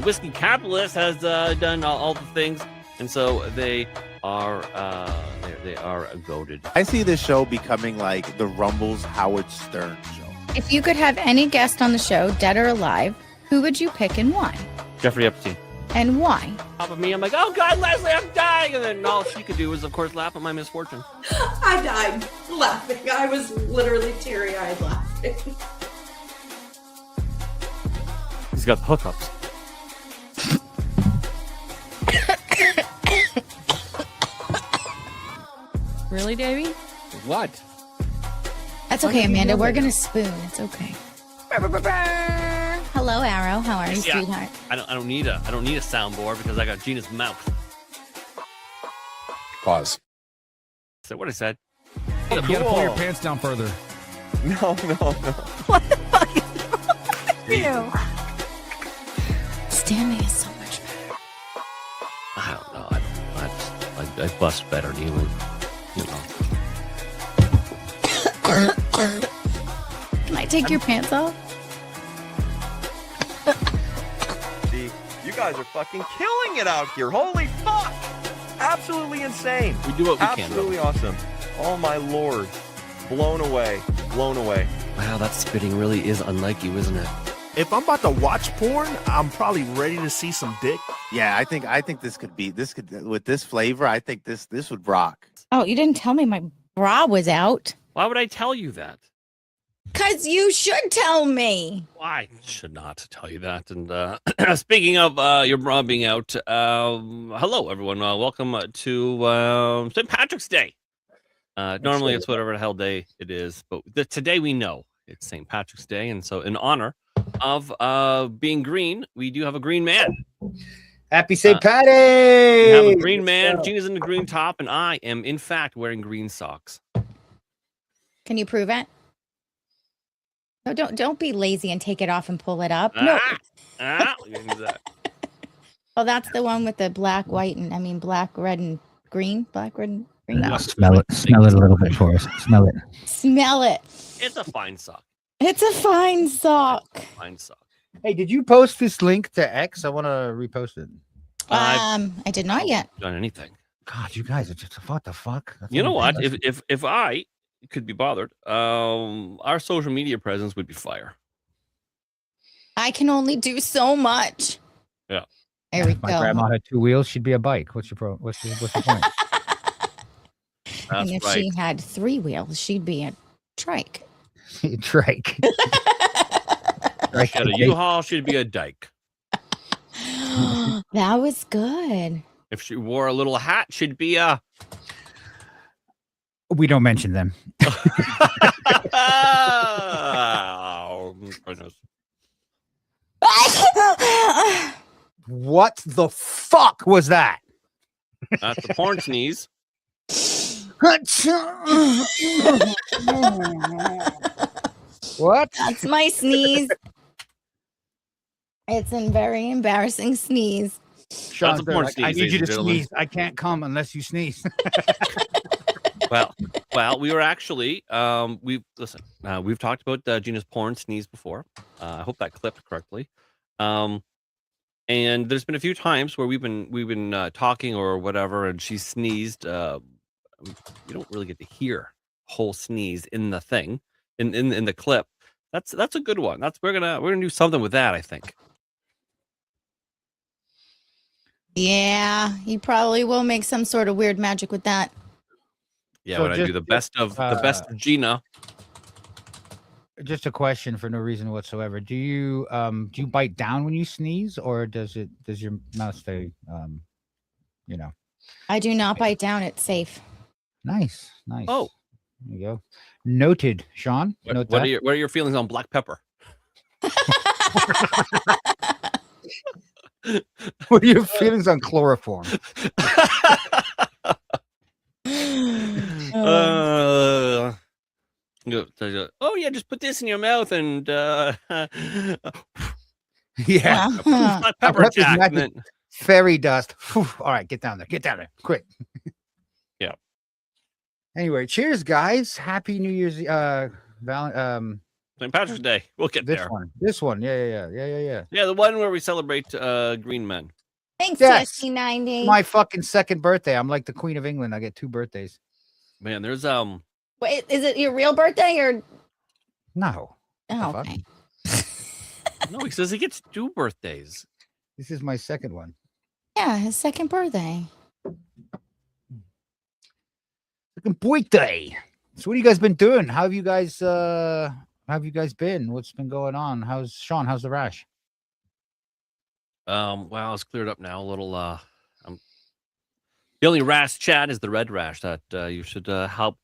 Whiskey Capitalist has done all the things, and so they are goated. I see this show becoming like the Rumble's Howard Stern show. If you could have any guest on the show, dead or alive, who would you pick and why? Jeffrey Epstein. And why? Top of me, I'm like, oh God, Leslie, I'm dying, and then all she could do was, of course, laugh at my misfortune. I died laughing. I was literally teary-eyed laughing. He's got hookups. Really, Davey? What? That's okay, Amanda. We're gonna spoon. It's okay. Hello, Arrow. How are you, sweetheart? I don't need a soundboard because I got Gina's mouth. Pause. So what I said. You gotta pull your pants down further. No. What the fuck is wrong with you? Standing is so much better. I don't know. I bust better than you. Can I take your pants off? See, you guys are fucking killing it out here. Holy fuck! Absolutely insane. We do what we can. Absolutely awesome. Oh my lord. Blown away. Blown away. Wow, that spitting really is unlike you, isn't it? If I'm about to watch porn, I'm probably ready to see some dick. Yeah, I think this could with this flavor. I think this would rock. Oh, you didn't tell me my bra was out. Why would I tell you that? Because you should tell me. I should not tell you that. And speaking of your bra being out, hello, everyone. Welcome to St. Patrick's Day. Normally, it's whatever the hell day it is. But today we know it's St. Patrick's Day. And so in honor of being green, we do have a green man. Happy St. Patty! We have a green man. Gina's in the green top. And I am, in fact, wearing green socks. Can you prove it? No, don't be lazy and take it off and pull it up. No. Oh, that's the one with the black, white, and black, red, and green. Black, red, and green. No, smell it. Smell it a little bit for us. Smell it. Smell it. It's a fine sock. It's a fine sock. Fine sock. Hey, did you post this link to X? I want to repost it. I did not yet. Done anything. God, you guys are just what the fuck? That's you know what? If I could be bothered, our social media presence would be fire. I can only do so much. Yeah. There we if my go. grandma had 2 wheels, she'd be a bike. What's your what's the point? And if she had 3 wheels, she'd be a trike. Trike. She had a U-Haul, she'd be a dyke. That was good. If she wore a little hat, she'd be a... We don't mention them. Oh, goodness. What the fuck was that? That's the porn sneeze. What? That's my sneeze. It's a very embarrassing sneeze. Sean, That's a porn sneeze, I need ladies you to and gentlemen. sneeze. I can't come unless you sneeze. Well, we were actually we've talked about Gina's porn sneeze before. I hope that clipped correctly. And there's been a few times where we've been talking or whatever, and she sneezed. You don't really get to hear whole sneeze in the thing in the clip. That's a good one. We're gonna do something with that, I think. Yeah, you probably will make some sort of weird magic with that. Yeah, So when I do the best of Gina. Just a question for no reason whatsoever. Do you bite down when you sneeze, or does your mouth stay I do not bite down. It's safe. Nice. Oh, There you go. Noted, Sean. what are your feelings on black pepper? What are your feelings on chloroform? Oh yeah, just put this in your mouth and Yeah. black pepper Rep is jack. magic. And then, Fairy dust. Whew. All right, get down there, quick. Yeah. Anyway, cheers, guys. Happy New Year's St. Patrick's Day. We'll get This there. one. This one. Yeah. Yeah, the one where we celebrate green men. Thanks, Yes. TSC90. My fucking second birthday. I'm like the Queen of England. I get 2 birthdays. Man, there's Wait, is it your real birthday or? No. Oh, fuck? okay. no, he says he gets 2 birthdays. This is my second one. Yeah, his second birthday. Second birthday. So what have you guys been doing? How have you guys been? What's been going on? How's Shawn? How's the rash? Well, it's cleared up now. A little the only rash, Chad, is the red rash that you should help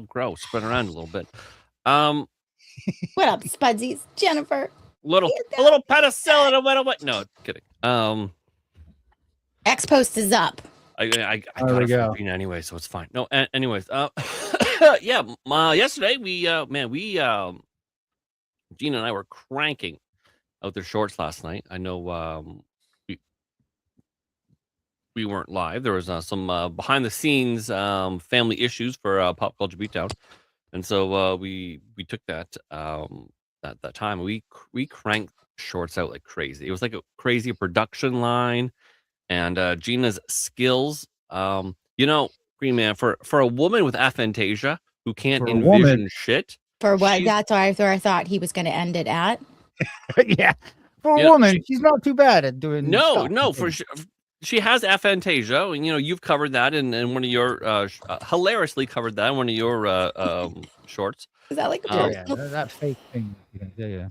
grow, spread around a little bit. What up, Spudsies? Jennifer. A little penicillin and went away. No, kidding. X post is up. I There got we it go. from Gina anyway, so it's fine. No, anyways, yeah. Yesterday we Gina and I were cranking out their shorts last night. I know we weren't live. There was some behind the scenes family issues for Pop Culture Beatdown, and so we took that that time. We cranked shorts out like crazy. It was like a crazy production line, and Gina's skills. Green Man, for a woman with aphantasia who can't For a envision woman. shit. For what? She's- That's where I thought he was going to end it at. Yeah. For a Yeah. woman, she's not too bad at doing stuff. No, for sure. She has aphantasia, and you've covered that in one of your hilariously covered that in one of your shorts. Is that like a Oh, Yeah, personal- that fake thing. Yeah.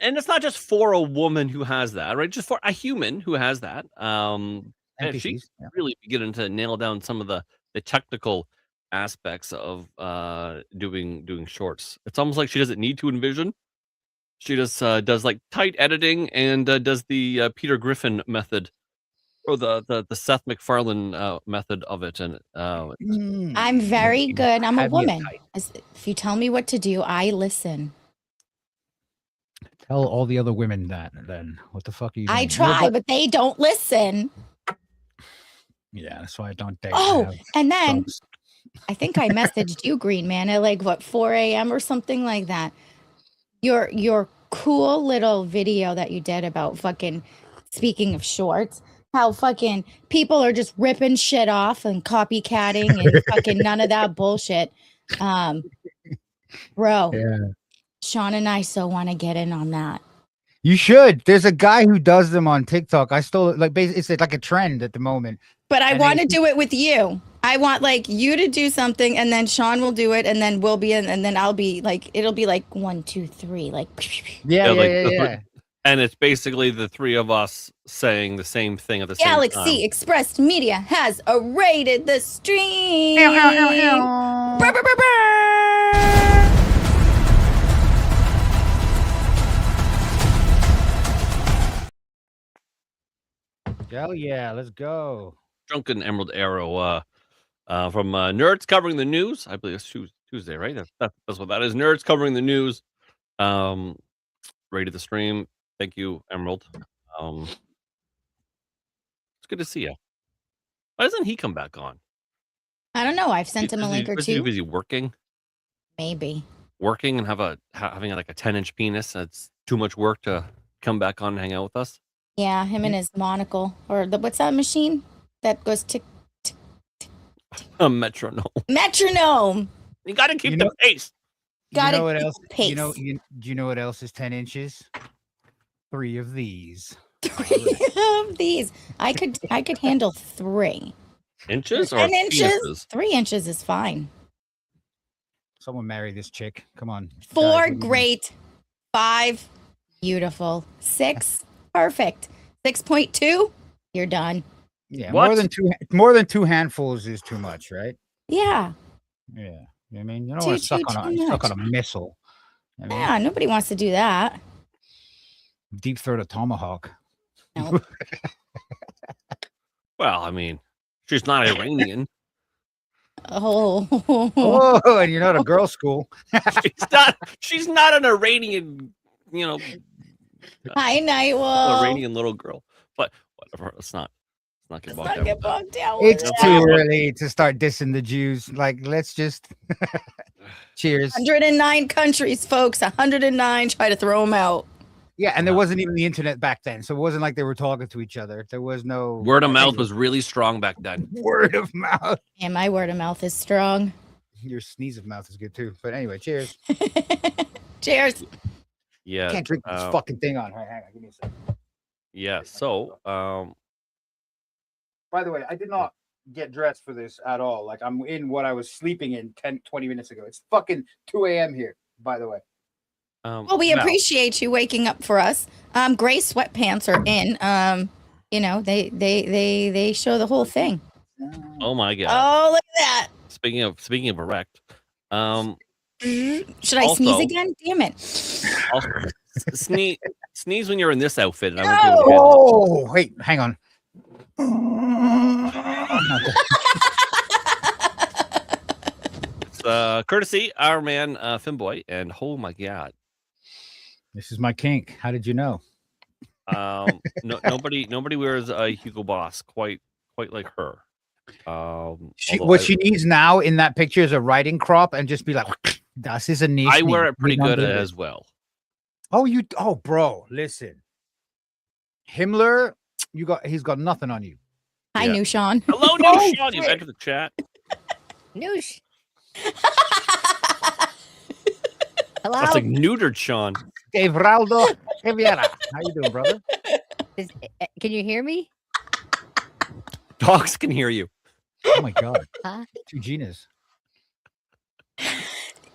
And it's not just for a woman who has that, right? Just for a human who has that. And she's NPCs, yeah. really beginning to nail down some of the technical aspects of doing shorts. It's almost like she doesn't need to envision. She just does like tight editing and does the Peter Griffin method or the Seth MacFarlane method of it. And I'm very good. I'm a Have you woman. tight. If you tell me what to do, I listen. Tell all the other women that. Then what the fuck are you? I doing? try, but they don't listen. Yeah, that's why I don't date. Oh, I have and then sons. I think I messaged you, Green Man, at like what 4 a.m. or something like that. Your cool little video that you did about fucking speaking of shorts, how fucking people are just ripping shit off and copycatting and fucking none of that bullshit. Bro, Yeah. Shawn and I so want to get in on that. You should. There's a guy who does them on TikTok. I stole it. Like, it's like a trend at the moment. But I And want they- to do it with you. I want like you to do something, and then Shawn will do it, and then we'll be in, and then I'll be like, it'll be like 1, 2, 3, like. Yeah, like, yeah. and it's basically the three of us saying the same thing at the same time. Galaxy Express Media has rated the stream. Brr, brr, brr, brr. Hell yeah, let's go. Drunken Emerald Arrow from Nerds Covering the News. I believe it's Tuesday, right? That's what that is. Nerds Covering the News. Rated the stream. Thank you, Emerald. It's good to see you. Why doesn't he come back on? I don't know. I've sent him a Is he- link or is he two. busy working Maybe. and having like a 10-inch penis? That's too much work to come back on and hang out with us. Yeah, him and his monocle, or what's that machine that goes tick A metronome. metronome? You got to keep You the know- pace. Gotta you know what keep else? the pace. Do you know what else is 10 inches? 3 of these. 3 of these. I could handle 3. Inches or 10 inches? penises? 3 inches is fine. Someone marry this chick. Come on. 4, Guys, what do you mean? great. 5, beautiful. 6, perfect. 6.2, you're done. Yeah, What? more than two handfuls is too much, right? Yeah. Yeah. I mean, you don't Too, want to suck too, on too a much. missile. I mean, Yeah, nobody wants to do that. deep throat a tomahawk. No. Well, I mean, she's not Iranian. Oh. Oh, and you're not a girl school. She's not an Iranian, Hi, Nightwolf. Iranian little girl. But whatever. Let's not not get Let's bogged not down get with that. bogged down with It's it. too early to start dissing the Jews. Like, let's just cheers. 109 countries, folks. 109. Try to throw them out. Yeah, and there wasn't even the internet back then, so it wasn't like they were talking to each other. There was no Word of mouth anyway, was really strong back then. word of mouth. And my word of mouth is strong. Your sneeze of mouth is good too. But anyway, cheers. Cheers. Yeah. Can't drink this fucking thing on. All right, hang on, give me a second. Yeah. So, By the way, I did not get dressed for this at all. Like, I'm in what I was sleeping in 20 minutes ago. It's fucking 2 a.m. here, by the way. Well, we appreciate you waking up for us. Gray sweatpants are in. You know, they show the whole thing. oh my god. Oh, look at that. Speaking of erect, Should I sneeze Also- again? Damn it. also, sneeze when you're in this outfit. And I No! would do it again. Oh, wait, hang on. It's courtesy our man Finboy, and oh my god, This is my kink. How did you know? nobody wears a Hugo Boss quite like her. What she needs now in that picture is a riding crop and just be like, "Das is a niche." I wear it pretty good as well. Oh, bro, listen, Himmler, he's got nothing on you. Hi, Yeah. new Shawn. Hello, new Shawn. You've entered the chat. Noosh. Hello. That's like neutered Shawn. Everaldo Riviera. How you doing, brother? Can you hear me? Dogs can hear you. Oh my god, Huh? 2 Ginas.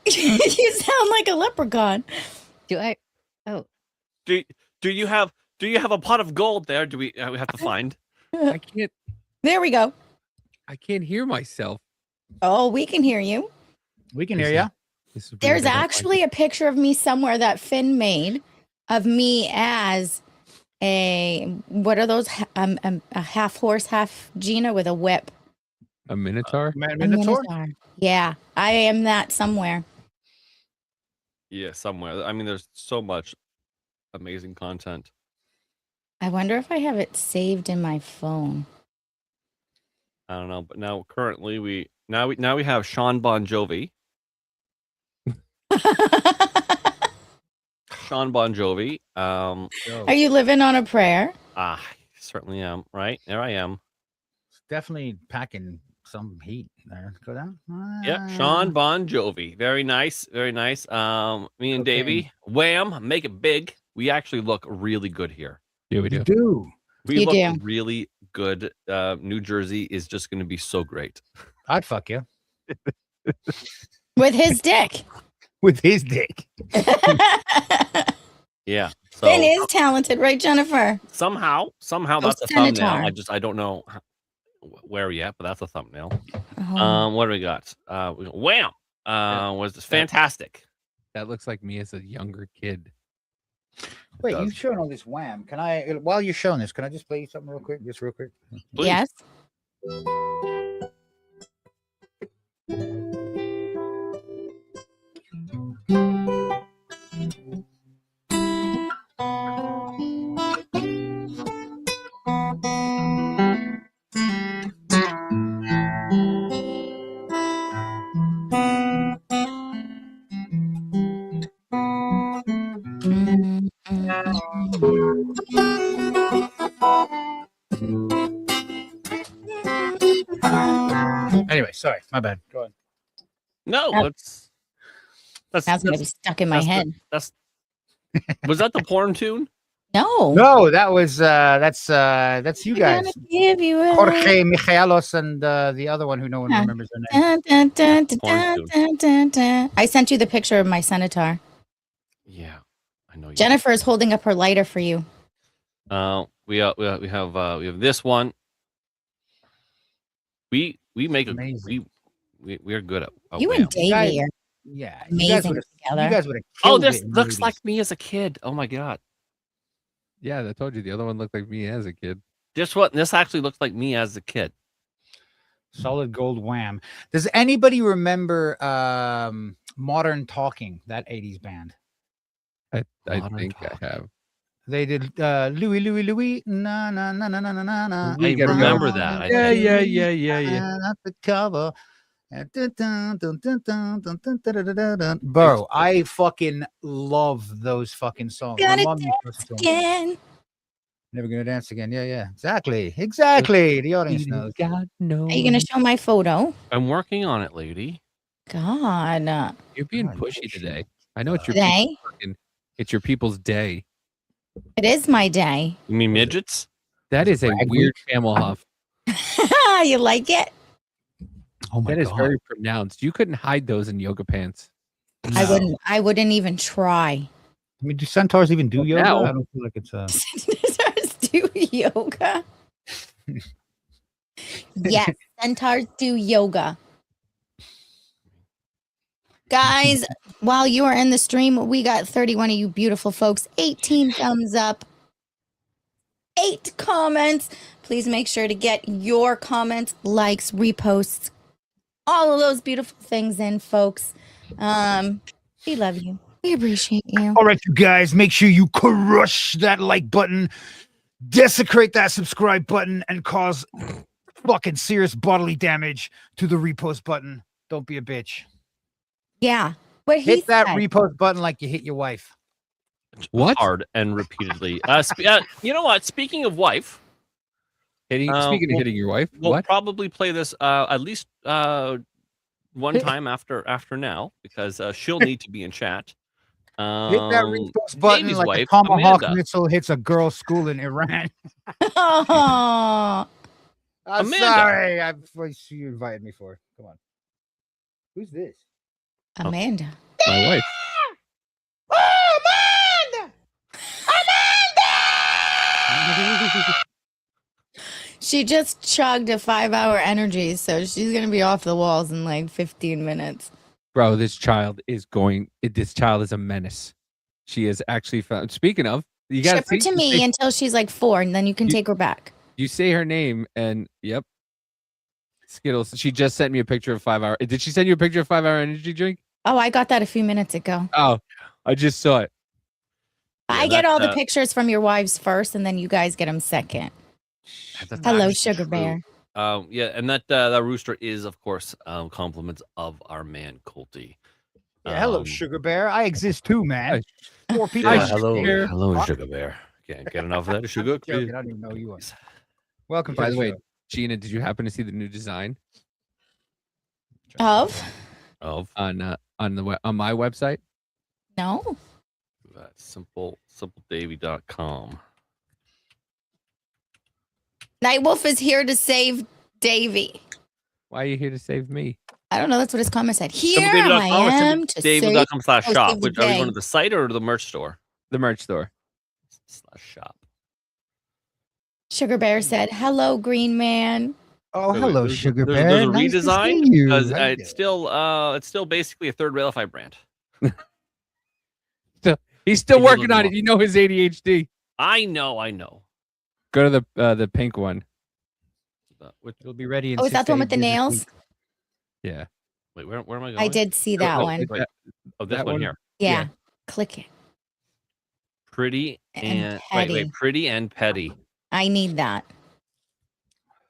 You sound like a leprechaun. Do I? Oh, Do you have a pot of gold there? Do we have to find? I can't. There we go. I can't hear myself. Oh, we can hear you. We can hear you. There's actually a picture of me somewhere that Finn made of me as what are those? A half horse, half Gina with a whip. A minotaur? A minotaur. Yeah, I am that somewhere. Yeah, somewhere. I mean, there's so much amazing content. I wonder if I have it saved in my phone. I don't know, but now currently we have Shawn Bon Jovi. Shawn Bon Jovi. Are you living on a prayer? I certainly am. Right there, I am. Definitely packing some heat there. Go down. Yep, Shawn Bon Jovi. Very nice, very nice. Me and Davey, wham, make it big. We actually look really good here. Yeah, we You do. We You look do. really good. New Jersey is just going to be so great. I'd fuck you With his dick. with his dick. Yeah. So Finn is talented, right, Jennifer? somehow Oh, that's a thumbnail. Senator. I don't know where yet, but that's a thumbnail. Oh. What do we got? We got wham. Was this fantastic? That looks like me as a younger kid. Wait, does. you've shown all this wham. Can I, while you're showing this, can I just play you something real quick? Just real quick. Please. Yes. Anyway, sorry, my bad. Go on. No, That's- that's That's gonna be stuck in my that's the- head. that's was that the porn tune? No. No, that was that's you I'm guys. gonna give you a- Jorge Michaelos and the other one who no one Huh. remembers their name. Dun, dun, dun, Porn dun, dun, dun, dun. I sent you the picture of my cenotar. Yeah, I know. Jennifer is holding up her lighter for you. We have this one. We make a Amazing. we're good at You wham. and Davey Guys, are Yeah, amazing You together. guys would have. Oh, this looks like me as a kid. Oh my god. Yeah, I told you the other one looked like me as a kid. This actually looks like me as a kid. Solid Gold Wham. Does anybody remember Modern Talking, that 80s band? I Modern think Talking. I have. They did Louis, na na na na na na na na. I remember that. I think. Yeah. Not the cover. Bro, I fucking love those fucking songs. My Gonna mom used to listen to them. again. Never gonna dance again. Yeah. Exactly. The audience knows. God no. Are you gonna show my photo? I'm working on it, lady. God. You're being God, pushy no shit. today. I know it's your Today? it's your people's day. It is my day. You mean midgets? That is a Brag weird week? camel huff. You like it? Oh my That is god. very pronounced. You couldn't hide those in yoga pants. I wouldn't even try. I mean, do centaurs even do Well, yoga? now- I don't feel like it's Centaurs do yoga. Yes, centaurs do yoga. Guys, while you are in the stream, we got 31 of you beautiful folks, 18 thumbs up, 8 comments. Please make sure to get your comments, likes, reposts, all of those beautiful things in, folks. We love you. We appreciate you. All right, you guys, make sure you crush that like button, desecrate that subscribe button, and cause fucking serious bodily damage to the repost button. Don't be a bitch. Yeah. What he Hit that said. repost button like you hit your wife. What? Hard and repeatedly. You know what? Speaking of wife, Speaking of we'll- hitting your wife, we'll what? probably play this at least one time after now because she'll need to be in chat. Hit that repost button Davey's like wife, a tomahawk Amanda. missile hits a girl's school in Iran. Oh, I'm Amanda. sorry. I see you invited me for. Come on. Who's this? Amanda. My wife. She just chugged a 5-hour energy, so she's gonna be off the walls in like 15 minutes. Bro, this child is a menace. She is actually found. Speaking of, you got Ship her to me until she's like 4, and then you can take her back. You say her name, and yep, Skittles. She just sent me a picture of 5 hour. Did she send you a picture of 5 hour energy drink? Oh, I got that a few minutes ago. Oh, I just saw it. I get all the pictures from your wives first, and then you guys get them second. That's Hello, actually Sugar true. Bear. Yeah, and that rooster is, of course, compliments of our man Colty. Yeah, hello, Sugar Bear. I exist too, man. 4 people. Yeah, hello, Sugar Bear. Can't get enough of that sugar. Joking, I don't even know you are. Welcome. By to the way, show. Gina, did you happen to see the new design Of? on my website? No. That's simpledavy.com. Nightwolf is here to save Davy. Why are you here to save me? I don't know. That's what his comment said. Here Simpledavy.com I or am to save. Davy.com/shop. save the Which are we day. going to the site or the merch store? The merch store. /shop. Sugar Bear said, "Hello, Green Man." Oh, Wait, hello, there's- Sugar there's, Bear. There's a Nice to redesign see you. because How you it's still basically a third Railify brand. He's still Maybe a working little on it. more. You know his ADHD. I know. Go to the pink one. It'll be ready in Oh, is 6 that the one to with the 8 years this nails? week. Yeah. Wait, where am I going? I did see that Oh, one. wait, Wait. Oh, this that one one? here. Yeah. yeah. Click it. Pretty And wait, petty. pretty and petty. I need that.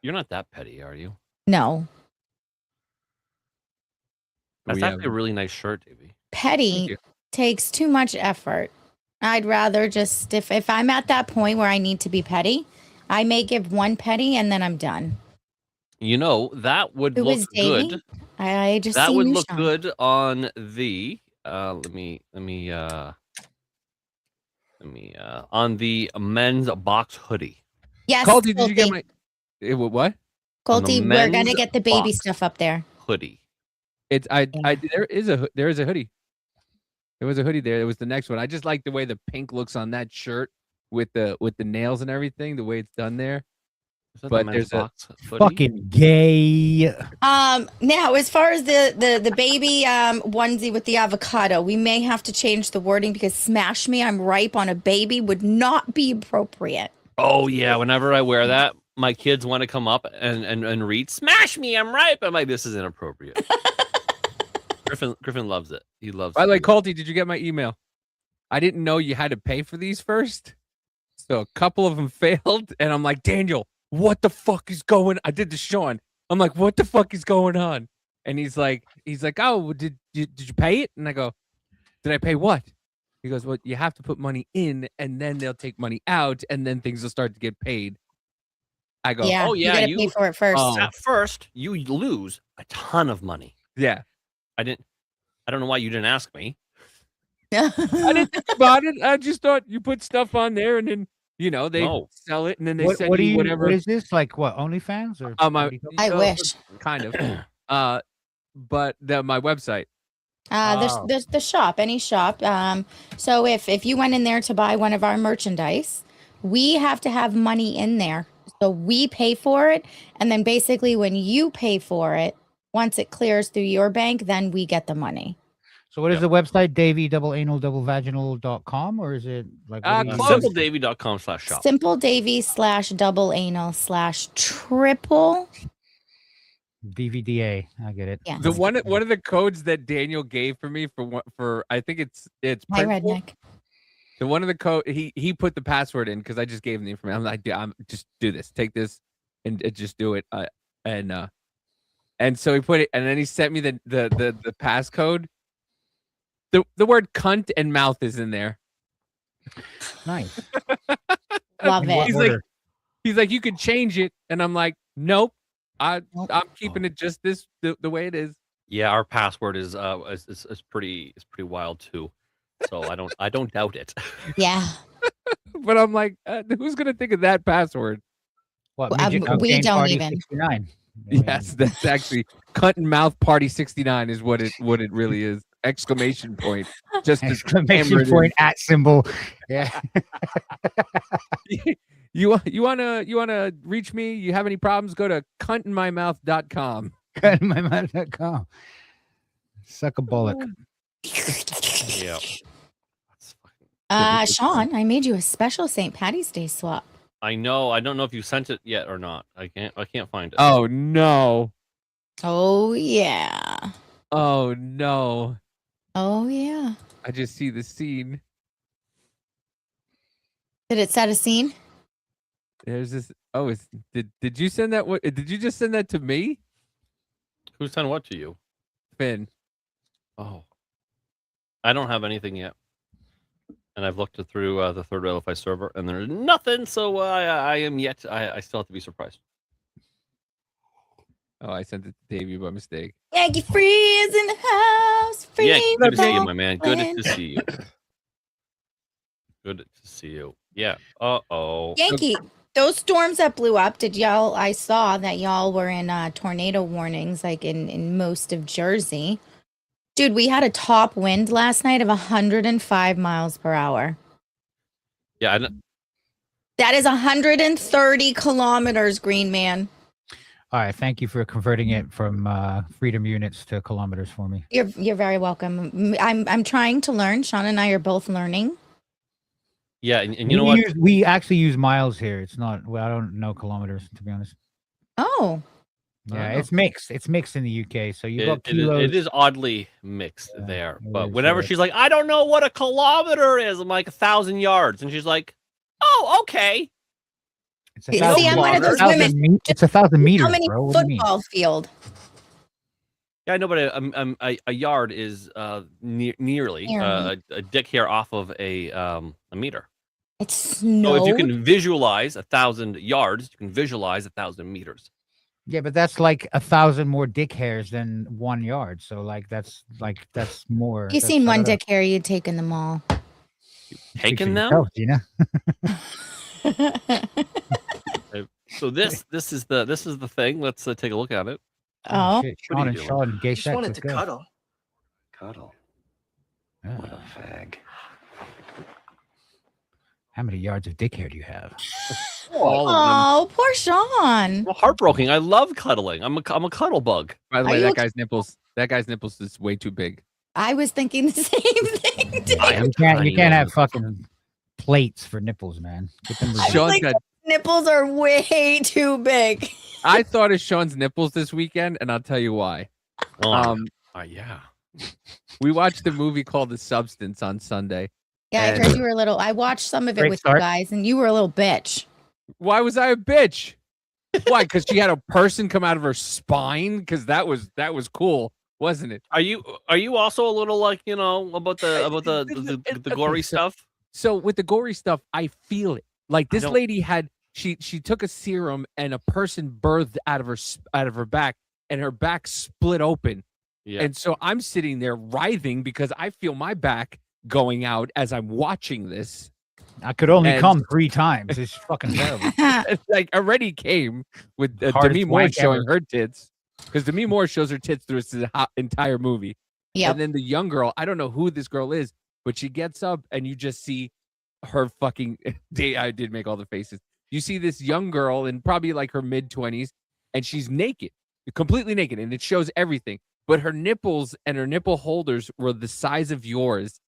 You're not that petty, are you? No. That's We actually a have- really nice shirt, Davey. Petty you. takes too much effort. I'd rather just if I'm at that point where I need to be petty, I may give one petty and then I'm done. You know, that would Who look is Davey? good. I just That seen would you, look Shawn. good on the let me on the men's box hoodie. Yes, Colty, did you get Colty. my what? on the Colty, we're gonna men's get the baby box. stuff up there. Hoodie. It's there is a hoodie. There was a hoodie there. It was the next one. I just like the way the pink looks on that shirt with the nails and everything, the way it's done there. Is that the But men's there's a box hoodie? Fucking gay. Now as far as the baby onesie with the avocado, we may have to change the wording because "smash me, I'm ripe" on a baby would not be appropriate. Oh yeah, whenever I wear that, my kids want to come up and read "Smash me, I'm ripe." I'm like, this is inappropriate. Griffin loves it. He loves. By the way, it. Colty, did you get my email? I didn't know you had to pay for these first. So a couple of them failed, and I'm like, Daniel, what the fuck is going? I did to Shawn. I'm like, what the fuck is going on? And he's like, oh, did you pay it? And I go, did I pay what? He goes, well, you have to put money in, and then they'll take money out, and then things will start to get paid. I go, Yeah, oh yeah, you gotta pay for it first. Oh. At first you lose a ton of money. yeah. I don't know why you didn't ask me. I didn't think about it. I just thought you put stuff on there, and then they No. sell it, and then they What, send what do you? whatever. What is this? Like what? OnlyFans or? My, what do you call it? I wish. kind of. But my website. There's the shop, any shop. So if you went in there to buy one of our merchandise, we have to have money in there. So we pay for it, and then basically when you pay for it, once it clears through your bank, then we get the money. So what is the website? Davy.anal.vaginal.com, or is it like what do you- Close. SimpleDavy.com/shop. SimpleDavy/double anal/triple. DVDA? I get it. Yeah. The one of the codes that Daniel gave for me for I think it's Hi, Printful. Redneck. The one of the code he put the password in because I just gave him the information. I'm like, I'm just do this, take this, and just do it. And so he put it, and then he sent me the passcode. The word cunt and mouth is in there. Nice. Love it. He's like, you could change it, and I'm like, nope. I'm Nope. keeping it just the way it is. Yeah, our password is pretty wild too. So I don't doubt it. Yeah. But I'm like, who's gonna think of that password? What? We Midget don't Cocaine Party even. 69. Yes, that's actually cunt and mouth party 69 is what it really is. Exclamation point. Just Exclamation point at symbol. Yeah. You wanna reach me? You have any problems? Go to cuntinmymouth.com. Cutmymouth.com. Suck a bullock. Yeah. Shawn, I made you a special St. Patty's Day swap. I know. I don't know if you sent it yet or not. I can't find it. Oh no. Oh yeah. Oh no. Oh yeah. I just see the scene. Did it set a scene? There's this. Oh, did you send that? What did you just send that to me? Who sent what to you? Finn. Oh, I don't have anything yet, and I've looked through the third Railify server, and there's nothing. So I am yet. I still have to be surprised. Oh, I sent it to Davey by mistake. Yankee Free is in the house. Free Yeah, good to see you, the my man. Good Brooklyn. to see you. Good to see you. Yeah. Uh-oh. Yankee, those storms that blew up, I saw that y'all were in tornado warnings, like in most of Jersey. Dude, we had a top wind last night of 105 miles per hour. Yeah. That is 130 kilometers, Green Man. All right. Thank you for converting it from freedom units to kilometers for me. You're very welcome. I'm trying to learn. Shawn and I are both learning. Yeah, and you know what? We actually use miles here. It's not. Well, I don't know kilometers, to be honest. Oh. Yeah, it's mixed. It's mixed in the UK. So you got kilos. It is oddly mixed there. it But is, whenever yeah. she's like, I don't know what a kilometer is, I'm like 1,000 yards, and she's like, oh, okay. It's See, 1,000 I'm one of those meters. women. It's 1,000 meters, How many bro. What do you mean? football field? Yeah, I know, but a yard is nearly a dick hair off of a meter. It's snow. So if you can visualize 1,000 yards, you can visualize 1,000 meters. Yeah, but that's like 1,000 more dick hairs than 1 yard. So that's more. You seen one dick hair, you'd taken them all. Taking them? Yourself, Gina. So this is the thing. Let's take a look at it. Oh, shit. What are Shawn you and doing? Shawn, gay Just sex. wanted let's to go. cuddle. Cuddle. Yeah. What a fag. How many yards of dick hair do you have? All of them. oh, poor Shawn. Well, heartbroken. I love cuddling. I'm a cuddle bug. By the Are way, you that okay? guy's nipples is way too big. I was thinking the same thing. Dude. I am You tiny can't on have the- fucking plates for nipples, man. Get them I was removed. Shawn's like, got. nipples are way too big. I thought of Shawn's nipples this weekend, and I'll tell you why. Oh, yeah. We watched a movie called The Substance on Sunday, Yeah, I And- heard you were a little. I watched some of it Great with start. you guys, and you were a little bitch. Why was I a bitch? Why? Because she had a person come out of her spine? Because that was cool, wasn't it? Are you also a little like, you know, about the gory Okay, stuff? So with the gory stuff, I feel it. Like I this don't- lady had she took a serum and a person birthed out of her back, and her back split open. Yeah. And so I'm sitting there writhing because I feel my back going out as I'm watching this. I could only And- come 3 times. It's fucking terrible. It's like already came with Hardest Demi Moore wank showing ever. her tits, because Demi Moore shows her tits through the entire movie. Yep. And then the young girl, I don't know who this girl is, but she gets up and you just see her fucking. I did make all the faces. You see this young girl in probably like her mid-20s, and she's naked, completely naked, and it shows everything. But her nipples and her nipple holders were the size of yours,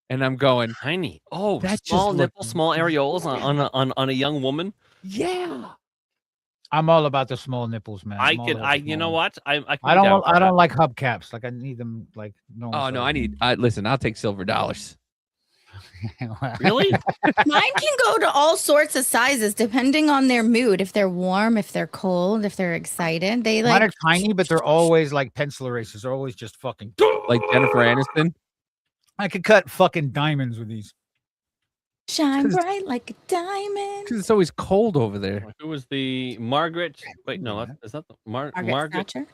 and I'm going, Tiny. Oh, That small just nipple, looked- small areolas on a young woman. yeah. I'm all about the small nipples, man. I'm all about the You know small what? I can I be down don't. for I that. don't like hubcaps. Like I need them. Like no. Oh no, listen. I'll take silver dollars. Really? Mine can go to all sorts of sizes depending on their mood. If they're warm, if they're cold, if they're excited. They Mine like are tiny, but they're always like pencil erasers. They're always just fucking. Like Jennifer Aniston. I could cut fucking diamonds with these. shine 'cause- bright like a diamond. Because it's always cold over there. Who was the Margaret? Wait, no, is that the Margaret Thatcher.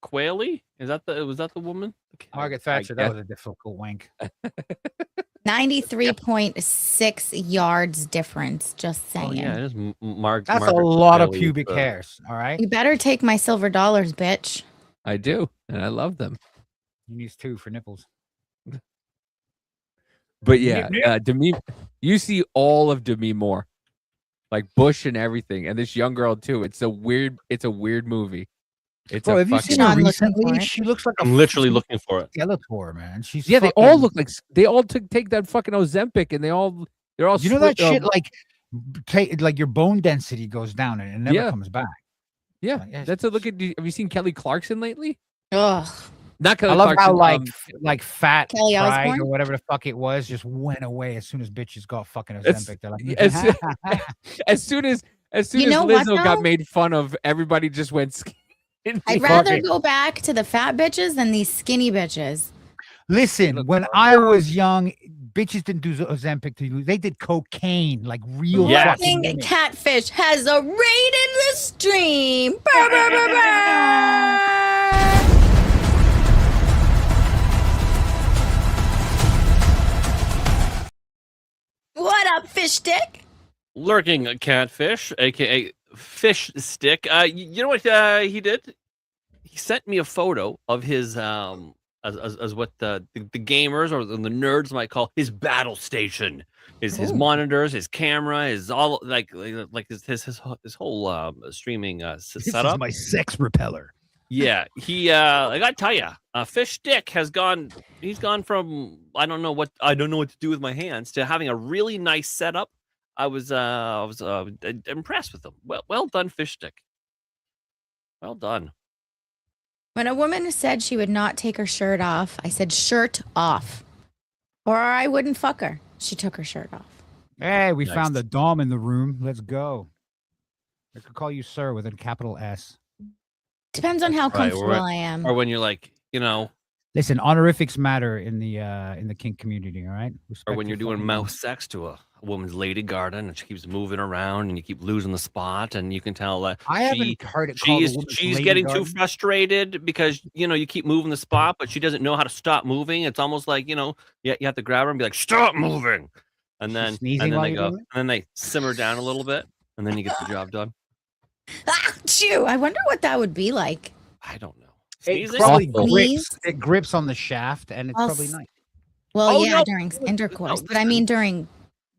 Qualley? Was that the woman? Margaret Thatcher. guess. That was a difficult wank. 93.6 yards difference. Just saying. Oh yeah, it is Margaret. That's a lot of pubic hairs. All right. You better take my silver dollars, bitch. I do, and I love them. He needs 2 for nipples. But yeah, Nip, nip. Demi, you see all of Demi Moore, like Bush and everything, and this young girl too. It's a weird movie. It's Bro, a have you fucking seen her Shawn looking for recently? it. She looks like a I'm literally looking for it. Skeletor, man. She's yeah. They fucking- all look like they all take that fucking Ozempic, and they're all. You know that split, shit like your bone density goes down and it never Yeah. comes back. Yeah, Like, yeah, that's a look at. Have you seen Kelly Clarkson lately? Ugh. Not Kelly I love Clarkson. how like fat Kelly pride Osbourne? or whatever the fuck it was just went away as soon as bitches got fucking It's- Ozempic. They're like, as soon as You know what, Lizzo got though? made fun of, everybody just went skinny. I'd rather go back to the fat bitches than these skinny bitches. Listen, look when I was young, bitches didn't do Ozempic to you. They did cocaine, like real Yes. fucking Fucking women. catfish has a raid in the stream. Brr, brr, brr, brr. What up, fish stick? Lurking catfish, aka fish stick. You know what he did? He sent me a photo of his as what the gamers or the nerds might call his battle station. His Ooh. monitors, his camera, his all like his whole streaming This is setup. my sex repeller. Yeah, he I gotta tell you, Fish Stick has gone. He's gone from I don't know what to do with my hands to having a really nice setup. I was impressed with him. Well done, Fish Stick. Well done. When a woman said she would not take her shirt off, I said shirt off, or I wouldn't fuck her. She took her shirt off. Hey, we Nice. found the Dom in the room. Let's go. I could call you sir with a capital S. Depends on how Right, or comfortable I am. Or when you're like, Listen, honorifics matter in the kink community, all right? or Respect when your you're doing fucking mouth sex to a woman's lady garden and she keeps moving around and you keep losing the spot and you can tell that I she haven't heard it called a she's woman's she's lady getting too garden. frustrated because you keep moving the spot, but she doesn't know how to stop moving. It's almost like you have to grab her and be like, "Stop moving," and She's then sneezing and then while they you're go doing and then they simmer down a little bit, and then you get the job done. Ah, chew. I wonder what that would be like. I don't know. It Sneezing? probably Awful. grips. It grips on the shaft, and it's I'll probably s- nice. Well, Oh, yeah, no. during intercourse, No, but I mean during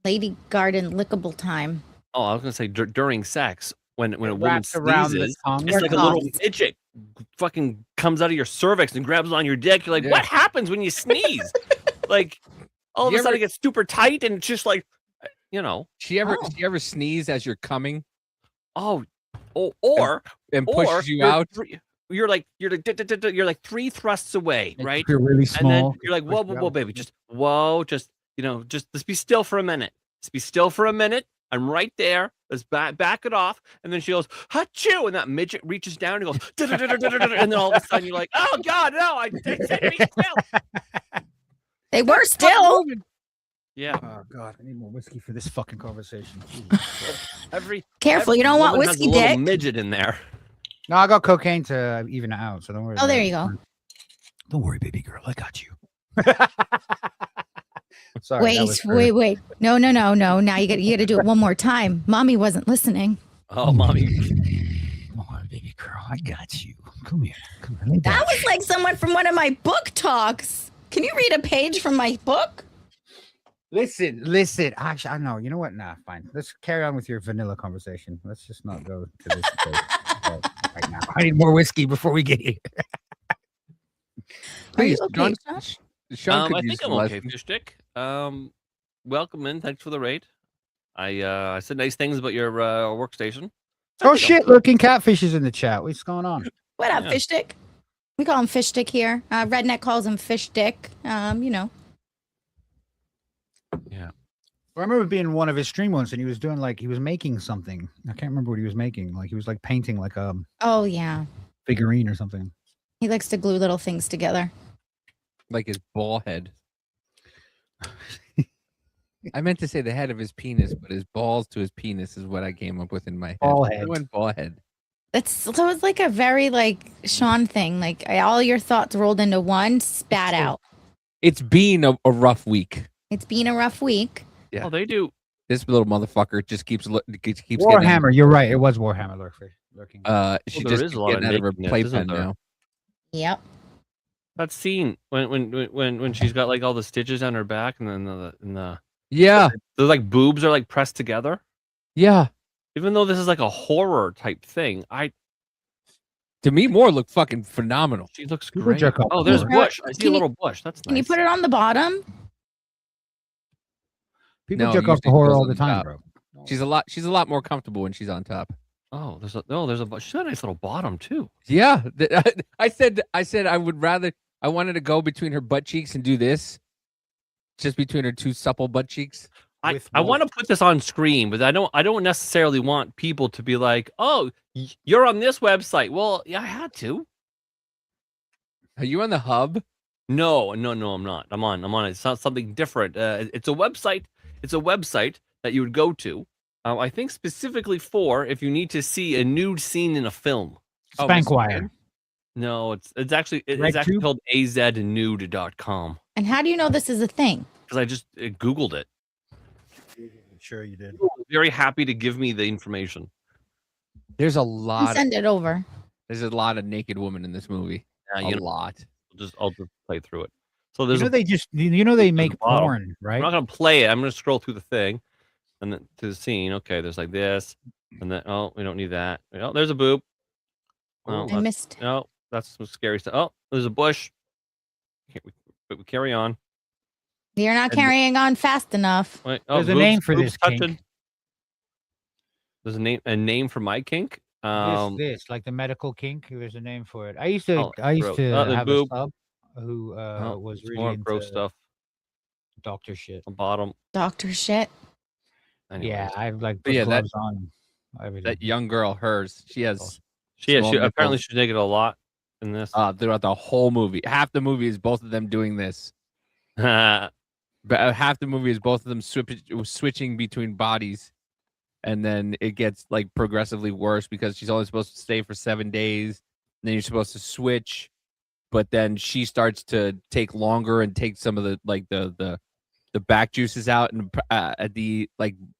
lady garden lickable time. Oh, I was gonna say during sex when a woman Wraps around the sneezes, tongue. it's Or like a little coughs. midget fucking comes out of your cervix and grabs on your dick. You're like, Yeah. what happens when you sneeze? Like all of You a sudden ever- it gets super tight and it's just like, She ever Oh. she ever sneeze as you're coming or and or pushes you out? You're like 3 thrusts away, right? You're really And then small. you're like, push you whoa, out. baby, just just be still for a minute. Just be still for a minute. I'm right there. Let's back it off. And then she goes, "Achoo!" And that midget reaches down and goes, and then all of a sudden you're like, "Oh God, no! I said be still." They were still. Yeah. Oh God, I need more whiskey for this fucking conversation. Careful, you don't want woman has whiskey a little dick. midget in there. No, I got cocaine to even it out, so don't worry. Oh, there you go. Don't worry, baby girl. I got you. Sorry. Wait. No. Now you got to do it one more time. Mommy wasn't listening. Oh, mommy. Come on, baby girl. I got you. Come here. That was like someone from one of my book talks. Can you read a page from my book? Listen. Actually, I know. You know what? Nah, fine. Let's carry on with your vanilla conversation. Let's just not go to this place right now. I need more whiskey before we get here. Are you Please, okay, Shawn, Josh? Shawn could I use think I'm some okay, lessons. Fish Stick. Welcome in. Thanks for the raid. I said nice things about your workstation. Oh shit! Looking catfishes in the chat. What's going on? What up, Fish Stick? We call him Fish Stick here. Redneck calls him Fish Dick. Yeah. I remember being in one of his stream once, and he was doing he was making something. I can't remember what he was making. He was painting Oh yeah. figurine or something. He likes to glue little things together. Like his ball head. I meant to say the head of his penis, but his balls to his penis is what I came up with in my head. Ball I head. went ball head. So it's like a very Shawn thing. All your thoughts rolled into one, spat out. It's been a rough week. It's been a rough week. Yeah. Oh, they do. This little motherfucker just keeps getting. Warhammer. You're right. It was Warhammer lurking. She there just is keeps a lot of getting out of her nakedness, playpen isn't there? now. Yep. That scene when she's got all the stitches on her back and then the Yeah, the boobs are pressed together. yeah. Even though this is a horror type thing, Demi Moore looked fucking phenomenal. she looks People great. jerk off Oh, there's before. bush. I see a Can you- little bush. That's Can nice. you put it on the bottom? People No, jerk off the usually it horror goes all on the time, top. bro. She's a lot more comfortable when she's on top. Oh, there's a bush. She's got a nice little bottom too. Yeah, I said I would rather. I wanted to go between her butt cheeks and do this, just between her two supple butt cheeks. I With want to put this on screen, but I don't necessarily want people to be like, "Oh, you're on this website." Well, yeah, I had to. Are you on the hub? No, I'm not. I'm on. It's not something different. It's a website. It's a website that you would go to. I think specifically for if you need to see a nude scene in a film. Spankwire. No, it's actually RedTube? called aznude.com And how do you know this is a thing? because I just Googled it. Sure you did. Very happy to give me the information. There's a And lot. send it over. There's a lot of naked women in this movie. Yeah, A lot. I'll just play through it. So there's they make bottom. porn, right? I'm not gonna play it. I'm gonna scroll through the thing, and then to the scene. Okay, there's this, and then we don't need that. Oh, there's a boob. Oh, I missed. no, that's some scary stuff. Oh, there's a bush. But we carry on. You're not carrying on fast enough. Wait, There's a name for this touching. kink. There's a name for my kink. This like the medical kink. There's a name for it. I used to gross. The have boob. a sub who was it's really more into gross stuff. doctor shit. The bottom. Doctor shit. Anyways. Yeah, I've But put yeah, that- gloves on. Everything. That young girl, hers, she has She small apparently nipples. she's naked a lot in this. Throughout the whole movie. Half the movie is both of them doing this. Yeah, But half the movie is both of them switching between bodies, and then it gets progressively worse because she's only supposed to stay for 7 days. And then you're supposed to switch, but then she starts to take longer and take some of the the back juices out, and at the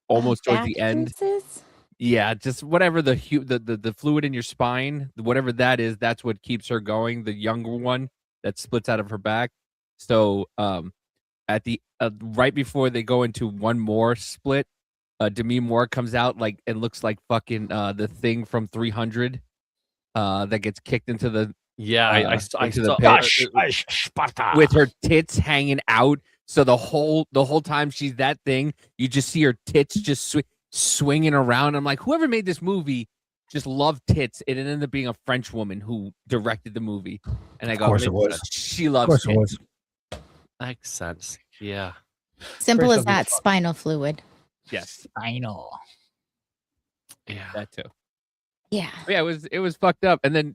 almost towards the end. Juices? Yeah, just whatever the fluid in your spine, whatever that is, that's what keeps her going. The younger one that splits out of her back. So at the right before they go into one more split, Demi Moore comes out and looks like fucking the Thing from 300 that gets kicked into the I into saw the with her tits hanging out. So the whole time she's that thing, you just see her tits just swinging around. I'm like, whoever made this movie just loved tits. It ended up being a French woman who directed the movie, and I go, course it was. She loves tits. makes sense. Yeah. Simple First as of the that. fuck. Spinal fluid. Yes, Spinal. Yeah. that too. Yeah. Yeah, it was fucked up. And then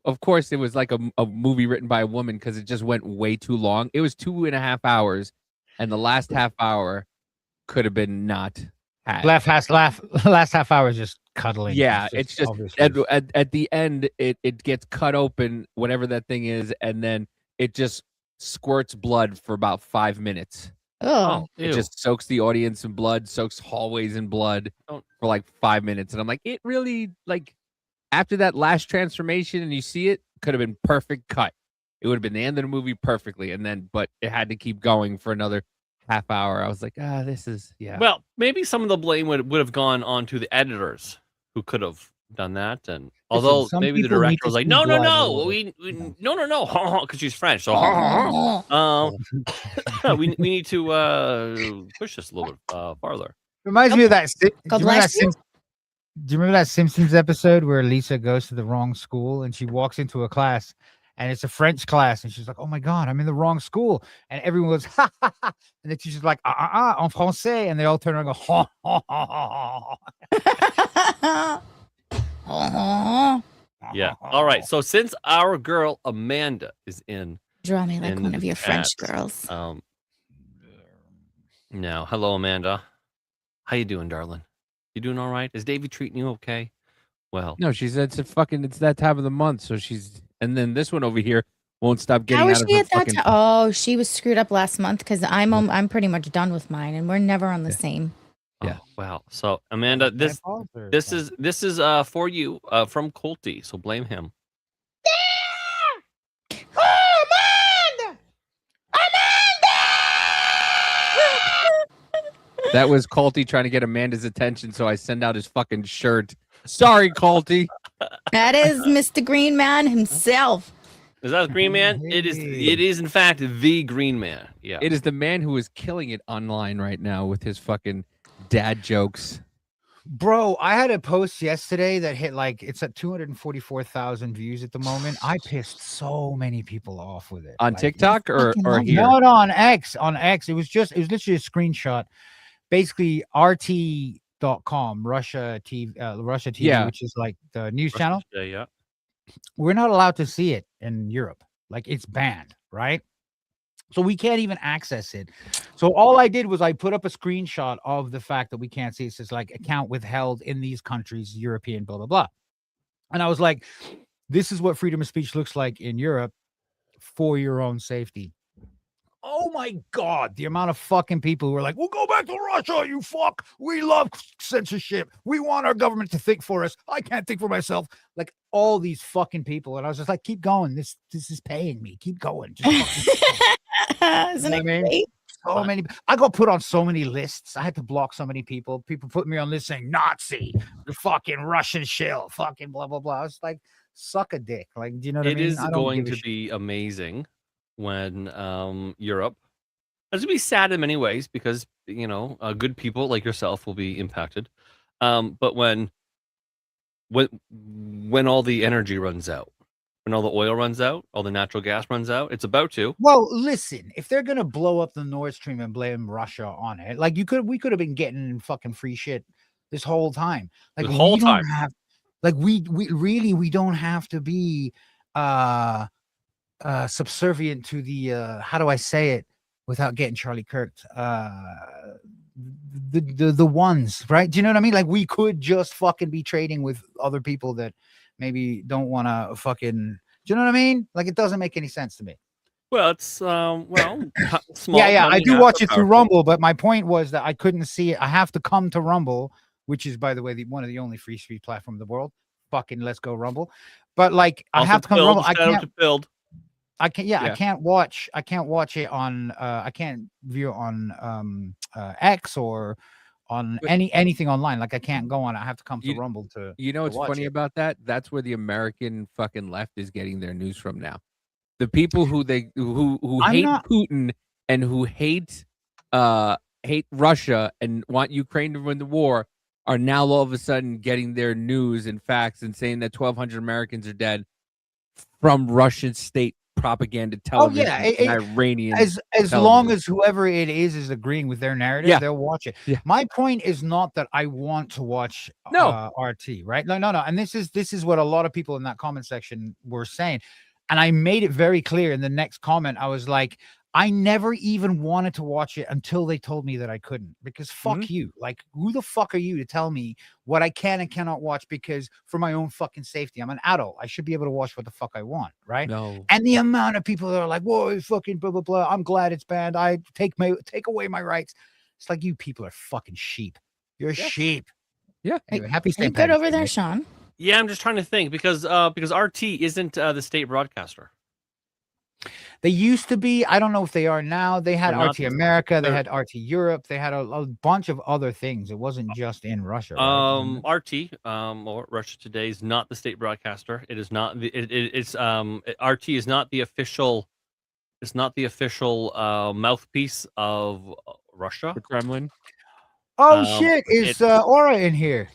of course, it was like a movie written by a woman because it just went way too long. It was 2.5 hours, and the last half hour could have been not had. Last half hour is just cuddling. Yeah, it's just obviously. at the end, it gets cut open, whatever that thing is, and then it just squirts blood for about 5 minutes. Oh. It just soaks the audience in blood, soaks hallways in blood for like 5 minutes, and I'm like, it really after that last transformation, and you see it, could have been perfect cut. It would have been the end of the movie perfectly, and then but it had to keep going for another half hour. I was like, this is Well, maybe some of the blame would have gone on to the editors who could have done that. And although some maybe the people need director to was like, see no, blood no, or- no, because she's French. So we need to push this a little bit farther. Reminds me of that. God bless you. Do you remember that Simpsons episode where Lisa goes to the wrong school and she walks into a class and it's a French class and she's like, "Oh my god, I'm in the wrong school," and everyone goes, "Ha ha ha," and the teacher's like, en français," and they all turn around and go, "Ha ha ha ha." Yeah. All right. So since our girl Amanda is in, Draw me like in one of the your French chat, girls. now, hello Amanda. How you doing, darling? You doing all right? Is Davey treating you okay? Well, no. She said it's that time of the month, so she's and then this one over here won't stop getting How out was of she her at that fucking. time? Oh, she was screwed up last month because I'm pretty much done with mine, and we're never on the same. Yeah. oh, wow. So Amanda, this is for you from Colty. So blame him. That was Colty trying to get Amanda's attention, so I send out his fucking shirt. Sorry, Colty. That is Mr. Green Man himself. Is that the Green Man? It is in fact the Green Man. Yeah. It is the man who is killing it online right now with his fucking dad jokes. Bro, I had a post yesterday that hit it's at 244,000 views at the moment. I pissed so many people off with it. On TikTok or fucking here? Not on X. On X, it was literally a screenshot. Basically, RT.com, Russia TV, Yeah. which is like the news channel. Yeah. We're not allowed to see it in Europe. Like it's banned, right? So we can't even access it. So all I did was I put up a screenshot of the fact that we can't see it. It says like account withheld in these countries, European, blah, blah, blah. And I was like, this is what freedom of speech looks like in Europe for your own safety. Oh my God, the amount of fucking people who are like, we'll go back to Russia, you fuck. We love censorship. We want our government to think for us. I can't think for myself. Like all these fucking people. And I was just like, keep going. This is paying me. Keep going. Just Isn't it great? so many. I got put on so many lists. I had to block so many people. People put me on lists saying Nazi, the fucking Russian shill, fucking blah, blah, blah. I was like, suck a dick. Like, do you know what I It mean? is I don't going give a to shit. be amazing when Europe. It's gonna be sad in many ways because good people like yourself will be impacted. But when all the energy runs out, when all the oil runs out, all the natural gas runs out, it's about to. Well, listen, if they're gonna blow up the Nord Stream and blame Russia on it, like we could have been getting fucking free shit this whole time. Like The whole we don't time. have, like we really don't have to be subservient to the how do I say it without getting Charlie Kirk? The ones, right? Do you know what I mean? Like we could just fucking be trading with other people that maybe don't want to fucking. Do you know what I mean? Like it doesn't make any sense to me. Well, it's small. Yeah, I money do has watch the it through powerful. Rumble, but my point was that I couldn't see it. I have to come to Rumble, which is, by the way, one of the only free speech platform in the world. Fucking let's go Rumble. But like, I Also have to come to build, Rumble. I shout out can't. to build. I can't. Yeah, Yeah. I can't watch it on. I can't view it on X or on But- anything online. Like I can't go on. I have to come to You- Rumble to. You know what's watch funny it. about that? That's where the American fucking left is getting their news from now. The people who I'm hate not- Putin and who hate Russia and want Ukraine to win the war are now all of a sudden getting their news and facts and saying that 1,200 Americans are dead from Russian state propaganda Oh television, yeah, and Iranian. as long as whoever it is agreeing with their narrative, Yeah. they'll watch it. Yeah. My point is not that I want to watch No. RT, right? No. And this is what a lot of people in that comment section were saying. And I made it very clear in the next comment. I was like, I never even wanted to watch it until they told me that I couldn't, because fuck you. Like, who the fuck are you to tell me what I can and cannot watch? Because for my own fucking safety, I'm an adult. I should be able to watch what the fuck I want, right? No. And the amount of people that are like, whoa, fucking blah, blah, blah. I'm glad it's banned. I take away my rights. It's like, you people are fucking sheep. You're sheep. Yeah. Anyway, happy Are you St. good Patrick's over Day, there, mate. Shawn? Yeah, I'm just trying to think because RT isn't the state broadcaster. They used to be. I don't know if they are now. They had They're not- RT America. They they're- had RT Europe. They had a bunch of other things. It wasn't just in Russia. Right? RT or Russia Today is not the state broadcaster. It is not the RT is not the official. It's not the official mouthpiece of Russia. The Kremlin. Oh shit! Is it- Aura in here?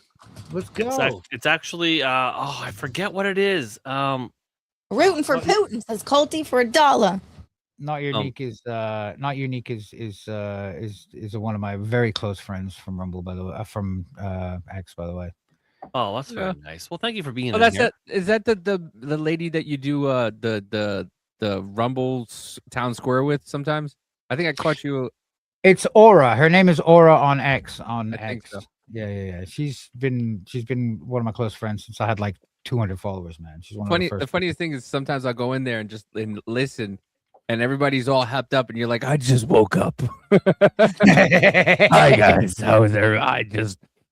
Let's go. It's actually I forget what it is. Rooting for Putin, says Colty for $1. Not unique is not unique is one of my very close friends from Rumble, by the way, from X, by the way. Oh, that's very nice. Well, thank you for being Oh, in that's here. it. Is that the lady that you do the Rumble Town Square with sometimes? I think I caught you. It's Aura. Her name is Aura on X. On I think X. so. Yeah. She's been one of my close friends since I had like 200 followers, man. She's one of the first. The funniest thing is sometimes I'll go in there and just listen, and everybody's all hyped up, and you're like, I just woke up. Hi guys, how is there?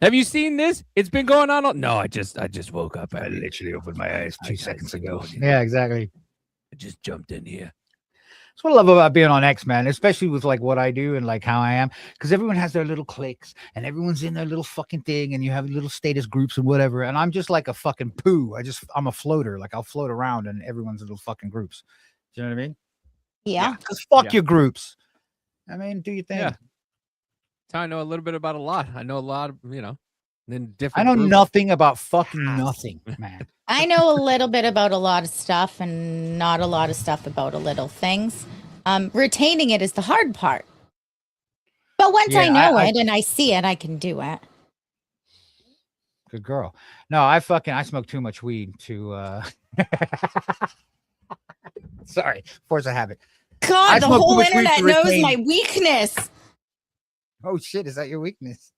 Have you seen this? It's been going on. No, I just woke up. I literally opened my eyes 2 seconds ago. Yeah, exactly. I just jumped in here. That's what I love about being on X, man, especially with like what I do and like how I am, because everyone has their little cliques and everyone's in their little fucking thing, and you have little status groups and whatever. And I'm just like a fucking poo. I'm a floater. Like, I'll float around in everyone's little fucking groups. Do you know what I mean? Yeah. Because fuck your groups. I mean, do you think? Yeah. So I know a little bit about a lot. I know a lot of, then I different. know groups. nothing about fucking nothing, man. I know a little bit about a lot of stuff and not a lot of stuff about a little things. Retaining it is the hard part. But once I know it and I see it, I can do it. Good girl. No, I smoke too much weed to sorry, force a habit. God, the whole internet knows my weakness. Oh shit, is that your weakness?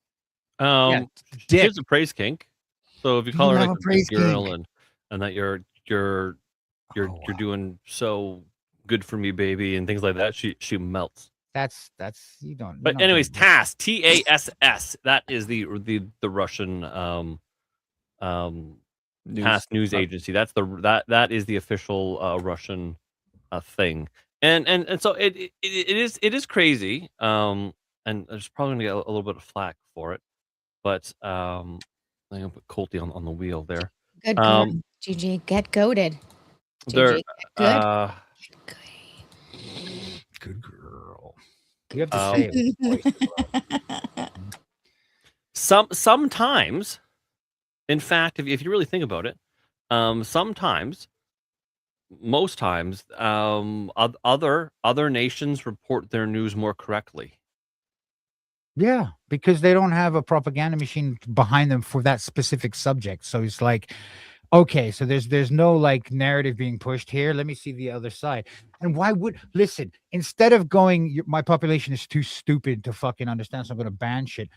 She has a praise kink. So if you call her have like a a praise big girl kink. and that you're doing so good for me, baby, and things like that, she melts. That's you don't. But anyways, TASS, TASS. That is the Russian TASS news agency. That's that is the official Russian thing. And so it is crazy. And there's probably gonna get a little bit of flack for it. But I'm gonna put Colty on the wheel there. Good girl. GG, get goated. There, good. Good girl. You have to say it. Sometimes, in fact, if you really think about it, sometimes, most times, other nations report their news more correctly. Yeah, because they don't have a propaganda machine behind them for that specific subject. So it's like, okay, so there's no like narrative being pushed here. Let me see the other side. And why would listen, instead of going, my population is too stupid to fucking understand, so I'm going to ban shit.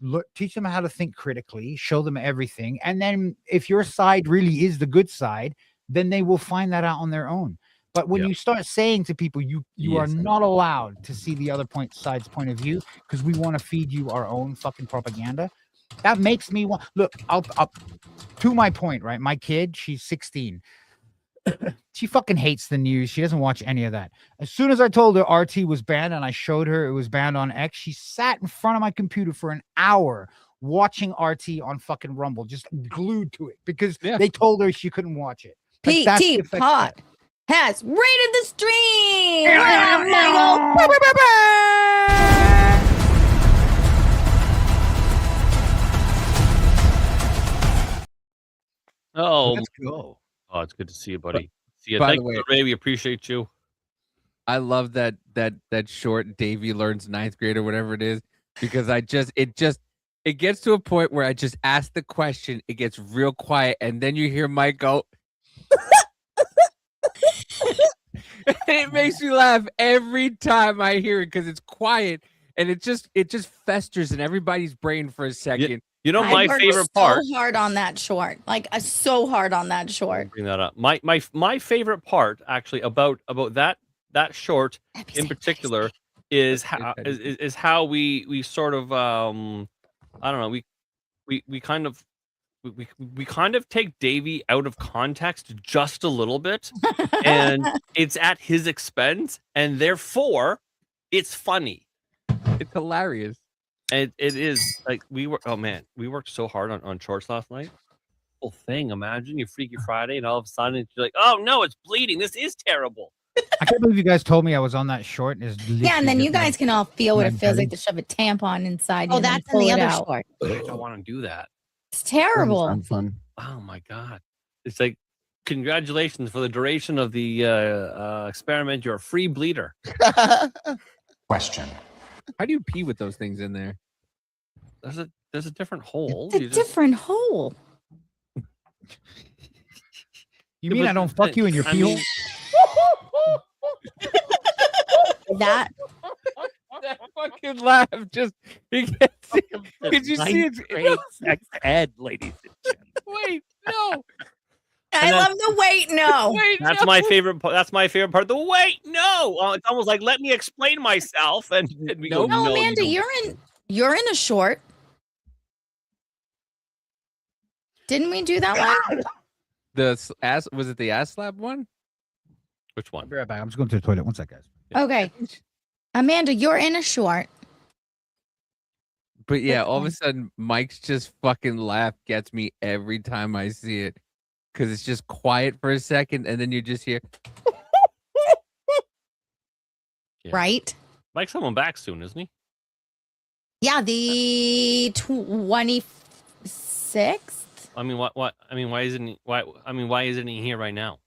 Look, teach them how to think critically, show them everything. And then if your side really is the good side, then they will find that out on their own. But when you start saying to people, you are not allowed to see the other side's point of view because we want to feed you our own fucking propaganda. That makes me want. Look, I'll to my point, right? My kid, she's 16. She fucking hates the news. She doesn't watch any of that. As soon as I told her RT was banned and I showed her it was banned on X, she sat in front of my computer for an hour watching RT on fucking Rumble, just glued to it because they told her she couldn't watch it. Like, PT Pot has rated the stream. Oh, let's go. Oh, it's good to see you, buddy. See ya. By Thank the way, you, Ray. We appreciate you. I love that short Davey learns ninth grade or whatever it is, because it gets to a point where I just ask the question, it gets real quiet, and then you hear Mike go. It makes me laugh every time I hear it because it's quiet and it just festers in everybody's brain for a second. You know, my I worked favorite part. so hard on that short, like so hard on that short. Bring that up. My favorite part actually about that short in particular is how we sort of I don't know, we kind of take Davey out of context just a little bit, and it's at his expense, and therefore it's funny. It's hilarious. And it is like we worked so hard on shorts last night. Whole thing. Imagine you Freaky Friday, and all of a sudden you're like, oh no, it's bleeding. This is terrible. I can't believe you guys told me I was on that short. Yeah, and then you guys can all feel what it feels like to shove a tampon inside. Oh, you and then that's in the pull it other out. short. I don't want to do that. It's terrible. Fun. Oh my god! It's like, congratulations for the duration of the experiment. You're a free bleeder. Question. How do you pee with those things in there? There's a different hole. It's a different hole. You mean I don't fuck you in your pee hole? That That fucking laugh just did you see it? Great sex ed, ladies and gentlemen. Wait, no. I love the wait. No, Wait, That's no. my favorite part. That's my favorite part. The wait, no. It's almost like let me explain myself, and we go. no, No, Amanda, you you're in a short. Didn't we do that one? Was it the ass slap one? Which one? I'll be right back. I'm just going to the toilet. One sec, guys. Okay, Amanda, you're in a short. But yeah, all of a sudden, Mike's just fucking laugh gets me every time I see it, because it's just quiet for a second, and then you just hear. Yeah. Right? Mike's coming back soon, isn't he? Yeah, the 26th. I mean, what? I mean, why isn't he? Why isn't he here right now?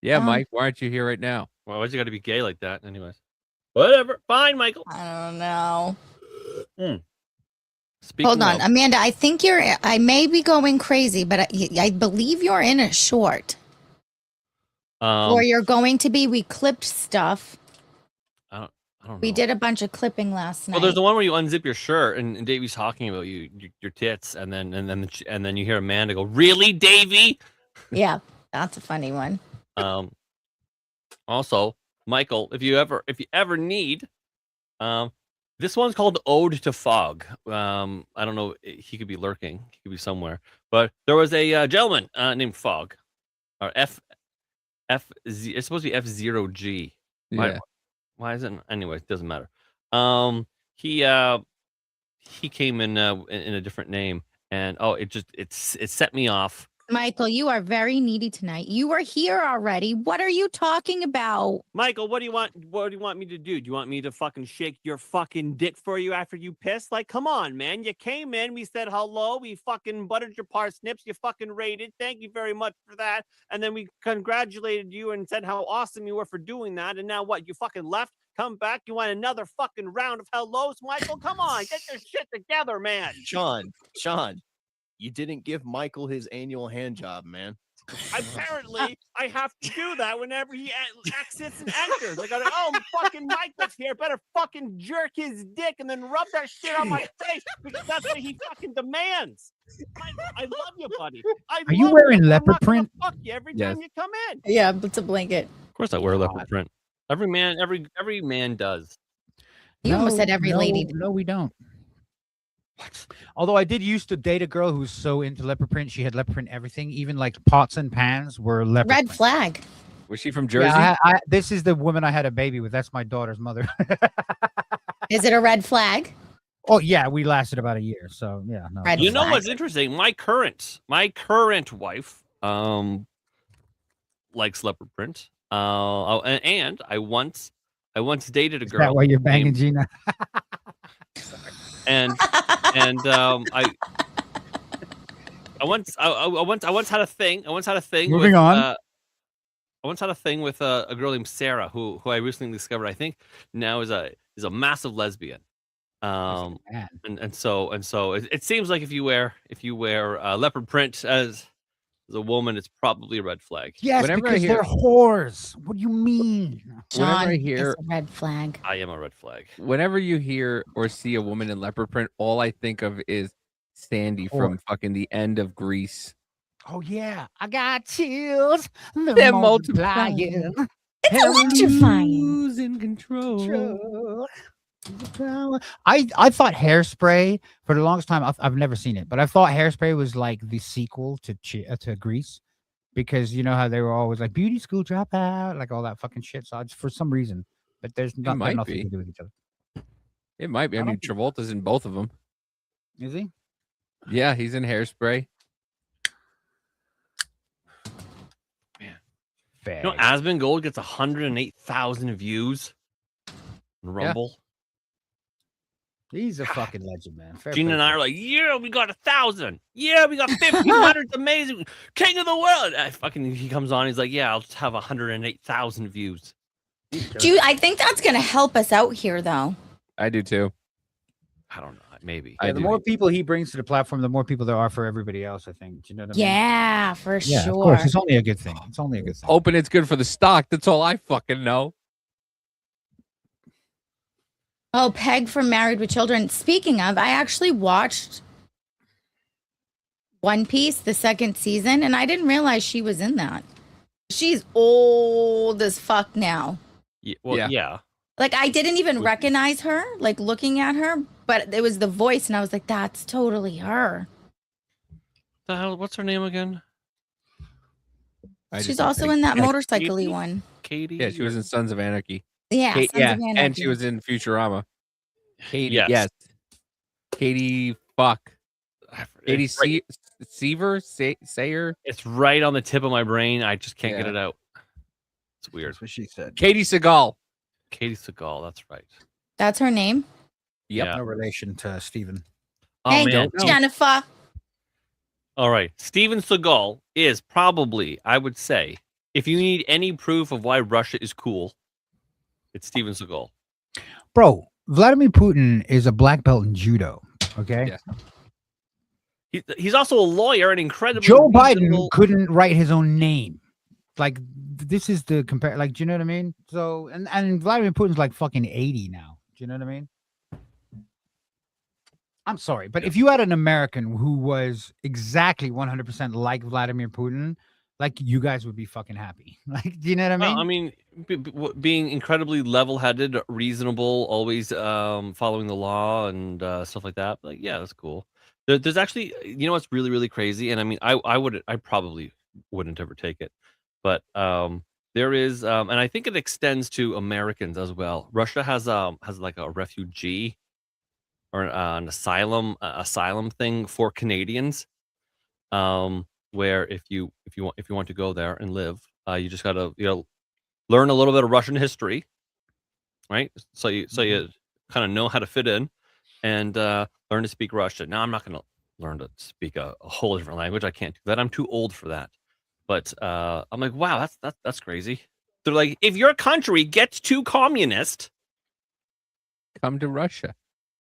Yeah, Mike, why aren't you here right now? Well, why's he got to be gay like that? Anyways, whatever. Fine, Michael. I don't know. Speaking Hold on, of, Amanda. I think I may be going crazy, but I believe you're in a short. Or you're going to be. We clipped stuff. I don't know. We did a bunch of clipping last night. Well, there's the one where you unzip your shirt, and Davey's talking about your tits, and then you hear Amanda go, "Really, Davey?" Yeah, that's a funny one. Also, Michael, if you ever need, this one's called Ode to Fog. I don't know. He could be lurking. He could be somewhere. But there was a gentleman named Fog, or F. It's supposed to be F0G. Yeah. Why is it? Anyway, it doesn't matter. He came in a different name, and it set me off. Michael, you are very needy tonight. You were here already. What are you talking about? Michael, what do you want? What do you want me to do? Do you want me to fucking shake your fucking dick for you after you piss? Like, come on, man. You came in, we said hello, we fucking buttered your parsnips, you fucking rated. Thank you very much for that. And then we congratulated you and said how awesome you were for doing that. And now what? You fucking left? Come back? You want another fucking round of hellos, Michael? Come on, get your shit together, man. Shawn, you didn't give Michael his annual hand job, man. Apparently, I have to do that whenever he exits and enters. I gotta, fucking Michael's here. Better fucking jerk his dick and then rub that shit on my face because that's what he fucking demands. I love you, buddy. Are you wearing leopard print? Fuck you every time you come in. Yeah, it's a blanket. Of course, I wear leopard print. Every man does. You almost said every lady. No, we don't. Although I did used to date a girl who was so into leopard print, she had leopard print everything, even like pots and pans were leopard Red print. flag. Was she from Jersey? Yeah, this is the woman I had a baby with. That's my daughter's mother. Is it a red flag? Oh yeah, we lasted about a year. So yeah, no. Red You know flag. what's interesting? My current wife likes leopard print. And I once dated a Is girl. that why you're banging named- Gina? and I once had a thing. Moving on. once had a thing with a girl named Sarah who I recently discovered. I think now is a massive lesbian. Man. And so it seems like if you wear leopard print as a woman, it's probably a red flag. Yes, Whenever I because hear- they're whores. What do you mean? Whenever I Shawn, hear- it's a red flag. I am a red flag. Whenever you hear or see a woman in leopard print, all I think of is Sandy from fucking the end of Grease. Oh yeah, I got chills. They're multiplying. It's electrifying. Losing control. I thought Hairspray for the longest time. I've never seen it, but I thought Hairspray was like the sequel to Grease, because you know how they were always like beauty school dropout, like all that fucking shit. So for some reason, but there's might nothing be. to do with each other. It might be. I mean, Travolta's in both of them. Is he? Yeah, he's in Hairspray. Fair. You know, Asmongold gets 108,000 views on Rumble. He's a fucking legend, man. Fair Gina play and I to are like, yeah, we got 1,000. Yeah, we got 1,500. It's amazing. King of the world. He comes on. He's like, yeah, I'll just have 108,000 views. I think that's gonna help us out here, though. I do too. I don't know. Maybe. the more people he brings to the platform, the more people there are for everybody else. I think. Do you know what I mean? Yeah, for Yeah, sure. of course. It's only a good thing. It's only a good thing. Hoping it's good for the stock. That's all I fucking know. Oh, Peg from Married with Children. Speaking of, I actually watched One Piece, the second season, and I didn't realize she was in that. She's old as fuck now. Yeah, well, yeah. Like, I didn't even recognize her, like, looking at her, but it was the voice, and I was like, that's totally her. The hell? What's her name again? She's also in that motorcycle-y one. Katie? Yeah, she was in Sons of Anarchy. Yeah, Sons of and Anarchy. she was in Futurama. Katie, Yes. Katie, fuck. Katie It's right, Sayer. it's right on the tip of my brain. I just can't get it out. It's weird. That's what she said. Katie Seagal. Katie Seagal. That's right. That's her name? Yep. Yeah. No relation to Steven. Oh, Hey, man. Jennifer. All right. Steven Seagal is probably, I would say, if you need any proof of why Russia is cool, it's Steven Seagal. Bro, Vladimir Putin is a black belt in judo. Okay. Yeah. He's also a lawyer and incredibly. Joe Biden reasonable- couldn't write his own name. Like, this is the compare. Like, do you know what I mean? So, and Vladimir Putin's like fucking 80 now. Do you know what I mean? I'm sorry, but if you had an American who was exactly 100% like Vladimir Putin, like, you guys would be fucking happy. Like, do you know what I mean? Well, I mean, being incredibly level-headed, reasonable, always following the law and stuff like that. Like, yeah, that's cool. There's actually, you know, what's really, really crazy, and I mean, I probably wouldn't ever take it, but there is, and I think it extends to Americans as well. Russia has like a refugee or an asylum thing for Canadians, where if you want to go there and live, you just gotta learn a little bit of Russian history, right? So you kind of know how to fit in, and learn to speak Russian. Now I'm not gonna learn to speak a whole different language. I can't do that. I'm too old for that. But I'm like, wow, that's crazy. They're like, if your country gets too communist, Come to Russia.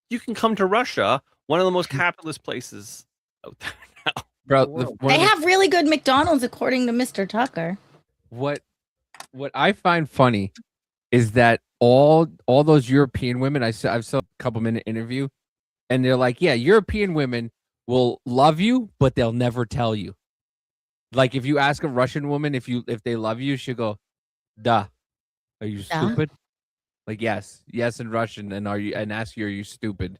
you can come to Russia, one of the most capitalist places out there now. Bro, They have really good McDonald's, according to Mr. Tucker. what I find funny is that all those European women, I've saw a couple minute interview, and they're like, yeah, European women will love you, but they'll never tell you. Like, if you ask a Russian woman if they love you, she'll go, duh. Are you Duh? stupid? Like, yes in Russian, and ask you, are you stupid?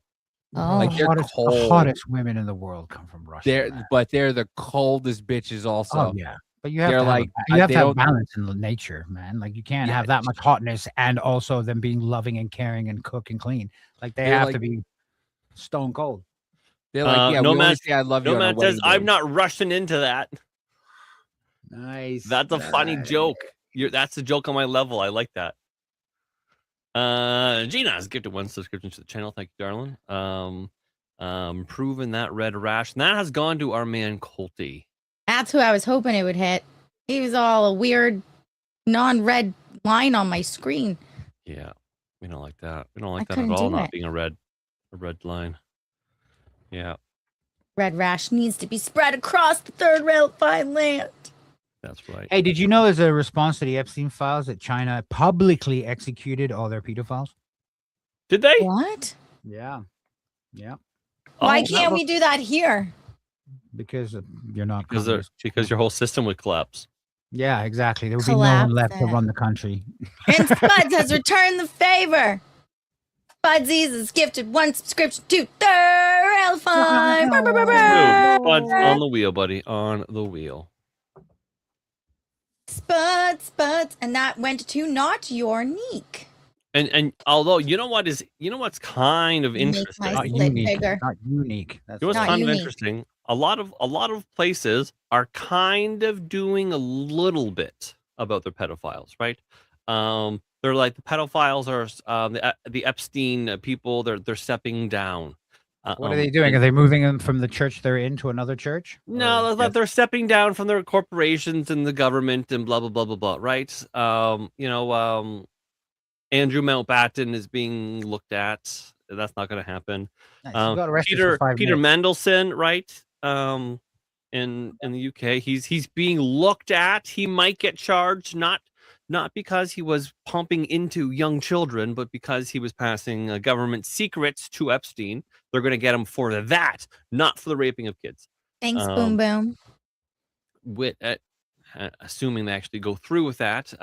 Oh. Like, they're the cold. hottest women in the world come from Russia. man. They're the coldest bitches also. Oh yeah, but you have They're to have, like, you have they to have don't- balance in the nature, man. Like, you can't Yeah, have that much hotness and also them being loving and caring and cook and clean. Like, they They're have like- to be stone cold. They're like, yeah, we Nomad- only say I love you on our Nomad says, wedding I'm day." not rushing into that. Nice. That's a funny joke. That's a joke on my level. I like that. Gina has gifted 1 subscription to the channel. Thank you, darling. Proving that red rash. And that has gone to our man Colty. That's who I was hoping it would hit. He was all a weird non-red line on my screen. Yeah, we don't like that. We don't like I that at couldn't all. do Not it. being a red line. Yeah, Red rash needs to be spread across the third rail fine land. that's right. Hey, did you know as a response to the Epstein files that China publicly executed all their pedophiles? Did they? What? Yeah. Yeah. Why Oh, can't we do that here? Because you're not because your whole system would collapse. Yeah, exactly. There would be no one left to Collapse it. run the country. And Spuds has returned the favor. Spudsies has gifted 1 subscription to Third Rail Fine. Ooh, Spuds on the wheel, buddy. On the wheel. Spuds. And that went to not your Neek. And although what's kind of Make interesting. my Not slit unique. bigger. Not unique. That's You know what's not kind of unique. interesting? A lot of places are kind of doing a little bit about their pedophiles, right? They're like the pedophiles are the Epstein people. They're stepping down. What are they doing? Are they moving them from the church they're in to another church? No, they're stepping down from their corporations and the government and blah blah blah blah blah. Right? Andrew Mountbatten is being looked at. That's not going to happen. Nice. You got arrested for 5 Peter minutes. Mandelson, right? In the UK, he's being looked at. He might get charged, not because he was pumping into young children, but because he was passing government secrets to Epstein. They're going to get him for that, not for the raping of kids. Thanks, Boom Boom. Assuming they actually go through with that.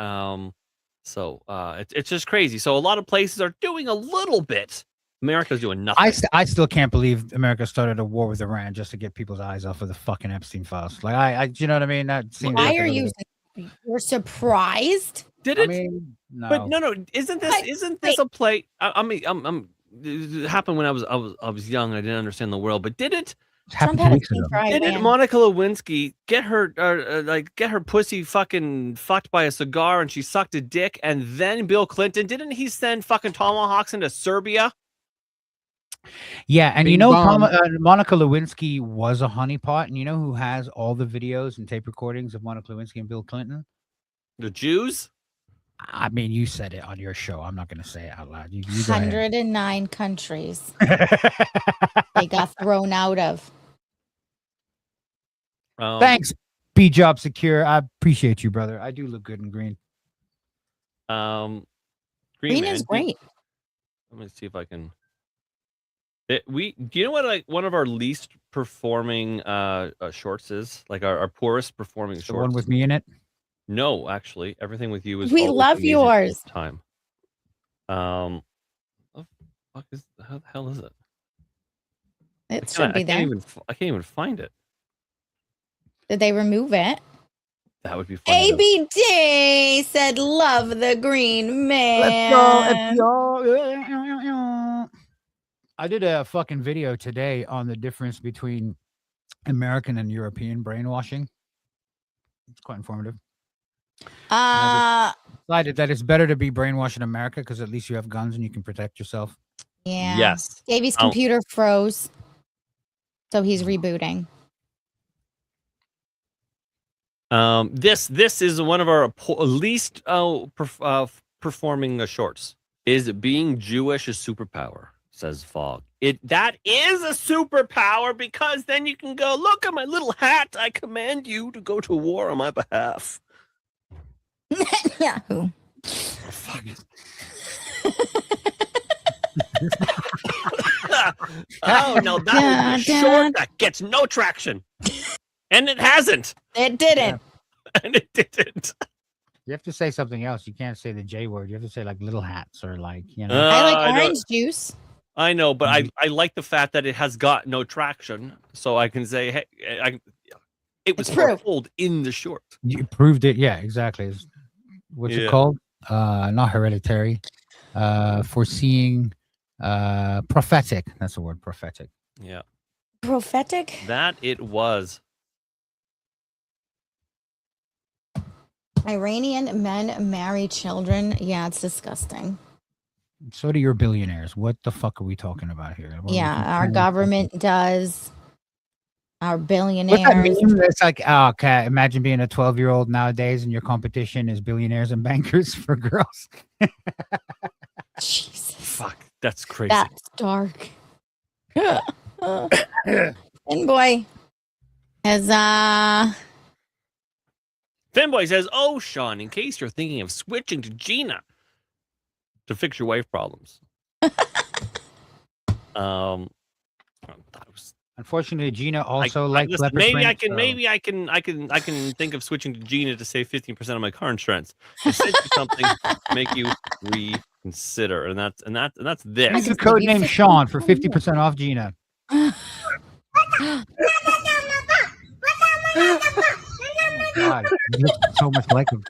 So it's just crazy. So a lot of places are doing a little bit. America's doing nothing. I still can't believe America started a war with Iran just to get people's eyes off of the fucking Epstein files. Like I you know what I mean? That seems Why like are you? You're surprised? Did it? I mean, no. But no. Isn't this a play? I mean, it happened when I was young. And I didn't understand the world. But did it? Happened 2 weeks ago. Didn't Monica Lewinsky get her pussy fucking fucked by a cigar and she sucked a dick? And then Bill Clinton, didn't he send fucking tomahawks into Serbia? Yeah, and Bing you know, bong. Monica Lewinsky was a honeypot, and you know who has all the videos and tape recordings of Monica Lewinsky and Bill Clinton? The Jews? I mean, you said it on your show. I'm not going to say it out loud. You go ahead. 109 countries they got thrown out of. Thanks, B Job Secure. I appreciate you, brother. I do look good in green. Green is great. Let me see if I can. Do you know what like one of our least performing shorts is? Like our poorest performing The shorts. one with me in it. No, actually, everything with you is. We always love amazing all yours. the time. What the fuck how the hell is it? It should be there. I can't even find it. Did they remove it? That would be funny. ABD said, "Love the green man." Let's go. I did a fucking video today on the difference between American and European brainwashing. It's quite informative. Decided that it's better to be brainwashed in America because at least you have guns and you can protect yourself. Yeah. Yes. Davey's computer froze, so he's rebooting. This is one of our least performing shorts. Is being Jewish a superpower? Says Fog. That is a superpower because then you can go look at my little hat. I command you to go to war on my behalf. Yahoo. Fuck. Oh no, that was a short that gets no traction, and it hasn't. It didn't. And it didn't. You have to say something else. You can't say the J word. You have to say like little hats or like, you know. I like orange juice. I know, but I like the fact that it has got no traction, so I can say, hey, it was told in the short. You proved it. Yeah, exactly. What's it called? Not hereditary. Foreseeing. Prophetic. That's the word. Prophetic. Yeah. Prophetic? That it was. Iranian men marry children. Yeah, it's disgusting. So do your billionaires. What the fuck are we talking about here? Yeah, our government does. Our What's that billionaires. meme? That's like, oh, okay. Imagine being a 12-year-old nowadays, and your competition is billionaires and bankers for girls. Jesus. Fuck, that's crazy. That's dark. And boy has Fanboy says, "Oh, Shawn, in case you're thinking of switching to Gina to fix your wife problems." Unfortunately, Gina also likes listen, leopard maybe print, I can, so- maybe I can think of switching to Gina to save 15% of my car insurance. I sent you something to make you reconsider, and that's this. Use the code name Shawn for 50% off Gina. God, you look so much like him.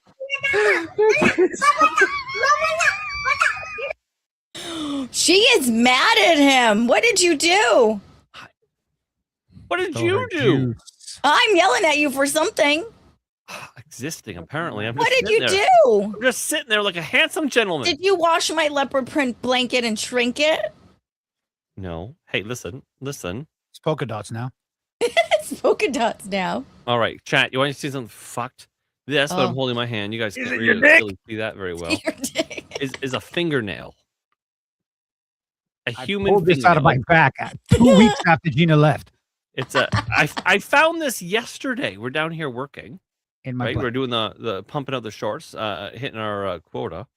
she is mad at him. What did you do? What did So you her do? juice. I'm yelling at you for something. Existing, apparently. I'm What just did you sitting there. do? I'm just sitting there like a handsome gentleman. Did you wash my leopard print blanket and shrink it? No. Hey, listen. It's polka dots now. It's polka dots now. All right, chat. You want to see something fucked? This, but I'm Oh. holding my hand. You guys can't it your really see that very well. Your dick. Is a fingernail. A I human pulled this out of my fingernail. back 2 weeks after Gina left. It's a. I found this yesterday. We're down here working. In my Right, butt. we're doing the pumping out the shorts, hitting our quota,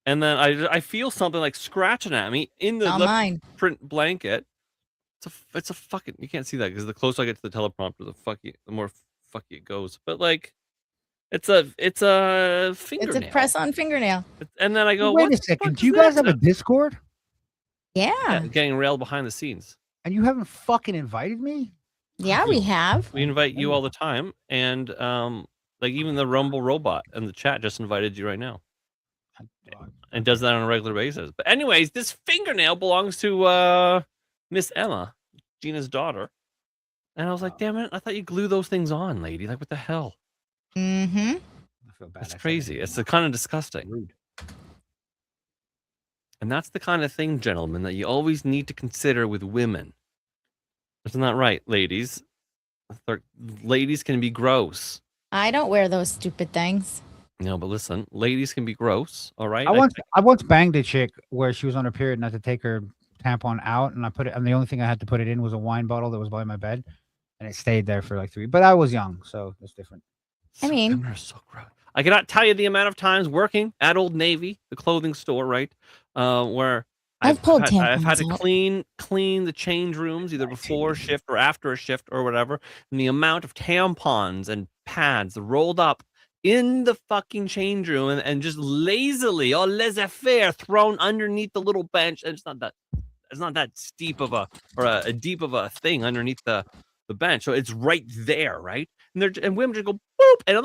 and then I feel something like scratching at me in the Not leopard mine. print blanket. It's a fucking, you can't see that because the closer I get to the teleprompter, the more fucky it goes. But like, it's a fingernail. It's a press-on fingernail. And then I go, Wait what a the second. fuck Do you is guys that? have a Discord? Yeah. Getting railed behind the scenes. And you haven't fucking invited me? Yeah, we have. We invite you all the time, and like even the Rumble robot in the chat just invited you right now. And does that on a regular basis. But anyways, this fingernail belongs to Miss Emma, Gina's daughter. And I was like, damn it, I thought you glue those things on, lady. Like, what the hell? Mm-hmm. I feel bad. It's crazy. It's kind of disgusting. Rude. And that's the kind of thing, gentlemen, that you always need to consider with women. Isn't that right, ladies? Ladies can be gross. I don't wear those stupid things. No, but listen, ladies can be gross. All right. I once banged a chick where she was on her period and I had to take her tampon out, and I put it, and the only thing I had to put it in was a wine bottle that was by my bed, and it stayed there for like 3. But I was young, so it's different. I mean- women are so gross. I cannot tell you the amount of times working at Old Navy, the clothing store, right, where I've pulled I've had to tampons out. clean the change rooms either before a shift or after a shift or whatever, and the amount of tampons and pads rolled up in the fucking change room and just lazily, or laissez-faire, thrown underneath the little bench. And it's not that steep of a deep of a thing underneath the bench, so it's right there, right? And women just go boop, and it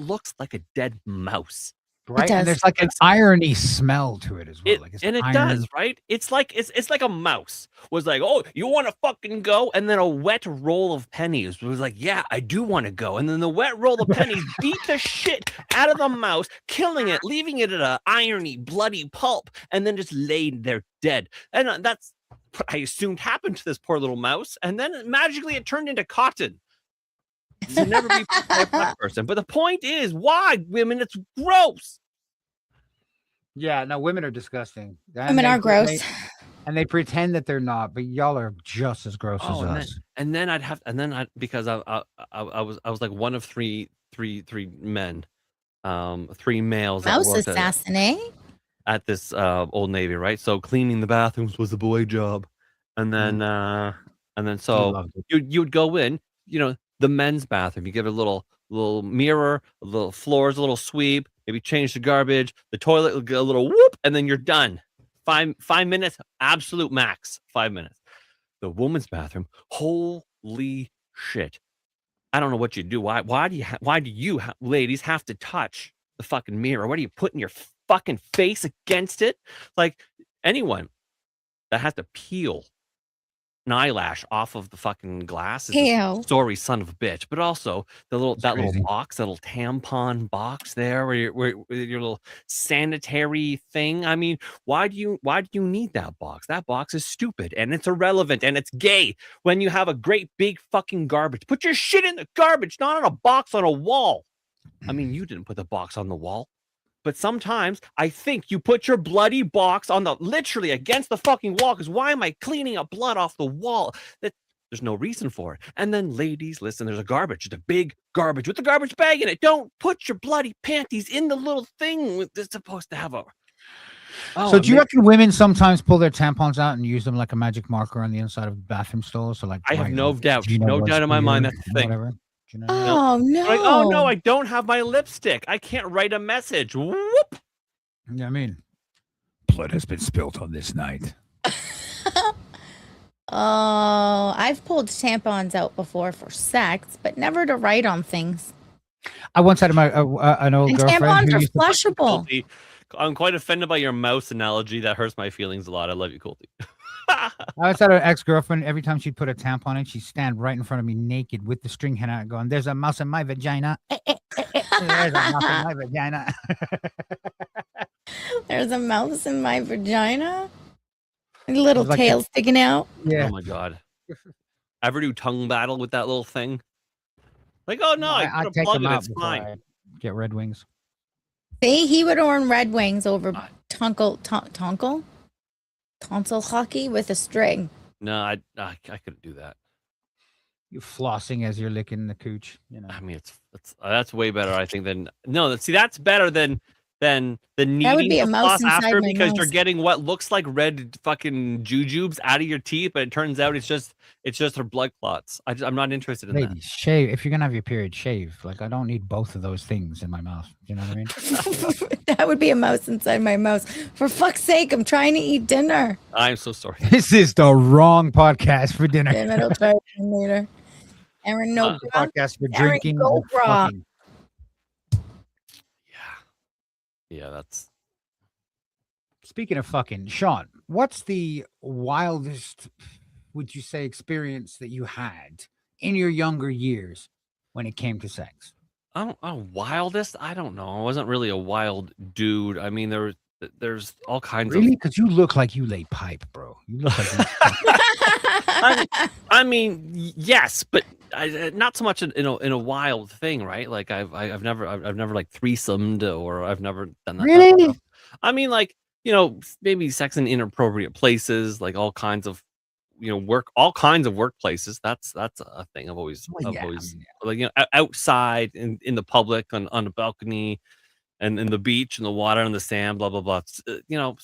looks like a dead mouse. Right? does. And there's like an irony smell to it as well. Like it's And it iron. does, right? It's like a mouse was like, oh, you want to fucking go? And then a wet roll of pennies was like, yeah, I do want to go. And then the wet roll of pennies beat the shit out of the mouse, killing it, leaving it at a irony, bloody pulp, and then just laid there dead. And that's, I assumed, happened to this poor little mouse. And then magically it turned into cotton. To never be a black person. But the point is, why, women? It's gross. Yeah, no, women are disgusting. And Women they- are gross. and they pretend that they're not, but y'all are just as gross as us. And then because I was like one of three men, 3 males that Mouse worked assassinate. at this Old Navy, right? So cleaning the bathrooms was the boy job, and then so loved it. you'd go in, the men's bathroom, you give it a little mirror, a little floors, a little sweep, maybe change the garbage, the toilet will get a little whoop, and then you're done. 5 minutes, absolute max, 5 minutes. The woman's bathroom, holy shit! I don't know what you do. Why do you ladies have to touch the fucking mirror? What are you putting your fucking face against it? Like anyone that has to peel an eyelash off of the fucking glass is Ew. a sorry son of a bitch. But also the little That's crazy. little box, that little tampon box there, where your little sanitary thing. I mean, why do you need that box? That box is stupid and it's irrelevant and it's gay. When you have a great big fucking garbage, put your shit in the garbage, not on a box on a wall. I mean, you didn't put the box on the wall. But sometimes I think you put your bloody box on literally against the fucking wall, because why am I cleaning up blood off the wall? There's no reason for it. And then, ladies, listen, there's a garbage, just a big garbage with the garbage bag in it. Don't put your bloody panties in the little thing that's supposed to have a... So do you reckon women sometimes pull their tampons out and use them like a magic marker on the inside of bathroom stalls? So like, I have no doubt. Gina No was doubt in my here mind that's the and thing. whatever. Do you know? Oh no! Like, oh no, I don't have my lipstick. I can't write a message. Whoop! Yeah, I mean, blood has been spilt on this night. Oh, I've pulled tampons out before for sex, but never to write on things. I once had an old And girlfriend tampons who are used to flushable. I'm quite offended by your mouse analogy. That hurts my feelings a lot. I love you, Colty. I always had an ex-girlfriend. Every time she'd put a tampon in, she'd stand right in front of me naked with the string hanging out, going, "There's a mouse in my vagina. There's a mouse in my vagina." There's a mouse in my vagina. A little Like tail sticking out. Yeah. Oh my god. Ever do tongue battle with that little thing? Like, oh no, I I'd put a take plug them in, out it's before fine. I get Red Wings. See, he would earn Red Wings over tonsil hockey with a string. No, I couldn't do that. You flossing as you're licking the cooch. You know. I mean, that's way better, I think, than that's better than needing That would be a to mouse floss after, inside my because you're nose. getting what looks like red fucking jujubes out of your teeth, but it turns out it's just her blood clots. I'm not interested in that. Ladies, shave. If you're gonna have your period, shave. Like, I don't need both of those things in my mouth. You know what I mean? That would be a mouse inside my mouth. For fuck's sake, I'm trying to eat dinner. I'm so sorry. This is the wrong podcast for dinner. Damn it, I'll try it later. Aaron, no bra. Podcast for Aaron, drinking. go and bra. fucking. Yeah, that's... Speaking of fucking, Shawn, what's the wildest, would you say, experience that you had in your younger years when it came to sex? Wildest? I don't know. I wasn't really a wild dude. I mean, there's all kinds Really? of... Because you look like you lay pipe, bro. You look like I mean, yes, but not so much in a wild thing, right? Like I've never like threesomed, or I've never done that. Really? Stuff. I mean, like, maybe sex in inappropriate places, like all kinds of workplaces. That's a thing I've always like, outside in the public, on a balcony, and in the beach and the water and the sand, blah blah blah.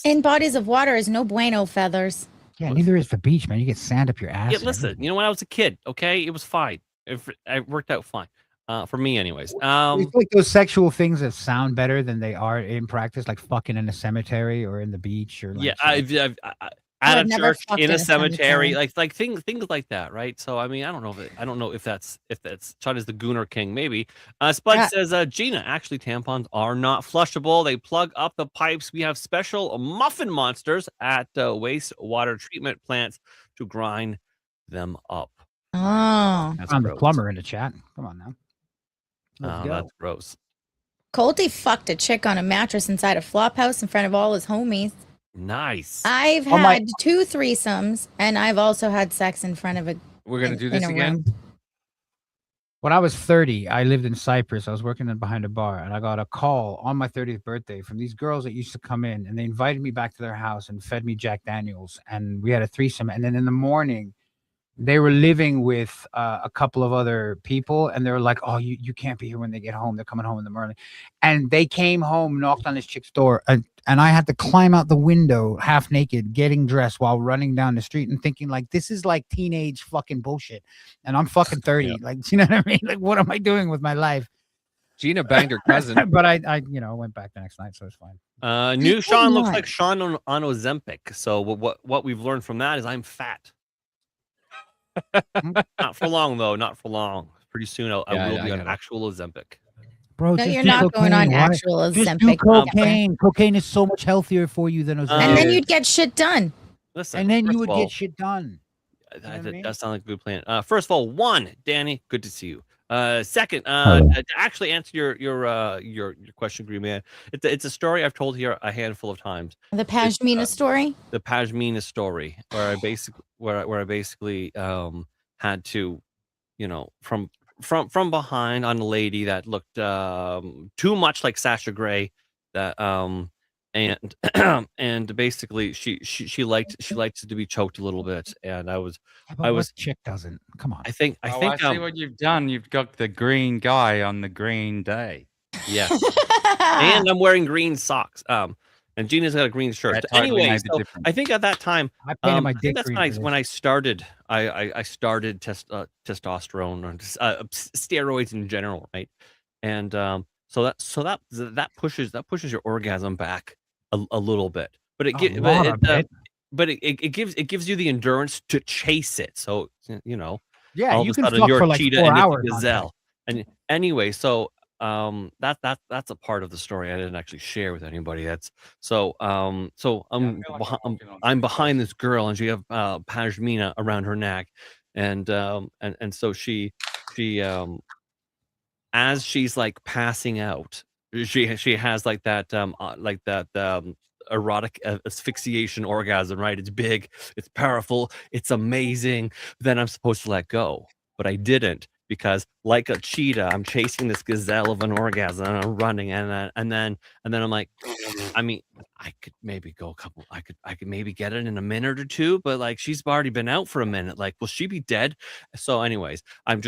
In bodies of water is no bueno, feathers. Yeah, neither is the beach, man. You get sand up your ass. Yeah, listen, when I was a kid, okay, it was fine. It worked out fine. For me, anyways. It's like those sexual things that sound better than they are in practice, like fucking in a cemetery or in the beach, or like, yeah, I've at a church, in a cemetery, like things like that, right? So I mean, I don't know if that's Shawn is the Gooner King, maybe. Spud says, Gina, actually tampons are not flushable. They plug up the pipes. We have special muffin monsters at wastewater treatment plants to grind them up. Oh, I'm the plumber in the chat. Come on now. Let's go. That's gross. Colty fucked a chick on a mattress inside a flop house in front of all his homies. Nice. I've had 2 threesomes, and I've also had sex in front of a. We're gonna do this again. When I was 30, I lived in Cyprus. I was working behind a bar, and I got a call on my 30th birthday from these girls that used to come in, and they invited me back to their house and fed me Jack Daniels, and we had a threesome. And then in the morning, they were living with a couple of other people, and they were like, "Oh, you can't be here when they get home. They're coming home in the morning." And they came home, knocked on this chick's door, and I had to climb out the window half naked, getting dressed while running down the street and thinking, like, this is like teenage fucking bullshit. And I'm fucking 30. Yeah. Like, you know what I mean? Like, what am I doing with my life? Gina banged her cousin. But I went back the next night, so it's fine. New Shawn looks like Shawn on Ozempic. So what we've learned from that is I'm fat. Not for long, though. Not for long. Pretty soon I will be on actual Ozempic. Bro, No, you're not going on actual Ozempic. Just do cocaine. Cocaine is so much healthier for you than Ozempic. And then you'd get shit done. Listen, And then first you would of all, get shit done. That does sound like a good plan. First of all, one, Danny, good to see you. Second, Hello. to actually answer your question, Green Man, it's a story I've told here a handful of times. The Pashmina story. The Pashmina story, where I basically had to, from behind on a lady that looked too much like Sasha Grey, that and and basically she liked to be choked a little bit, and I was chick doesn't. Come on. I think I see what you've done. You've got the green guy on the green day. yes, and I'm wearing green socks. And Gina's got a green shirt. That totally Anyway, made the so difference. I think at that time, I painted my I think dick that's green when for I started. I started testosterone or steroids in general, right? And so that pushes your orgasm back a little bit, but it gives you the endurance to chase it. So Yeah, all you of a can sudden fuck you're for a like cheetah 4 and it's a hours. on gazelle. And anyway, so that's a part of the story I didn't actually share with anybody. That's so I'm behind this girl, and she have pashmina around her neck, and so she as she's like passing out, she has like that erotic asphyxiation orgasm, right? It's big, it's powerful, it's amazing. Then I'm supposed to let go, but I didn't, because like a cheetah, I'm chasing this gazelle of an orgasm, and I'm running, and then I'm like, I mean, I could maybe go a couple, I could maybe get it in a minute or two, but like she's already been out for a minute. Like, will she be dead? So, anyways, I'm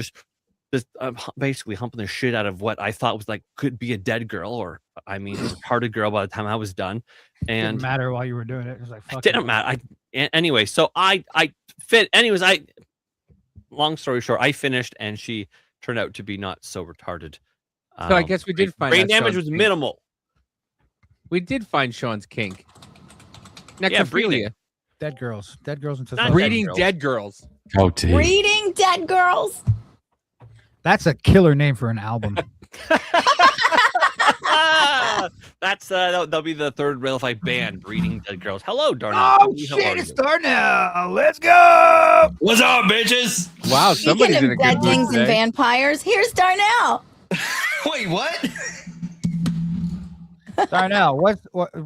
basically humping the shit out of what I thought was like could be a dead girl, or I mean, retarded girl by the time I was done. And didn't matter while you were doing it. It was like, fuck it didn't matter. Anyway, so I fit. Anyways, long story short, I finished, and she turned out to be not so retarded. So I guess we did find brain out damage Shawn's was kink. minimal. We did find Shawn's kink. Yeah, breeding. Necrophilia. Dead girls and Not testosterone. Breeding girls. dead girls. Coty. Breeding dead girls. That's a killer name for an album. That's that'll be the third Rail Fight band, Breeding Dead Girls. Hello, Darnell. Oh How are shit! you? It's Darnell. Let's go. What's up, bitches? Wow, somebody's Speaking in a of good dead mood things and today. vampires, here's Darnell. Wait, what? Darnell, what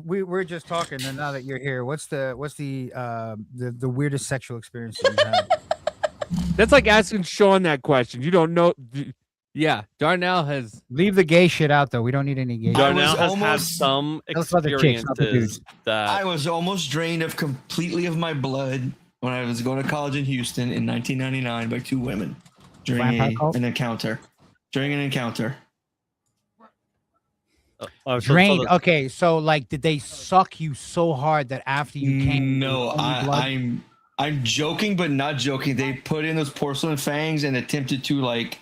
we're just talking, and now that you're here, what's the weirdest sexual experience that you've had? That's like asking Shawn that question. You don't know. Yeah, Darnell has. Leave the gay shit out, though. We don't need any gay. Darnell was has had almost- some Tell us about the chicks, not the experiences dudes. that I was almost drained completely of my blood when I was going to college in Houston in 1999 by two women during Vampire cult? an encounter. Drained. Okay, so like, did they suck you so hard that after you came? No, blood? I'm joking, but not joking. They put in those porcelain fangs and attempted to like.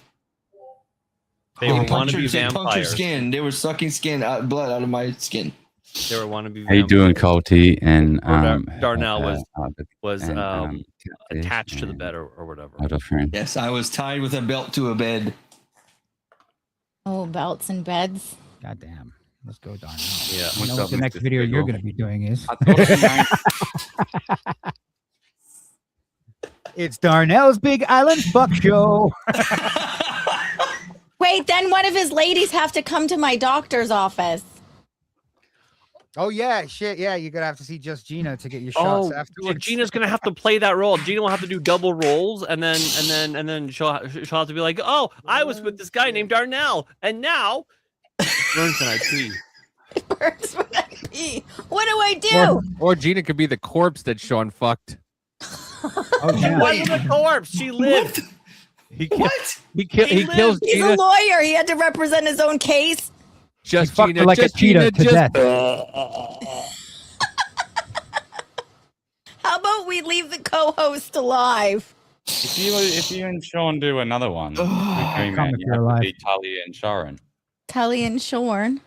they want to puncture be puncture vampires. skin. They were sucking blood out of my skin. They were want to be How you doing, Coty? And Darnell was and, attached to the and bed or whatever. other friend. Yes, I was tied with a belt to a bed. Oh, belts and beds. God damn. Let's go, Darnell. Yeah. I know What's what up, the next Mr. video you're Spiggle? going to be doing is. I thought you It's Darnell's Big Island Fuck Show. Wait, then one of his ladies have to come to my doctor's office. Oh yeah, shit, yeah. You're gonna have to see just Gina to get your shots Oh, afterwards. Gina's gonna have to play that role. Gina will have to do double roles, and then she'll have to be like, "Oh, I was with this guy named Darnell, and now burns an IP." Burns when I pee. What do I do? Or Gina could be the corpse that Shawn fucked. Oh, She yeah. wasn't a corpse. She lived. He What? he He kills He's Gina. a lawyer. He had to represent his own case. Just fucked her Gina, like a just cheetah Gina, to just. death. How about we leave the co-host alive? If you and Shawn do another one, Ugh. Green Come Man, if you you're have alive. to be Tully and Sharon. Tully and Shorn.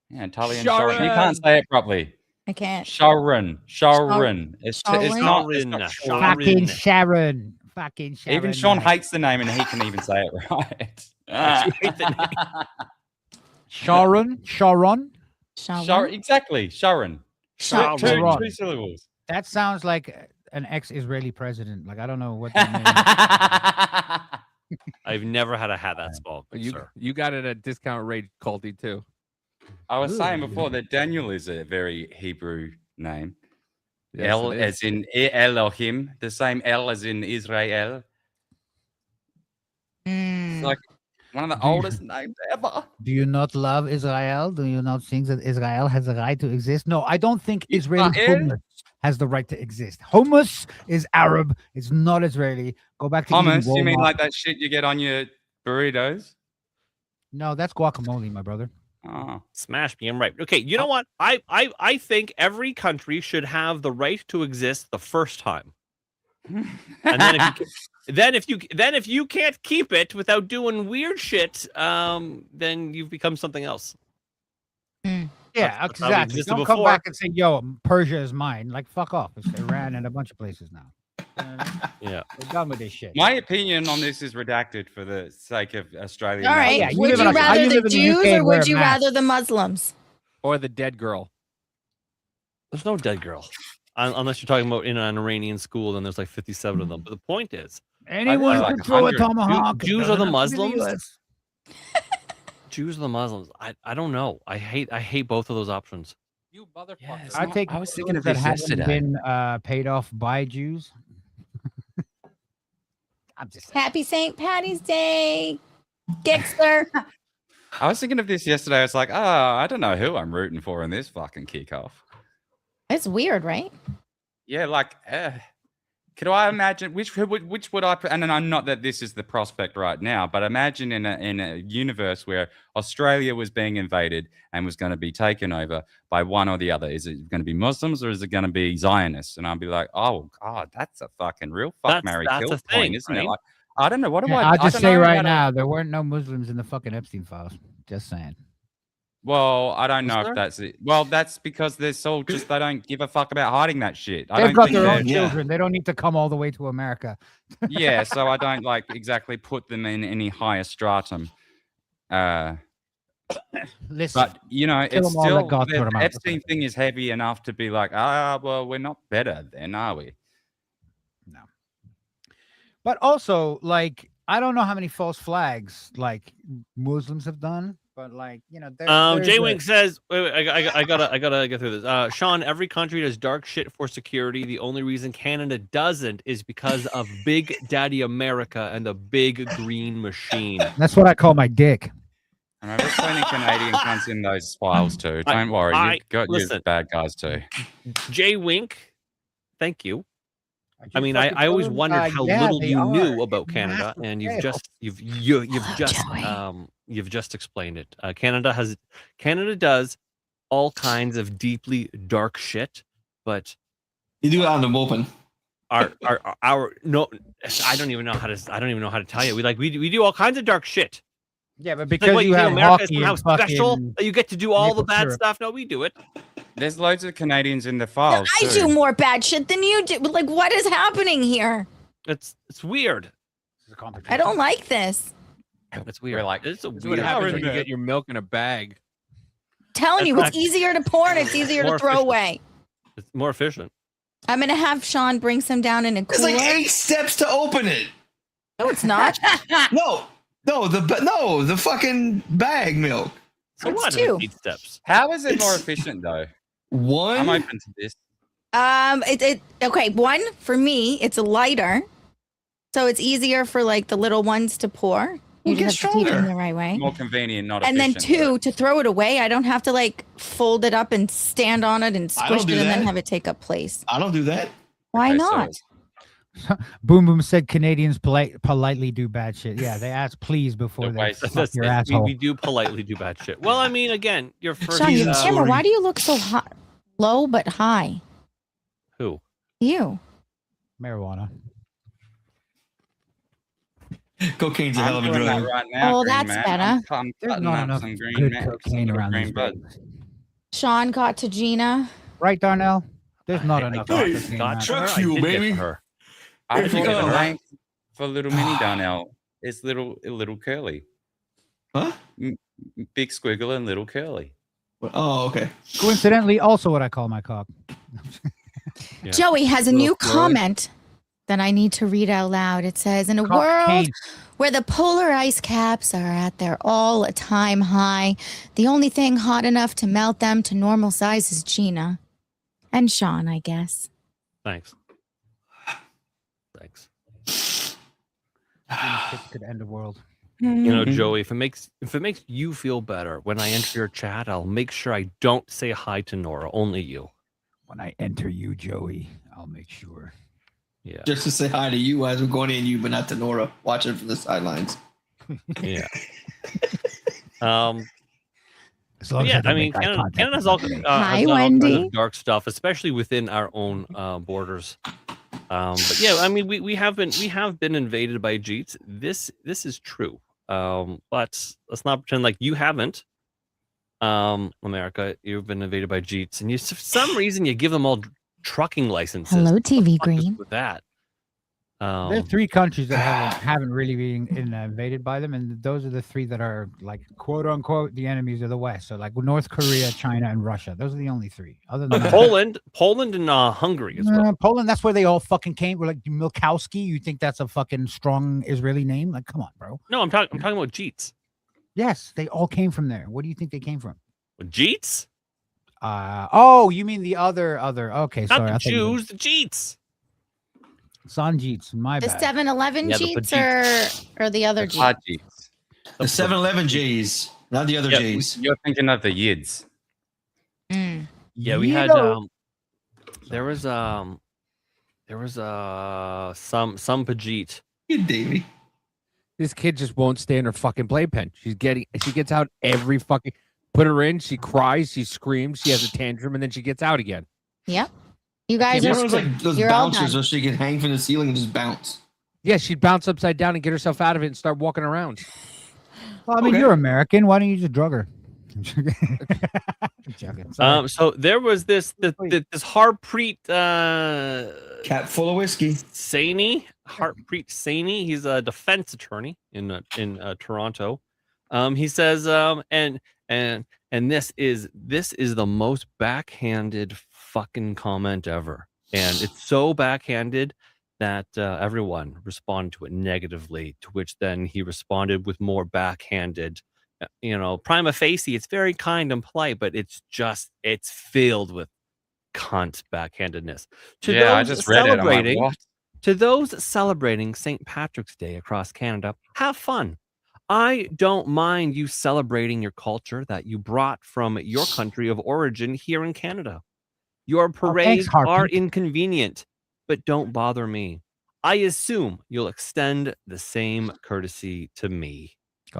Yeah, Tully and Sharon. You Sharon. can't say it properly. I can't. Sharon. It's Sharon. not. It's Sharon. not Sharon. Fucking Sharon. Fucking Sharon. Even Shawn man. hates the name, and he can even say it right. You hate the name. Sharon. Sharon. Sharon. Sharon, exactly, Sharon. Sharon. Two syllables. That sounds like an ex-Israeli president. Like I don't know what that means. I've never had a hat that small, You sir. you got it at discount rate, Colty too. I was saying Ooh. before that Daniel is a very Hebrew name. Yes, El it is. as in Elohim, the same L as in Israel. It's like one of the Do you- oldest names ever. Do you not love Israel? Do you not think that Israel has a right to exist? No, I don't think Israeli Israel? hummus has the right to exist. Hummus is Arab. It's not Israeli. Go back to eating Hummus? You mean Walmart. like that shit you get on your burritos? No, that's guacamole, my brother. Oh. Smash me, I'm right. Okay, you know what? I think every country should have the right to exist the first time. And then if you can't keep it without doing weird shit, then you've become something else. Yeah, That's how we exactly. existed Don't come before. back and say, "Yo, Persia is mine." Like, fuck off. It's Iran and a bunch of places now. Yeah. We're done with this shit. My opinion on this is redacted for the sake of Australian. All right. yeah, you would live in you Aus- how rather you the live in the Jews UK or and wear would a you mask? rather the Muslims? Or the dead girl. There's no dead girl. Unless you're talking about in an Iranian school, then there's like 57 of them. But the point is, Anyone like can throw a 100. tomahawk. Jews are the Doesn't have to be the Muslims? US. Jews are the Muslims. I don't know. I hate both of those options. You motherfucker. Yes. I take I was thinking of that this haven't yesterday. been paid off by Jews. I'm just saying. Happy St. Patty's Day, Dexter. I was thinking of this yesterday. I was like, I don't know who I'm rooting for in this fucking kickoff. It's weird, right? Yeah, like, could I imagine which would I? And I'm not that this is the prospect right now, but imagine in a universe where Australia was being invaded and was going to be taken over by one or the other. Is it going to be Muslims or is it going to be Zionists? And I'll be like, oh god, that's a fucking real fuck, marry, That's kill a thing, point, isn't it? right? Like, I don't know. What do Yeah, I? I'll I just don't say know right how to- now, there weren't no Muslims in the fucking Epstein files. Just saying. Well, I don't Was know there? if that's it. Well, that's because they're so just they don't give a fuck about hiding that shit. I They've don't got think their they're- own children. They don't need to come all the way to America. yeah, so I don't like exactly put them in any higher stratum. Listen, But you know, Kill it's 'em all, let still God sort 'em the out. Epstein thing is heavy enough to be like, well, we're not better then, are we? but also, like, I don't know how many false flags like Muslims have done, but like, you know, Jay Wink says, wait, I gotta get through this. Shawn, every country does dark shit for security. The only reason Canada doesn't is because of Big Daddy America and the big green machine. That's what I call my dick. And I've got plenty Canadian cunts in those files too. Don't worry, you've got your listen. bad guys too. Jay Wink, thank you. I mean, I always wondered how yeah, little they you are. knew about It's Canada, massive and scale. you've just explained it. Canada does all kinds of deeply dark shit, but You do it on the open. our no, I don't even know how to tell you. We do all kinds of dark shit. Yeah, but Like, because what, you think have America is hockey somehow and special fucking that you get to do all the maple bad syrup. stuff. No, we do it. There's loads of Canadians in the Yeah, files I too. do more bad shit than you do. Like, what is happening here? It's weird. I don't like this. It's weird. We're like, it's a That's what weird. happens when you get your milk in a bag. Telling you, That's it's easier to pour and it's easier to more throw efficient. away. It's more efficient. I'm gonna have Shawn bring some down in a It's cooler. like 8 steps to open it. No, it's not. No, the fucking bag milk. So It's what? two. 8 steps. How is it It's- more efficient though? One. I'm open to this. Okay. One for me, it's a lighter, so it's easier for like the little ones to pour. You Well, just get have to teach them stronger. the right way. More convenient, not And then efficient. two, to throw it away, I don't have to like fold it up and stand on it and I squish don't it do and then that. have it take up place. I don't do that. Why Okay, so not? Boom Boom said Canadians politely do bad shit. Yeah, they ask please before The they way- fuck your asshole. We do politely do bad shit. Well, I mean, again, your first. Shawn, you Jesus. camera, why do you look so hot, low but high? Who? You. Marijuana. Cocaine's a hell of a I'm doing that drug. right now. Oh, Green that's man. better. I'm There's cutting not up enough some green good man, some cocaine little around green these bud. days. Shawn got to Gina. Right, Darnell? There's not I enough. got Hey, cocaine got around. to Truck her. fuel, I did get baby. to her. I Here thought you the go. name for little mini Darnell is little curly. Huh? Big squiggle and little curly. Oh, okay. Coincidentally, also what I call my cock. Yeah. Joey has a Little new Floyd. comment that I need to read out loud. It says, in a world Cocaine. where the polar ice caps are at their all-time high, the only thing hot enough to melt them to normal size is Gina. And Shawn, I guess. Thanks. Thanks. Kids could end the world. You know, Joey, if it makes you feel better, when I enter your chat, I'll make sure I don't say hi to Nora, only you. When I enter you, Joey, I'll make sure. Yeah. Just to say hi to you as we're going in you, but not to Nora, watching from the sidelines. Yeah. As long as Yeah, I don't I mean, make eye contact Canada's with all somebody. Hi, has done all kinds Wendy. of dark stuff, especially within our own borders. But yeah, I mean, we have been invaded by Jeets. This is true. But let's not pretend like you haven't. America, you've been invaded by Jeets, and for some reason you give them all trucking licenses. Hello, What the TV fuck is Green. with that. There's 3 countries that haven't really been invaded by them, and those are the 3 that are like quote unquote the enemies of the West. So like North Korea, China, and Russia. Those are the only 3. Other than that, Poland, and Hungary as well. Poland. That's where they all fucking came. We're like Milkowski. You think that's a fucking strong Israeli name? Like, come on, bro. No, I'm talking about Jeets. Yes, they all came from there. Where do you think they came from? Jeets? Oh, you mean the other? Okay, Not sorry. the I thought you Jews, the Jeets. San Jeets, my The bad. 7-Eleven Yeah, the Jeets or the other Jeets? Jeets. The 7-Eleven J's, not the other Yeah, J's. you're thinking of the Yids. Mm. Yeah, we had there was some Pajit. You Davey. This kid just won't stay in her fucking playpen. She gets out every fucking. Put her in. She cries. She screams. She has a tantrum, and then she gets out again. Yep. You guys You are know, it's like those you're all bouncers done. so she can hang from the ceiling and just bounce. Yeah, she'd bounce upside down and get herself out of it and start walking around. Well, I mean, Okay. you're American. Why don't you just drug her? I'm joking. Sorry. So there was this Harpreet Cap full of whiskey. Harpreet Saini. He's a defense attorney in Toronto. He says and this is the most backhanded fucking comment ever, and it's so backhanded that everyone responded to it negatively, to which then he responded with more backhanded, prima facie, it's very kind and polite, but it's filled with cunt backhandedness. I just read it. I'm like, what? To those celebrating St. Patrick's Day across Canada, have fun. I don't mind you celebrating your culture that you brought from your country of origin here in Canada. Your parades are inconvenient, but don't bother me. I assume you'll extend the same courtesy to me.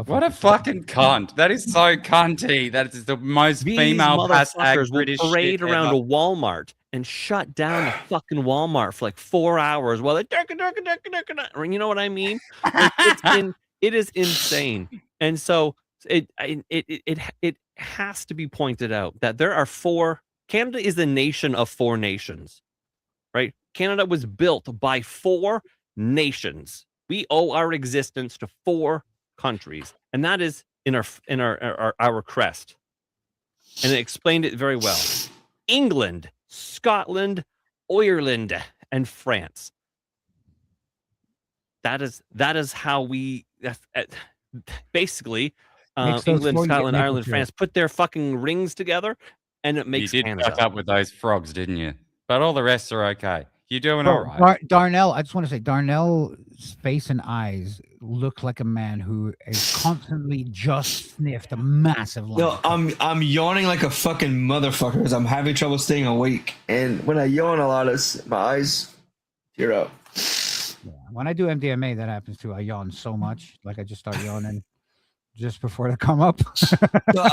What a fucking cunt. That is so cunty. That is the most These female motherfuckers will British parade shit around ever. a Walmart and shut down a fucking Walmart for like 4 hours while they you know what I mean? It is insane. And so it has to be pointed out that there are Canada is a nation of 4 nations, right? Canada was built by 4 nations. We owe our existence to 4 countries, and that is in our crest. And it explained it very well. England, Scotland, Ireland, and France. That is how we basically England, Scotland, Ireland, France put their fucking rings together, and it makes You did Canada. fuck up with those frogs, didn't you? But all the rest are okay. You're doing Bro, all right. Darnell, I just want to say, Darnell's face and eyes look like a man who is constantly just sniffed a massive line. No, I'm yawning like a fucking motherfucker because I'm having trouble staying awake. And when I yawn a lot, my eyes tear up. Yeah. When I do MDMA, that happens too. I yawn so much, like I just start yawning just before they come up. No,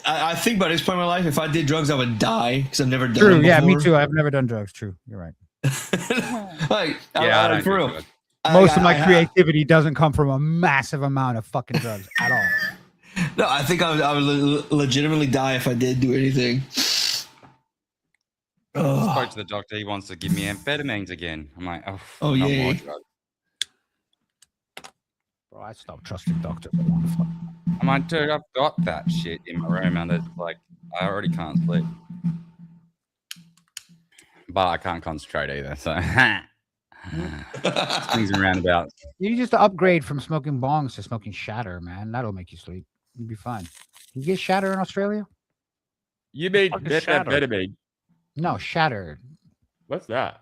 I think by this point in my life, if I did drugs, I would die because I've never done True, them yeah, me before. too. I've never done drugs. True, you're right. Like, Yeah, I don't for do real. drugs. Most of my creativity doesn't come from a massive amount of fucking drugs at all. No, I think I would legitimately die if I did do anything. I spoke to the doctor. He wants to give me amphetamines again. I'm like, Oh, no yay. more drugs. Bro, I stopped trusting doctors. I'm like, dude, I've got that shit in my room, and it's like, I already can't sleep. but I can't concentrate either. So swings and roundabouts. You just upgrade from smoking bongs to smoking shatter, man. That'll make you sleep. You'll be fine. You get shatter in Australia? You mean Fuck is shatter? methamphetamine? No, shatter. What's that?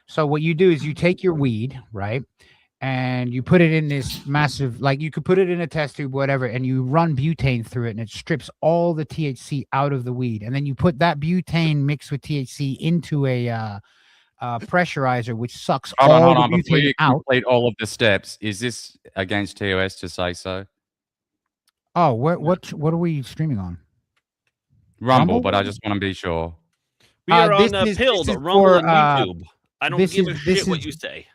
So what you do is you take your weed, right? And you put it in this massive, like you could put it in a test tube, whatever, and you run butane through it, and it strips all the THC out of the weed. And then you put that butane mixed with THC into a pressurizer, which sucks Hold all on. the Before butane you out. complete all of the steps, is this against TOS to say so? Oh, what are we streaming on? Rumble, Rumble? but I just want to be sure. We are this on is- Pilled, this is Rumble, for, and YouTube. I don't this give a is- this shit what is- you say.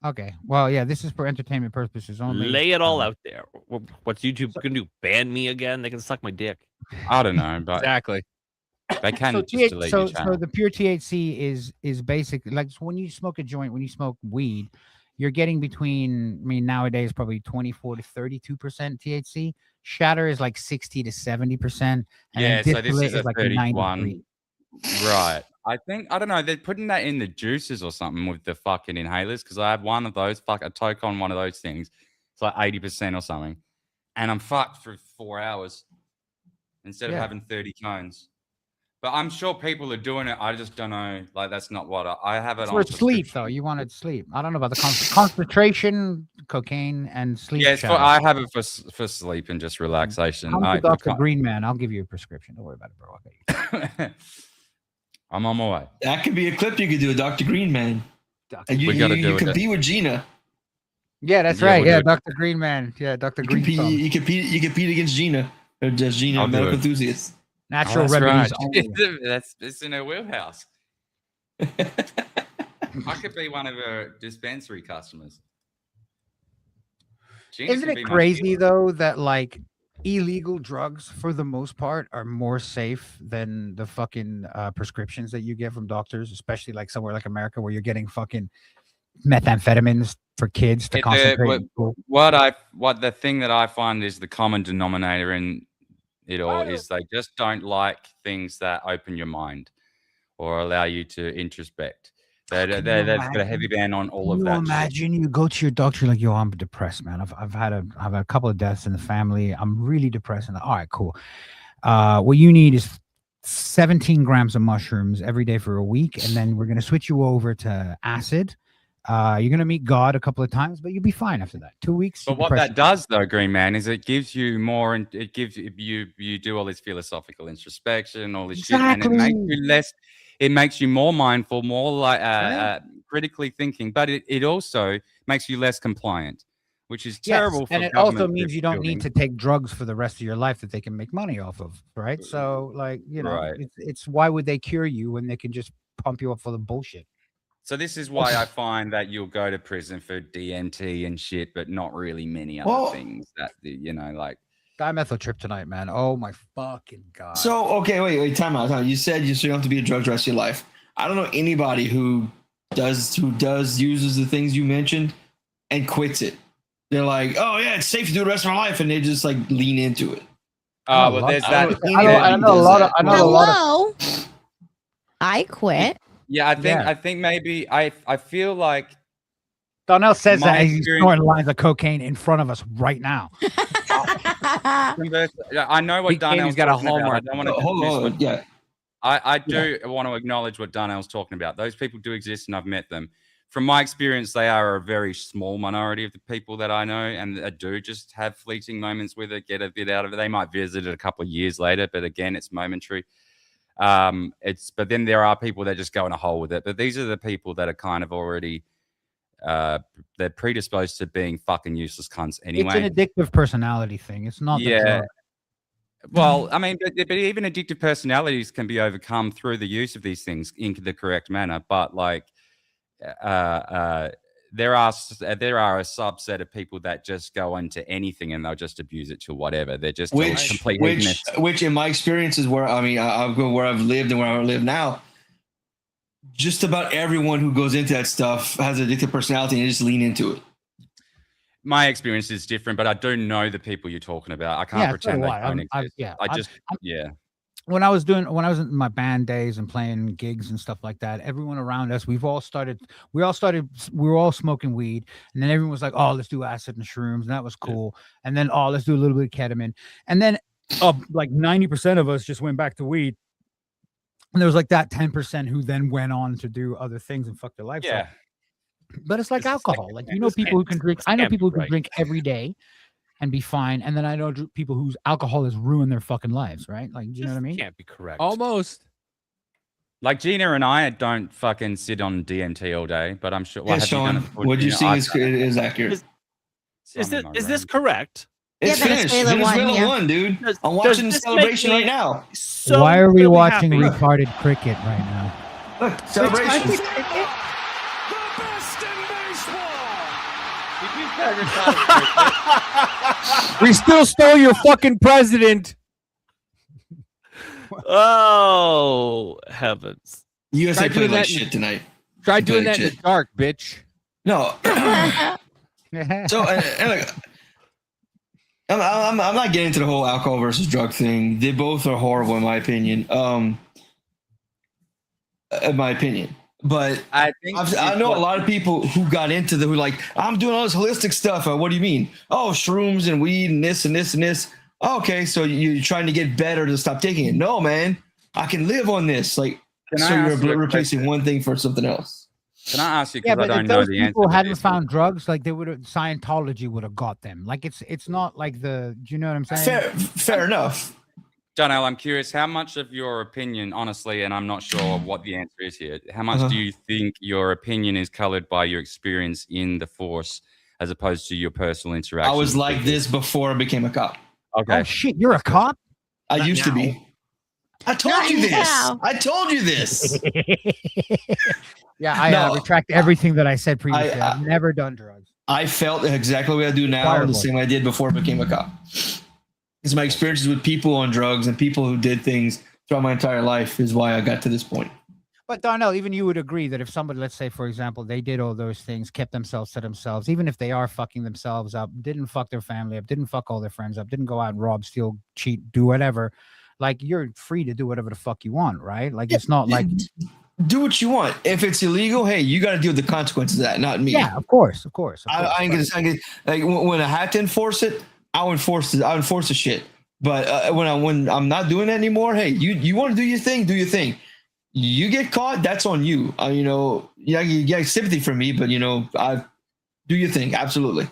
Okay. Well, yeah, this is for entertainment purposes only. Lay it all out there. What's YouTube gonna do? Ban me again? They can suck my dick. I don't know, but Exactly. they can So, just delete your channel. so the pure THC is basically like when you smoke a joint, when you smoke weed, you're getting between, I mean, nowadays probably 24 to 32% THC. Shatter is like 60 to 70%. Yeah, so this is a like 31. Right. I don't know. They're putting that in the juices or something with the fucking inhalers because I have one of those. I toke on one of those things. It's like 80% or something. And I'm fucked for 4 hours instead of having 30 cones. But I'm sure people are doing it. I just don't know. Like, that's not what I have it It's on. for sleep, though. You wanted sleep. I don't know about the concentration, cocaine, and sleep. Yeah, shatter. I have it for sleep and just relaxation. Come to Dr. Green Man. I'll give you a prescription. Don't worry about it, bro. Okay. I'm on my way. That could be a clip you could do with Dr. Green Man. And you, We gotta you, do you it. compete with Gina. Yeah, that's Yeah, right. we'll Yeah, do it. Dr. Green Man. Yeah, Dr. You Green. compete, you compete against Gina. Or just Gina, I'll do medical it. enthusiast. Natural that's remedies right. only. It's in her wheelhouse. I could be one of her dispensary customers. Gina Isn't could be it my crazy dealer. though that like illegal drugs for the most part are more safe than the fucking prescriptions that you get from doctors, especially like somewhere like America where you're getting fucking methamphetamines for kids to concentrate. in school. What the thing that I find is the common denominator in it all is they just don't like things that open your mind or allow you to introspect. They've got a heavy ban on all of Can that. you imagine you go to your doctor like, yo, I'm depressed, man. I've had a couple of deaths in the family. I'm really depressed. And all right, cool. What you need is 17 grams of mushrooms every day for a week, and then we're gonna switch you over to acid. You're gonna meet God a couple of times, but you'll be fine after that. 2 weeks. But your what depression- that does, though, Green Man, is it gives you more, and it gives you do all this philosophical introspection, all this shit, and it makes you less. It makes you more mindful, more like critically thinking, but it also makes you less compliant, which is terrible. Yes, for and it also government means you don't need building. to take drugs for the rest of your life that they can make money off of, right? So, like, you know, Right. it's why would they cure you when they can just pump you up full of bullshit? So this is why I find that you'll go to prison for DMT and shit, but not really many other Well- things that like. Dimethyltryptamine, man. Oh my fucking god. So, okay, wait, time out. You said you don't have to be a drug the rest of your life. I don't know anybody who uses the things you mentioned and quits it. They're like, oh yeah, it's safe to do the rest of my life, and they just like lean into it. Oh well, there's that. I know a lot of. Hello. I quit. Yeah, I think maybe I feel like Donnell says my that he's experience- snorting lines of cocaine in front of us right now. I know what He Darnell's got a talking about. I hallmark. don't want to Hold on, yeah. I do want to acknowledge what Darnell's talking about. Those people do exist, and I've met them. From my experience, they are a very small minority of the people that I know, and that do just have fleeting moments with it, get a bit out of it. They might visit it a couple of years later, but again, it's momentary. But then there are people that just go in a hole with it. But these are the people that are kind of already they're predisposed to being fucking useless cunts anyway. It's an addictive personality thing. It's not. The Yeah. drug. Well, I mean, but even addictive personalities can be overcome through the use of these things in the correct manner. But like, there are a subset of people that just go into anything and they'll just abuse it to whatever. They're just complete hedonists. Which in my experience is where I'll go where I've lived and where I live now. Just about everyone who goes into that stuff has an addictive personality and they just lean into it. My experience is different, but I do know the people you're talking about. I can't Yeah, so pretend do they I. don't I'm- exist. yeah, I I'm- just, yeah. when I was in my band days and playing gigs and stuff like that, everyone around us, we were all smoking weed, and then everyone was like, oh, let's do acid and shrooms, and that was cool. And then, oh, let's do a little bit of ketamine. And then like 90% of us just went back to weed. And there was like that 10% who then went on to do other things and fuck their lives up. But it's like alcohol. Like, you know, people who can drink. I know people who can drink every day and be fine. And then I know people whose alcohol has ruined their fucking lives, right? Like, do you know what I mean? Can't be correct. Almost. Like Gina and I don't fucking sit on DMT all day, but I'm sure. Yeah, Shawn, what you see is accurate. Is this correct? It's finished. Venezuela won, dude. I'm watching Celebration right now. So why are we watching retarded cricket right now? Look, Celebration. We still stole your fucking president. Oh heavens! USA played like shit tonight. Try doing that in the dark, bitch. No. So look, I'm not getting into the whole alcohol versus drug thing. They both are horrible in my opinion. But I know a lot of people who got into who like, I'm doing all this holistic stuff. What do you mean? Oh, shrooms and weed and this and this and this. Oh, okay, so you're trying to get better to stop taking it. No, man, I can live on this. Like, so you're replacing one thing for something else. Can I ask you? Yeah, but I don't if know those the people hadn't found drugs, like Scientology would have got them. Like it's not like do you know what I'm saying? Fair enough. John L., I'm curious, how much of your opinion, honestly, and I'm not sure what the answer is here, how much do you think your opinion is colored by your experience in the force as opposed to your personal interaction? I was like this before I became a cop. Okay. Oh, shit, you're a cop? I used to be. I told you this. I told you this. Yeah, I retract everything that I said previously. I've never done drugs. I felt exactly what I do now, the same I did before I became a cop. It's my experiences with people on drugs and people who did things throughout my entire life is why I got to this point. But Darnell, even you would agree that if somebody, let's say, for example, they did all those things, kept themselves to themselves, even if they are fucking themselves up, didn't fuck their family up, didn't fuck all their friends up, didn't go out and rob, steal, cheat, do whatever, like you're free to do whatever the fuck you want, right? Like it's not like do what you want. If it's illegal, hey, you got to deal with the consequences of that, not me. Yeah, of course. I ain't gonna like when I had to enforce it, I'll enforce the shit. But when I'm not doing that anymore, hey, you want to do your thing, do your thing. You get caught, that's on you. You know, you get sympathy from me, but I do your thing, absolutely.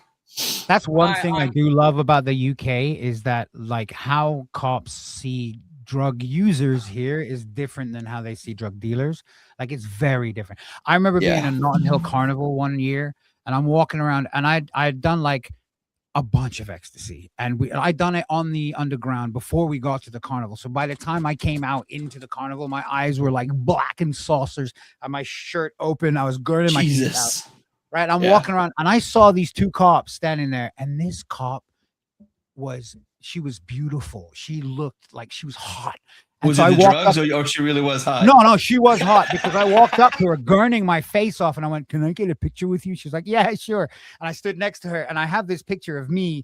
That's one thing I do love about the UK is that like how cops see drug users here is different than how they see drug dealers. Like it's very different. I remember being in Notting Hill Carnival one year, and I'm walking around, and I'd done like a bunch of ecstasy, and I'd done it on the underground before we got to the carnival. So by the time I came out into the carnival, my eyes were like black and saucers, and my shirt open. I was girding my teeth out. Right, I'm walking around, and I saw these two cops standing there, and this cop she was beautiful. She looked like she was hot. Was it the drugs, or she really was hot? No, she was hot because I walked up to her, gurning my face off, and I went, "Can I get a picture with you?" She's like, "Yeah, sure." And I stood next to her, and I have this picture of me,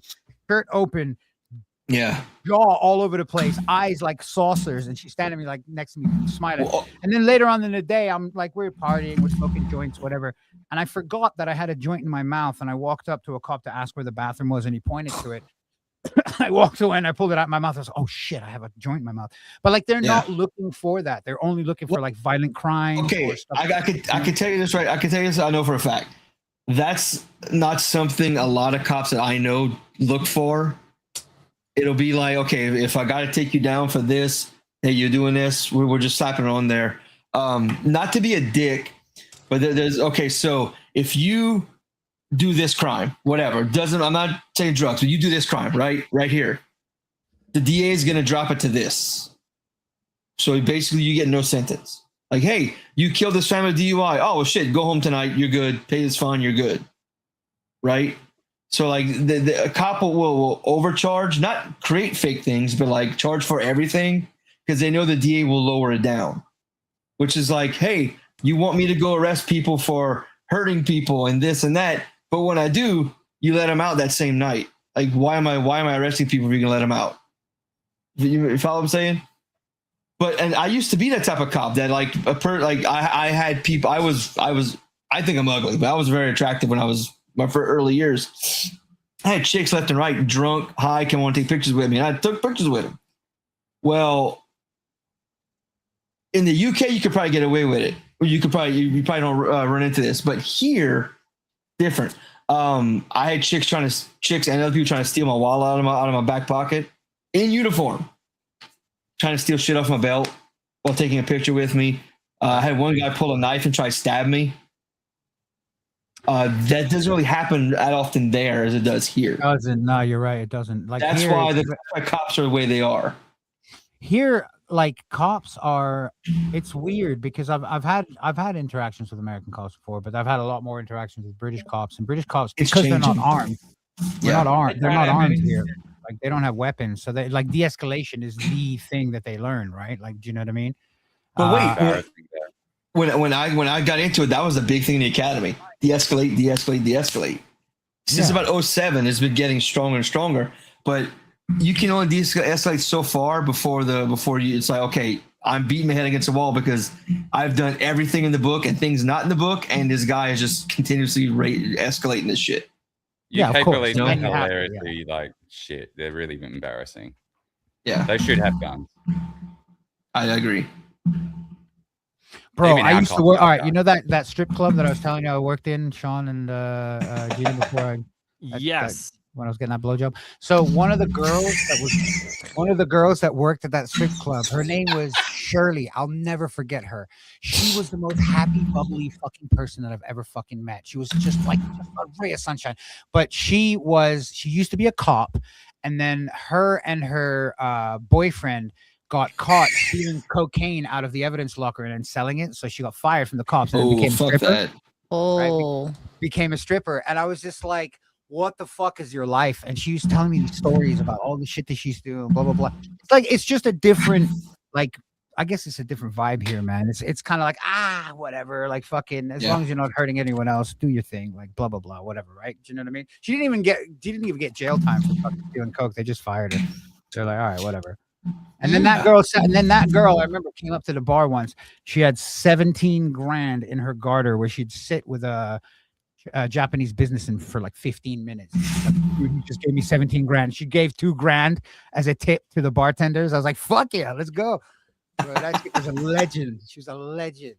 shirt open, jaw all over the place, eyes like saucers, and she's standing me like next to me, smiling. Whoa. And then later on in the day, I'm like, we're partying, we're smoking joints, whatever, and I forgot that I had a joint in my mouth, and I walked up to a cop to ask where the bathroom was, and he pointed to it. I walked away and I pulled it out of my mouth. I was like, oh shit, I have a joint in my mouth. But like they're not looking for that. They're only looking for like violent crime. Okay, I could tell you this, right? I can tell you this, I know for a fact. That's not something a lot of cops that I know look for. It'll be like, okay, if I gotta take you down for this, hey, you're doing this, we're just slapping it on there. Not to be a dick, but there's okay, so if you do this crime, whatever, I'm not saying drugs, but you do this crime, right here. The DA is going to drop it to this. So basically you get no sentence. Like, hey, you killed this family DUI. Oh, well, shit, go home tonight. You're good. Pay this fine. You're good. Right? So like a cop will overcharge, not create fake things, but like charge for everything because they know the DA will lower it down, which is like, hey, you want me to go arrest people for hurting people and this and that. But when I do, you let them out that same night. Like, why am I arresting people if you're gonna let them out? You follow what I'm saying? But and I used to be that type of cop that like I had people. I think I'm ugly, but I was very attractive when I was my early years. I had chicks left and right, drunk, high, can want to take pictures with me, and I took pictures with them. Well, in the UK, you could probably get away with it. You probably don't run into this, but here, different. I had chicks and other people trying to steal my wallet out of my back pocket in uniform, trying to steal shit off my belt while taking a picture with me. I had one guy pull a knife and try to stab me. That doesn't really happen that often there as it does here. It doesn't. No, you're right. It doesn't. Like that's here, why the cops are the way they are. Here, like cops are. It's weird because I've had interactions with American cops before, but I've had a lot more interactions with British cops. And British cops, because they're not armed, they're not armed here. Like they don't have weapons, so they like de-escalation is the thing that they learn, right? Like, do you know what I mean? But wait, when I got into it, that was a big thing in the academy. De-escalate. Since about 2007, it's been getting stronger and stronger. But you can only de-escalate so far before you. It's like, okay, I'm beating my head against the wall because I've done everything in the book and things not in the book, and this guy is just continuously escalating this shit. UK police are hilariously like shit. They're really embarrassing. Yeah, they should have guns. I agree. Bro, I used to work. All right, you know that strip club that I was telling you I worked in, Shawn and Gina, before when I was getting that blowjob. So one of the girls that worked at that strip club, her name was Shirley. I'll never forget her. She was the most happy, bubbly fucking person that I've ever fucking met. She was just like a ray of sunshine. But she used to be a cop, and then her and her boyfriend got caught stealing cocaine out of the evidence locker and then selling it. So she got fired from the cops and became a stripper. Right? Became a stripper. And I was just like, what the fuck is your life? And she was telling me these stories about all the shit that she's doing, blah, blah, blah. It's like, it's just a different, like, I guess it's a different vibe here, man. It's kind of like, whatever, like fucking, as long as you're not hurting anyone else, do your thing, like blah, blah, blah, whatever, right? Do you know what I mean? She didn't even get jail time for fucking stealing coke. They just fired her. So they're like, all right, whatever. And then that girl, I remember, came up to the bar once. She had 17 grand in her garter where she'd sit with a Japanese businessman for like 15 minutes. He just gave me 17 grand. She gave 2 grand as a tip to the bartenders. I was like, fuck yeah, let's go. Bro, that chick was a legend. She was a legend.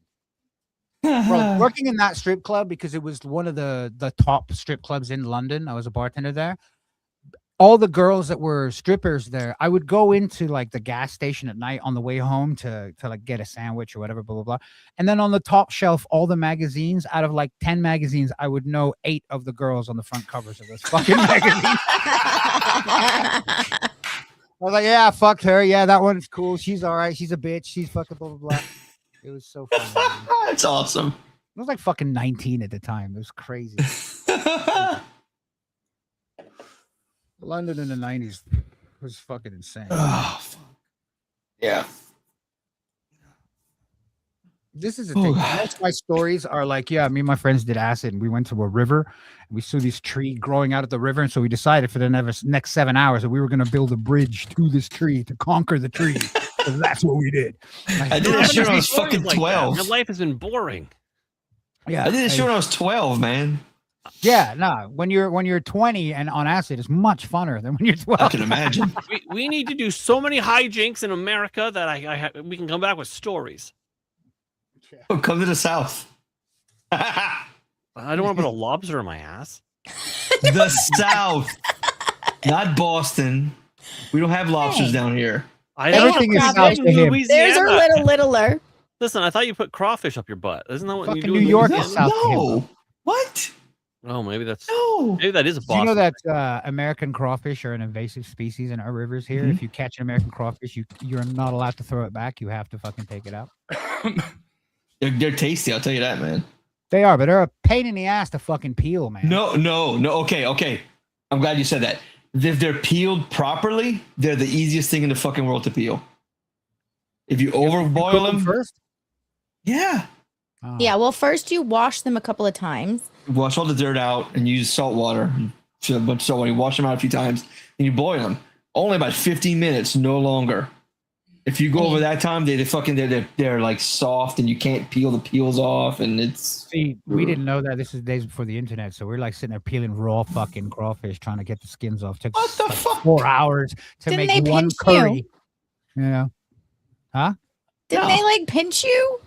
Bro, working in that strip club, because it was one of the top strip clubs in London. I was a bartender there. All the girls that were strippers there, I would go into like the gas station at night on the way home to like get a sandwich or whatever, blah, blah, blah. And then on the top shelf, all the magazines, out of like 10 magazines, I would know 8 of the girls on the front covers of those fucking magazines. I was like, yeah, fucked her. Yeah, that one's cool. She's all right. She's a bitch. She's fucking blah, blah, blah. It was so funny. That's awesome. I was like fucking 19 at the time. It was crazy. London in the 90s was fucking insane. Oh, fuck. Yeah. This is the thing. Most of my stories are like, yeah, me and my friends did acid and we went to a river and we saw this tree growing out of the river. And so we decided for the next 7 hours that we were going to build a bridge to this tree to conquer the tree. So that's what we did. I did that shit when I was fucking 12. Your life has been boring. Yeah. I did this shit when I was 12, man. Yeah, no. When you're 20 and on acid, it's much funner than when you're 12. I can imagine. we need to do so many hijinks in America that we can come back with stories. Oh, come to the South. I don't want to put a lobster in my ass. The South, not Boston. We don't have lobsters down here. Everything is south to him. There's our littler. Listen, I thought you put crawfish up your butt. Isn't that what you Fucking do? New in York Louisiana? is south to him. No. What? Oh, maybe that's No. maybe that is a Do Boston. you know that American crawfish are an invasive species in our rivers here? Mhm. If you catch an American crawfish, you're not allowed to throw it back. You have to fucking take it out. They're tasty, I'll tell you that, man. They are, but they're a pain in the ass to fucking peel, man. No. Okay. I'm glad you said that. If they're peeled properly, they're the easiest thing in the fucking world to peel. If you overboil Cook them first. yeah. Oh. Yeah, well, first you wash them a couple of times. Wash all the dirt out and use salt water. So a bunch of salt water. You wash them out a few times and you boil them. Only about 15 minutes, no longer. If you go over that time, they're like soft and you can't peel the peels off, and it's. See, we didn't know that. This is days before the internet, so we're like sitting there peeling raw fucking crawfish, trying to get the skins off. Took What the like fuck? 4 hours to Didn't make they one pinch curry. You know? Huh? Didn't they like pinch you?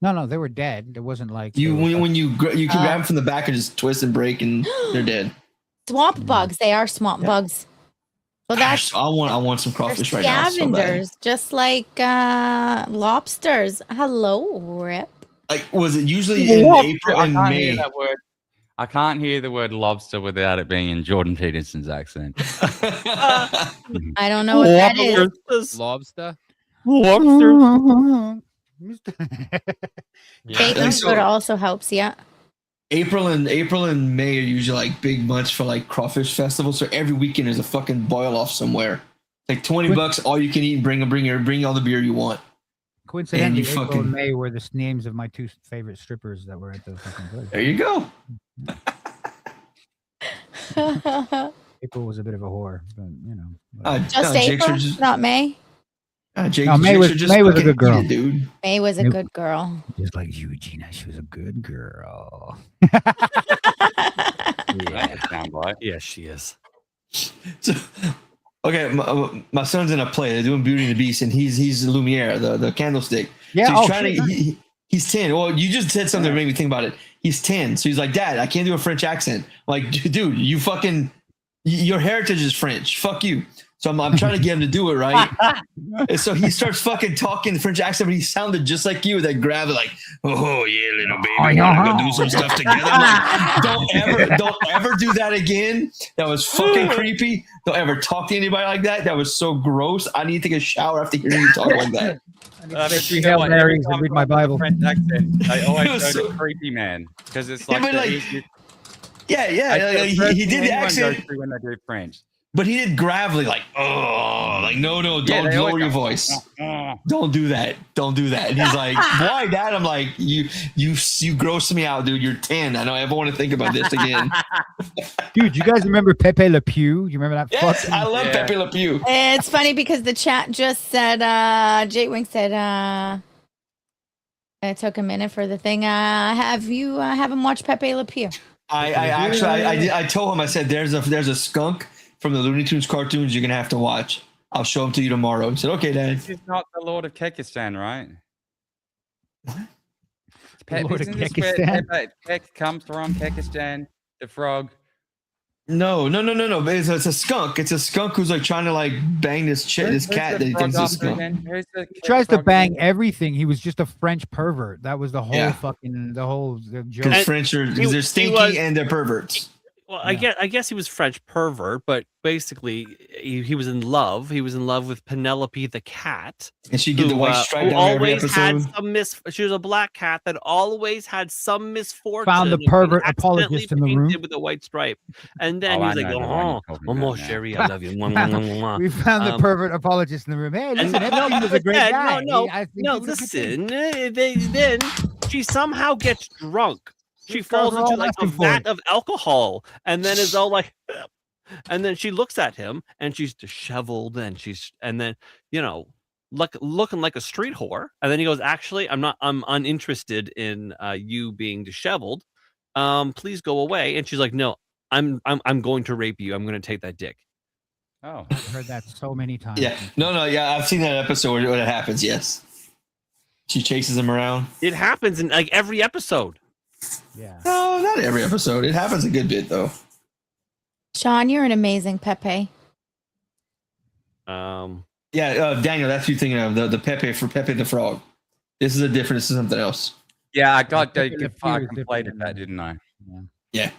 No, they were dead. It wasn't like You they were when you can grab them from the back and just twist and break, and they're dead. Swamp bugs. They are swamp bugs. So that's Gosh, I want some they're crawfish right now. So bad. scavengers, just like lobsters. Hello, Rip. Like, was it usually in April and I can't hear May? that word. I can't hear the word lobster without it being in Jordan Peterson's accent. I don't know what that is. Lobster. Baking soda also helps. Yeah. April and May are usually like big months for like crawfish festivals. So every weekend there's a fucking boil off somewhere. Like $20, all you can eat, and bring all the beer you want. Coincidentally, And you April fucking- and May were the names of my 2 favorite strippers that were at the fucking place. There you go. April was a bit of a whore, but you know. Just April, not May. No, May was a good girl, dude. May was a good girl. Just like you, Gina. She was a good girl. Yes, she is. So, okay, my son's in a play. They're doing Beauty and the Beast, and he's Lumiere, the candlestick. Yeah, so he's trying to. He's 10. Well, you just said something that made me think about it. He's 10, so he's like, Dad, I can't do a French accent. I'm like, dude, your heritage is French. Fuck you. So I'm trying to get him to do it, right? And so he starts fucking talking the French accent, but he sounded just like you, that grab like, oh yeah, little baby, we're gonna go do some stuff together. I'm like, don't ever do that again. That was fucking creepy. Don't ever talk to anybody like that. That was so gross. I need to take a shower after hearing you talk like that. You know what, every time read my Bible. French accent, I always go So- to creepy man because it's Yeah, like, but the like- easiest- Yeah, it's the he first did thing the anyone accent. goes through when they do French. But he did gravelly, like, oh, like, no, don't they always lower your go, voice. Don't do that. Don't do that. And he's like, why, Dad? I'm like, you gross me out, dude. You're 10. I don't ever want to think about this again. Dude, you guys remember Pepe Le Pew? You remember that? Yes, fucking- I love Pepe Le Pew. It's funny because the chat just said, Jay Wing said, it took a minute for the thing. Have you haven't watched Pepe Le Pew? I told him, I said, there's a skunk from the Looney Tunes cartoons you're gonna have to watch. I'll show him to you tomorrow. He said, okay, Dad. This is not the Lord of Kekistan, right? The Lord of Isn't this where Kekistan? Kek comes from? Kekistan, the frog. No. But it's a skunk. It's a skunk who's like trying to like bang this Who's cat the that he frog thinks is a up to skunk. then? Who's the He tries to frog bang then? everything. He was just a French pervert. That was the whole Yeah. fucking the joke. Because French are he they're stinky was- and they're perverts. Well, I guess he was French pervert, but basically he was in love. He was in love with Penelope the cat. And she get the who, white stripe who down every always had episode. she was a black cat that always had some misfortune. Found the of being pervert accidentally apologist in the room. painted with a white stripe, and then Oh, he I was like, know the one you're "Oh, talking Momo about now. Sherry, I love you." Mwah, mwah, mwah, mwah. We found the Um, pervert apologist in the room. Hey, And listen, Epstein was a great Dad, guy. No, I think no, he's a good thing. listen. Then she somehow gets drunk. She These girls falls are into all like a asking for it. vat of alcohol, and then is all like, and then she looks at him, and she's disheveled, and then looking like a street whore. And then he goes, "Actually, I'm uninterested in you being disheveled. Please go away." And she's like, "No, I'm going to rape you. I'm going to take that dick." Oh, I've heard that so many times. Yeah. No, yeah, I've seen that episode where it happens, yes. She chases him around. It happens in like every episode. Yeah. No, not every episode. It happens a good bit though. Shawn, you're an amazing Pepe. Yeah, Daniel, that's you thinking of the Pepe for Pepe the Frog. This is this is something else. yeah, I got Pepe Le Pew I is completed different that, than- didn't I? Yeah.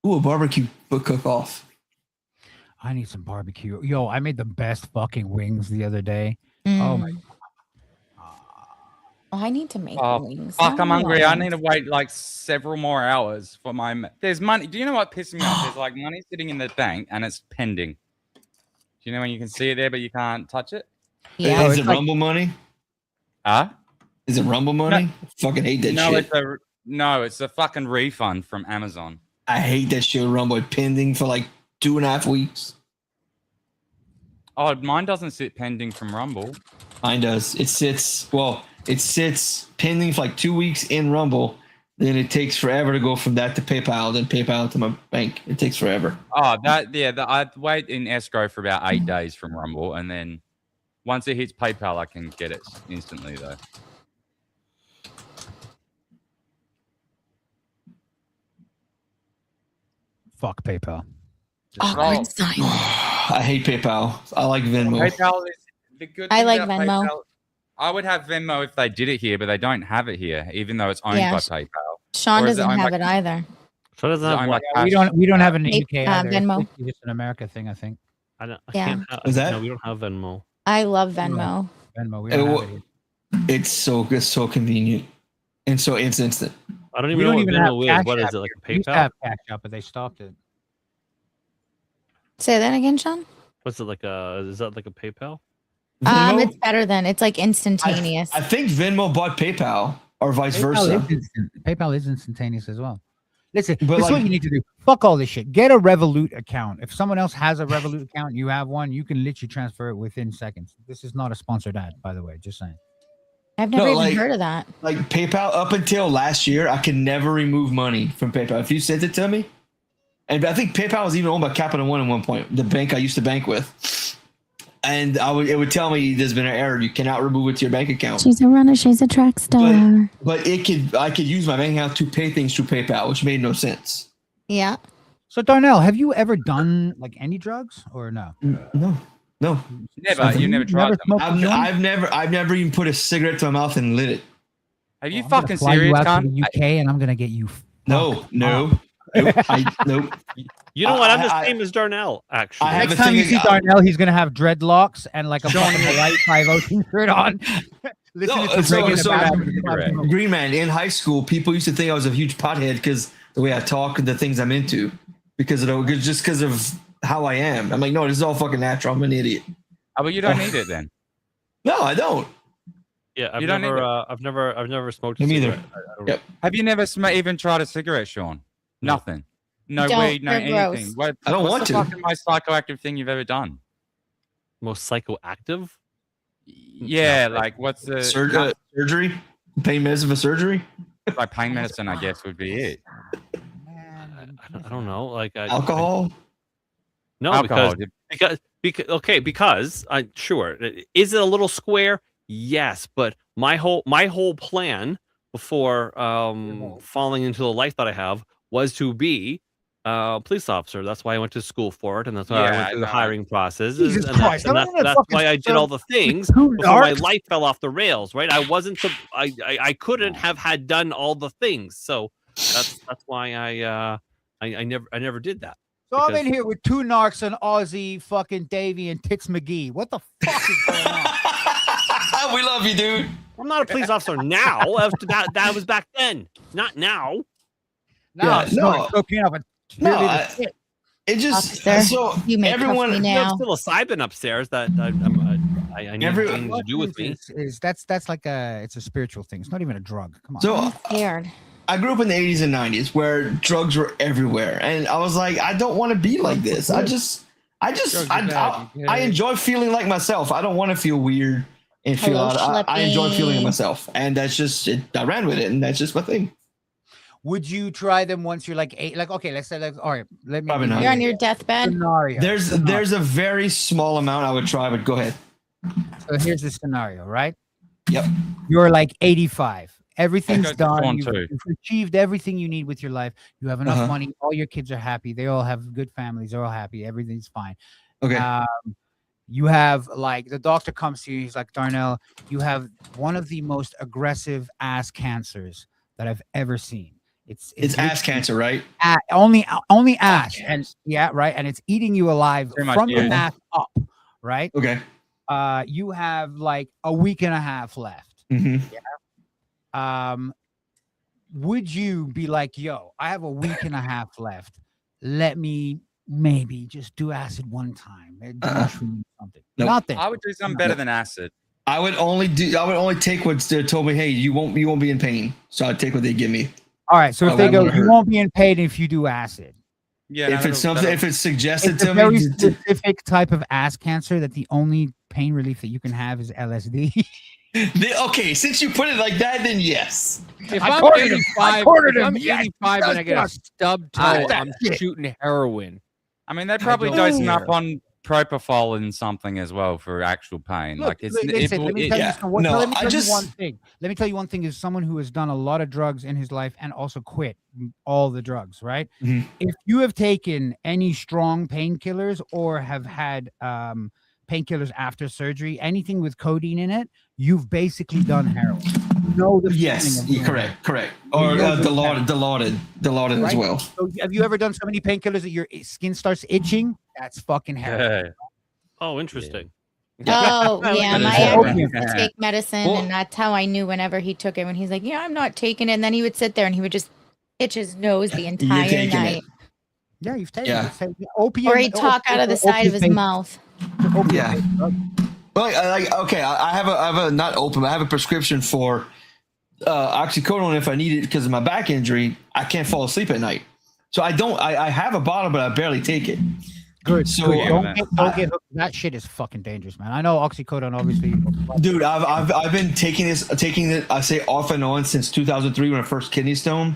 Ooh, a barbecue cook off. I need some barbecue. Yo, I made the best fucking wings the other day. Mm. Oh my. Oh, I need to make Oh, wings. Fuck, I'm hungry. I want need to wait like several more hours for my. There's money. Do you know what pisses me off? There's like money sitting in the bank and it's pending. Do you know when you can see it there but you can't touch it? Yeah. Is it's it like- Rumble money? Huh? Is it Rumble money? Fucking hate that No, shit. it's a fucking refund from Amazon. I hate that shit. Rumble pending for like 2.5 weeks. Oh, mine doesn't sit pending from Rumble. Mine does. It sits pending for like 2 weeks in Rumble. Then it takes forever to go from that to PayPal, then PayPal to my bank. It takes forever. Oh, I wait in escrow for about 8 days from Rumble, and then once it hits PayPal, I can get it instantly though. Fuck PayPal. Awkward silence. I hate PayPal. I like Venmo. PayPal is the good thing I like about Venmo. PayPal. I would have Venmo if they did it here, but they don't have it here, even though it's owned Yeah. by PayPal. Sean Or is it doesn't owned have by- it either. So doesn't Is it have owned what? by We Cash? don't have it in the Pay- UK either. Venmo. It's just an America thing, I think. I Yeah. can't have. Is that- No, we don't have Venmo. I love Venmo. Venmo. We It don't wa- have it here. It's so convenient, and so it's instant. I don't We even know don't what even have Venmo Cash is. What is App it, like here. We used to PayPal? have Cash App, but they stopped it. Say that again, Sean. What's it like? Is that like a PayPal? Venmo? It's better than it's like instantaneous. I think Venmo bought PayPal or vice PayPal versa. is instant. PayPal is instantaneous as well. Listen, But this is what like- you need to do. Fuck all this shit. Get a Revolut account. If someone else has a Revolut account, you have one, you can literally transfer it within seconds. This is not a sponsored ad, by the way. Just saying. I've never No, even like- heard of that. Like PayPal, up until last year, I could never remove money from PayPal. If you sent it to me, and I think PayPal was even owned by Capital One at one point, the bank I used to bank with, and it would tell me there's been an error. You cannot remove it to your bank account. She's a runner. She's a track star. But I could use my bank account to pay things through PayPal, which made no sense. Yeah. So Darnell, have you ever done like any drugs or no? No. Never. You never tried them. smoked a joint? I've never even put a cigarette to my mouth and lit it. Have you I'm gonna fucking fly you serious, out to cunt? the UK and I'm gonna get you. No. Nope. Nope. You know what? I'm the I- same as Darnell. Actually, I have Next a time you thing- see Darnell, he's gonna have dreadlocks and like a Sean, fucking white 5-0 t-shirt on. Listen No, to so- Breaking so- Bad. Green Man, in high school, people used to think I was a huge pothead because the way I talk and the things I'm into, because of how I am. I'm like, no, this is all fucking natural. I'm an idiot. Oh, but you don't need it then. No, I don't. yeah, I've You don't need never, I've never smoked. A Me neither. cigarette. I don't- Yep. Have you never even tried a cigarette, Sean? No. Nothing. No Don't. weed, no They're gross. anything. What, I don't what's want the to. fucking most psychoactive thing you've ever done? Most psychoactive. Yeah, like what's the Surgery? Pain medicine for surgery? like pain medicine? I guess would be it. I don't know. Like Alcohol? No, Alcohol. because sure. Is it a little square? Yes, but my whole plan before falling into the life that I have was to be a police officer. That's why I went to school for it, and that's why I Yeah, went through the no. hiring process. Jesus and Christ, that's, I'm gonna that's fucking why I did serve all the things two before my narcs. life fell off the rails. Right? I wasn't. I couldn't have had done all the things. So that's why I never did that. So I'm Because- in here with two narcs and Aussie, fucking Davey, and Tits McGee. What the fuck is going on? We love you, dude. I'm not a police officer now. That was back then, not now. Now, Yeah, no, no. cocaine up and No, cheerleader shit. It just Officer, so you may everyone. cuff me There's now. still a Simon upstairs that I need Every- things to do with me. That's like it's a spiritual thing. It's not even a drug. Come on. So I'm scared. I grew up in the 80s and 90s where drugs were everywhere, and I was like, I don't want to be like this. I enjoy feeling like myself. I don't want to feel weird and feel Hello, out. I enjoy feeling Schleppy. myself, and that's just it. I ran with it, and that's just my thing. Would you try them once you're like 8? Like, okay, let's say, like, all right, let me. Probably not. You're on your deathbed. scenario. There's a very small amount I would try, but go ahead. So here's the scenario, right? Yep. You're like 85. Everything's That goes to Shawn done. too. You've achieved everything you need with your life. You have enough Uh-huh. money. All your kids are happy. They all have good families. They're all happy. Everything's fine. Okay. You have like the doctor comes to you. He's like, Darnell, you have one of the most aggressive ass cancers that I've ever seen. It's It's ass literally cancer, right? only ass, and yeah, right, and it's eating you alive Pretty much, from the yeah. ass up, right? Okay. You have like a week and a half left. Mm-hmm. Would you be like, yo, I have a week and a half left. Let me maybe just do acid one time. Do mushroom or something. Nope. Nothing. I would do something better than acid. I would only take what they told me. Hey, you won't be in pain, so I'd take what they give me. All right. So I if they won't go, wanna you hurt. won't be in pain if you do acid. Yeah, if it's something, if it's suggested It's a to very me, specific type of ass cancer that the only pain relief that you can have is LSD. okay, since you put it like that, then yes. If I I'm cornered him. 85, cornered if him. I'm Yes, 85 and I get a just- stub Ah, toe, that I'm shit. shooting heroin. I mean, they're probably don't dosing up care. on propofol and something as well for actual pain. Look, like it's listen, let me tell you yeah, some- no, let me I tell just- you one thing. Let me tell you one thing is someone who has done a lot of drugs in his life and also quit all the drugs, right? Mhm. If you have taken any strong painkillers or have had painkillers after surgery, anything with codeine in it, you've basically done heroin. You know the feeling Yes, of doing correct. Or You know the Dilaudid as Right? well. So have you ever done so many painkillers that your skin starts itching? That's fucking heroin. Yeah. Oh, interesting. Oh, yeah. That My is ex heroin. used to take medicine, Well- and that's how I knew whenever he took it. When he's like, "Yeah, I'm not taking it," and then he would sit there and he would just itch his nose the entire taking it. night, Yeah, you've taken Yeah. it. So, opium, or he'd talk out of the side of his opiate-based- mouth. Yeah. opiate-based drug. Well, okay, I have a not open. I have a prescription for oxycodone if I need it because of my back injury. I can't fall asleep at night, so I don't. I have a bottle, but I barely take it. Good. So, good. yeah, Don't man. get hooked. That shit is fucking dangerous, man. I know oxycodone, obviously. Dude, I've been taking it. I say off and on since 2003 when I first kidney stone.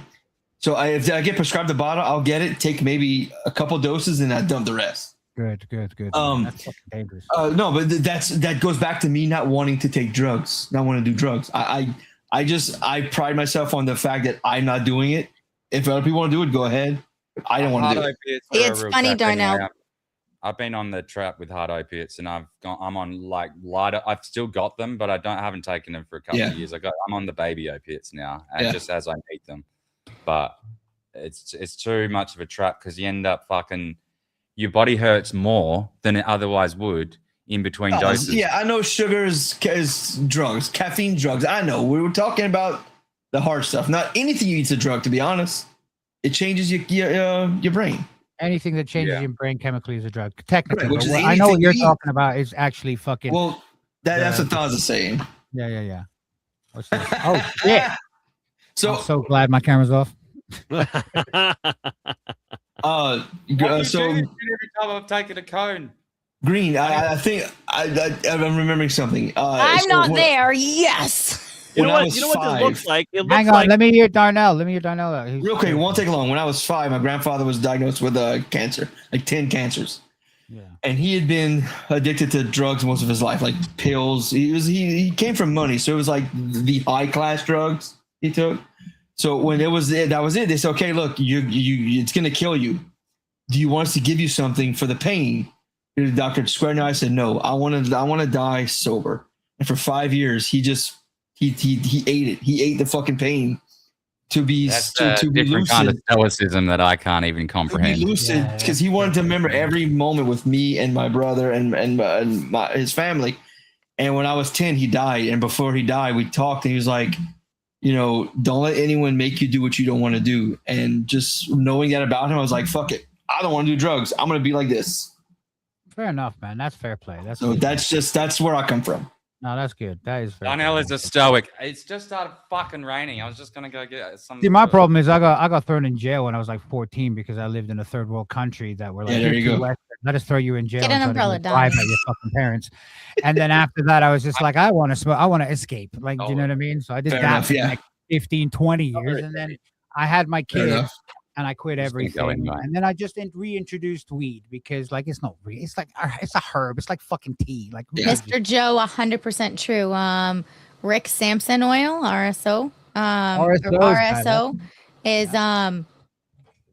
So if I get prescribed a bottle, I'll get it, take maybe a couple doses, and I dump the rest. Good. That's fucking dangerous. No, but that goes back to me not wanting to take drugs, not wanting to do drugs. I pride myself on the fact that I'm not doing it. If other people want to do it, go ahead. I don't want to do it. opiates See, are a it's real funny, trap anyway. Darnell. I've been on the trap with hard opiates, and I'm on like lighter. I've still got them, but I haven't taken them for a couple of years. I'm on the baby opiates now, and just as I need them. But it's too much of a trap because you end up fucking. Your body hurts more than it otherwise would in between doses. Yeah, I know sugar is drugs, caffeine drugs. I know. We were talking about the hard stuff. Not anything you eat's a drug, to be honest. It changes your brain. Anything that changes your brain chemically is a drug. Technically, Which is but I know what anything you're you eat. talking about is actually fucking. Well, that's what Thaz is saying. Yeah. What's that? Oh shit! So I'm so glad my camera's off. What do you do so every time I've taken a cone. Green, I think I'm remembering something. I'm so not when- there. Yes. You When know I what? was You know what this 5 looks like? It looks Hang on, like let me hear Darnell. He's- Real quick, it won't take long. When I was 5, my grandfather was diagnosed with cancer, like 10 cancers. Yeah. And he had been addicted to drugs most of his life, like pills. He came from money, so it was like the high class drugs he took. So when that was it, they said, "Okay, look, you it's gonna kill you. Do you want us to give you something for the pain?" The doctor square now. I said, "No, I want to die sober." And for 5 years, he ate it. He ate the fucking pain to be That's to a be different lucid. kind of stoicism that I can't even To be comprehend. lucid because he wanted to remember every moment with me and my brother and his family. And when I was 10, he died. And before he died, we talked and he was like, don't let anyone make you do what you don't want to do. And just knowing that about him, I was like, fuck it. I don't want to do drugs. I'm going to be like this. Fair enough, man. That's fair play. So that's where I come from. No, that's good. That is fair. Darnell is a stoic. It's just started fucking raining. I was just gonna go get some. See, my problem is I got thrown in jail when I was like 14 because I lived in a third world country that were like, Yeah, there you "You're too go. Western. Let us throw you in jail. Get an and try to umbrella, drive Don. at your fucking parents." And then after that, I was just like, I want to smoke. I want to escape. Like, do you know what I mean? So I did Fair that enough, for yeah. like 15, 20 years, and then I had my Fair kids. enough. And I quit Just didn't go everything, anyway. and then I just reintroduced weed because, like, it's not weed. It's like it's a herb. It's like fucking tea. Like, who gives a Mr. Joe, 100% true. Rick Sampson oil, RSO. RSO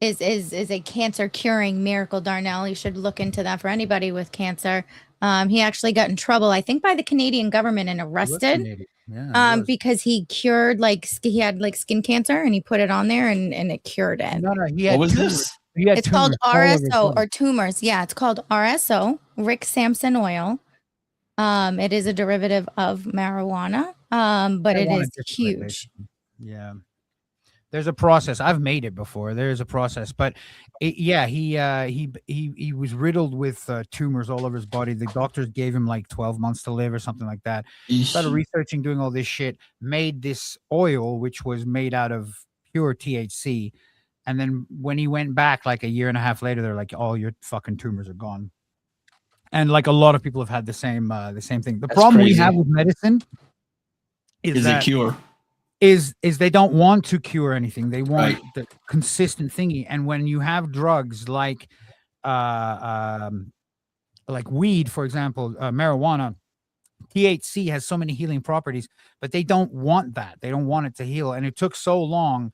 is a cancer curing miracle, Darnell. You should look into that for anybody with cancer. He actually got in trouble, I think, by the Canadian government and arrested. Yeah, Because he cured he had like skin cancer and he put it on there and it cured it. No, he had What was tumors. this? He had It's called tumors all over his RSO body. or tumors. Yeah, it's called RSO, Rick Sampson oil. It is a derivative of marijuana. But it Marijuana is distillate, huge. basically. Yeah. There's a process. I've made it before. There's a process, but he was riddled with tumors all over his body. The doctors gave him like 12 months to live or something like that. Started researching, doing all this shit, made this oil, which was made out of pure THC. And then when he went back like a year and a half later, they're like, all your fucking tumors are gone. And like a lot of people have had the same thing. The That's problem we crazy. have with medicine Is a cure. is they don't want to cure anything. They want Right. the consistent thingy. And when you have drugs like weed, for example, marijuana, THC has so many healing properties, but they don't want that. They don't want it to heal. And it took so long.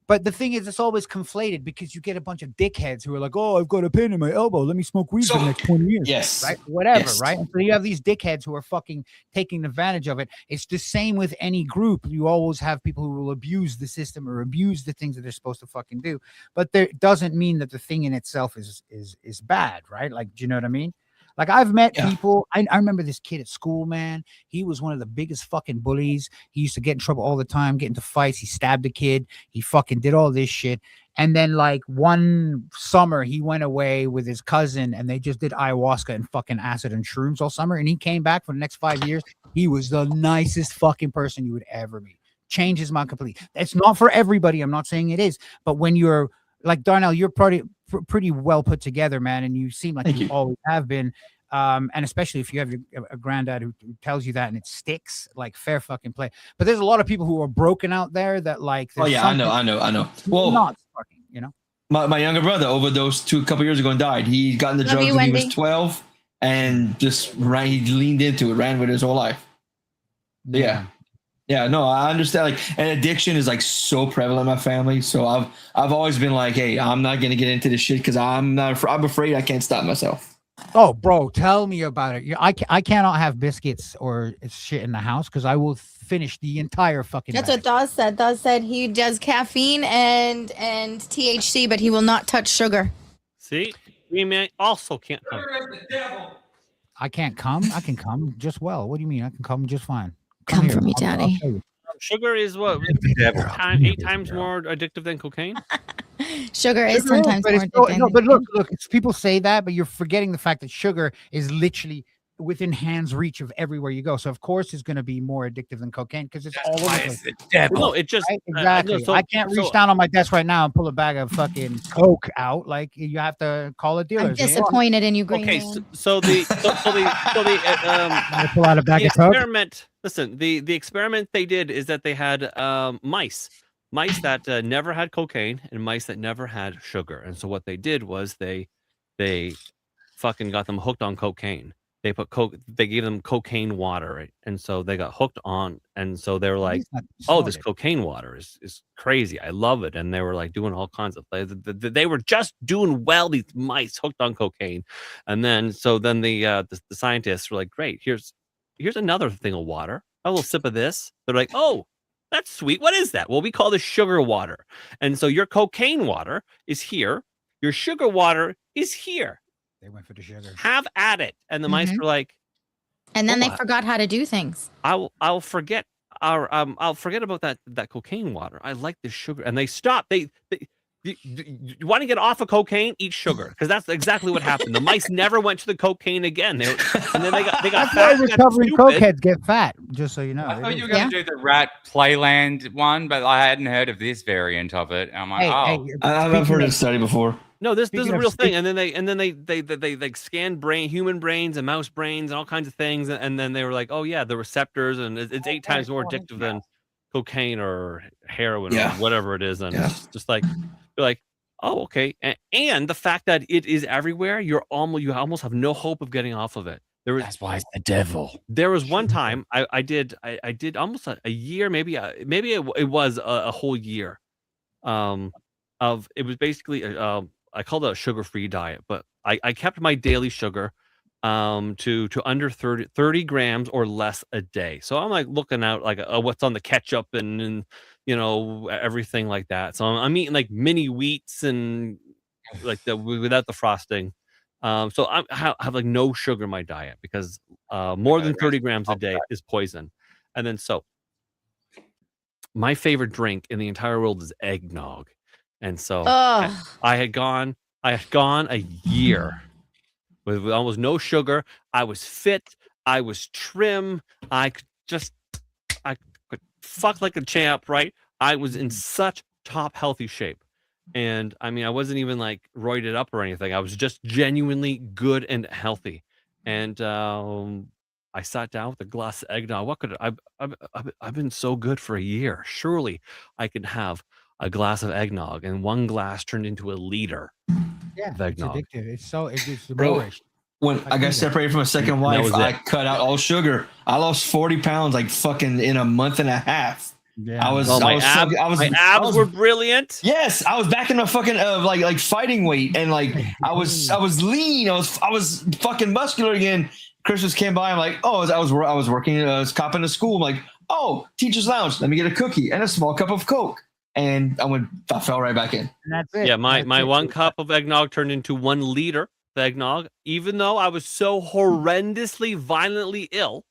But the thing is, it's always conflated because you get a bunch of dickheads who are like, oh, I've got a pain in my elbow. Let me smoke weed for the next 20 years. Yes. Right? Whatever, Yes. right? And so you have these dickheads who are fucking taking advantage of it. It's the same with any group. You always have people who will abuse the system or abuse the things that they're supposed to fucking do. But there doesn't mean that the thing in itself is bad, right? Like, do you know what I mean? Like I've met people. I remember this kid at school, man. He was one of the biggest fucking bullies. He used to get in trouble all the time, get into fights. He stabbed a kid. He fucking did all this shit. And then like one summer he went away with his cousin and they just did ayahuasca and fucking acid and shrooms all summer. And he came back for the next 5 years. He was the nicest fucking person you would ever meet. Changed his mind completely. It's not for everybody. I'm not saying it is. But when you're like Darnell, you're pretty well put together, man, and you seem like you always have been. And especially if you have a granddad who tells you that and it sticks, like fair fucking play. But there's a lot of people who are broken out there that like. Oh yeah, I know. Well, not fucking, you know. My younger brother overdosed a couple years ago and died. He got into drugs when he was 12 and just ran. He leaned into it, ran with it his whole life. Yeah. Yeah, no, I understand. Like, and addiction is like so prevalent in my family. So I've always been like, hey, I'm not gonna get into this shit because I'm afraid I can't stop myself. Oh, bro, tell me about it. I cannot have biscuits or shit in the house because I will finish the entire fucking. That's bag. what Dawes said. Dawes said he does caffeine and THC, but he will not touch sugar. See, we may also can't. I can't come. I can come just well. What do you mean? I can come just fine. Come here. for me, I'll Daddy. show you. Sugar is what? 8 times more addictive than cocaine? Sugar is sometimes but more it's so- addicting. no, but look, people say that, but you're forgetting the fact that sugar is literally within hand's reach of everywhere you go. So of course it's going to be more addictive than cocaine because it's all over the place. No, it just Right? Exactly. so- I can't reach so- down on my desk right now and pull a bag of fucking Coke out. Like you have to call a dealer. I'm disappointed in you, Green Okay, Man. so the pull out a bag the of Coke. experiment. Listen, the experiment they did is that they had mice that never had cocaine and mice that never had sugar. And so what they did was they fucking got them hooked on cocaine. They put they gave them cocaine water, right? And so they got hooked on, and so they were like, "Oh, this cocaine water is crazy. I love it." And they were like doing all kinds of things. They were just doing well. These mice hooked on cocaine, and then the scientists were like, "Great, here's another thing of water. A little sip of this." They're like, "Oh, that's sweet. What is that?" "Well, we call this sugar water. And so your cocaine water is here. Your sugar water is here. They went for the sugar. Have at it." And the mice were like, And then "Oh, they forgot how to do things. I'll forget I'll forget about that cocaine water. I like this sugar." And they stopped. You want to get off of cocaine? Eat sugar, because that's exactly what happened. The mice never went to the cocaine again. And then they got That's fat. why recovering cokeheads get fat. Just so you know. I thought you were going to do the rat playland one, but I hadn't heard of this variant of it. I'm like, I've heard of the study before. No, this is Speaking a of real thing. And then they like scanned human brains and mouse brains and all kinds of things. And then they were like, oh yeah, the receptors, and it's 8 times more addictive than cocaine or heroin or whatever it is. And it's just like, you're like, oh, okay. And the fact that it is everywhere, you almost have no hope of getting off of it. That's why it's the devil. There was one time I did almost a year, maybe it was a whole year. It was basically I called it a sugar-free diet, but I kept my daily sugar to under 30 grams or less a day. So I'm like looking out like what's on the ketchup and everything like that. So I'm eating like mini wheats and like without the frosting. So I have like no sugar in my diet because more than 30 grams a day is poison. And then so my favorite drink in the entire world is eggnog. And so I had gone a year with almost no sugar. I was fit. I was trim. I could fuck like a champ, right? I was in such top healthy shape. And I mean, I wasn't even like roided up or anything. I was just genuinely good and healthy. And I sat down with a glass of eggnog. What could I've been so good for a year. Surely I could have a glass of eggnog, and one glass turned into a liter Yeah, of it's eggnog. addictive. It's Bro, Moorish. when I got separated from a second And that wife, was I it. cut out all sugar. I lost 40 pounds like fucking in a month and a half. Yeah, I was, Oh, my I was, abs, I was, my I abs was- were brilliant. Yes, I was back in my fucking like fighting weight, and like I was lean. I was fucking muscular again. Christmas came by. I'm like, oh, I was working. I was copping to school. I'm like, oh, teacher's lounge. Let me get a cookie and a small cup of Coke. And I fell right back in. And that's it. Yeah, my That's it. one cup of eggnog turned into 1 liter of eggnog. Even though I was so horrendously, violently ill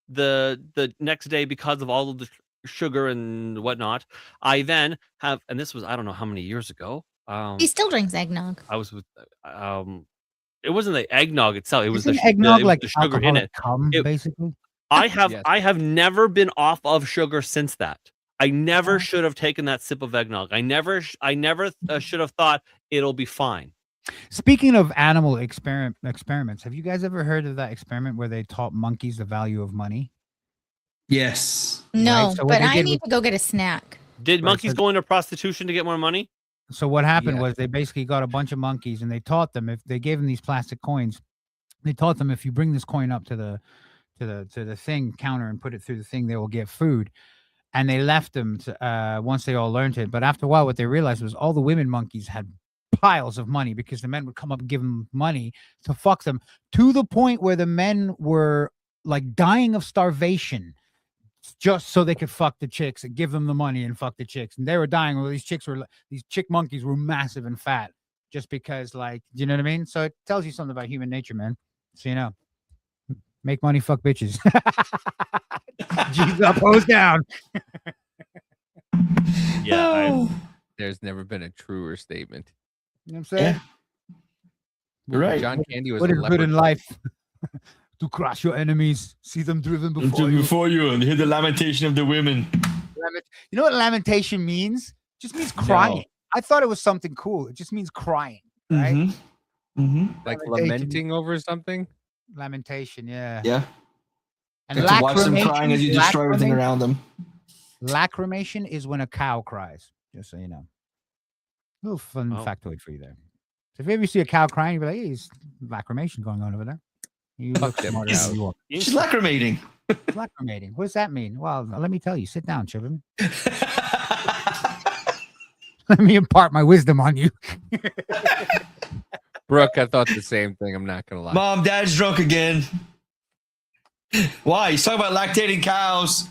the next day because of all of the sugar and whatnot, I then have, and this was I don't know how many years ago. He still drinks eggnog. I was with it wasn't the eggnog itself. It was Isn't the eggnog it was like the sugar in alcoholic it. cum, It- basically? Yes. I have never been off of sugar since that. I never should have taken that sip of eggnog. I never should have thought it'll be fine. Speaking of animal experiments, have you guys ever heard of that experiment where they taught monkeys the value of money? Yes. No, so what but they I did need was- to go get a snack. Did Right, monkeys so- go into prostitution to get more money? So what happened Yeah. was they basically got a bunch of monkeys and they taught them, if they gave them these plastic coins, they taught them if you bring this coin up to the thing counter and put it through the thing, they will get food. And they left them to, once they all learned it. But after a while, what they realized was all the women monkeys had piles of money because the men would come up and give them money to fuck them, to the point where the men were like dying of starvation just so they could fuck the chicks and give them the money and fuck the chicks. And they were dying. Well, these chick monkeys were massive and fat just because, like, you know what I mean? So it tells you something about human nature, man. So, you know, make money, fuck bitches. G's up, O's down. Yeah, There's never been a truer statement. You know what I'm saying? You're right. John Candy was What a is good leopard. in life? To crush your enemies, see them driven before you. And hear the lamentation of the women. You know what lamentation means? It just means crying. I thought it was something cool. It just means crying, right? Mm-hmm. Mm-hmm. Like Lamentation. lamenting over something. Lamentation, yeah. Yeah. And Get to watch them crying as you destroy everything lacrimation- around them. Lacrimation is when a cow cries, just so you know. Little fun Oh. factoid for you there. So if you ever see a cow crying, you'll be like, hey, there's lacrimation going on over there. You Fuck look them smarter cows. than you are. She's lacrimating. Lacrimating. What does that mean? Well, let me tell you. Sit down, children. Let me impart my wisdom on you. Brooke, I thought the same thing. I'm not gonna lie. Mom, Dad's drunk again. Why? He's talking about lactating cows.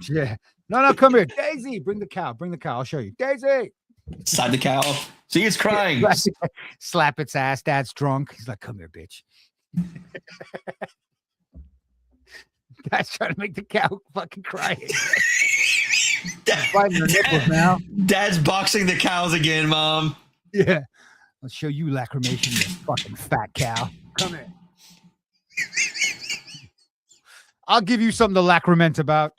Yeah. No, come here. Daisy, bring the cow. Bring the cow. I'll show you. Daisy. Side the cow. See, it's crying. Slap its ass. Dad's drunk. He's like, come here, bitch. Guy's trying to make the cow fucking cry. Biting her nipples now. Dad's boxing the cows again, Mom. Yeah. I'll show you lacrimation, you fucking fat cow. Come here. I'll give you something to lacrimate about.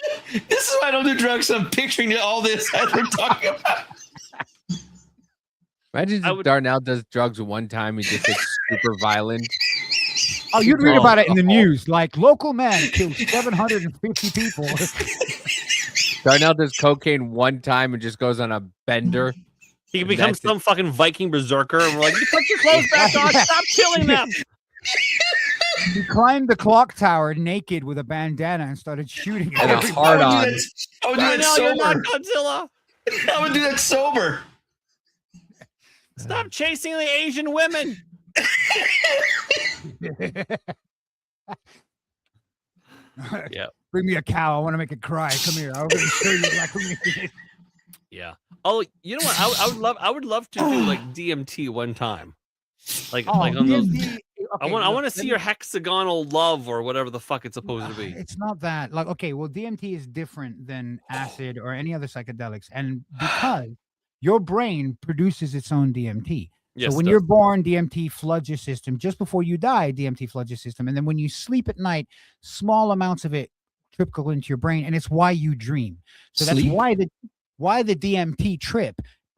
This is why I don't do drugs. I'm picturing all this as we're talking about. Imagine if Darnell does drugs one time, he just gets super violent. Oh, you'd read about it in the news. Like, local man killed 750 people. Darnell does cocaine one time and just goes on a bender. He And becomes that's it. some fucking Viking berserker, and we're like, you put your clothes back on, stop killing them. He climbed the clock tower naked with a bandana and started shooting. And a hard on. I would do that No, you're not sober. Godzilla. I would do that sober. Stop chasing the Asian women. Yeah. Bring me a cow. I want to make it cry. Come here. I'm going to show you lacrimation. Yeah. Oh, you know what? I would love to do like DMT one time. Like Oh, like on those. DMT I want to see your hexagonal love or whatever the fuck it's supposed to be. It's not that. Like, okay, well, DMT is different than acid or any other psychedelics, and because your brain produces its own DMT. Yes, So when it you're does. born, DMT floods your system. Just before you die, DMT floods your system, and then when you sleep at night, small amounts of it trickle into your brain, and it's why you dream. So that's Sleep? why the DMT trip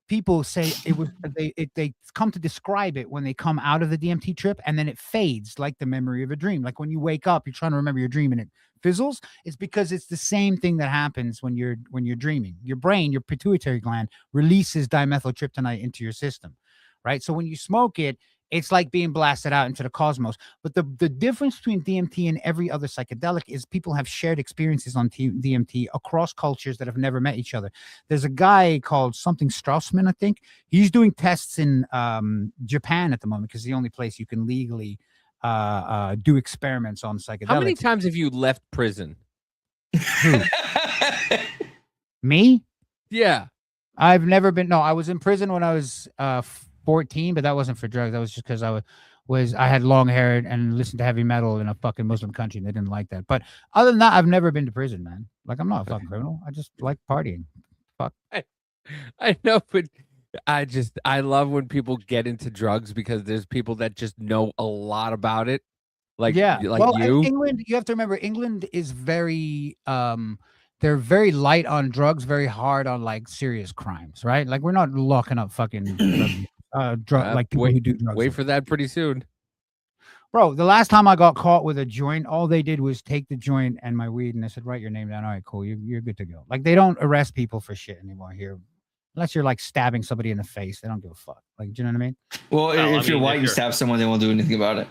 people say it was they come to describe it when they come out of the DMT trip, and then it fades like the memory of a dream. Like when you wake up, you're trying to remember your dream and it fizzles. It's because it's the same thing that happens when you're dreaming. Your brain, your pituitary gland, releases dimethyltryptamine into your system, right? So when you smoke it, it's like being blasted out into the cosmos. But the difference between DMT and every other psychedelic is people have shared experiences on DMT across cultures that have never met each other. There's a guy called something Straussman, I think. He's doing tests in Japan at the moment because it's the only place you can legally do experiments on psychedelics. How many times have you left prison? Me? Yeah. I've never been. No, I was in prison when I was 14, but that wasn't for drugs. That was just because I had long hair and listened to heavy metal in a fucking Muslim country, and they didn't like that. But other than that, I've never been to prison, man. Like, I'm not a fucking criminal. I just like partying. Fuck. I know, but I love when people get into drugs because there's people that just know a lot about it. Like, yeah, like well, you. England, you have to remember, England is very they're very light on drugs, very hard on like serious crimes, right? Like, we're not locking up fucking like people who do drugs. Wait for that pretty soon. Bro, the last time I got caught with a joint, all they did was take the joint and my weed, and they said, write your name down. All right, cool. You're good to go. Like, they don't arrest people for shit anymore here. Unless you're like stabbing somebody in the face. They don't give a fuck. Like, do you know what I mean? Well, if you're white and stab someone, they won't do anything about it.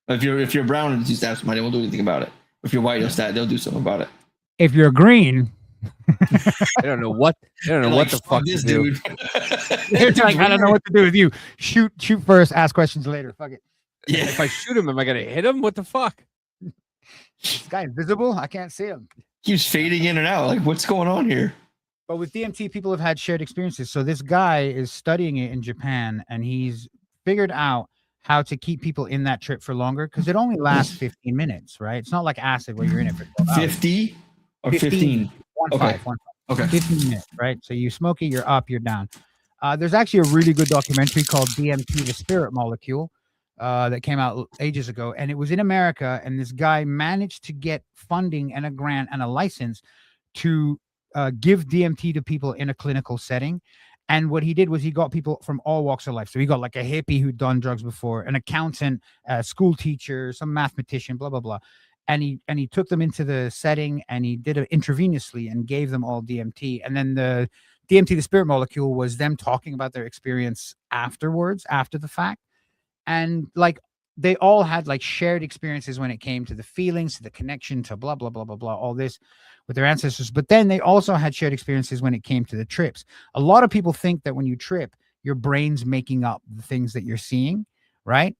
If you're brown and you stab somebody, they won't do anything about it. If you're white, they'll do something about it. If you're green, I don't know what the fuck this to do. dude. they're like, I don't know what to do with you. Shoot first, ask questions later. Fuck it. Yeah. If I shoot him, am I gonna hit him? What the fuck? This guy invisible. I can't see him. Keeps fading in and out. Like, what's going on here? But with DMT, people have had shared experiences. So this guy is studying it in Japan, and he's figured out how to keep people in that trip for longer because it only lasts 15 minutes, right? It's not like acid where you're in it for 12 hours. 50 or 15? 1-5. Okay. 15 minutes, right? So you smoke it, you're up, you're down. There's actually a really good documentary called DMT, the Spirit Molecule, that came out ages ago. And it was in America. And this guy managed to get funding and a grant and a license to give DMT to people in a clinical setting. And what he did was he got people from all walks of life. So he got like a hippie who'd done drugs before, an accountant, a school teacher, some mathematician, blah, blah, blah. And he took them into the setting and he did it intravenously and gave them all DMT. And then the DMT, the Spirit Molecule, was them talking about their experience afterwards, after the fact. And like, they all had like shared experiences when it came to the feelings, to the connection, to blah, blah, blah, blah, blah, all this with their ancestors. But then they also had shared experiences when it came to the trips. A lot of people think that when you trip, your brain's making up the things that you're seeing, right?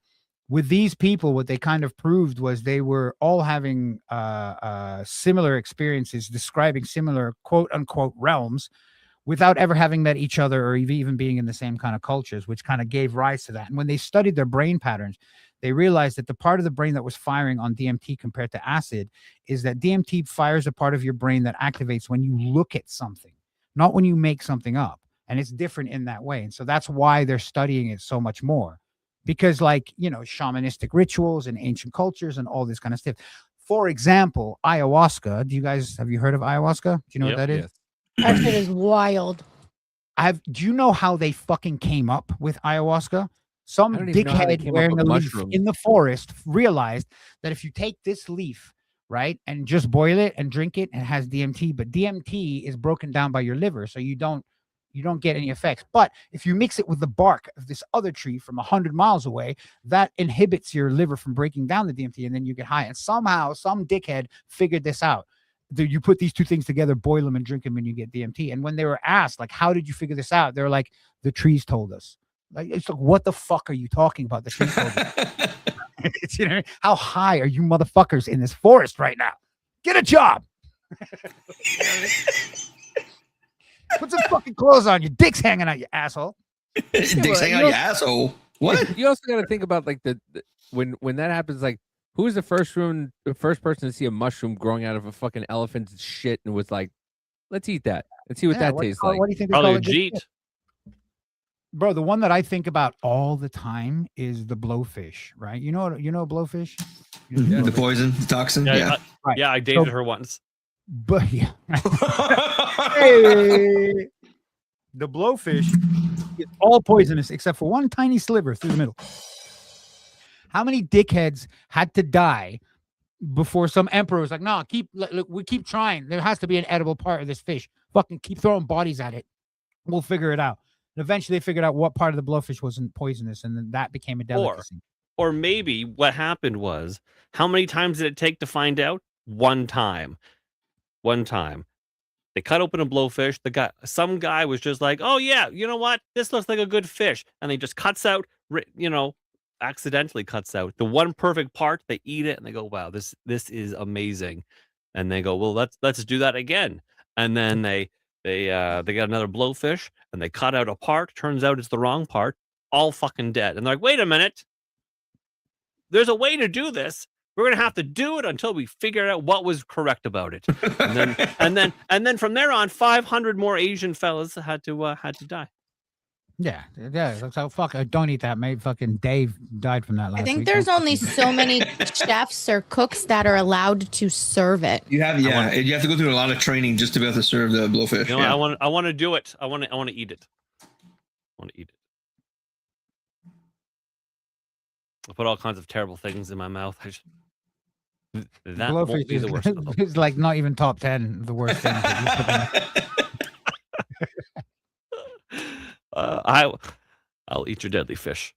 With these people, what they kind of proved was they were all having similar experiences, describing similar quote unquote realms without ever having met each other or even being in the same kind of cultures, which kind of gave rise to that. And when they studied their brain patterns, they realized that the part of the brain that was firing on DMT compared to acid is that DMT fires a part of your brain that activates when you look at something, not when you make something up. And it's different in that way. And so that's why they're studying it so much more. Because, like, you know, shamanistic rituals and ancient cultures and all this kind of stuff. For example, ayahuasca. Have you heard of ayahuasca? Do you know what that is? That shit is wild. Do you know how they fucking came up with ayahuasca? Some dickhead wearing a leaf in the forest realized that if you take this leaf, right, and just boil it and drink it, it has DMT, but DMT is broken down by your liver, so you don't get any effects. But if you mix it with the bark of this other tree from 100 miles away, that inhibits your liver from breaking down the DMT, and then you get high. And somehow some dickhead figured this out. You put these two things together, boil them and drink them, and you get DMT. And when they were asked, like, how did you figure this out? They were like, the trees told us. Like, it's like, what the fuck are you talking about? The trees told us. You know, how high are you motherfuckers in this forest right now? Get a job. Put some fucking clothes on. Your dick's hanging out, you asshole. Dick's hanging out, you asshole. What? You also got to think about like the when that happens. Like, who was the first person to see a mushroom growing out of a fucking elephant's shit and was like, let's eat that and see what that tastes like? What do you think? Probably a Jeet. Bro, the one that I think about all the time is the blowfish, right? You know blowfish? The poison, the toxin. Yeah. Right. Yeah, I dated her once. But yeah. Hey, the blowfish is all poisonous except for one tiny sliver through the middle. How many dickheads had to die before some emperor was like, "No, look, we keep trying. There has to be an edible part of this fish. Fucking keep throwing bodies at it. We'll figure it out." And eventually, they figured out what part of the blowfish wasn't poisonous, and then that became a delicacy. Or maybe what happened was, how many times did it take to find out? One time. They cut open a blowfish. Some guy was just like, "Oh yeah, you know what? This looks like a good fish," and he just cuts out, accidentally cuts out the one perfect part. They eat it and they go, "Wow, this is amazing," and they go, "Well, let's do that again." And then they got another blowfish and they cut out a part. Turns out it's the wrong part. All fucking dead. And they're like, "Wait a minute. There's a way to do this. We're gonna have to do it until we figure out what was correct about it." And then from there on, 500 more Asian fellas had to die. Yeah. So fuck. Don't eat that, mate. Fucking Dave died from that last I think week. there's only so many chefs or cooks that are allowed to serve it. You have you have to go through a lot of training just to be able to serve the blowfish. You know, I want to do it. I want to eat it. I put all kinds of terrible things in my mouth. That won't be the worst of them. It's like not even top 10 of the worst things. I'll eat your deadly fish.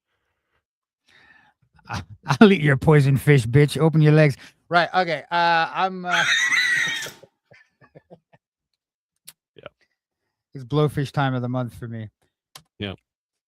I'll eat your poison fish, bitch. Open your legs. Right. Okay. I'm. Yeah. It's blowfish time of the month for me. Yeah.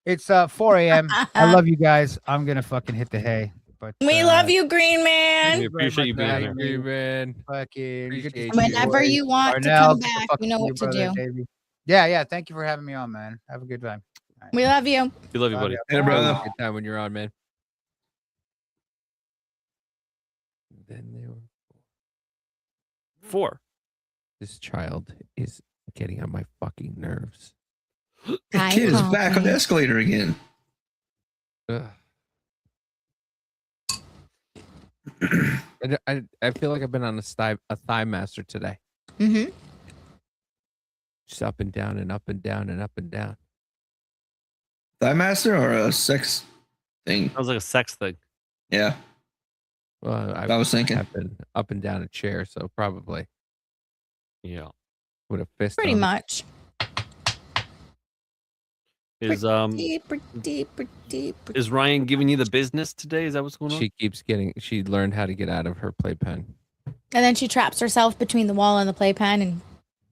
It's 4 a.m. I love you guys. I'm gonna fucking hit the hay. But We love you, Green Man. We appreciate you being here. Green Man. Fucking Appreciate Whenever you want to come back, you know what to do. Baby. Yeah. Thank you for having me on, man. Have a good time. Right. We love you. We love you, buddy. Hey, brother. Good time when you're on, man. Then they were 4. This child is getting on my fucking nerves. The kid is back on the escalator again. Ugh. I feel like I've been on a thigh master today. Mm-hmm. Just up and down and up and down and up and down. Thigh master or a sex thing? Sounds like a sex thing. Yeah. Well, I was thinking. I've been up and down a chair, so probably. Yeah. With a fist. Pretty much. Is Pretty. Is Ryan giving you the business today? Is that what's going on? She learned how to get out of her playpen. And then she traps herself between the wall and the playpen and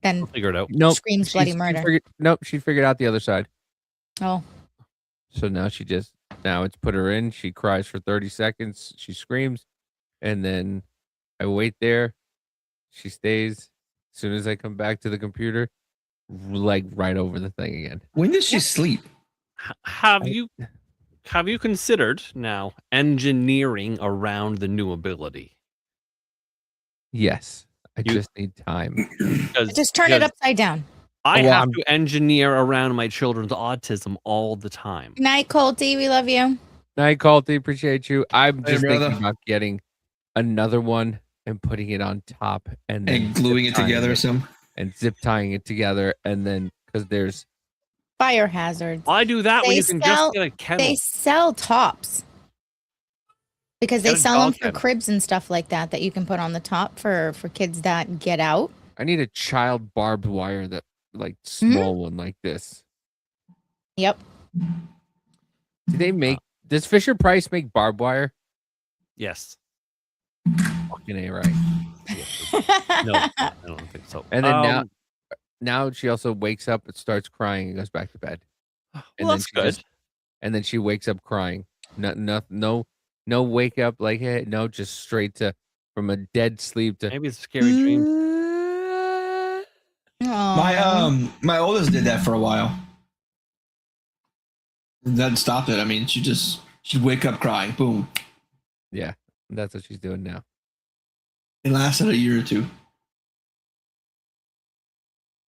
then Figure it out. Nope. screams bloody murder. She figured out the other side. Oh. So now it's put her in. She cries for 30 seconds. She screams. And then I wait there. She stays. As soon as I come back to the computer, like right over the thing again. When does she sleep? Have you considered now engineering around the new ability? Yes. I just need time. Just turn it upside down. I have to engineer around my children's autism all the time. Good night, Colty. We love you. Night, Colty. Appreciate you. I'm Hey, just brother. thinking about getting another one and putting it on top and then gluing it zip-tying together or something. and zip tying it together. And then because there's Fire hazards. Why do that when They you can sell- just get a kennel? They sell tops because they Get a sell them dog for kennel. cribs and stuff like that you can put on the top for kids that get out. I need a child barbed wire that like small one like this. Yep. Do they make does Fisher Price make barbed wire? Yes. Fucking A, right. No, I don't think so. And then now she also wakes up and starts crying and goes back to bed. And Well, that's good. And then she wakes up crying. No wake up like hey, no, just straight to from a dead sleep to Maybe it's a scary dream. My oldest did that for a while. That stopped it. I mean, she'd wake up crying. Boom. Yeah, that's what she's doing now. It lasted a year or two.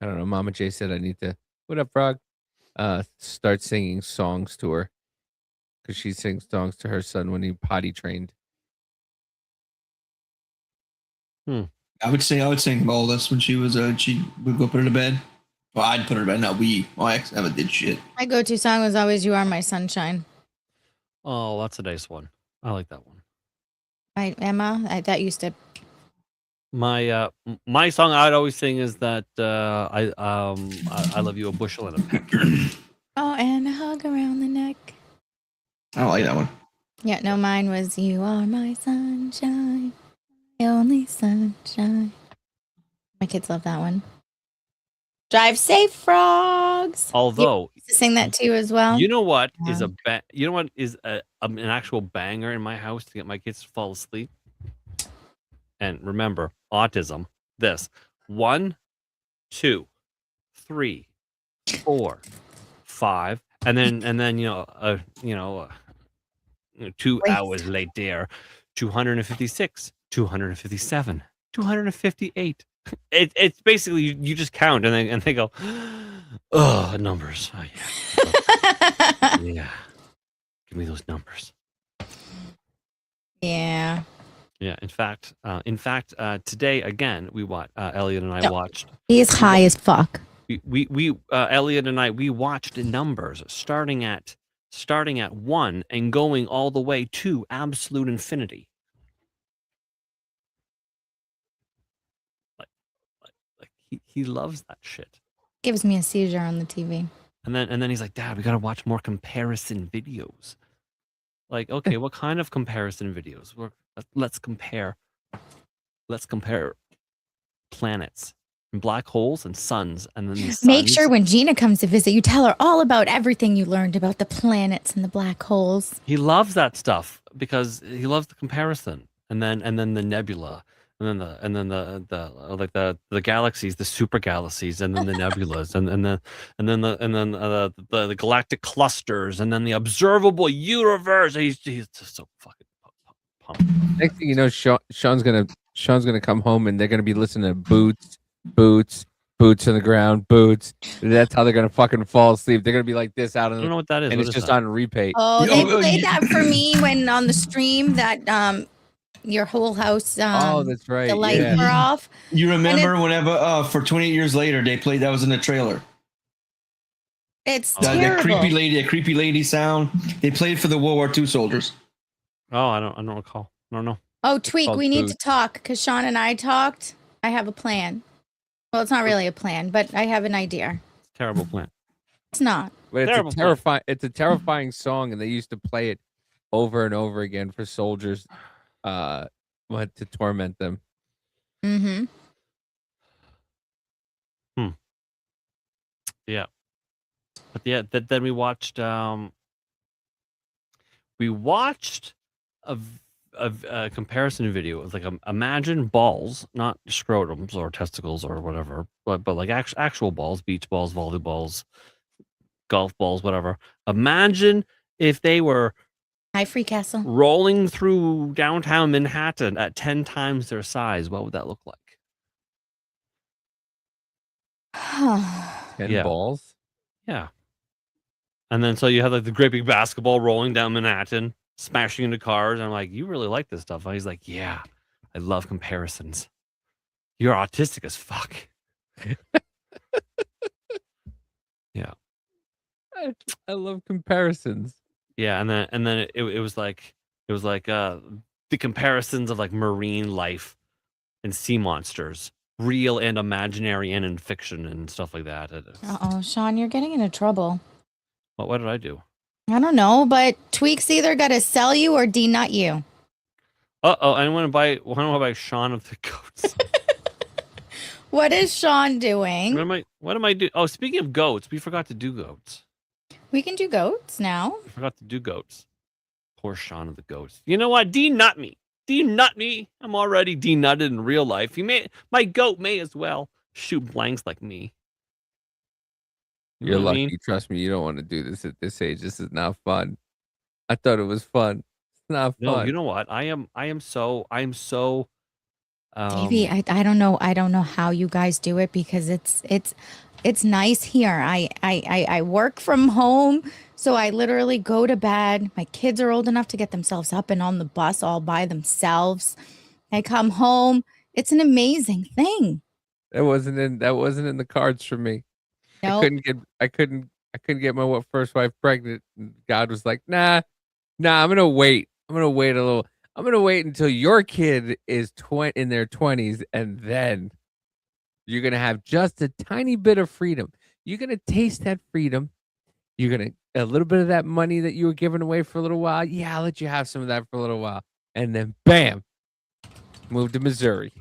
I don't know. Mama J said I need to what up, frog? Start singing songs to her. Because she sings songs to her son when he potty trained. I would sing my oldest when she would go put her to bed. Well, I'd put her back. No, I never did shit. My go-to song was always "You Are My Sunshine" Oh, that's a nice one. I like that one. by Emma. That used to. My my song I'd always sing is that I love you a bushel and a peck. Oh, and a hug around the neck. I don't like that one. Yeah, no, mine was "You Are My Sunshine, My Only Sunshine." My kids love that one. Drive safe, frogs. Although You used to sing that too as well. you know what is you know what is an actual banger in my house to get my kids to fall asleep? And remember, autism. This 1, 2, 3, 4, 5, and then 2 Wait. hours later, 256, 257, 258. It's basically you just count and they go, oh, numbers. Oh, yeah. Yeah. Give me those numbers. Yeah. Yeah. In fact, today again we watched. Elliot and I No. watched. He is high as fuck. We Elliot and I we watched numbers starting at 1 and going all the way to absolute infinity. Like he loves that shit. Gives me a seizure on the TV. And then he's like, Dad, we gotta watch more comparison videos. Like, okay, what kind of comparison videos? Let's compare planets and black holes and suns, and then the Make suns. sure when Gina comes to visit, you tell her all about everything you learned about the planets and the black holes. He loves that stuff because he loves the comparison, and then the nebula, and then the galaxies, the super galaxies, and then the nebulas, and then the galactic clusters, and then the observable universe. He's just so fucking pumped. Next thing you know, Sean's gonna come home and they're gonna be listening to boots on the ground, boots. That's how they're gonna fucking fall asleep. They're gonna be like this out I of don't know what that is. and What it's is just that? on repeat. Oh, they played that for me when on the stream that your whole house Oh, that's right. the lights Yeah. were off. You remember whenever for 28 years later they played that was in the trailer. It's That terrible. creepy lady sound. They played for the World War II soldiers. Oh, I don't recall. I don't know. Oh, Tweak, called we need to Boots. talk because Shawn and I talked. I have a plan. Well, it's not really a plan, but I have an idea. Terrible plan. It's not. But Terrible it's a terrifying song, and they used to play it over and over again for soldiers to torment them. Mm-hmm. Yeah. But yeah, then we watched a comparison video. It was like imagine balls, not scrotums or testicles or whatever, but like actual balls, beach balls, volleyballs, golf balls, whatever. Imagine if they were Hi, Free Castle. rolling through downtown Manhattan at 10 times their size. What would that look like? 10 Yeah. balls. Yeah. And then so you have like the great big basketball rolling down Manhattan, smashing into cars. And I'm like, you really like this stuff? And he's like, yeah, I love comparisons. You're autistic as fuck. Yeah. I love comparisons. Yeah. And then it was like the comparisons of like marine life and sea monsters, real and imaginary and in fiction and stuff like that. Uh-oh, Shawn, you're getting into trouble. What did I do? I don't know, but Tweak's either got to sell you or denut you. Uh-oh, I want to buy Shawn of the Goats. What is Shawn doing? What am I doing? Oh, speaking of goats, we forgot to do goats. We can do goats now. We forgot to do goats. Poor Shawn of the Goats. You know what? Denut me. Denut me. I'm already denutted in real life. My goat may as well shoot blanks like me. You You're know what I lucky. mean? Trust me, you don't want to do this at this age. This is not fun. I thought it was fun. It's not fun. No, you know what? I am so Davey, I don't know. I don't know how you guys do it because it's nice here. I work from home, so I literally go to bed. My kids are old enough to get themselves up and on the bus all by themselves. I come home. It's an amazing thing. That wasn't in the cards for me. No. I couldn't get my first wife pregnant. And God was like, nah, I'm gonna wait. I'm gonna wait a little. I'm gonna wait until your kid is in their 20s, and then you're gonna have just a tiny bit of freedom. You're gonna taste that freedom. You're gonna a little bit of that money that you were giving away for a little while. Yeah, I'll let you have some of that for a little while, and then bam, move to Missouri.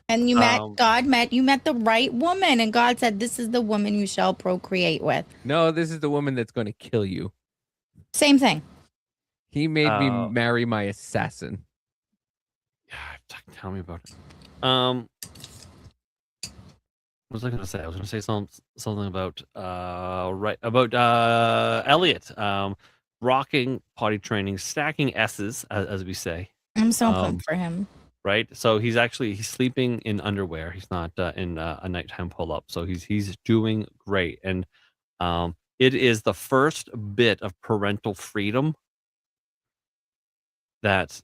And you met the right woman, and God said, "This is the woman you shall procreate with." No, this is the woman that's going to kill you. Same thing. He made me marry my assassin. Yeah, tell me about it. What was I gonna say? I was gonna say something about Elliot rocking potty training, stacking S's as we say. I'm so pumped for him. Right, so he's sleeping in underwear. He's not in a nighttime pull up. So he's doing great, and it is the first bit of parental freedom that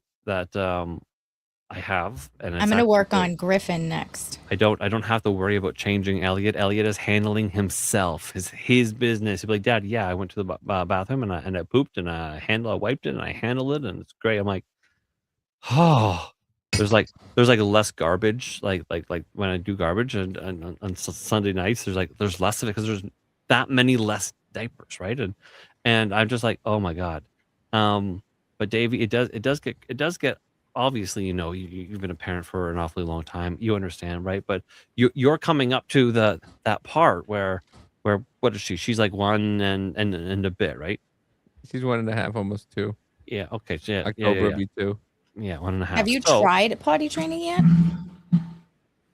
I have, and I'm gonna work on Griffin next. I don't have to worry about changing Elliot. Elliot is handling himself, his business. He'll be like, Dad, yeah, I went to the bathroom and I pooped and I wiped it and I handled it and it's great. I'm like, oh, there's like less garbage. Like when I do garbage and on Sunday nights, there's less of it because there's that many less diapers, right? And I'm just like, oh my God. But Davey, it does get. Obviously, you know, you've been a parent for an awfully long time. You understand, right? But you're coming up to that part where what is she? She's like 1 and a bit, right? She's 1.5, almost 2. Yeah. Okay. So yeah. October will be 2. Yeah, 1.5. Have you tried potty training yet?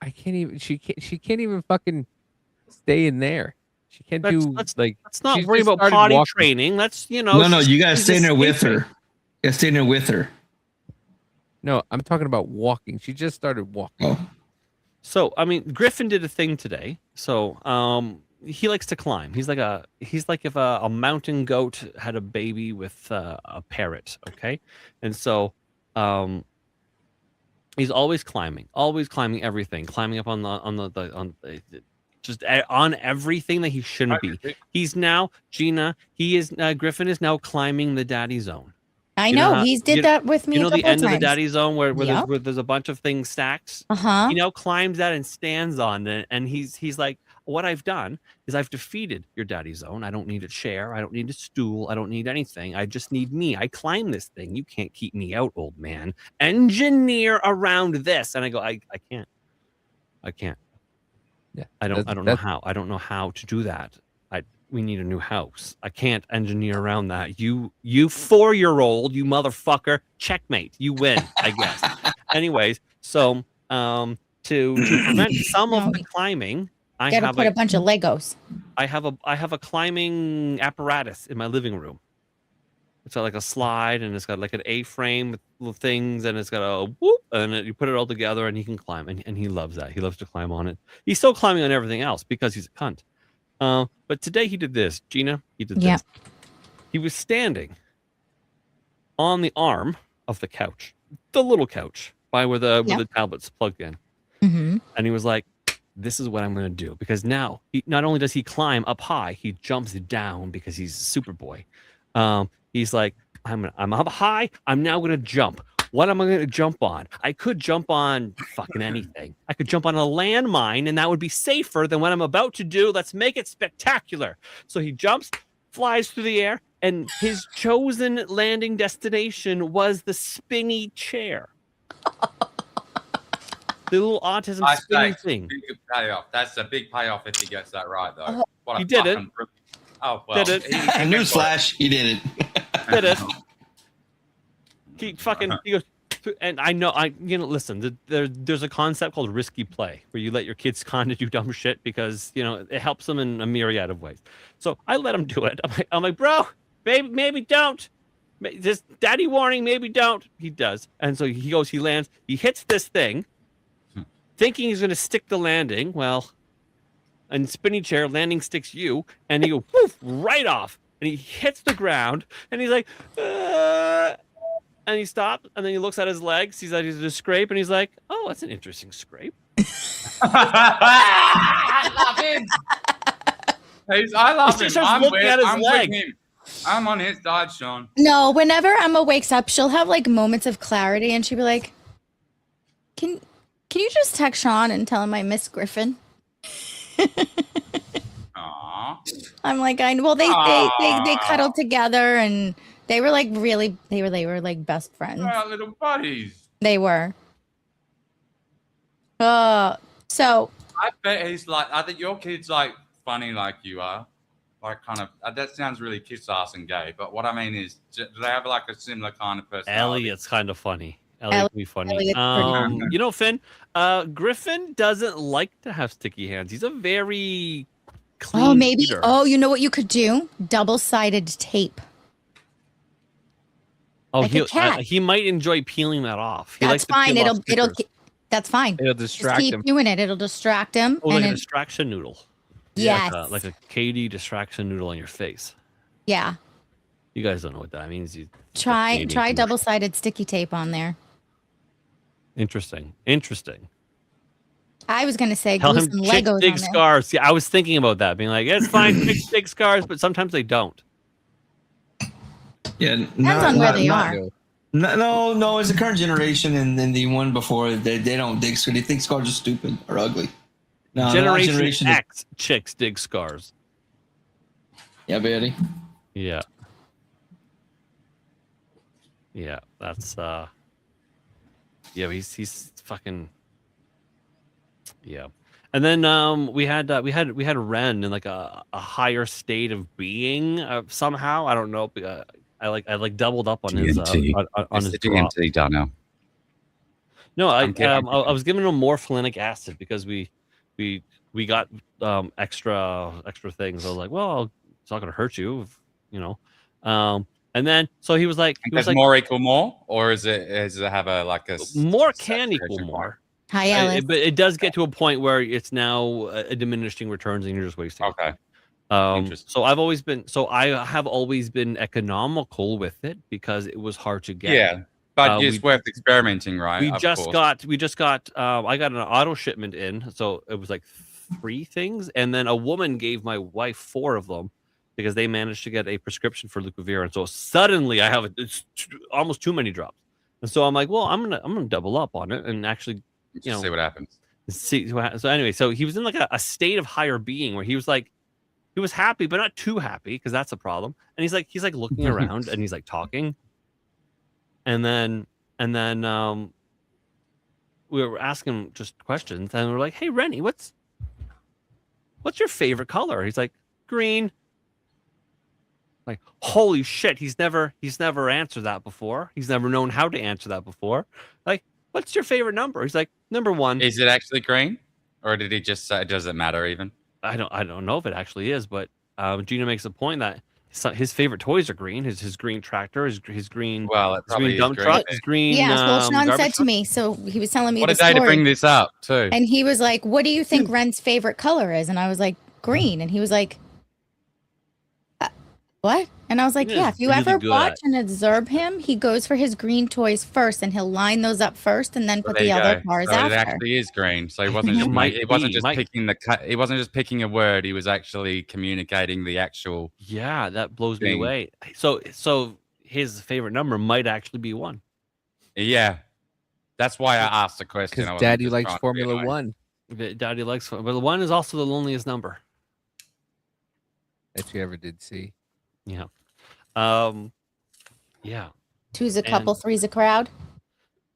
I can't even. She can't even fucking stay in there. She can't let's not worry about potty training. Let's No, you gotta stay in there with her. You gotta stay in there with her. No, I'm talking about walking. She just started walking. Oh. So, I mean, Griffin did a thing today. So, he likes to climb. He's like if a mountain goat had a baby with a parrot, okay? And so, he's always climbing everything, climbing up on everything that he shouldn't be. He's now Griffin is now climbing the daddy zone. I know he's did that with me. You know a couple the end times. of the daddy zone where there's a bunch of things stacked. He now climbs that and stands on it, and he's like, what I've done is I've defeated your daddy zone. I don't need a chair. I don't need a stool. I don't need anything. I just need me. I climb this thing. You can't keep me out, old man. Engineer around this, and I go, I can't. Yeah, I don't know how. I don't know how to do that. We need a new house. I can't engineer around that. You 4-year-old, you motherfucker. Checkmate. You win, I guess. Anyways, so to prevent some of the climbing, I gotta put a bunch of Legos. I have a climbing apparatus in my living room. It's got like a slide and it's got like an A-frame with little things and it's got a whoop and you put it all together and he can climb and he loves that. He loves to climb on it. He's still climbing on everything else because he's a cunt. But today he did this, Gina. He did this. He was standing on the arm of the couch, the little couch, by where the tablet's plugged in, and he was like, "This is what I'm going to do." Because now, not only does he climb up high, he jumps down because he's Superboy. He's like, "I'm up high. I'm now going to jump. What am I going to jump on? I could jump on fucking anything. I could jump on a landmine, and that would be safer than what I'm about to do. Let's make it spectacular." So he jumps, flies through the air, and his chosen landing destination was the spinny chair. The little autism spinning thing. Big payoff. That's a big payoff if he gets that right, though. He did it. Oh, well. Did it. Newsflash, he did it. Did it. He goes, and I know, listen, there's a concept called risky play where you let your kids kind of do dumb shit because, it helps them in a myriad of ways. So I let him do it. I'm like, bro, baby, maybe don't. Just daddy warning, maybe don't. He does. And so he goes, he lands, he hits this thing, thinking he's going to stick the landing. Well, and spinning chair, landing sticks you, and he goes, woof, right off. And he hits the ground, and he's like, and he stops, and then he looks at his legs, sees that he's a scrape, and he's like, "Oh, that's an interesting scrape." I love him. I love She him. starts I'm looking with, at his I'm leg. with him. I'm on his side, Shawn. No, whenever Emma wakes up, she'll have like moments of clarity, and she'll be like, "Can you just text Shawn and tell him I miss Griffin?" Aww. I'm like, well, they cuddled together, and they were like they were like best friends. Our little buddies. They were. So I bet he's like, I think your kid's like funny like you are. Like kind of, that sounds really kiss ass and gay, but what I mean is, do they have like a similar kind of personality? Elliot's kind of funny. Elliot can be funny. Elliot's pretty funny. You know, Finn, Griffin doesn't like to have sticky hands. He's a very clean eater. you know what you could do? Double-sided tape. Oh, like a cat. he might enjoy peeling that off. He That's likes to fine. peel off It'll stickers. that's fine. It'll Just distract keep him. doing it. It'll distract him. Oh, like and a it, distraction noodle. yes. Like a Katie distraction noodle on your face. Yeah. You guys don't know what that means. Try Canadian commercial. double-sided sticky tape on there. Interesting. I was gonna say Tell glue him some chicks Legos dig on there. scars. Yeah, I was thinking about that, being like, it's fine, chicks dig scars, but sometimes they don't. Yeah, Depends on where they are. No, it's the current generation and then the one before they don't dig scars. They think scars are stupid or ugly. No, the last Generation is- X chicks dig scars. Yeah, Betty. Yeah. Yeah, that's yeah, he's fucking yeah. And then we had Ren in like a higher state of being somehow. I don't know. I like doubled up on his on his drop. DMT, Darnell. No, I I'm kidding. I was giving him morpholinic acid because we got extra things. I was like, well, it's not gonna hurt you, you know. And then so he was like, Does more equal more, or does it have a like a more can equal saturation more. Hi, Alice. But it does get to a point where it's now a diminishing returns and you're just wasting. Okay. So I have always been economical with it because it was hard to get. Yeah, but it's worth experimenting, right? We just got I got an auto shipment in, so it was like 3 things, and then a woman gave my wife 4 of them because they managed to get a prescription for Lucovir, and so suddenly I have almost too many drops, and so I'm like, well, I'm gonna double up on it and actually, you know, see what happens. So anyway, so he was in like a state of higher being where he was like, he was happy but not too happy because that's a problem, and he's like looking around and he's like talking, and then we were asking him just questions, and we're like, hey Rennie, what's your favorite color? He's like, green. Like, holy shit, he's never answered that before. He's never known how to answer that before. Like, what's your favorite number? He's like, number 1. Is it actually green, or did he just say? Does it matter even? I don't know if it actually is, but Gina makes a point that his favorite toys are green. His green tractor, his green dump truck, his green. Yeah, well, Shawn said garbage to me, so he was telling me What a the day to story, bring this up too. and he was like, "What do you think Ren's favorite color is?" And I was like, "Green," and he was like, "What?" And I was like, He "Yeah, is if you really ever good watch at- and observe him, he goes for his green toys first, and he'll line those up first, and then put There the you other go. cars So it after." actually is green. So he wasn't just he wasn't just picking he wasn't just picking a word. He was actually communicating the actual. Yeah, that blows me thing. away. So his favorite number might actually be 1. Yeah, that's why I asked the question. I Because wasn't Daddy just likes trying to be Formula annoying. 1. Daddy likes, but the 1 is also the loneliest number. That you ever did see. Yeah. Yeah. 2's a couple, 3's a crowd.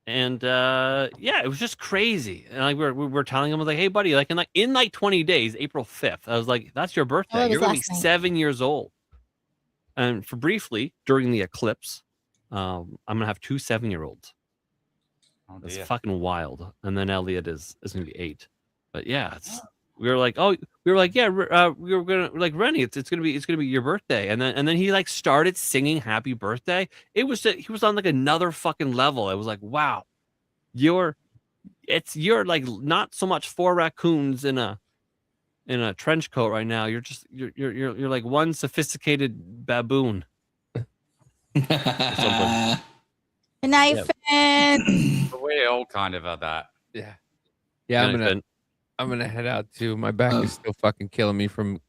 And yeah, it was just crazy. And like we were telling him, I was like, hey buddy, like in 20 days, April 5th, I was like, that's your birthday. Oh, it was You're gonna be last night. 7 years old. And for briefly, during the eclipse, I'm gonna have 2 7-year-olds. Oh, It's dear. fucking wild. And then Elliot is gonna be 8. But yeah, we were like, we were gonna like Rennie, it's gonna be your birthday. And then he like started singing happy birthday. He was on like another fucking level. It was like, wow, you're like not so much 4 raccoons in a trench coat right now. You're like one sophisticated baboon. Good night, Yeah. Finn. But we all kind of are that. Yeah. Yeah, Good night, Finn. I'm gonna head out too. My back is still fucking killing me from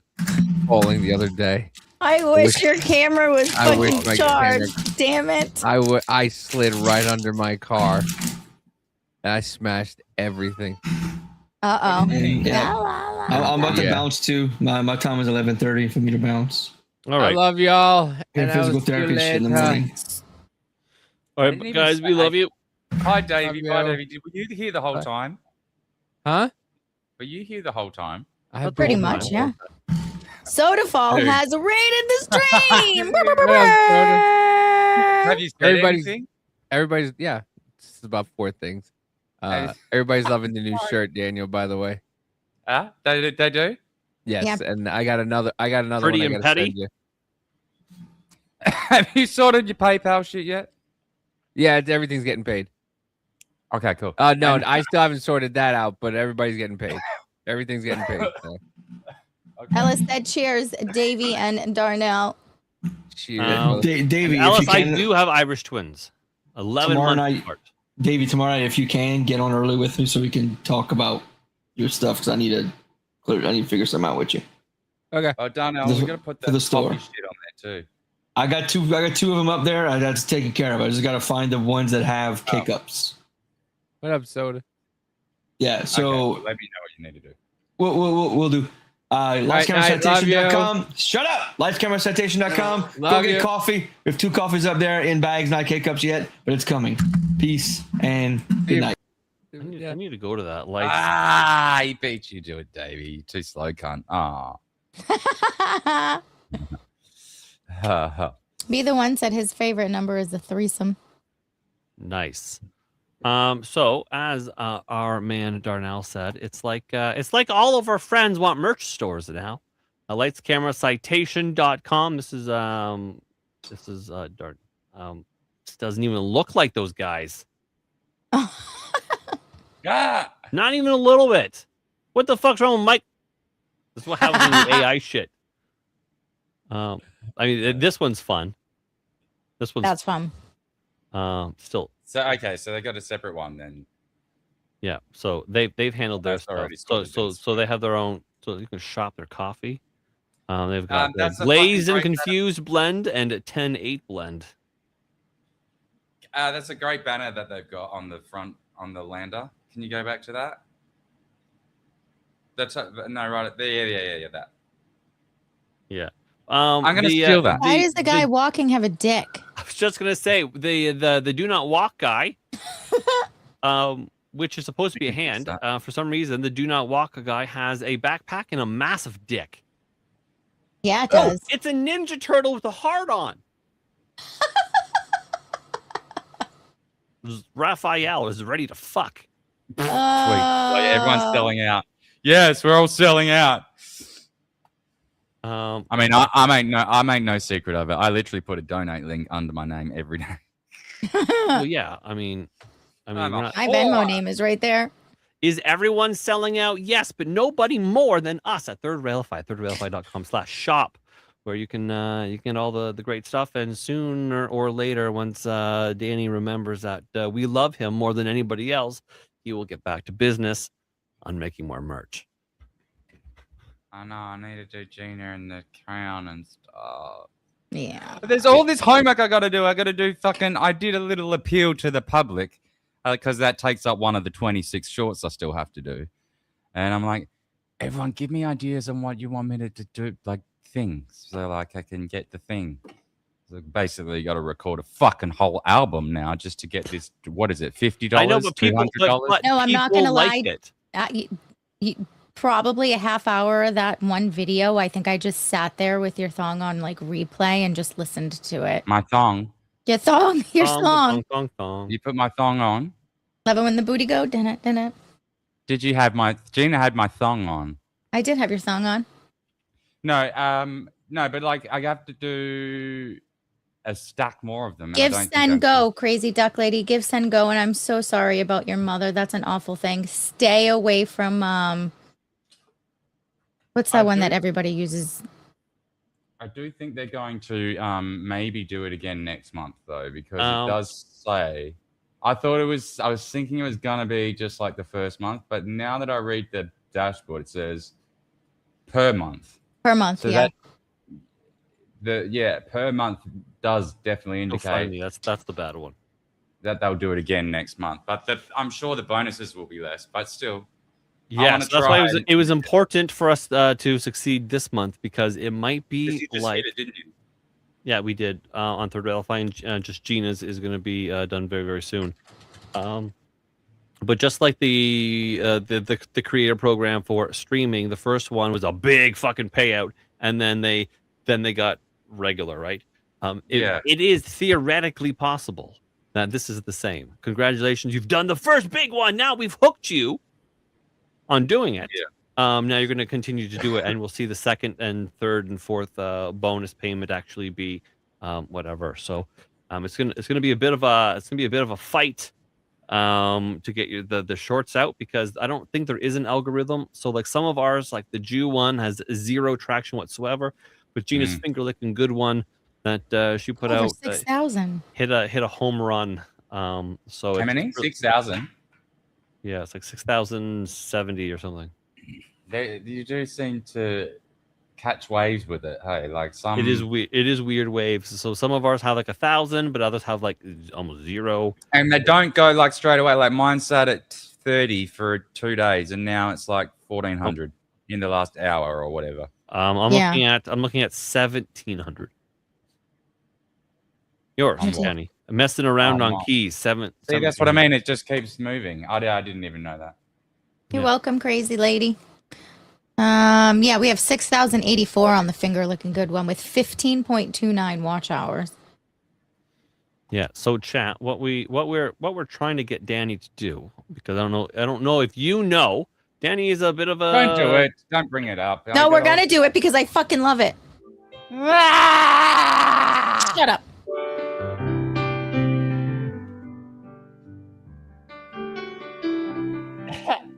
falling the other day. I wish your camera was I wish fucking my charged. Damn it. I slid right under my car, and I smashed everything. Uh-oh. And, yeah, La, la, la, I'm about to Yeah. bounce too. My time is 11:30 for me to bounce. All I right. love y'all. And And I physical will see you therapy shit in the later. morning. All I right, didn't even guys, we say- love you. Hi, Davey. Love Bye, you. Davey. Were you here the whole Bye. time? Huh? Were you here the whole time? I have Pretty been much, on. yeah. Sodafall Dude. has rated the stream. Have you said Everybody's- anything? Everybody's This is about 4 things. Everybody's loving the new shirt, Daniel. By the way, They do? yes, Yep. and I got another. Pretty one I and gotta petty? send you. Have you sorted your PayPal shit yet? Yeah, everything's getting paid. Okay, cool. No, And- I still haven't sorted that out, but everybody's getting paid. Everything's getting paid. So. Ellis said cheers, Davey and Darnell. Cheers. Um, Davey, Alice, if you can, I do have Irish twins. 11 Tomorrow months night- apart. Davey, tomorrow night, if you can, get on early with me so we can talk about your stuff because I need to figure something out with you. Oh, Darnell, For we the- got to put for that the store. coffee shit on there too. I got two of them up there. That's taken care of. I just got to find the ones that have K-cups. What up, Soda? Yeah, so Okay, let me know what you need to do. we'll do. Night, love LifeCameraCitation.com. Shut up. LifeCameraCitation.com. Go Love get you. coffee. We have 2 coffees up there in bags, not K-cups yet, but it's coming. Peace and good night. I need to go to that. Like, He beat you to it, Davey. You too slow, cunt. Ah. Be the one said his favorite number is the threesome. nice. So as our man Darnell said, it's like all of our friends want merch stores now. Lightscameracitations.com. This is Darn. This doesn't even look like those guys. Ah! Not even a little bit. What the fuck's wrong with Mike? This is what happens with AI shit. I mean, this one's fun. This one's That's fun. still. So okay, so they got a separate one then. Yeah, so they've handled their That's stuff. already So sorted. they have their own. So you can shop their coffee. They've got the that's a glazed fucking and great confused blend and a 10-8 blend. That's a great banner that they've got on the front on the lander. Can you go back to that? That's no right there. Yeah. That. Yeah. I'm gonna steal that. Why does the guy walking have a dick? I was just gonna say the do not walk guy, which is supposed to be a hand. For some reason, the do not walk guy has a backpack and a massive dick. Yeah, it Oh, does. it's a Ninja Turtle with a heart on. Raphael is ready to fuck. Sweet. Like, everyone's selling out. Yes, we're all selling out. I mean, I make no secret of it. I literally put a donate link under my name every day. Well, yeah. I mean, we're not- My Venmo name is right there. Is everyone selling out? Yes, but nobody more than us at Third Railify, thirdrailify.com/shop, where you can get all the great stuff. And sooner or later, once Danny remembers that we love him more than anybody else, he will get back to business on making more merch. I know. I need to do Gina and the crown and stuff. Yeah. But there's all this homework I got to do. I got to do fucking. I did a little appeal to the public because that takes up one of the 26 shorts I still have to do. And I'm like, everyone, give me ideas on what you want me to do, like things, so like I can get the thing. So basically, you got to record a fucking whole album now just to get this. What is it? $50? I know, but people, $200? No, I'm not people gonna like lie. it. Probably a half hour of that one video. I think I just sat there with your thong on like replay and just listened to it. My thong. Your thong, your Thong, song. thong. You put my thong on. Love it when the booty go. Dun it. Did you have my Gina had my thong on? I did have your song on. No, but like I have to do a stack more of them. and I Give, don't think send, I've- go, crazy duck lady. Give, send, go. And I'm so sorry about your mother. That's an awful thing. Stay away from what's that one that everybody uses? I do think they're going to maybe do it again next month though, because Um, it does say. I was thinking it was gonna be just like the first month, but now that I read the dashboard, it says per month. Per month, So yeah. per month does definitely You'll find indicate me. That's the bad one. that they'll do it again next month. But I'm sure the bonuses will be less. But still, Yes, that's try why and- it was important for us to succeed this month, because it might 'cause be you just like hit it, didn't you? yeah, we did on Third Rail Fine. Just Gina's is going to be done very, very soon. But just like the creator program for streaming, the first one was a big fucking payout, and then they got regular, right? It is theoretically possible that this is the same. Congratulations, you've done the first big one. Now we've hooked you on doing it. Yeah. Now you're going to continue to do it, and we'll see the second and third and fourth bonus payment actually be whatever. So it's gonna be a bit of a fight to get you the shorts out, because I don't think there is an algorithm. So like some of ours, like the Jew one, has zero traction whatsoever. But Gina's finger licking good one that she put Over out 6,000. hit a home run. So How many? 6,000. Yeah, it's like 6,070 or something. You do seem to catch waves with it. Hey, like some. It is weird waves. So some of ours have like 1,000, but others have like almost zero. And they don't go like straight away. Like mine sat at 30 for 2 days, and now it's like 1,400 in the last hour or whatever. I'm looking at 1,700. Yours, Danny. Messing around on keys. See, that's what I mean. It just keeps moving. I didn't even know that. You're welcome, crazy lady. Yeah, we have 6,084 on the finger looking good one with 15.29 watch hours. Yeah. So chat, what we're trying to get Danny to do, because I don't know if you know, Danny is a bit of a. Don't do it. Don't bring it up. No, we're gonna do it because I fucking love it. Shut up.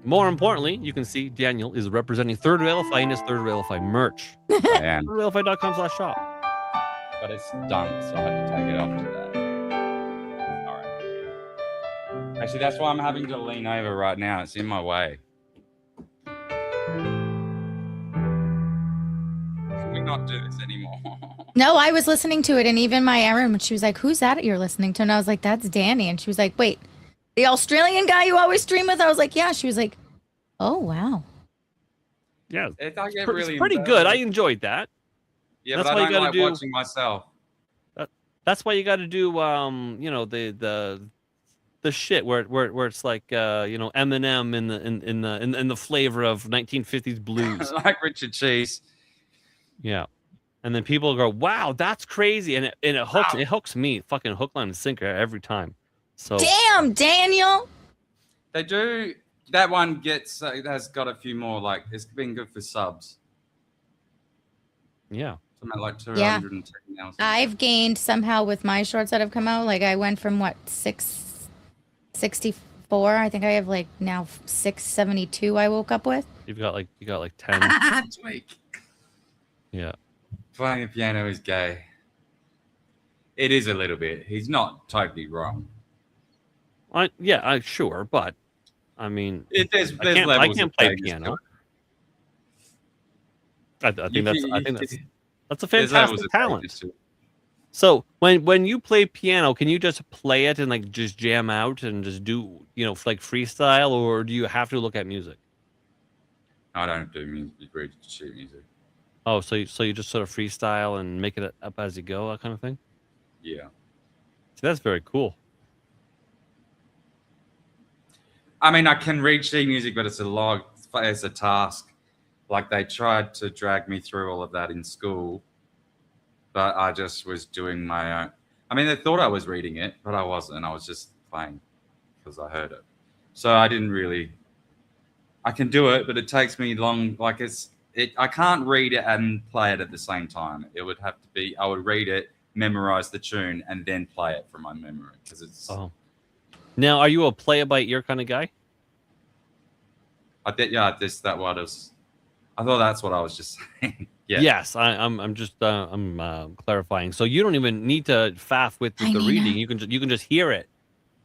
More importantly, you can see Daniel is representing Third Railify in his Third Railify merch. And ThirdRailify.com/shop. but it's done, so I had to take it off today. All right. Actually, that's why I'm having to lean over right now. It's in my way. Can we not do this anymore? No, I was listening to it, and even my Erin, she was like, "Who's that you're listening to?" And I was like, "That's Danny." And she was like, "Wait, the Australian guy you always stream with?" I was like, "Yeah." She was like, "Oh wow." Yeah, it's pretty good. I enjoyed that. Yeah, that's but I don't like watching myself. That's why you got to do, the shit where it's like, Eminem in the flavor of 1950s blues, like Richard Cheese. Yeah, and then people go, "Wow, that's crazy," and it hooks me, fucking hook, line, and sinker every time. So damn, Daniel. They do. That one has got a few more. Like it's been good for subs. Yeah. Something like 210 now. I've gained somehow with my shorts that have come out. Like I went from 664. I think I have like now 672. I woke up with. You got like 10. Tweak. Yeah. Playing the piano is gay. It is a little bit. He's not totally wrong. Sure, but I mean, there's I levels. can't play piano. I think that's a fantastic talent. So when you play piano, can you just play it and like just jam out and just do like freestyle, or do you have to look at music? I don't do music, sheet music. Oh, so you just sort of freestyle and make it up as you go, that kind of thing? Yeah. So that's very cool. I mean, I can read sheet music, but it's a task. Like they tried to drag me through all of that in school, but I just was doing my own. I mean, they thought I was reading it, but I wasn't. I was just playing because I heard it. So I didn't really. I can do it, but it takes me long. Like I can't read it and play it at the same time. It would have to be. I would read it, memorize the tune, and then play it from my memory because it's. Oh. Now, are you a play it by ear kind of guy? I think that what is. I thought that's what I was just saying. Yeah. Yes, I'm just clarifying. So you don't even need to faff with the reading. You can just hear it.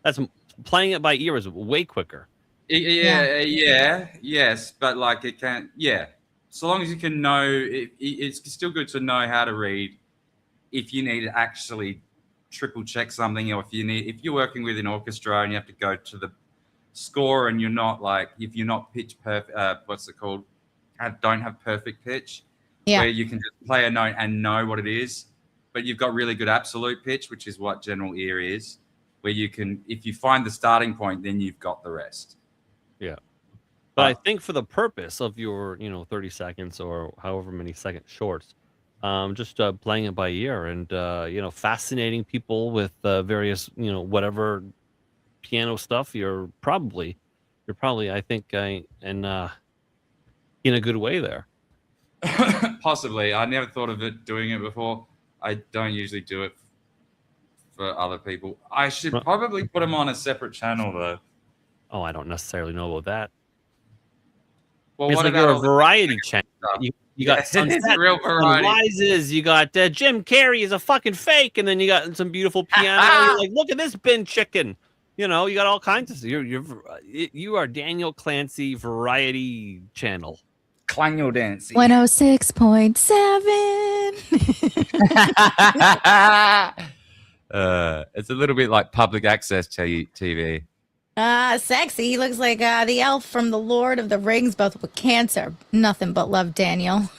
That's playing it by ear is way quicker. Yes, but like it can't. Yeah, so long as you can know, it's still good to know how to read. If you need to actually triple check something, or if you're working with an orchestra and you have to go to the score and you're not if you're not pitch perfect, what's it called? Don't have perfect pitch, where you can just play a note and know what it is, but you've got really good absolute pitch, which is what general ear is, where you can, if you find the starting point, then you've got the rest. Yeah. But I think for the purpose of your, 30 seconds or however many second shorts, just playing it by ear and, fascinating people with various, whatever piano stuff, you're probably, I think, in a good way there. Possibly. I never thought of doing it before. I don't usually do it for other people. I should probably put them on a separate channel, though. Oh, I don't necessarily know about that. Well, it's what like about you're a all the variety channel. You got it's Sunset, real variety. Sunrises, you got Jim Carrey is a fucking fake, and then you got some beautiful piano. You're like, look at this bin chicken. You got all kinds of. You are Daniel Clancy variety channel. Clango dancing. 106.7. It's a little bit like public access TV. Sexy. He looks like the elf from the Lord of the Rings, both with cancer. Nothing but love, Daniel.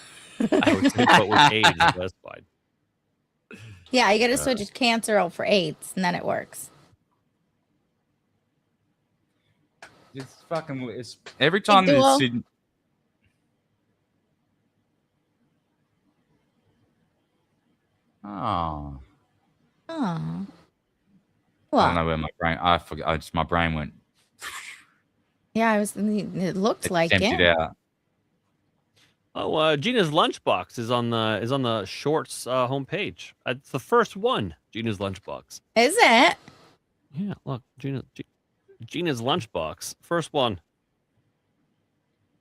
I would say, but with AIDS, that's fine. Yeah, you got to switch cancer out for AIDS, and then it works. It's fucking. It's every time Duel. it's. Oh. Oh. I don't know where my brain. I forgot. My brain went. Yeah, it looked like emptied it. out. Oh, Gina's lunchbox is on the shorts homepage. It's the first one. Gina's lunchbox. Is it? Yeah, look, Gina's lunchbox, first one.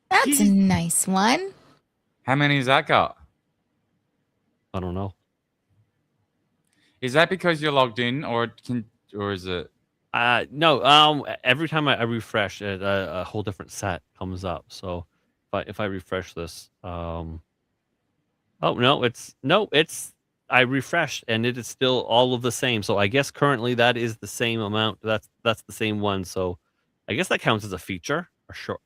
That's a nice one. How many has that got? I don't know. Is that because you're logged in, or is it? No. Every time I refresh, a whole different set comes up. So if I refresh this, oh no, it's I refreshed and it is still all of the same. So I guess currently that is the same amount. That's the same one. So I guess that counts as a feature or short.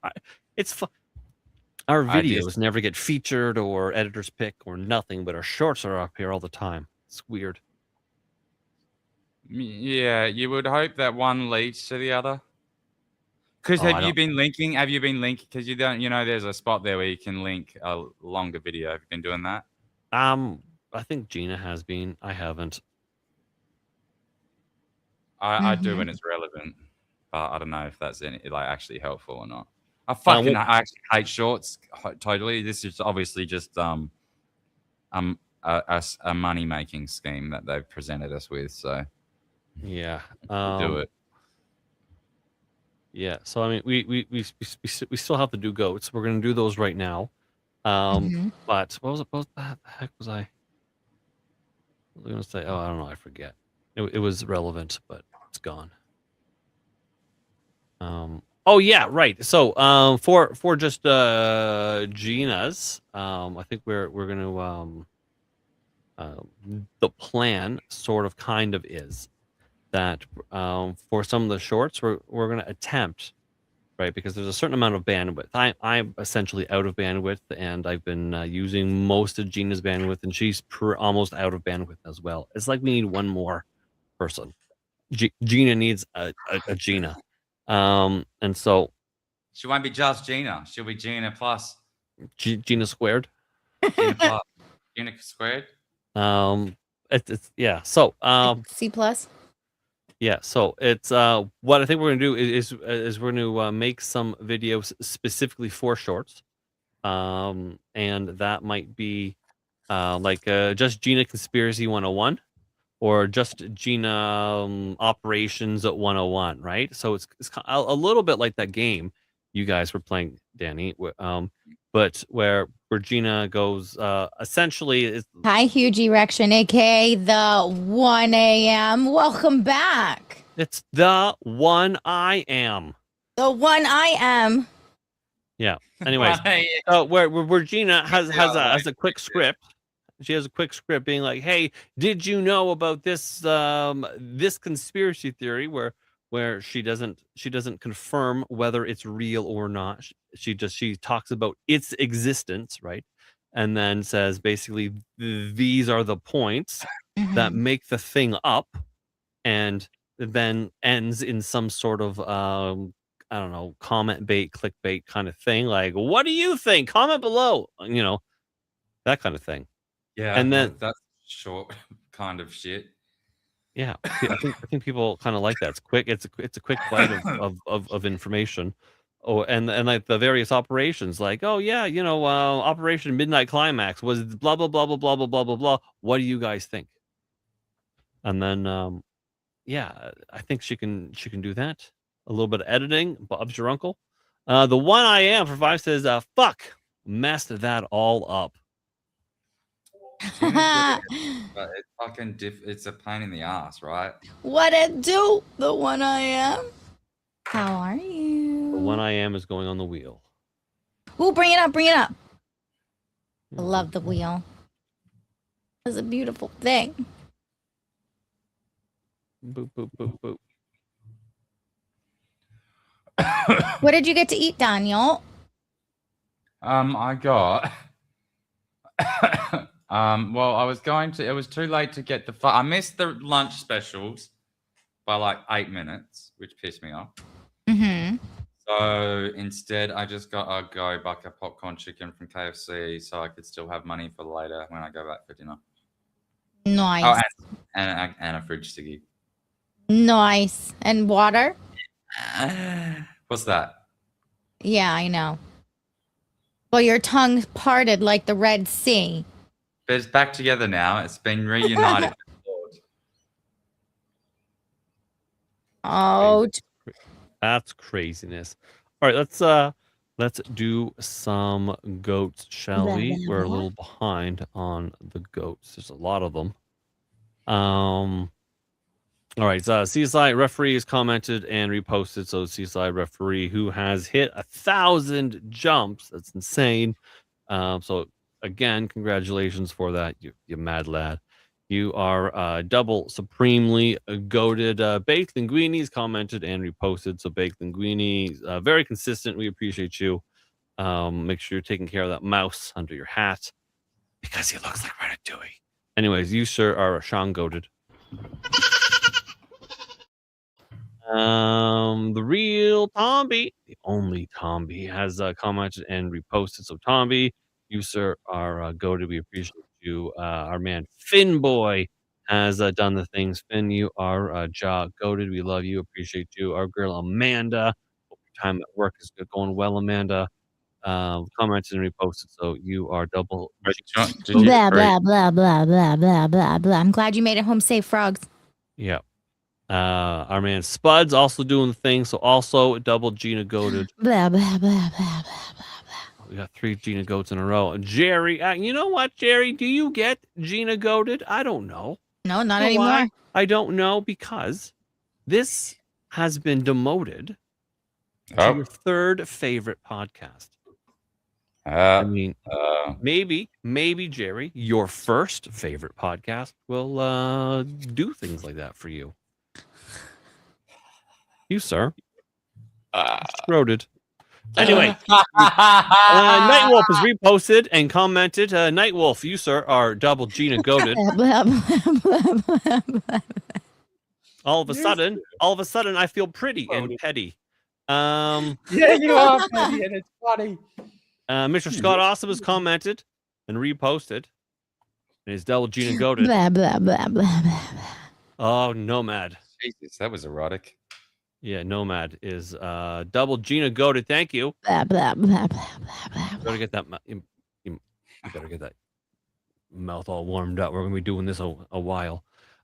Our videos never get featured or editor's pick or nothing, but our shorts are up here all the time. It's weird. Yeah, you would hope that one leads to the other. Because have you been linking? Because you don't, there's a spot there where you can link a longer video. Have you been doing that? I think Gina has been. I haven't. I do when it's relevant, but I don't know if that's actually helpful or not. I actually hate shorts totally. This is obviously just a money making scheme that they've presented us with. So yeah, do it. Yeah, so I mean, we still have to do goats. We're gonna do those right now. But what was it? What the heck was I gonna say? Oh, I don't know. I forget. It was relevant, but it's gone. Oh yeah, right. So for just Gina's, I think we're gonna the plan sort of kind of is that for some of the shorts we're going to attempt, right, because there's a certain amount of bandwidth. I'm essentially out of bandwidth, and I've been using most of Gina's bandwidth, and she's almost out of bandwidth as well. It's like we need one more person. Gina needs a Gina, and so she won't be just Gina. She'll be Gina plus Gina squared. Gina plus Gina squared. It's yeah. So C plus. Yeah, so it's what I think we're gonna do is we're gonna make some videos specifically for shorts, and that might be just Gina Conspiracy 101, or just Gina Operations at 101, right? So it's a little bit like that game you guys were playing, Danny, but where Gina goes essentially is. Hi, Huge Erection, aka the 1 a.m. Welcome back. It's the one I am. The one I am. Yeah. Anyways, where Gina has a quick script. She has a quick script being like, "Hey, did you know about this this conspiracy theory where she doesn't confirm whether it's real or not. She talks about its existence, right? And then says basically these are the points that make the thing up, and then ends in some sort of I don't know, comment bait, clickbait kind of thing. Like, what do you think? Comment below, that kind of thing. Yeah, And then that's short kind of shit. yeah, I think people kind of like that. It's quick. It's a quick bite of information. Oh, and like the various operations, like, oh yeah, Operation Midnight Climax was blah blah blah blah blah blah blah blah blah. What do you guys think? And then yeah, I think she can do that. A little bit of editing. Bob's your uncle. The one I am for 5 says, fuck, messed that all up. But it's fucking it's a pain in the ass, right? What it do? The one I am. How are you? The one I am is going on the wheel. Ooh, bring it up, bring it up. I love the wheel. It's a beautiful thing. Boop, boop, boop, boop. What did you get to eat, Daniel? I got well, I was going to, it was too late to get I missed the lunch specials by like 8 minutes, which pissed me off. So instead I just got a go bucket popcorn chicken from KFC so I could still have money for later when I go back for dinner. Nice. Oh, and a fridge ciggy. Nice. And water? What's that? Yeah, I know. Well, your tongue parted like the Red Sea. But it's back together now. It's been reunited. Oh, that's craziness. All right, let's do some goats, shall we? We're a little behind on the goats. There's a lot of them. All right, Seaside Referee has commented and reposted. So Seaside Referee, who has hit 1,000 jumps. That's insane. So again, congratulations for that, you mad lad. You are double supremely goated. Baked Linguini's commented and reposted. So Baked Linguini, very consistent. We appreciate you. Make sure you're taking care of that mouse under your hat because he looks like Ratatouille. Anyways, you sir are Shawn goated. The real Tomby, the only Tomby, has commented and reposted. So Tomby, you sir are goated. We appreciate you. Our man Finn Boy has done the things. Finn, you are goated. We love you. Appreciate you. Our girl Amanda, hope your time at work is going well, Amanda. Commented and reposted. So you are double. Blah, blah, blah, blah, blah, blah, blah, blah. I'm glad you made it home safe, frogs. Yeah. Our man Spud's also doing the thing, so also double Gina goated. Blah, blah, blah, blah, blah, blah. We got 3 Gina goats in a row. Jerry, you know what, Jerry? Do you get Gina goated? I don't know. No, not You know anymore. why? I don't know, because this has been demoted to your 3rd favorite podcast. I mean, maybe Jerry, your 1st favorite podcast will do things like that for you. You, sir. Scroted. Anyway, Nightwolf has reposted and commented. Nightwolf, you, sir, are double Gina goated. Blah, blah, blah, blah. All of a sudden, I feel pretty and petty. Yeah, you are petty and it's funny. Mr. Scott Awesome has commented and reposted. And he's double Gina goated. Blah, blah, blah, blah, blah. Oh, Nomad. Jesus, that was erotic. Yeah, Nomad is double Gina goated. Thank you. Blah, blah, blah, blah, blah, blah. You better get that. You better get that mouth all warmed up. We're gonna be doing this a while.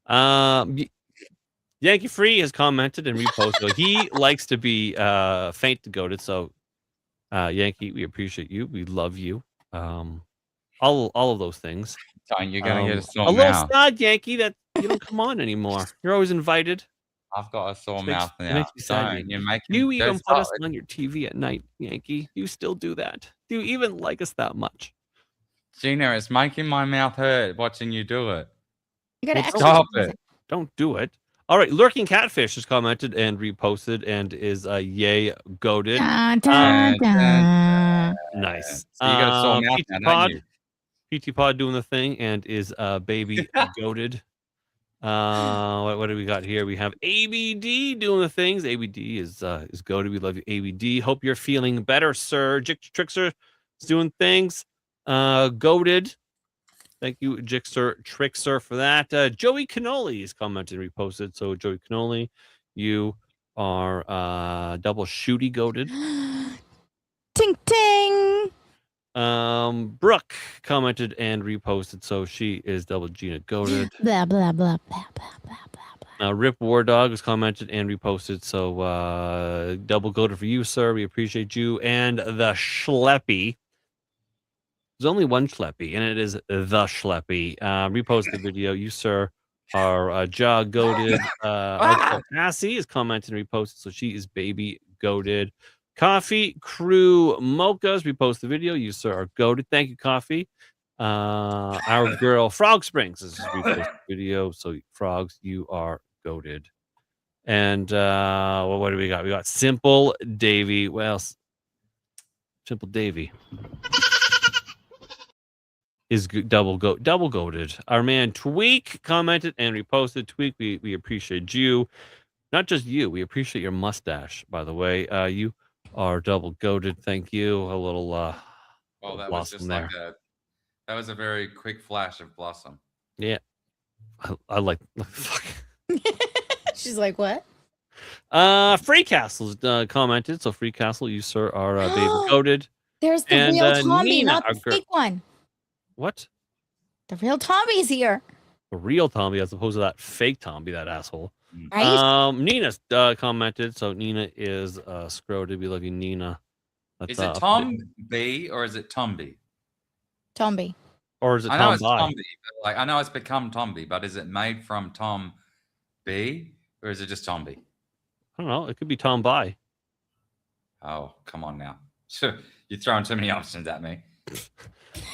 Yankee Free has commented and reposted. He likes to be faint goated. So Yankee, we appreciate you. We love you. All of those things. You're gonna get a little now. snide Yankee that you don't come on anymore. You're always invited. I've got a sore It makes- mouth it now. makes me sad, Don't. Yankee. You're making You even there's put us not- on your TV at night, Yankee. You still do that. Do you even like us that much? Gina, it's making my mouth hurt watching you do it. You gotta Well, Stop exercise it. Don't do it. All right, Lurking Catfish has commented and reposted and is yay goaded. Da, da, da. Nice. So you got a sore mouth PT now, don't Pod, you? PT Pod doing the thing and is baby goaded. What do we got here? We have ABD doing the things. ABD is goaded. We love you, ABD. Hope you're feeling better, sir. Trickster is doing things. Goaded. Thank you, Jixer Trickster, for that. Joey Cannoli is commented and reposted. So Joey Cannoli, you are double shooty goaded. Ting ting. Brooke commented and reposted, so she is double Gina goaded. Blah blah blah blah blah blah blah. Rip War Dog has commented and reposted, so double goaded for you, sir. We appreciate you. And the Schleppy. There's only one Schleppy, and it is the Schleppy. Repost the video. You, sir, are jaw goaded. Cassie is commenting and reposted, so she is baby goaded. Coffee Crew Mochas repost the video. You, sir, are goaded. Thank you, Coffee. Our girl Frog Springs is repost the video. So, Frogs, you are goaded. And well, what do we got? We got Simple Davy. Well, Simple Davy is double goated. Our man Tweak commented and reposted. Tweak, we appreciate you. Not just you, we appreciate your mustache, by the way. You are double goated. Thank you. A little Well, that was blossom just there. that was a very quick flash of blossom. Yeah. I like fuck. She's like, what? Free Castle's commented. So Free Castle, you sir are baby goated. There's the And, real Tommy, Nina, not our the girl- fake one. What? The real Tommy's here. The real Tommy as opposed to that fake Tommy, that asshole. Right? Nina commented. So Nina is scroted. We love you, Nina. That's, Is it Tom B or is it Tom B? Tomby. Or is it I know Tom it's By? Tom B. But like I know it's become Tom B, but is it made from Tom B or is it just Tom B? I don't know. It could be Tom By. Oh, come on now. You're throwing too many options at me.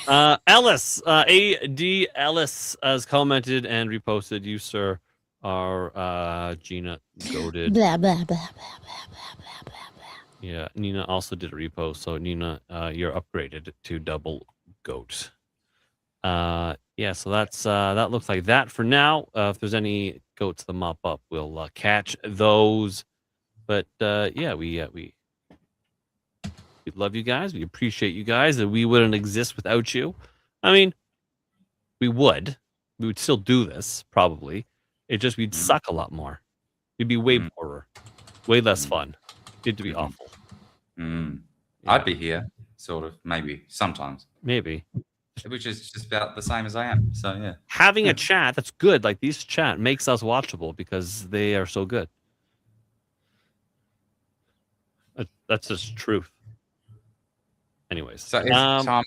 Ellis, A.D. Ellis has commented and reposted. You, sir, are Gina goaded. Blah blah blah blah blah blah blah blah blah. Yeah, Nina also did a repost. So Nina, you're upgraded to double goat. Yeah, so that's that looks like that for now. If there's any goats that mop up, we'll catch those. But yeah, we love you guys. We appreciate you guys. That we wouldn't exist without you. I mean, we would. We would still do this probably. It just we'd suck a lot more. It'd be way poorer, way less fun. It'd be awful. Yeah. I'd be here, sort of, maybe, sometimes. Maybe. Which is just about the same as I am. So yeah. Having a chat that's good, like these chat, makes us watchable because they are so good. That's just truth. Anyways, So is Tom.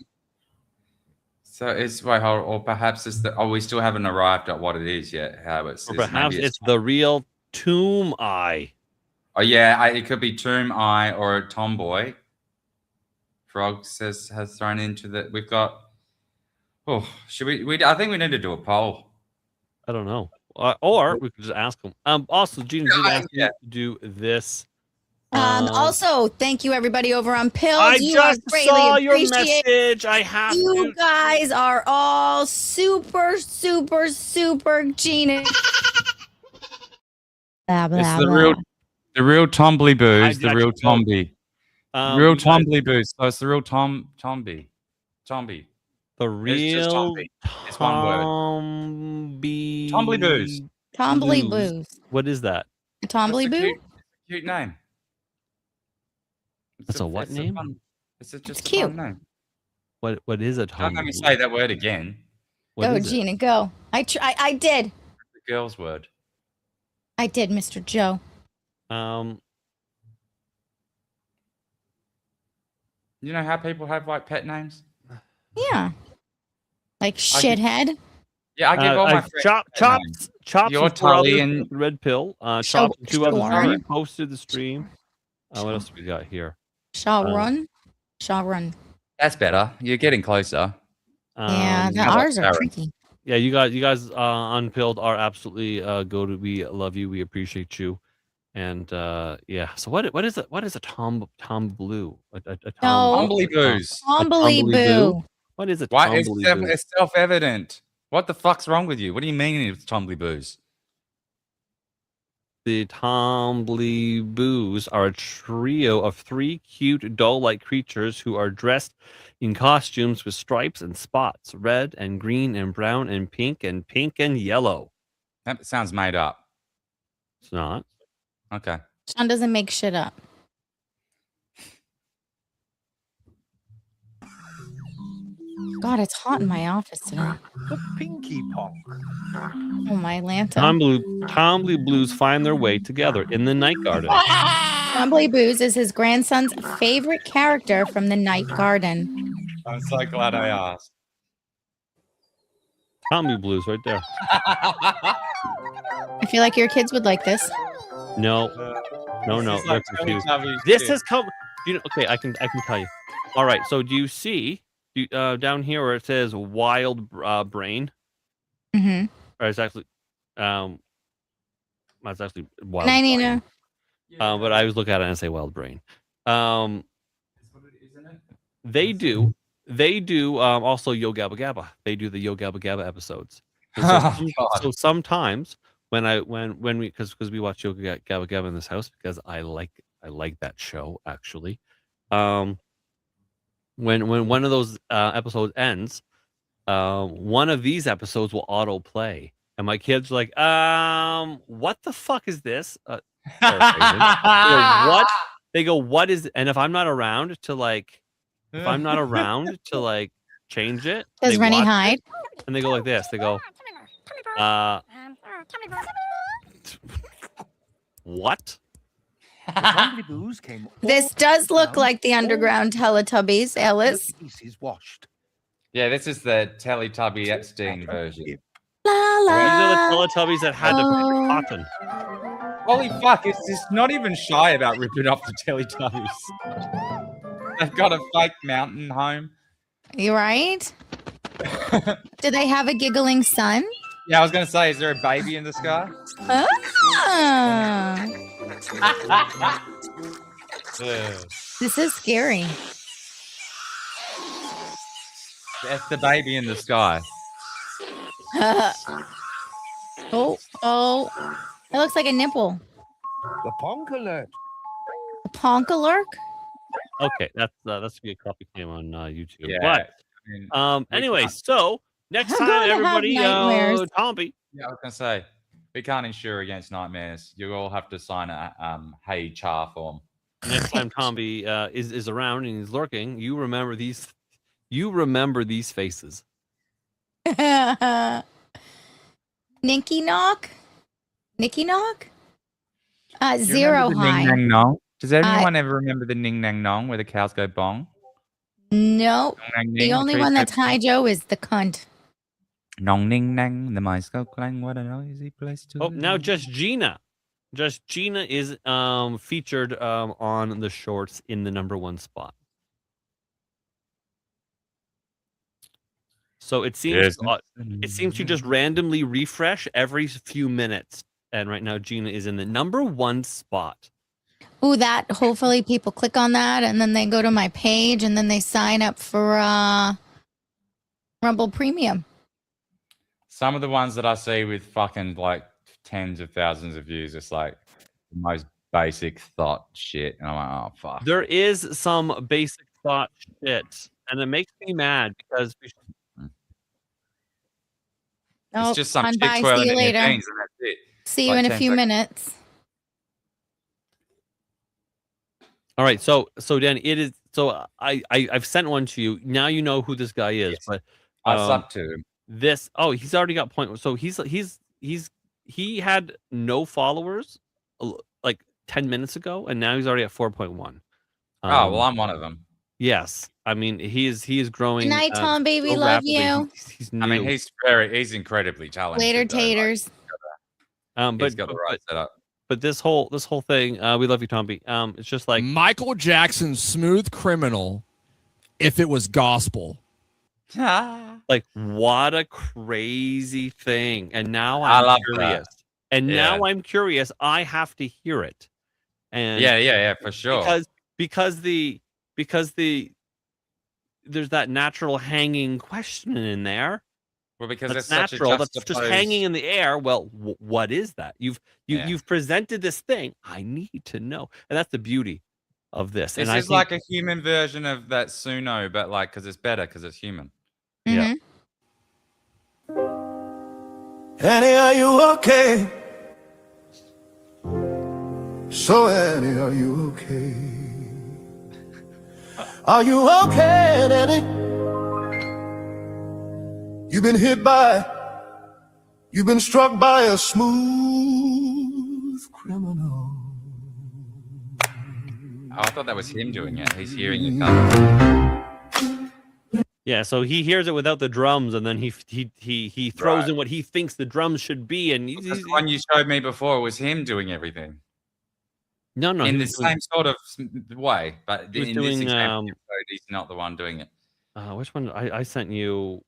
So is wait, or perhaps it's the. Oh, we still haven't arrived at what it is yet. How it's. or perhaps it's the real Tomb Eye. Oh yeah, it could be Tomb Eye or a Tomboy. Frog has thrown into the. We've got. Oh, should we? I think we need to do a poll. I don't know, or we could just ask them. Also, Gina did ask me to do this. Also, thank you everybody over on Pill. I You just are greatly saw your appreciated. message. I have You to. guys are all super Gina. Blah, blah, It's the blah. real Tombly booze, the got real you. Tomby. you Real guys- Tombly booze. So it's the real Tomby. The It's just real Tomby. It's one word. Tomby. Tombly booze. Tombly Blues. Blues. What is that? Tombly That's a Boo? cute name. That's a what name? It's just It's a cute. fun name. What is a Don't Tomby? let me say that word again. What Go, is it? Gina, go. I did. The girl's word. I did, Mr. Joe. You know how people have like pet names? Yeah. Like I did- shithead. Yeah, I give all my friends that name. Chops, You're and four Tully others and with the red pill. Shall- Chops and two others Shawn? reposted the stream. What else do we got here? Shawn. Shawn. that's better. You're getting closer. Yeah, How about ours are Sarah? tricky. Yeah, you guys unpilled are absolutely go to. We love you. We appreciate you. And yeah. So what is it? What is a Tom Blue? A No. Humbly booze. Humbly Tumbly boo. What is a Why? Tumbly Boo? It's self-evident. What the fuck's wrong with you? What do you mean it's tumbly booze? The Tumbly Boos are a trio of 3 cute doll-like creatures who are dressed in costumes with stripes and spots, red and green and brown and pink and yellow. That sounds made up. It's not. Okay. Shawn doesn't make shit up. God, it's hot in my office today. The Pinky Ponk. Oh, my Lanta. Tumbly Blues find their way together in the night garden. Humbly Boos is his grandson's favorite character from the night garden. I'm so glad I asked. Tumbly Blues right there. I feel like your kids would like this. No. This is They're like confused. Teletubbies This too. has come. Okay, I can tell you. All right. So do you see down here where it says wild brain? Mm-hmm. Or it's actually that's actually wild. And I need brain. to. But I always look at it and say wild brain. Isn't it? They do also Yo Gabba Gabba. They do the Yo Gabba Gabba episodes. And so sometimes when we because we watch Yo Gabba Gabba in this house because I like that show actually. When one of those episodes ends, one of these episodes will autoplay, and my kids are like, what the fuck is this? What? They go, what is? And if I'm not around to change it, Does they Rennie watch hide? it, and they go like this. They go, what? The Tumbly Boos came This does look like the underground Teletubbies, Ellis. Species washed. Yeah, this is the Teletubby Epstein version. La These la. are the Teletubbies that had to pick Oh. cotton. Holy fuck, it's just not even shy about ripping off the Teletubbies. They've got a fake mountain home. You right? Do they have a giggling son? Yeah, I was going to say, is there a baby in the sky? Ah, this is scary. That's the baby in the sky. Oh, it looks like a nipple. The Ponk Alert. A ponkalurk? Okay, that's a good copy cam on YouTube. Yeah. But I mean, anyway, so next I'm time, gonna have everybody, nightmares. Tomby. yeah, I was going to say, we can't insure against nightmares. You all have to sign a hey char form. Next time Tomby is around and he's lurking, you remember these faces. Nicky Knock? Nicky Knock? Do you Zero remember the Ning High. Nang Nong? Does anyone ever remember the Ning Nang Nong where the cows go bong? No. Nong, nang, The ning, only trees one go that's high Joe is the cunt. Nong ning nang, the mice go clang. What a noisy place to Oh, now live. just Gina is featured on the shorts in the #1 spot. So it seems to just randomly refresh every few minutes, and right now Gina is in the #1 spot. Ooh, that hopefully people click on that and then they go to my page and then they sign up for Rumble Premium. Some of the ones that I see with fucking like tens of thousands of views, it's like the most basic thought shit. And I'm like, oh, fuck. There is some basic thought shit, and it makes me mad because Oh, It's just some fun, chick bye. See twirling you in their later. jeans and that's it. See you Like in a 10 few seconds. minutes. all right. So Dan, it is. So I've sent one to you. Now you know who this guy is. Yes. But I subbed to him. this. Oh, he's already got point. So he had no followers like 10 minutes ago, and now he's already at 4.1. Oh, well, I'm one of them. Yes. I mean, he is growing. Good night, Tom, baby. so Love rapidly. you. He's I mean, new. he's incredibly talented. Later, though, like, taters. But he's got the right setup. But this whole thing, we love you, Tom B. It's just like Michael Jackson's Smooth Criminal if it was gospel. like what a crazy thing. And now I I'm love curious. that. And Yeah. now I'm curious. I have to hear it. And Yeah, for sure. because there's that natural hanging question in there. Well, because That's it's such a natural. That's just juxtaposed- hanging in the air. Well, what is that? Yeah. You've presented this thing. I need to know, and that's the beauty of this. This and is like a human version of that Suno, but like because it's better because it's human. Yeah. Annie, are you okay? So Annie, are you okay? Are you okay, Annie? You've been struck by a smooth criminal. Oh, I thought that was him doing it. He's hearing it. Coming. Yeah, so he hears it without the drums, and then he throws in what he thinks the drums should be, and The one you showed me before was him doing everything. No, in he the was doing- same sort of way, but He was in doing, this example, he's not the one doing it. which one? I sent you.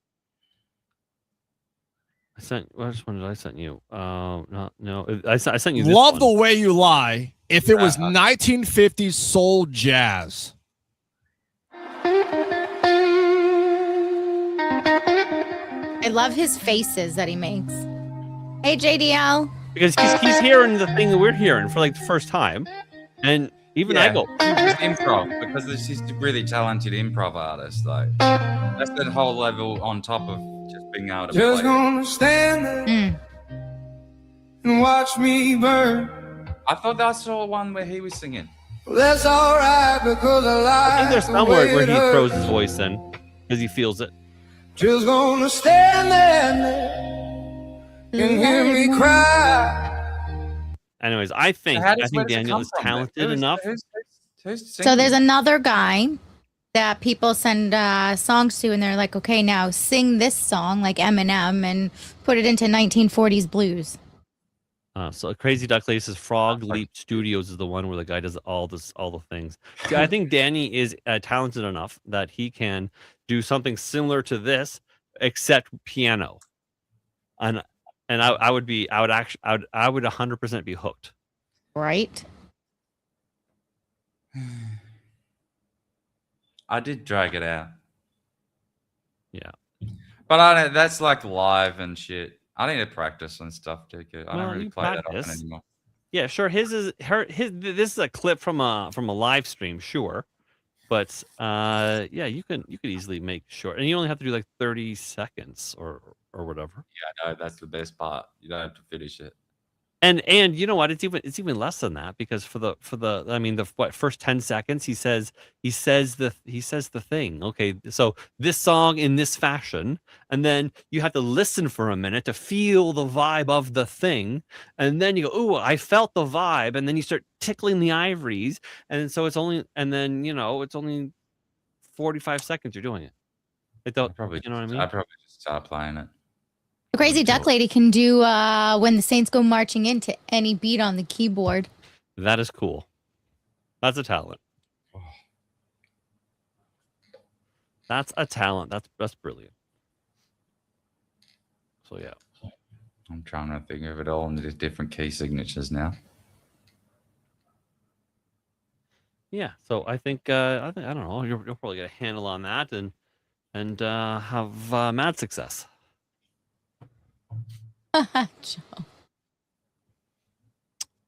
Which one did I send you? No. I sent you. This Love one. the Way You Lie if it was 1950s soul jazz. I love his faces that he makes. Hey, JDL. Because he's hearing the thing that we're hearing for like the first time, and even I go, it's improv because she's a really talented improv artist. Like that's that whole level on top of just being able to Just play. gonna stand there and watch me burn. I thought I saw one where he was singing. Well, that's all right because I I like think there's the somewhere way where it he hurts. throws his voice in because he feels it. Just gonna stand there and hear me cry. Anyways, I think Where does it Daniel come is from? talented enough. Who's So there's another guy that people send songs to, and they're like, okay, now sing this song like Eminem and put it into 1940s blues. So Crazy Duck Lady says Frog Leap Studios is the one where the guy does all the things. See, I think Danny is talented enough that he can do something similar to this, except piano. And I would 100% be hooked. Right. I did drag it out. Yeah. But I don't, that's like live and shit. I need to practice and stuff, TK. I Well, don't really you play that often practice. anymore. Yeah, sure. This is a clip from a live stream, sure. But yeah, you could easily make short, and you only have to do like 30 seconds or whatever. Yeah, no, that's the best part. You don't have to finish it. And you know what? It's even less than that, because for the I mean the first 10 seconds he says the thing. Okay, so this song in this fashion, and then you have to listen for a minute to feel the vibe of the thing, and then you go, "Ooh, I felt the vibe," and then you start tickling the ivories, and so it's only 45 seconds you're doing it. It don't Probably, you know what I mean? I'd probably just start playing it. The Crazy Duck Lady can do When the Saints Go Marching In to any beat on the keyboard. That is cool. That's a talent. That's a talent. That's brilliant. So yeah. I'm trying to think of it all in the different key signatures now. Yeah. So I think I don't know. You'll probably get a handle on that and have mad success. Joe.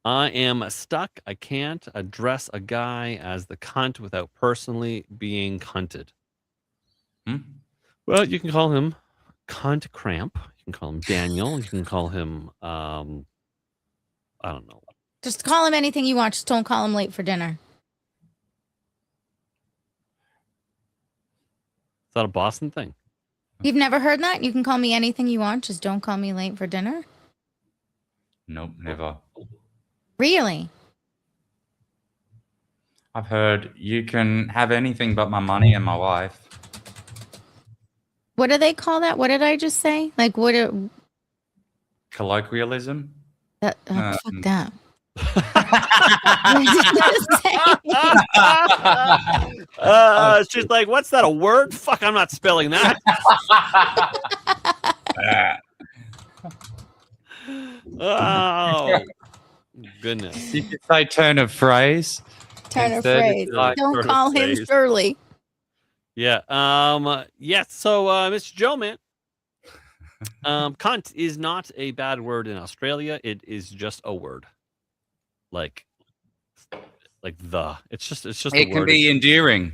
I am stuck. I can't address a guy as the cunt without personally being cunted. Well, you can call him Cunt Cramp. You can call him Daniel. You can call him I don't know. Just call him anything you want. Just don't call him late for dinner. Is that a Boston thing? You've never heard that? You can call me anything you want. Just don't call me late for dinner. Nope, never. Really? I've heard you can have anything but my money and my wife. What do they call that? What did I just say? Like what? Colloquialism. Fuck that. She's like, what's that, a word? Fuck, I'm not spelling that. Oh, goodness. You could say turn of phrase. Turn of instead, phrase. it's like Don't turn of call him phrase. Shirley. Yeah. Yes. So, Mr. Joe, man, cunt is not a bad word in Australia. It is just a word. Like the. It's just a It word. can be endearing.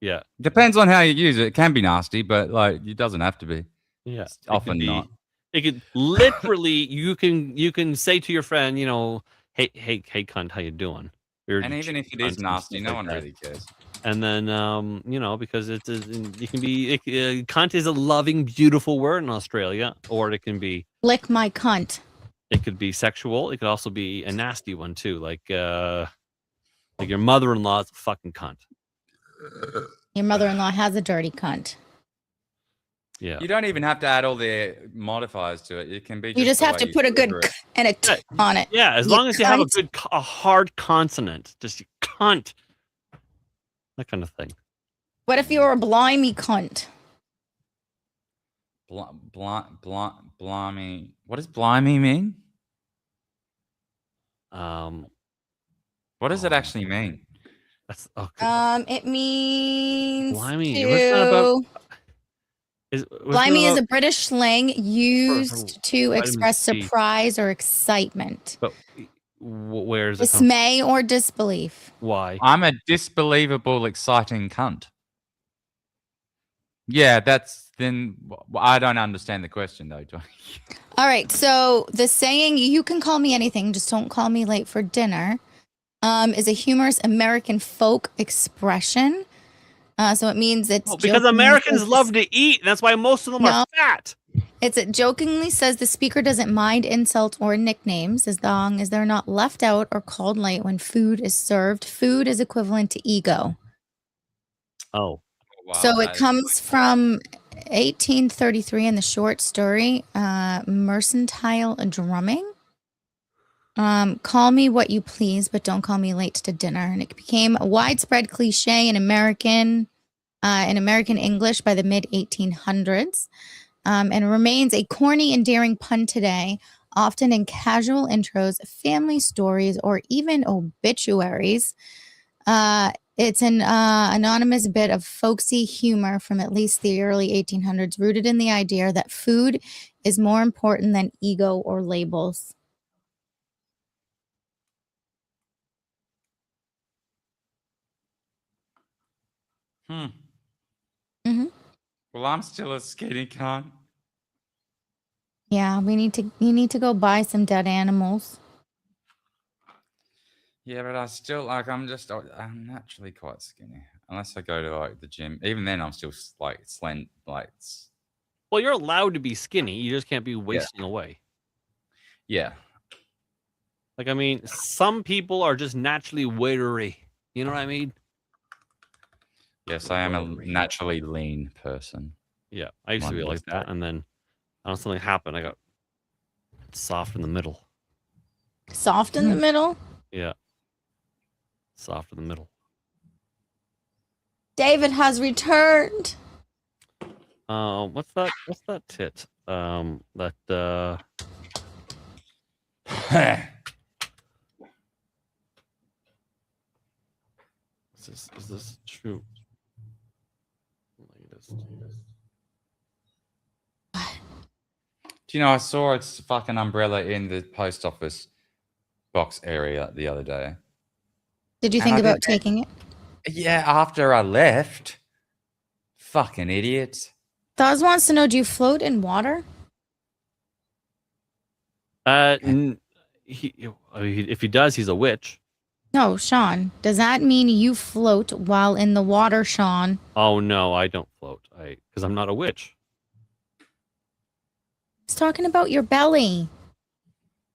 Yeah. Depends on how you use it. It can be nasty, but like it doesn't have to be. Yeah. It's often not. It could literally. You can say to your friend, you know, hey, cunt, how you doing? And even if it is nasty, no one really cares. And then, you know, because it can be, cunt is a loving, beautiful word in Australia, or it can be, Lick my cunt. it could be sexual. It could also be a nasty one too. Like your mother-in-law is a fucking cunt. Your mother-in-law has a dirty cunt. Yeah. You don't even have to add all the modifiers to it. It can be. You just the have way to you put a good deliver it. and a t on it. Yeah, as You long as you have a cunt. a hard consonant, just you cunt, that kind of thing. What if you were a blimey cunt? Blimey. What does blimey mean? What does it actually mean? That's It means Blimey. What's that about? Blimey is a British slang used to vitamin express C. surprise or excitement, But where is it come from? dismay or disbelief. Why? I'm a disbelievable, exciting cunt. Yeah, that's then. I don't understand the question though, Johnny. All right, so the saying "you can call me anything, just don't call me late for dinner" is a humorous American folk expression. So it means it's Because jokingly Americans says- love to eat. That's why most of them are fat. It jokingly says the speaker doesn't mind insults or nicknames as long as they're not left out or called late when food is served. Food is equivalent to ego. Oh. Wow, So it that is comes from 1833 in the short story, Mercantile Drumming. Call me what you please, but don't call me late to dinner. And it became a widespread cliche in American English by the mid 1800s, and remains a corny, endearing pun today, often in casual intros, family stories, or even obituaries. It's an anonymous bit of folksy humor from at least the early 1800s, rooted in the idea that food is more important than ego or labels. Mm-hmm. Well, I'm still a skinny cunt. Yeah, you need to go buy some dead animals. Yeah, but I still I'm naturally quite skinny. Unless I go to like the gym. Even then I'm still like slend Well, you're allowed to be skinny. You just can't be wasting away. Yeah. Like, I mean, some people are just naturally watery. You know what I mean? Yes, I am a naturally lean person. Yeah, I used to be like that, and then something happened. I got soft in the middle. Soft in the middle? Yeah. Soft in the middle. David has returned. What's that tit? Is this true? Do you know I saw its fucking umbrella in the post office box area the other day. Did you think about taking it? Yeah, after I left. Fucking idiots. Dawes wants to know, do you float in water? If he does, he's a witch. No, Shawn. Does that mean you float while in the water, Shawn? Oh no, I don't float. Because I'm not a witch. He's talking about your belly.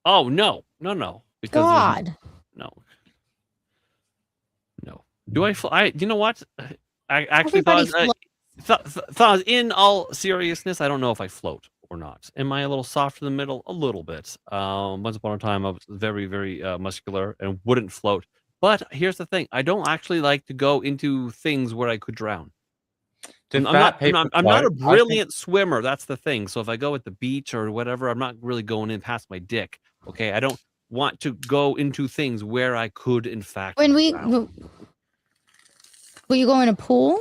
Oh no. Because God. No. Do I? You know what? I actually Everybody thought in all seriousness, I don't know if I float or not. Am I a little soft in the middle? A little bit. Once upon a time, I was very, very muscular and wouldn't float. But here's the thing: I don't actually like to go into things where I could drown. I'm not a brilliant swimmer. That's the thing. So if I go at the beach or whatever, I'm not really going in past my dick. Okay, I don't want to go into things where I could, in fact. When drown. will you go in a pool?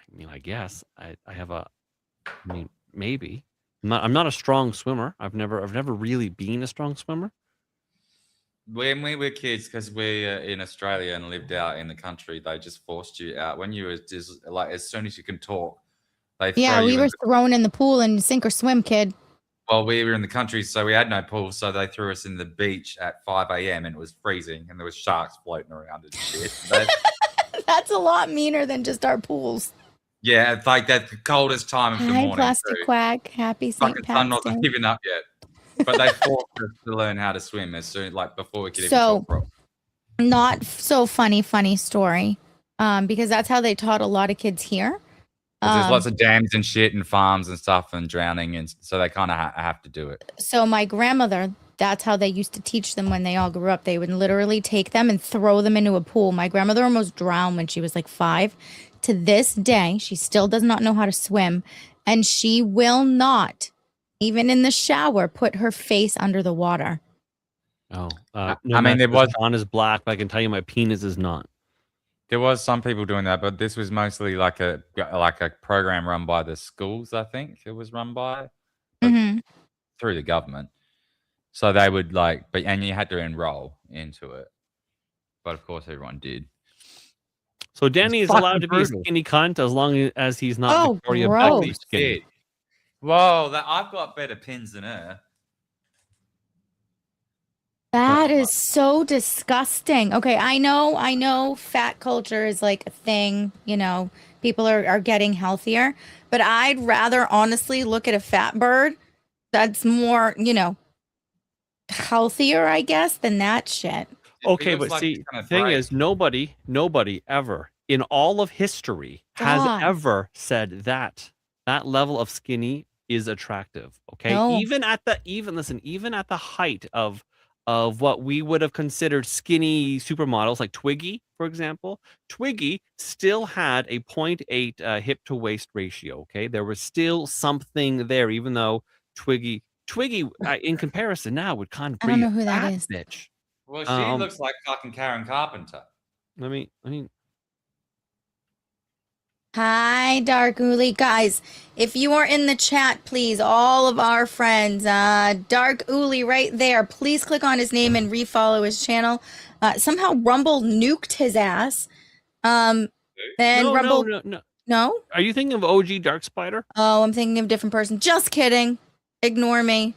I mean, I guess I have a. I mean, maybe. I'm not a strong swimmer. I've never really been a strong swimmer. When we were kids, because we're in Australia and lived out in the country, they just forced you out when you were just like as soon as you can talk. They Yeah, throw we you were in thrown in the pool and sink or swim, kid. Well, we were in the country, so we had no pool, so they threw us in the beach at 5 a.m. and it was freezing, and there was sharks floating around and shit. That's a lot meaner than just our pools. Yeah, it's like that's the coldest time of the Hi, morning. Plastic too. Quack. Happy St. Fucking sun Pat's wasn't Day. even up yet. But they forced us to learn how to swim as soon, like before we could even So, talk properly. not so funny story. Because that's how they taught a lot of kids here. There's lots of dams and shit and farms and stuff and drowning, and so they kind of have to do it. So my grandmother, that's how they used to teach them when they all grew up. They would literally take them and throw them into a pool. My grandmother almost drowned when she was like 5. To this day, she still does not know how to swim, and she will not, even in the shower, put her face under the water. Oh, I mean, there was Shawn is black, but I can tell you my penis is not. There was some people doing that, but this was mostly like a program run by the schools. I think it was run by through the government. So they would and you had to enroll into it. But of course, everyone did. So Danny is allowed to be a skinny cunt as long as he's not Victoria Beckley skinny. Whoa, I've got better pins than her. That is so disgusting. Okay, I know fat culture is like a thing, people are getting healthier, but I'd rather honestly look at a fat bird that's more, healthier, I guess, than that shit. Okay, but see, the thing is, nobody ever in all of history has ever said that level of skinny is attractive. Okay, No. even at the height of what we would have considered skinny supermodels like Twiggy, for example, Twiggy still had a 0.8 hip to waist ratio. Okay, there was still something there, even though Twiggy, in comparison now would kind of I be don't know a who that fat is. bitch. Well, she looks like fucking Karen Carpenter. I mean. Hi, Dark Uli. Guys, if you are in the chat, please, all of our friends, Dark Uli right there, please click on his name and refollow his channel. Somehow Rumble nuked his ass. And Rumble... No? Are you thinking of OG Dark Spider? Oh, I'm thinking of a different person. Just kidding. Ignore me.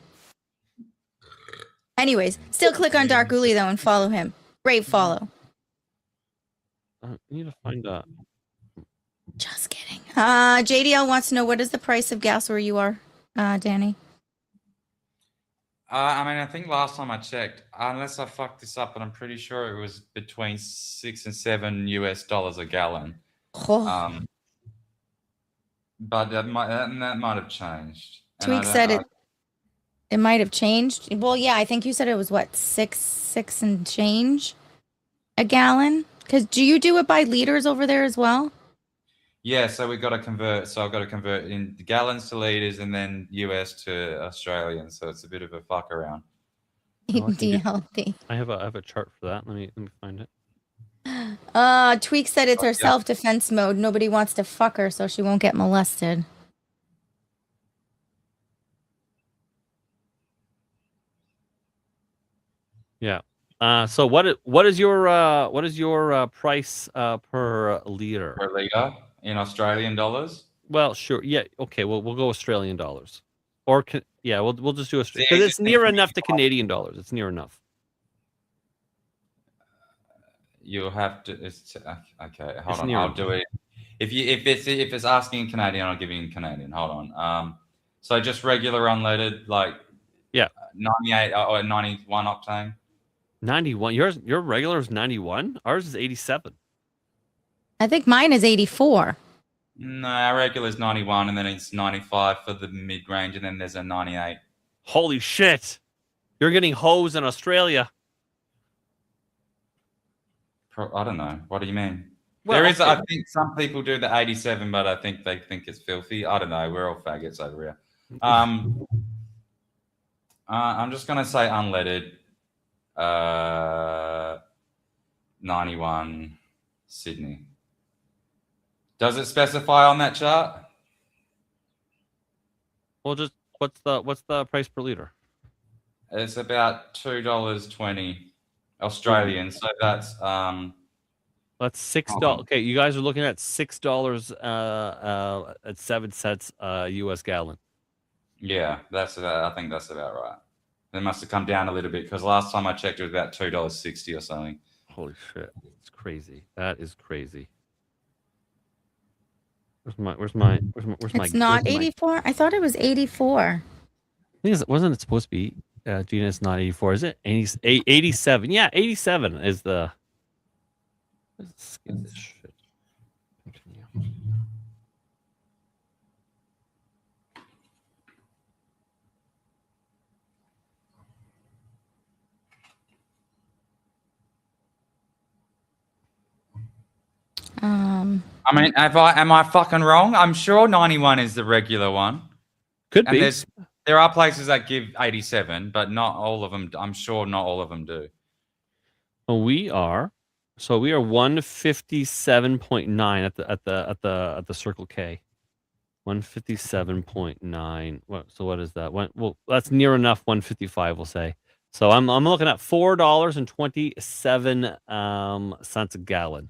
Anyways, still click on Dark Uli, though, and follow him. Great follow. I need to find that. Just kidding. JDL wants to know, what is the price of gas where you are, Danny? I think last time I checked, unless I fucked this up, but I'm pretty sure it was between $6 and $7 a gallon. Oh. But that might have changed. Tweak said it might have changed. Well, yeah, I think you said it was what, six and change a gallon? Because do you do it by liters over there as well? Yeah, so we've got to convert. So I've got to convert in gallons to liters and then US to Australian. So it's a bit of a fuck around. DLD. I have a chart for that. Let me find it. Tweak said it's her self-defense mode. Nobody wants to fuck her, so she won't get molested. Yeah. So what is your price per liter? Per liter in Australian dollars? Well, sure. Yeah. Okay. Well, we'll go Australian dollars, or we'll just do Australian because it's near enough to Canadian dollars. It's near enough. You'll have to. Okay. Hold on. I'll do it. If it's asking in Canadian, I'll give you in Canadian. Hold on. So just regular unleaded, 98 or 91 octane. 91. Your regular is 91. Ours is 87. I think mine is 84. No, our regular is 91, and then it's 95 for the mid-range, and then there's a 98. Holy shit! You're getting hosed in Australia. I don't know. What do you mean? Well, there is, okay. I think some people do the 87, but I think they think it's filthy. I don't know. We're all faggots over here. I'm just gonna say unleaded. 91 Sydney. Does it specify on that chart? Well, just what's the price per liter? It's about $2.20 Australian. So that's $6. Okay, you guys are looking at $6 at 7 cents US gallon. Yeah, that's about. I think that's about right. They must have come down a little bit because last time I checked, it was about $2.60 or something. Holy shit, it's crazy. That is crazy. Where's my? It's not 84. I thought it was 84. I think wasn't it supposed to be? Gina, it's not 84, is it? 87. Yeah, 87 is the. Let's skip this shit. Continue. I mean, am I fucking wrong? I'm sure 91 is the regular one. Could and be. There are places that give 87, but not all of them. I'm sure not all of them do. Well, we are 157.9 at the Circle K. 157.9. What is that? Well, that's near enough 155, we'll say. So I'm looking at $4.27 cents a gallon.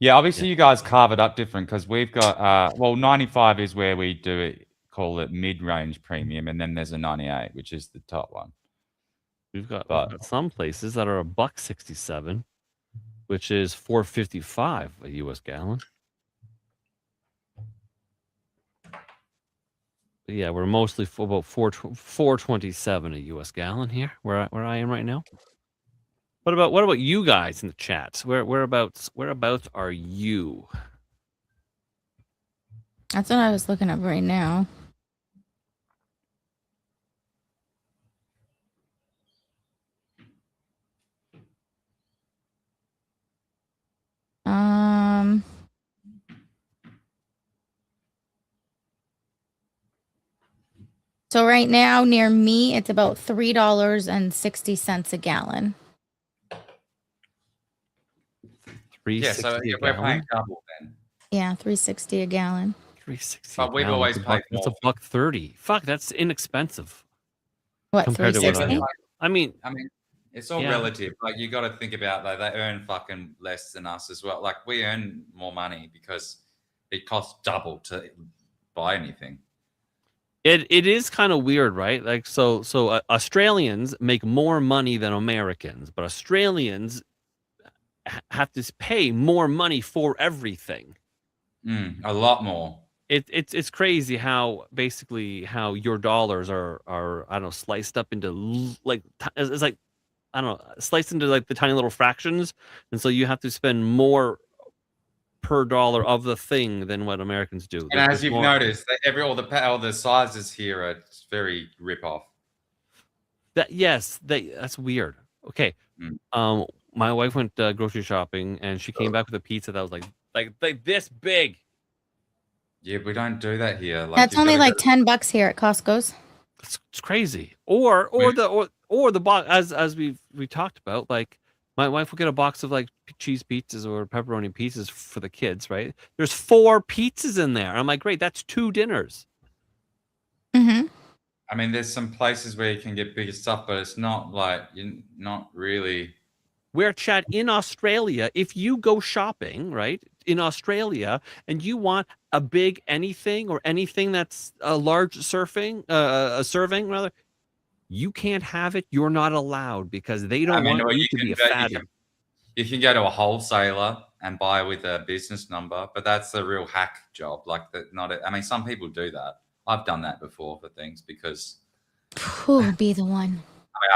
Yeah, obviously you guys carve it up different because we've got 95 is where we do it, call it mid-range premium, and then there's a 98, which is the top one. We've got some places that are $1.67, which is $4.55 a US gallon. But yeah, we're mostly for about $4.27 a US gallon here, where I am right now. What about you guys in the chats? Whereabouts are you? That's what I was looking up right now. So right now near me, it's about $3.60 a gallon. Yeah, so we're paying double then. Yeah, $3.60 a gallon. $3.60. But we've always paid more. It's $1.30. Fuck, that's inexpensive. What, compared to what $3.60? I mean, it's all relative. Like you got to think about though, they earn fucking less than us as well. Like we earn more money because it costs double to buy anything. It is kind of weird, right? Like so Australians make more money than Americans, but Australians have to pay more money for everything. A lot more. It's crazy how basically how your dollars are I don't know, sliced up into like it's like I don't know, sliced into like the tiny little fractions, and so you have to spend more per dollar of the thing than what Americans do. And as you've noticed, all the sizes here are very rip off. That's weird. Okay, my wife went grocery shopping and she came back with a pizza that was like this big. Yeah, we don't do that here. Like, that's only like $10 here at Costco's. It's crazy. Or the box as we talked about, like my wife will get a box of like cheese pizzas or pepperoni pizzas for the kids, right? There's 4 pizzas in there. I'm like, great, that's 2 dinners. Mm-hmm. I mean, there's some places where you can get bigger stuff, but it's not like you're not really. Where, Chad, in Australia, if you go shopping, right, in Australia, and you want a big anything or anything that's a large serving, rather, you can't have it. You're not allowed because they don't want you to be a fatty. You can go to a wholesaler and buy with a business number, but that's a real hack job. Like I mean, some people do that. I've done that before for things because. Who would be the one?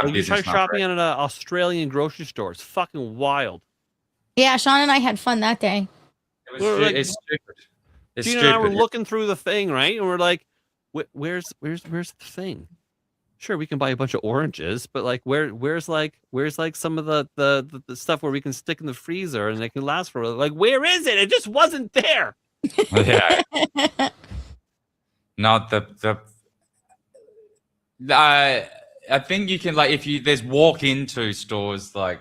Like you try shopping at an Australian grocery store. It's fucking wild. Yeah, Shawn and I had fun that day. It's stupid. It's Gina and I were stupid. looking through the thing, right? And we're like, where's the thing? Sure, we can buy a bunch of oranges, but like where's some of the stuff where we can stick in the freezer and they can last for like where is it? It just wasn't there. Yeah. Not the I think you can, like, there's walk into stores, like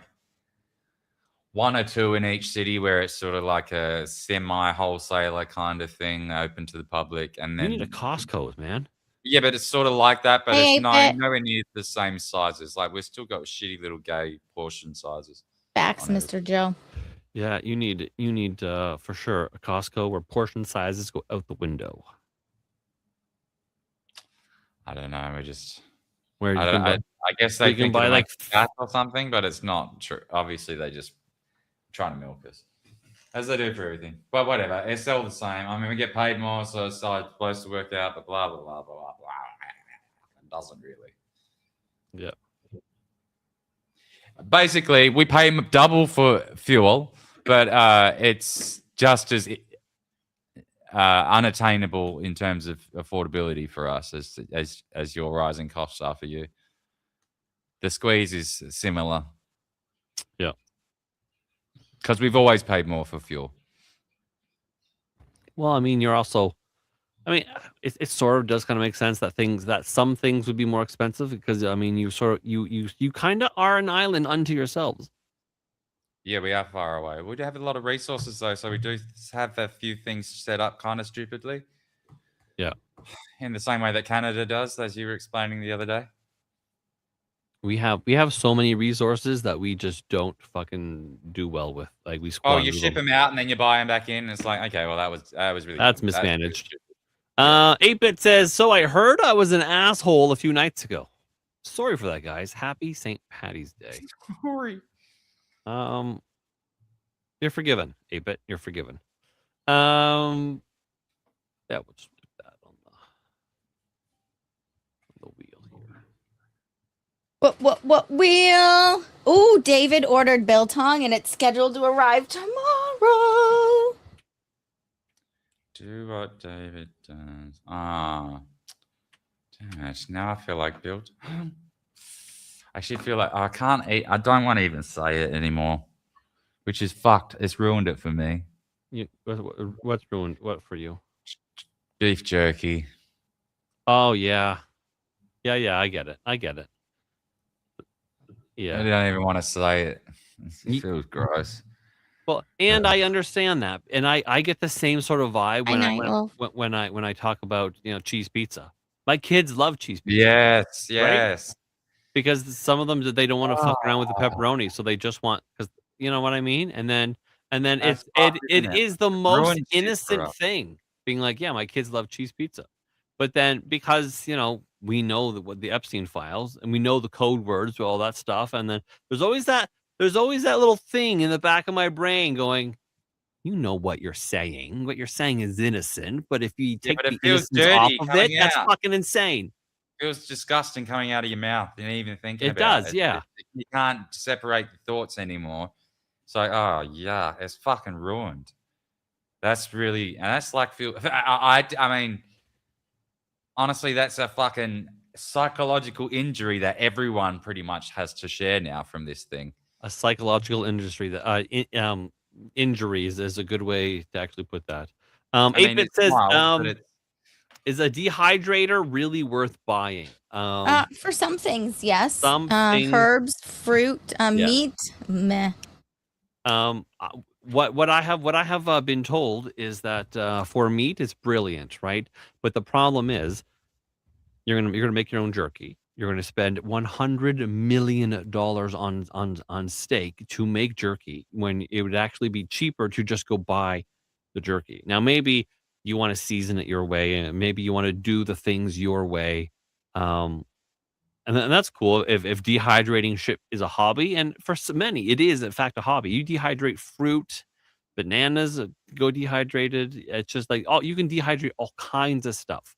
one or two in each city where it's sort of like a semi wholesaler kind of thing open to the public, and then You need a Costco, man. Yeah, but it's sort of like that, but Hey, it's nowhere near the same sizes. Like we've still got shitty little gay portion sizes. Facts, Mr. Joe. Yeah, you need for sure a Costco where portion sizes go out the window. I don't know. We just Where you I, can don't, buy, I guess where they you can think buy it'll like make that or something, but it's not true. Obviously, they just trying to milk us, as they do for everything. But whatever, it's all the same. I mean, we get paid more, so it's supposed to work out. But blah blah blah blah blah. It doesn't really. Yeah. Basically, we pay double for fuel, but it's just as unattainable in terms of affordability for us as your rising costs are for you. The squeeze is similar. Yeah. Because we've always paid more for fuel. Well, I mean, you're also, I mean, it sort of does kind of make sense that some things would be more expensive because I mean, you kind of are an island unto yourselves. Yeah, we are far away. We do have a lot of resources though, so we do have a few things set up kind of stupidly. Yeah. In the same way that Canada does, as you were explaining the other day. We have so many resources that we just don't fucking do well with. Like we squander you ship them out and then you buy them back in. And it's like, okay, well, that was really That's good. mismanaged. 8-Bit says, so I heard I was an asshole a few nights ago. Sorry for that, guys. Happy St. Patty's Day. Sorry. You're forgiven, 8-Bit. You're forgiven. Yeah, we'll just put that on the wheel here. What wheel? Ooh, David ordered biltong and it's scheduled to arrive tomorrow. Do what David does. Damn it. Now I feel like built. I actually feel like I can't eat. I don't want to even say it anymore, which is fucked. It's ruined it for me. What's ruined? What for you? Beef jerky. Oh, yeah. Yeah, I get it. Yeah. I don't even want to say it. It feels gross. Well, and I understand that, and I get the same sort of vibe when I talk about cheese pizza. My kids love cheese pizza. Yes. Right? Because some of them they don't want to fuck around with the pepperoni, so they just want because you know what I mean. And then it is the most innocent thing, being like, yeah, my kids love cheese pizza, but then because we know what the Epstein files and we know the code words with all that stuff, and then there's always that little thing in the back of my brain going, what you're saying. What you're saying is innocent, but if you take the innocence off of it, that's fucking insane. It feels disgusting coming out of your mouth and even thinking it about does, it. Yeah. You can't separate the thoughts anymore. It's like, oh, yeah, it's fucking ruined. That's really, and that's like, I mean, honestly, that's a fucking psychological injury that everyone pretty much has to share now from this thing. A psychological industry that injuries is a good way to actually put that. 8-Bit says, is a dehydrator really worth buying? For some things, yes. Some things, herbs, fruit, meat, meh. What I have been told is that for meat it's brilliant, right? But the problem is you're gonna make your own jerky. You're gonna spend $100 million on steak to make jerky when it would actually be cheaper to just go buy the jerky. Now maybe you want to season it your way, and maybe you want to do the things your way, and that's cool if dehydrating shit is a hobby, and for so many it is in fact a hobby. You dehydrate fruit, bananas go dehydrated. It's just like you can dehydrate all kinds of stuff,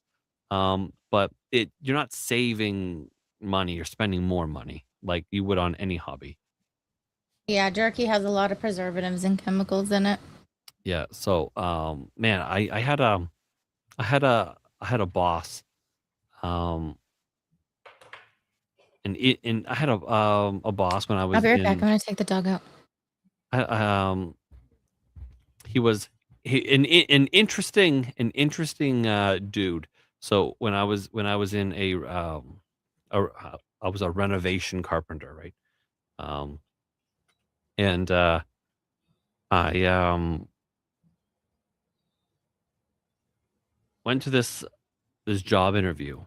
but you're not saving money, you're spending more money like you would on any hobby. Yeah, jerky has a lot of preservatives and chemicals in it. Yeah. So, man, I had a boss, um, and I had a boss when I was I'll be right back. I'm in. gonna take the dog out. He was an interesting dude. So when I was in I was a renovation carpenter, right? And I went to this job interview,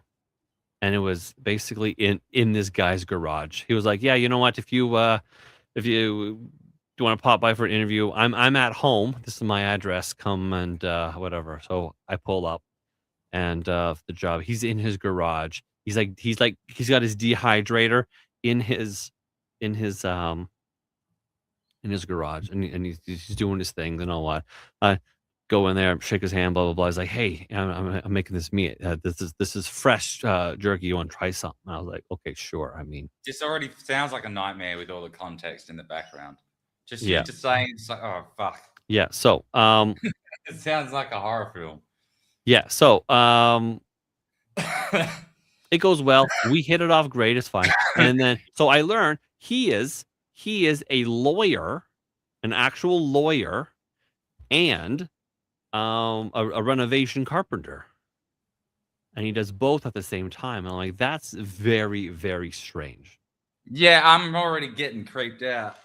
and it was basically in this guy's garage. He was like, "Yeah, you know what? If you do want to pop by for an interview, I'm at home. This is my address. Come and whatever." So I pull up, and the job. He's in his garage. He's got his dehydrator in his garage, and he's doing his things and all what. Go in there, shake his hand, blah blah blah. He's like, "Hey, I'm making this meat. This is fresh jerky. You want to try something?" And I was like, "Okay, sure." I mean, This already sounds like a nightmare with all the context in the background. Just Yeah. you just saying, it's like, oh fuck. yeah. So It sounds like a horror film. yeah. So it goes well. We hit it off great. It's fine. And then so I learned he is a lawyer, an actual lawyer, and a renovation carpenter. And he does both at the same time. And I'm like, that's very, very strange. Yeah, I'm already getting creeped out.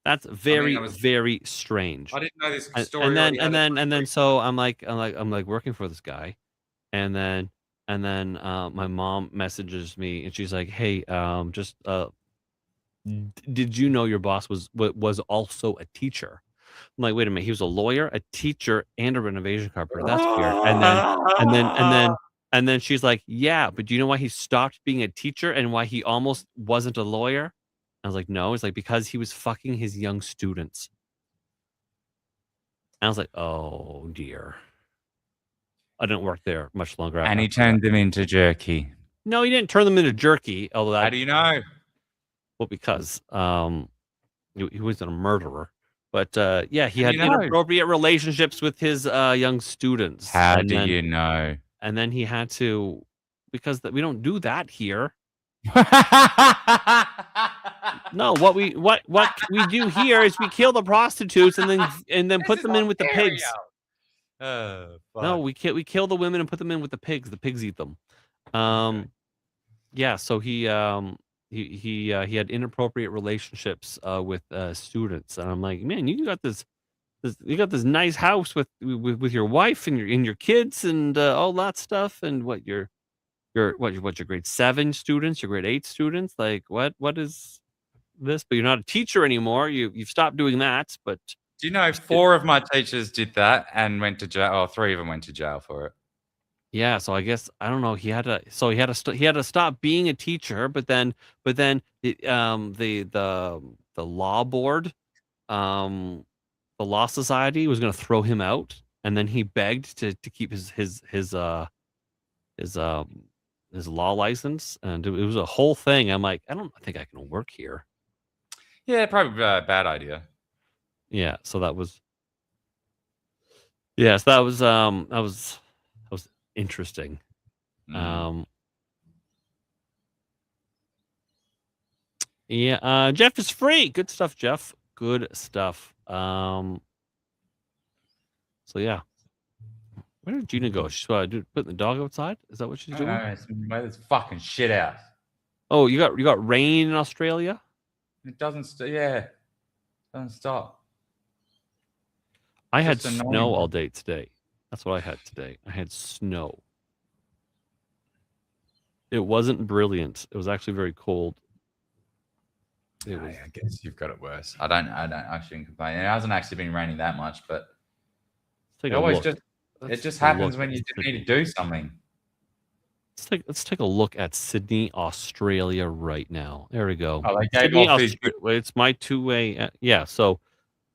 That's very, very strange. I didn't know this story. And then already had a so I'm like working for this guy, and then my mom messages me, and she's like, "Hey, just did you know your boss was also a teacher?" I'm like, "Wait a minute, he was a lawyer, a teacher, and a renovation carpenter. That's weird." And then she's like, "Yeah, but do you know why he stopped being a teacher and why he almost wasn't a lawyer?" I was like, "No." It's like, because he was fucking his young students. I was like, "Oh dear." I didn't work there much longer. And he after that. turned them into jerky. No, he didn't turn them into jerky. Although How do you know? Well, because he wasn't a murderer. But yeah, he How had do you know? inappropriate relationships with his young students. How And do then- you know? And then he had to, because we don't do that here. No, what we do here is we kill the prostitutes and then put them in with the pigs. Oh, fuck. No, we kill the women and put them in with the pigs. The pigs eat them. Yeah, so he had inappropriate relationships with students, and I'm like, man, you got this nice house with your wife and your kids and all that stuff, and what your grade 7 students, your grade 8 students, like what is this? But you're not a teacher anymore. You've stopped doing that. But Do you know 4 of my teachers did that and went to jail? Or 3 of them went to jail for it. yeah, so I guess I don't know. He had to stop being a teacher, but then the law board, the law society was going to throw him out, and then he begged to keep his law license, and it was a whole thing. I'm like, I don't think I can work here. Yeah, probably a bad idea. Yeah, so that was that was interesting. Yeah, Jeff is free. Good stuff, Jeff. Good stuff. So yeah. Where did Gina go? She's putting the dog outside? Is that what she's doing? It's fucking shit out. Oh, you got rain in Australia? It doesn't doesn't stop. I had Just annoying. snow all day today. That's what I had today. I had snow. It wasn't brilliant. It was actually very cold. I guess you've got it worse. I shouldn't complain. It hasn't actually been raining that much, but Take it a always look. it just a happens look. when you need to do something. Let's take a look at Sydney, Australia right now. There we go. Oh, they gave Sydney, off these it's my 2-way. Yeah, so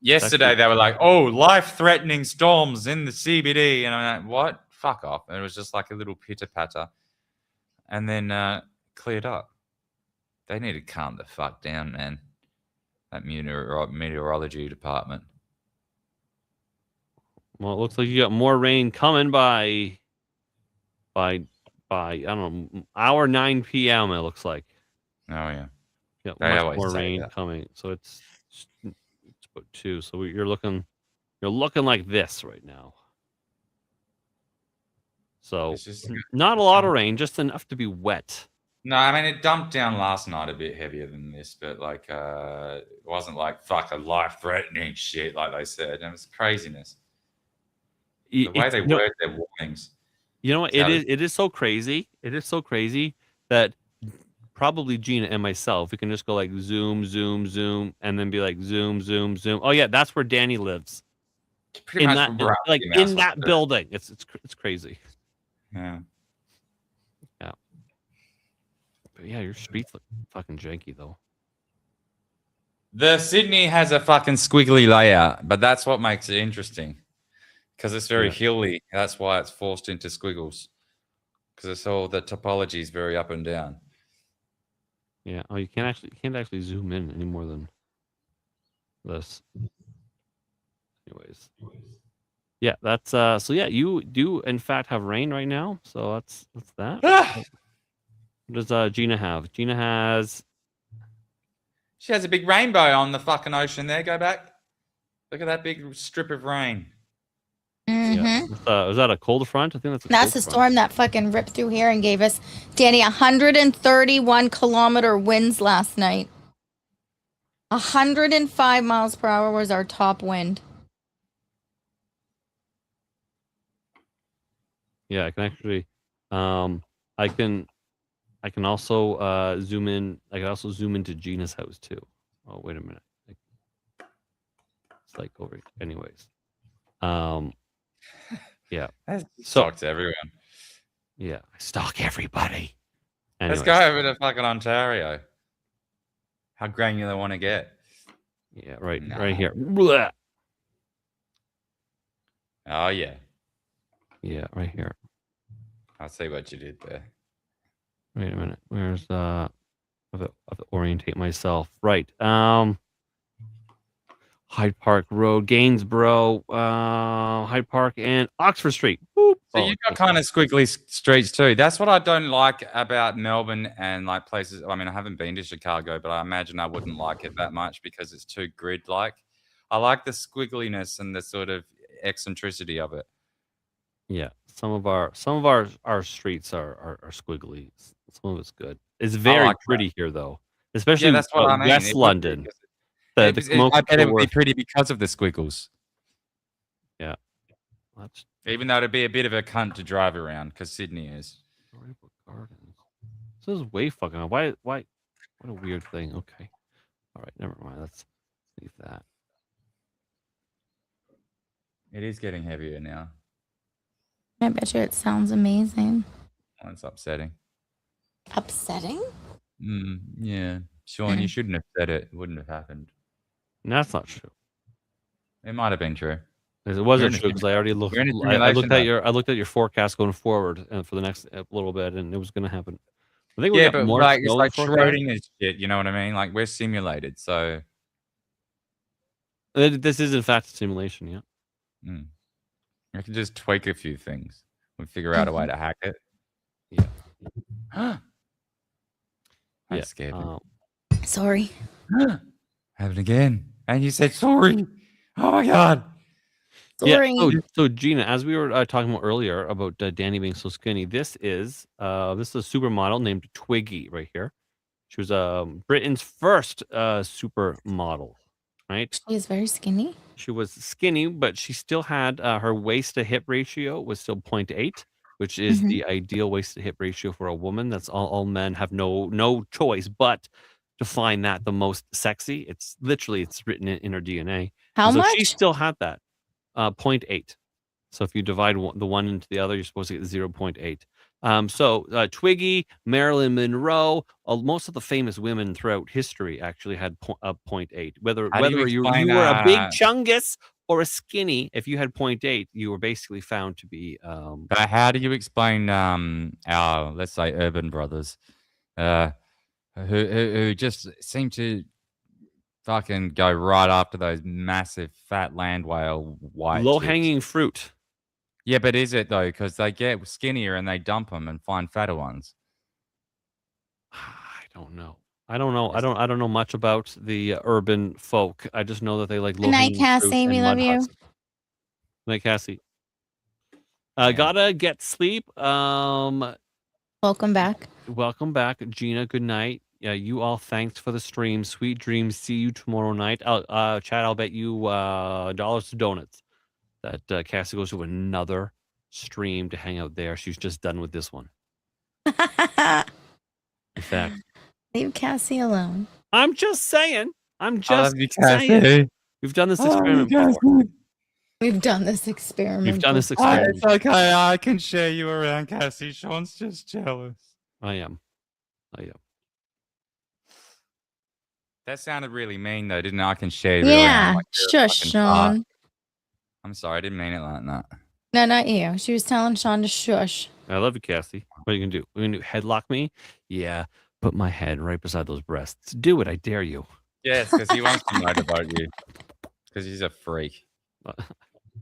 Yesterday they were like, "Oh, life-threatening storms in the CBD," and I'm like, "What? Fuck off!" And it was just like a little pitter patter, and then cleared up. They need to calm the fuck down, man. That meteorology department. Well, it looks like you got more rain coming by I don't know, hour 9 p.m. It looks like. Oh yeah. Yeah, They much always more say rain that. coming. So it's about 2. So you're looking like this right now. So It's just not a lot of rain, just enough to be wet. No, I mean it dumped down last night a bit heavier than this, but like it wasn't like fucking life-threatening shit like they said. It was craziness. The way they word their warnings. You know what? It is so crazy. It is so crazy that probably Gina and myself, we can just go like zoom, zoom, zoom, and then be like zoom, zoom, zoom. Oh yeah, that's where Danny lives. Pretty in much that, like in that building. It's crazy. Yeah. Yeah. But yeah, your streets look fucking janky though. The Sydney has a fucking squiggly layout, but that's what makes it interesting. Because it's very hilly. That's why it's forced into squiggles. Because it's all the topology is very up and down. Yeah. Oh, you can't actually zoom in any more than this. Anyways. Yeah, that's so yeah, you do in fact have rain right now. So that's that. What does Gina have? Gina has She has a big rainbow on the fucking ocean there. Go back. Look at that big strip of rain. yeah. Was that a cold front? I think That's the storm that fucking ripped through here and gave us, Danny, 131-kilometer winds last night. 105 miles per hour was our top wind. Yeah, I can actually I can also zoom in. I can also zoom into Gina's house too. Oh, wait a minute. It's like over anyways. Yeah. Stalk to everyone. Yeah, I stalk everybody. Let's go over to fucking Ontario. How granular want to get? Yeah, right here. Blah. Oh yeah. Yeah, right here. I see what you did there. Wait a minute. Where's I have to orientate myself. Right. Hyde Park Road, Gainsborough, Hyde Park, and Oxford Street. Boop. So you've got kind of squiggly streets too. That's what I don't like about Melbourne and like places. I mean, I haven't been to Chicago, but I imagine I wouldn't like it that much because it's too grid-like. I like the squiggliness and the sort of eccentricity of it. Yeah, some of our streets are squiggly. Some of it's good. It's very pretty here though, especially that's what I mean. West London. I bet it would be pretty because of the squiggles. Yeah. Even though it'd be a bit of a cunt to drive around because Sydney is. This is way fucking. Why? What a weird thing. Okay. All right. Never mind. Let's leave that. It is getting heavier now. I bet you it sounds amazing. Oh, it's upsetting. Upsetting? Yeah. Shawn, you shouldn't have said it. It wouldn't have happened. No, that's not true. It might have been true. It wasn't true because I already looked. I looked at your forecast going forward and for the next little bit, and it was going to happen. I think but like it's like Schrodinger's shit. You know what I mean? Like we're simulated, so this is in fact a simulation. Yeah. I can just tweak a few things and figure out a way to hack it. Yeah. That scared me. Sorry. Have it again. And you said sorry. Oh my god. Sorry. Yeah. So Gina, as we were talking about earlier about Danny being so skinny, this is a supermodel named Twiggy right here. She was Britain's first supermodel. Right. She is very skinny. She was skinny, but she still had her waist to hip ratio was still 0.8, which is the ideal waist to hip ratio for a woman. That's all men have no choice but to find that the most sexy. It's written in her DNA. How much? She still had that 0.8. So if you divide the one into the other, you're supposed to get 0.8. So Twiggy, Marilyn Monroe, most of the famous women throughout history actually had 0.8. Whether you were a big chungus or a skinny, if you had 0.8, you were basically found to be. But how do you explain our, let's say, urban brothers? who just seem to fucking go right after those massive fat land whale white Low chicks. hanging fruit. Yeah, but is it though? Because they get skinnier and they dump them and find fatter ones. I don't know. I don't know much about the urban folk. I just know that they like Good low night, hanging fruit Cassie. We and love mud you. huts. Good night, Cassie. Gotta get sleep. Welcome back. Welcome back, Gina. Good night. Yeah, you all. Thanks for the stream. Sweet dreams. See you tomorrow night. Chad, I'll bet you dollars to donuts that Cassie goes to another stream to hang out there. She's just done with this one. In fact, Leave Cassie alone. I'm just saying. I'm I just love you, saying. Cassie. We've done this I love you, experiment before. We've done this experiment. We've done this before. experiment. It's okay. I can share you around, Cassie. Sean's just jealous. I am. That sounded really mean, though, didn't it? I can share you Yeah. around. Like you're a Shush, fucking tart. Shawn. I'm sorry. I didn't mean it like that. No, not you. She was telling Shawn to shush. I love you, Cassie. What are you gonna do? We're gonna do headlock me? Yeah. Put my head right beside those breasts. Do it. I dare you. Yes, because he wants to know about you. Because he's a freak. What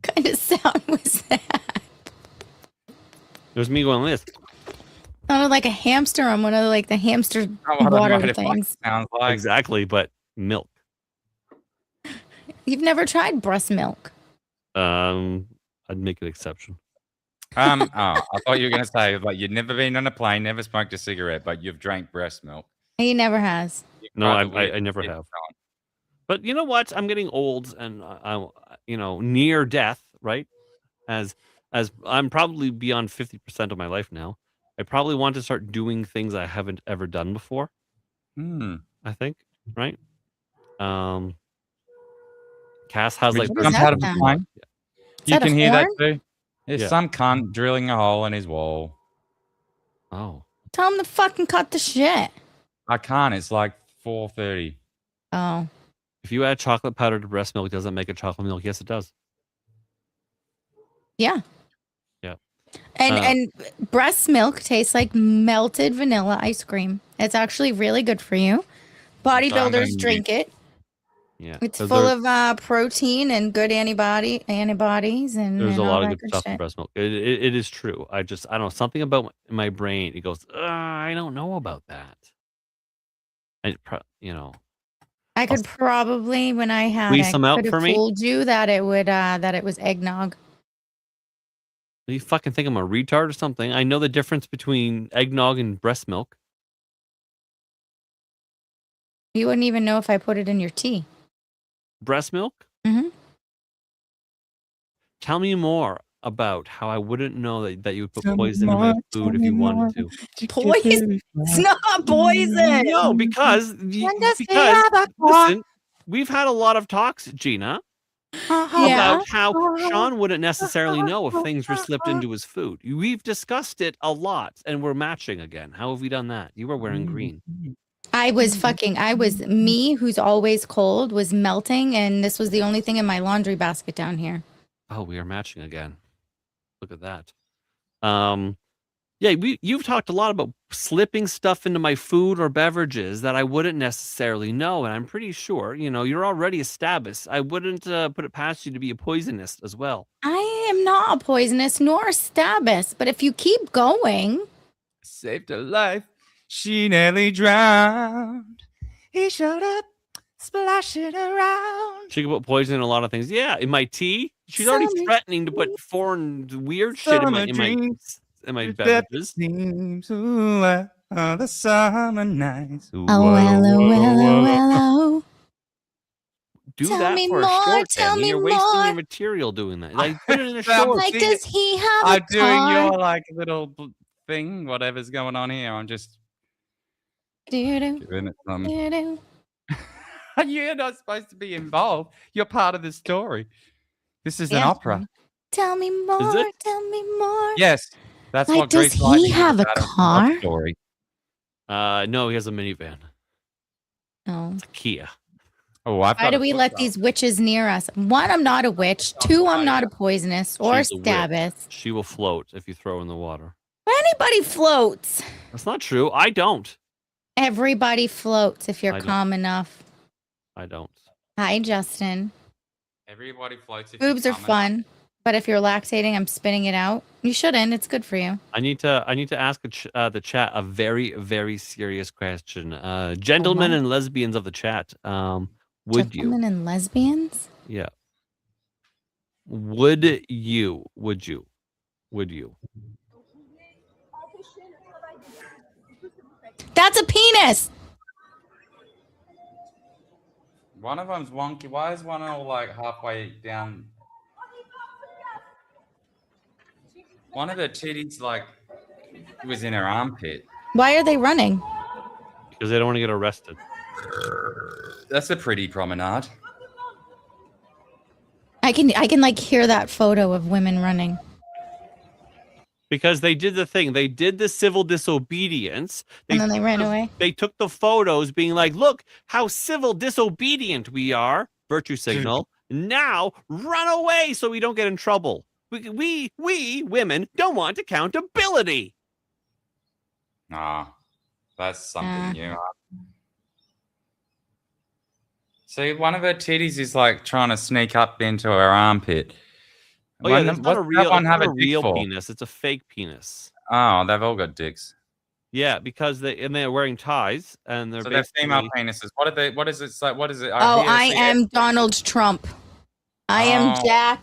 kind of sound was that? It was me going like this. Sounded like a hamster on one of the, like the hamster Oh, what water it things. sounds like. Exactly, but milk. You've never tried breast milk. I'd make an exception. Oh, I thought you were going to say, like, you'd never been on a plane, never smoked a cigarette, but you've drank breast milk. He never has. No, I never have. But you know what? I'm getting old, and I near death, right? As I'm probably beyond 50% of my life now. I probably want to start doing things I haven't ever done before. I think, right? Cass has like jump out of a plane. You can hear that too. There's Yeah. some cunt drilling a hole in his wall. Oh. Tell him to fucking cut the shit. I can't. It's like 4:30. Oh. If you add chocolate powder to breast milk, does it make a chocolate milk? Yes, it does. Yeah. Yeah. And breast milk tastes like melted vanilla ice cream. It's actually really good for you. Bodybuilders drink it. Yeah. It's full of protein and good antibodies and There's a all lot of that good stuff in breast milk. It is true. I don't know, something about my brain. It goes, I don't know about that. I could probably, when I had Squeeze it, some out could for have me? told you that it would that it was eggnog. Do you fucking think I'm a retard or something? I know the difference between eggnog and breast milk. You wouldn't even know if I put it in your tea. Breast milk? Mm-hmm. Tell me more about how I wouldn't know that you would put poison in my food if you wanted to. Poison? It's not poison. No, because listen, we've had a lot of talks, Gina, about how Shawn wouldn't necessarily know if things were slipped into his food. We've discussed it a lot, and we're matching again. How have we done that? You were wearing green. I was me who's always cold was melting, and this was the only thing in my laundry basket down here. Oh, we are matching again. Look at that. You've talked a lot about slipping stuff into my food or beverages that I wouldn't necessarily know, and I'm pretty sure, you're already a stabus. I wouldn't put it past you to be a poisonist as well. I am not a poisonous nor a stabus, but if you keep going. Saved her life. She nearly drowned. He showed up, splashing around. She could put poison in a lot of things. Yeah, in my tea. She's already threatening to put foreign weird shit in my beverages. Seems the summer nights. Oh. Do Tell that me for more, a short. tell Then. me You're wasting more. your material doing that. Like put it in a short. Like, does he have I'm a doing car? your like little thing, whatever's going on here. I'm just giving it some. You're not supposed to be involved. You're part of the story. This is an opera. Tell me more. Tell me more. Yes, that's Like, what does Grease he Lightning is have a about, car? love story. No, he has a minivan. Oh. It's a Kia. Oh, Why do we let these witches near us? One, I'm not a witch. Two, I'm not a poisonous or She's a witch. stabus. She will float if you throw her in the water. Anybody floats. That's not true. I don't. Everybody floats if you're I don't. calm enough. I don't. Hi, Justin. Everybody floats. If Boobs are fun, but if you're lactating, I'm spitting it out. You shouldn't. It's good for you. I need to ask the chat a very, very serious question. Gentlemen and lesbians of the chat, would you? Gentlemen and lesbians? Yeah. Would you? That's a penis. One of them's wonky. Why is one all like halfway down? One of her titties like was in her armpit. Why are they running? Because they don't want to get arrested. That's a pretty promenade. I can like hear that photo of women running. Because they did the thing. They did the civil disobedience. And then they ran away. They took the photos being like, look how civil disobedient we are. Virtue signal. Now run away so we don't get in trouble. We women don't want accountability. Ah, that's something new. See, one of her titties is like trying to sneak up into her armpit. Oh yeah, that's not a What's real, that one have not a a dick real for? penis. It's a fake penis. Oh, they've all got dicks. Yeah, because they're wearing ties and they're So they're female basically- penises. What are they? What is it? Like, what is it? Oh, here, I see, am Donald Trump. I am Oh. Jack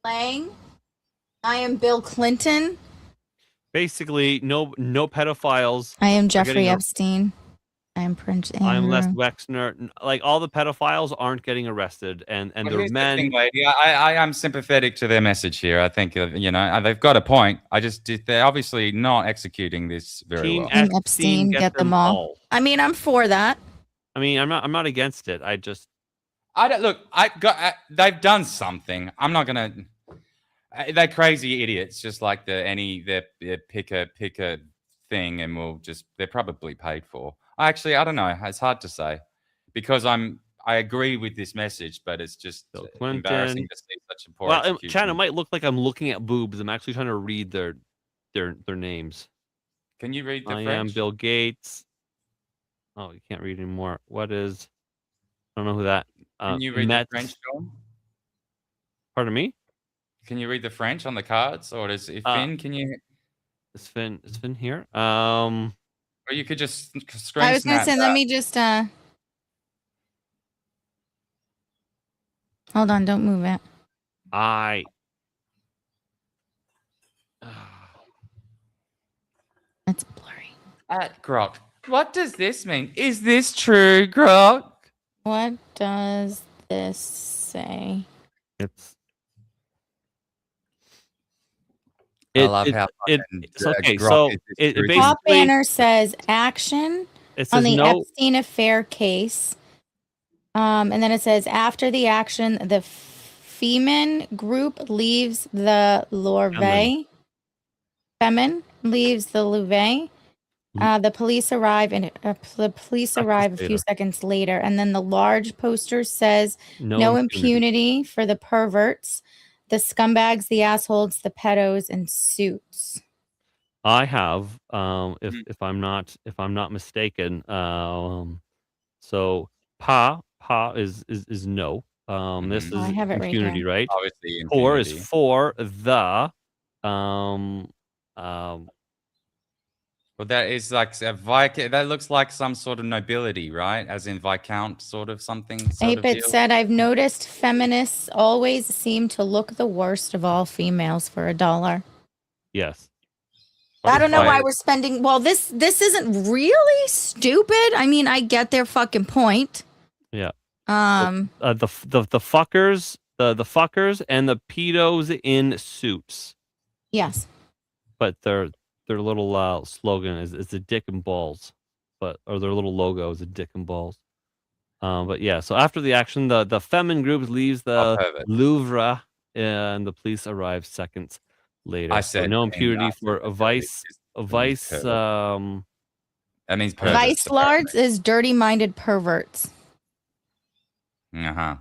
Lang. I am Bill Clinton. basically no pedophiles. I am are Jeffrey getting Epstein. I am Prince Andrew. I'm Les Wexner. Like all the pedophiles aren't getting arrested, and Well, they're here's the men. thing, lady. I am sympathetic to their message here. I think they've got a point. They're obviously not executing this very Team well. Team Epstein, Epstein, get them all. I mean, I'm for that. I mean, I'm not against it. I just I don't look. They've done something. I'm not gonna. They're crazy idiots, just like they pick a thing, and they're probably paid for. Actually, I don't know. It's hard to say because I agree with this message, but it's just embarrassing Clinton. to see such a poor well, execution. China might look like I'm looking at boobs. I'm actually trying to read their names. Can you read the I am French? Bill Gates. Oh, you can't read anymore. What is? I don't know who that. Can you read Met. the French, Shawn? Pardon me. Can you read the French on the cards, or does Finn? Can you? Is Finn here? Or you could just screen I was gonna snap say, that. let me just hold on, don't move it. It's blurry. At Grok. What does this mean? Is this true, Grok? What does this say? It's. I love how it fucking, it's okay. Grok So is this it true. Top basically banner says action it on says the no. Epstein affair case. And then it says after the action, the Femin group leaves the Louvre. Femin leaves the Louvre. The police arrive a few seconds later, and then the large poster says no impunity for the perverts, the scumbags, the assholes, the pedos, and suits. I have, if I'm not mistaken, so pa is no. This is I have it right impunity, here. right? Obviously, Four is impunity. for the Well, that is like a viscount. That looks like some sort of nobility, right? As in viscount, sort of something. Sort of Ape deal. said, I've noticed feminists always seem to look the worst of all females for $1. yes. I don't know why we're spending. Well, this isn't really stupid. I mean, I get their fucking point. Yeah. Um, The fuckers, the fuckers and the pedos in suits. Yes. But their little slogan is a dick and balls, or their little logo is a dick and balls. But yeah, so after the action, the femin group leaves the Louvre, and the police arrive seconds later. I So said no impunity for a vice. That means Vice lords is dirty-minded perverts. Uh-huh.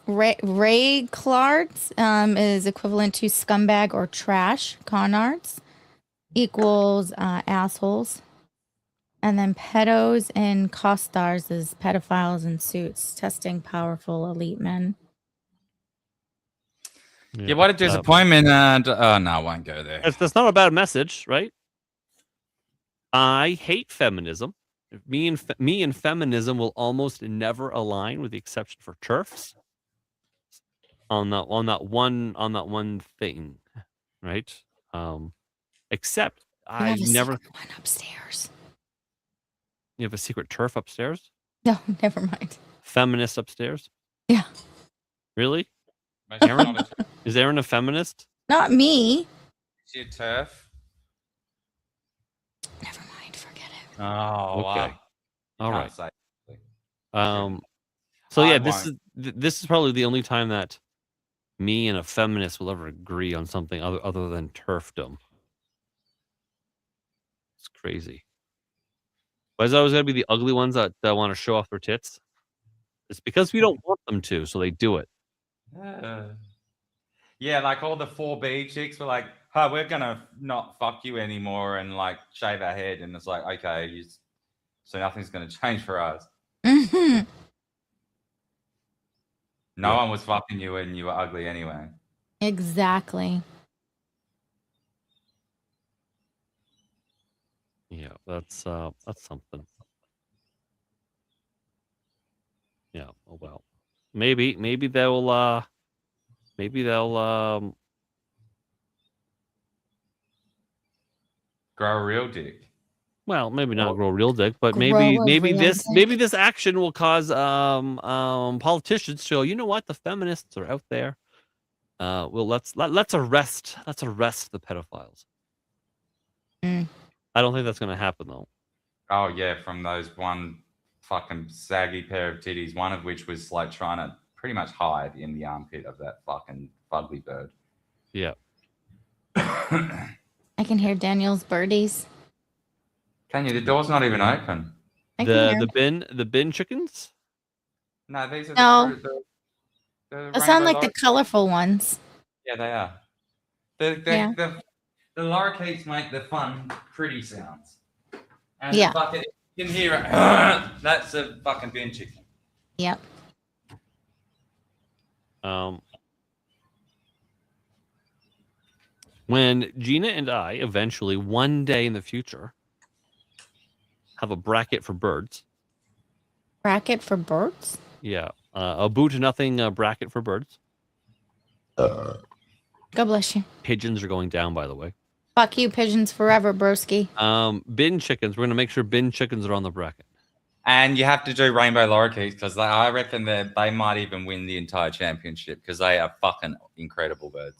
Ray Clards is equivalent to scumbag or trash. Conards equals assholes. And then pedos and costars is pedophiles in suits testing powerful elite men. Yeah, what a disappointment. Oh, no, I won't go there. That's not a bad message, right? I hate feminism. Me and feminism will almost never align, with the exception for turfs. On that one thing, right? Except You I have a never. secret one upstairs. You have a secret turf upstairs? No, never mind. Feminist upstairs? Yeah. Really? Maybe Aaron? not a- Is Aaron a feminist? Not me. Is she a turf? Never mind. Forget it. Oh, Okay. wow. All right. Say. So I yeah, won't. this is probably the only time that me and a feminist will ever agree on something other than turfdom. It's crazy. Why is it always going to be the ugly ones that want to show off their tits? It's because we don't want them to, so they do it. Yeah, like all the 4B chicks were like, "Oh, we're gonna not fuck you anymore," and like shave our head, and it's like, okay, so nothing's gonna change for us. Mhm. No one was fucking you, and you were ugly anyway. Exactly. Yeah, that's something. Yeah. Oh well. Maybe they'll Grow a real dick. well, maybe not grow a real dick, but Grow maybe a real this action will cause politicians to go, you know what, the feminists are out there. Well, let's arrest the pedophiles. Mm. I don't think that's going to happen though. Oh yeah, from those one fucking saggy pair of titties, one of which was like trying to pretty much hide in the armpit of that fucking fugly bird. Yeah. I can hear Daniel's birdies. Can you? The door's not even open. I can hear The bin chickens? No, these are No. the Those sound rainbow like the colorful ones. Yeah, they are. Yeah. The lorikeets make the fun, pretty sounds. And Yeah. the fucking, you can hear it. That's a fucking bin chicken. Yep. When Gina and I eventually, one day in the future, have a bracket for birds. Bracket for birds? Yeah. A boo to nothing bracket for birds. God bless you. Pigeons are going down, by the way. Fuck you, pigeons forever, broski. Bin chickens. We're going to make sure bin chickens are on the bracket. And you have to do rainbow lorikeets because I reckon that they might even win the entire championship because they are fucking incredible birds.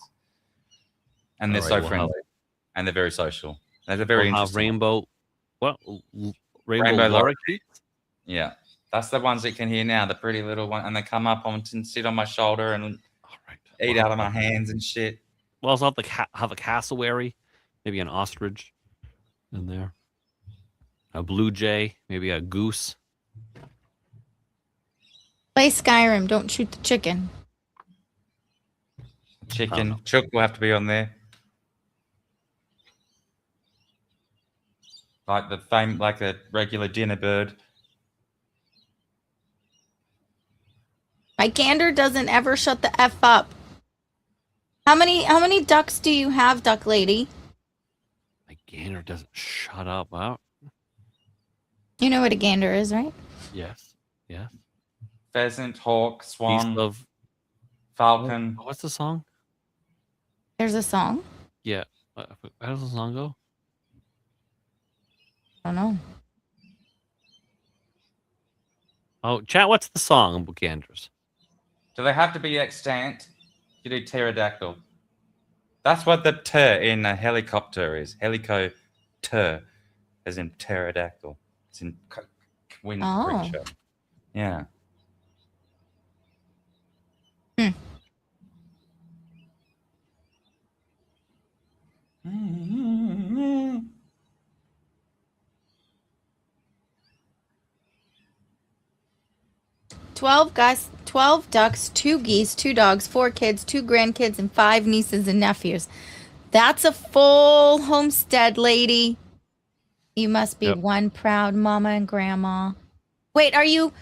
And they're All right, so we'll friendly. And they're very social. They're very We'll have interesting. rainbow Rainbow lorikeets? Yeah. That's the ones that can hear now, the pretty little one. And they come up on and sit on my shoulder and eat out of my hands and shit. We'll also have a cassowary, maybe an ostrich in there. A blue jay, maybe a goose. Play Skyrim. Don't shoot the chicken. Chicken. Chook will have to be on there. Like the regular dinner bird. My gander doesn't ever shut the F up. How many ducks do you have, duck lady? My gander doesn't shut up. Wow. You know what a gander is, right? Yes. Yeah. Pheasant, hawk, swan, Beast of falcon. What's the song? There's a song. Yeah. How does the song go? I don't know. Oh, chat, what's the song about ganders? Do they have to be extant? You do pterodactyl. That's what the "t" in a helicopter is. Helico-ter, as in pterodactyl. It's in wind creature. Yeah. Hmm. Mm-hmm. 12 guys, 12 ducks, 2 geese, 2 dogs, 4 kids, 2 grandkids, and 5 nieces and nephews. That's a full homestead, lady. You must be Yep. one proud mama and grandma. Wait, are you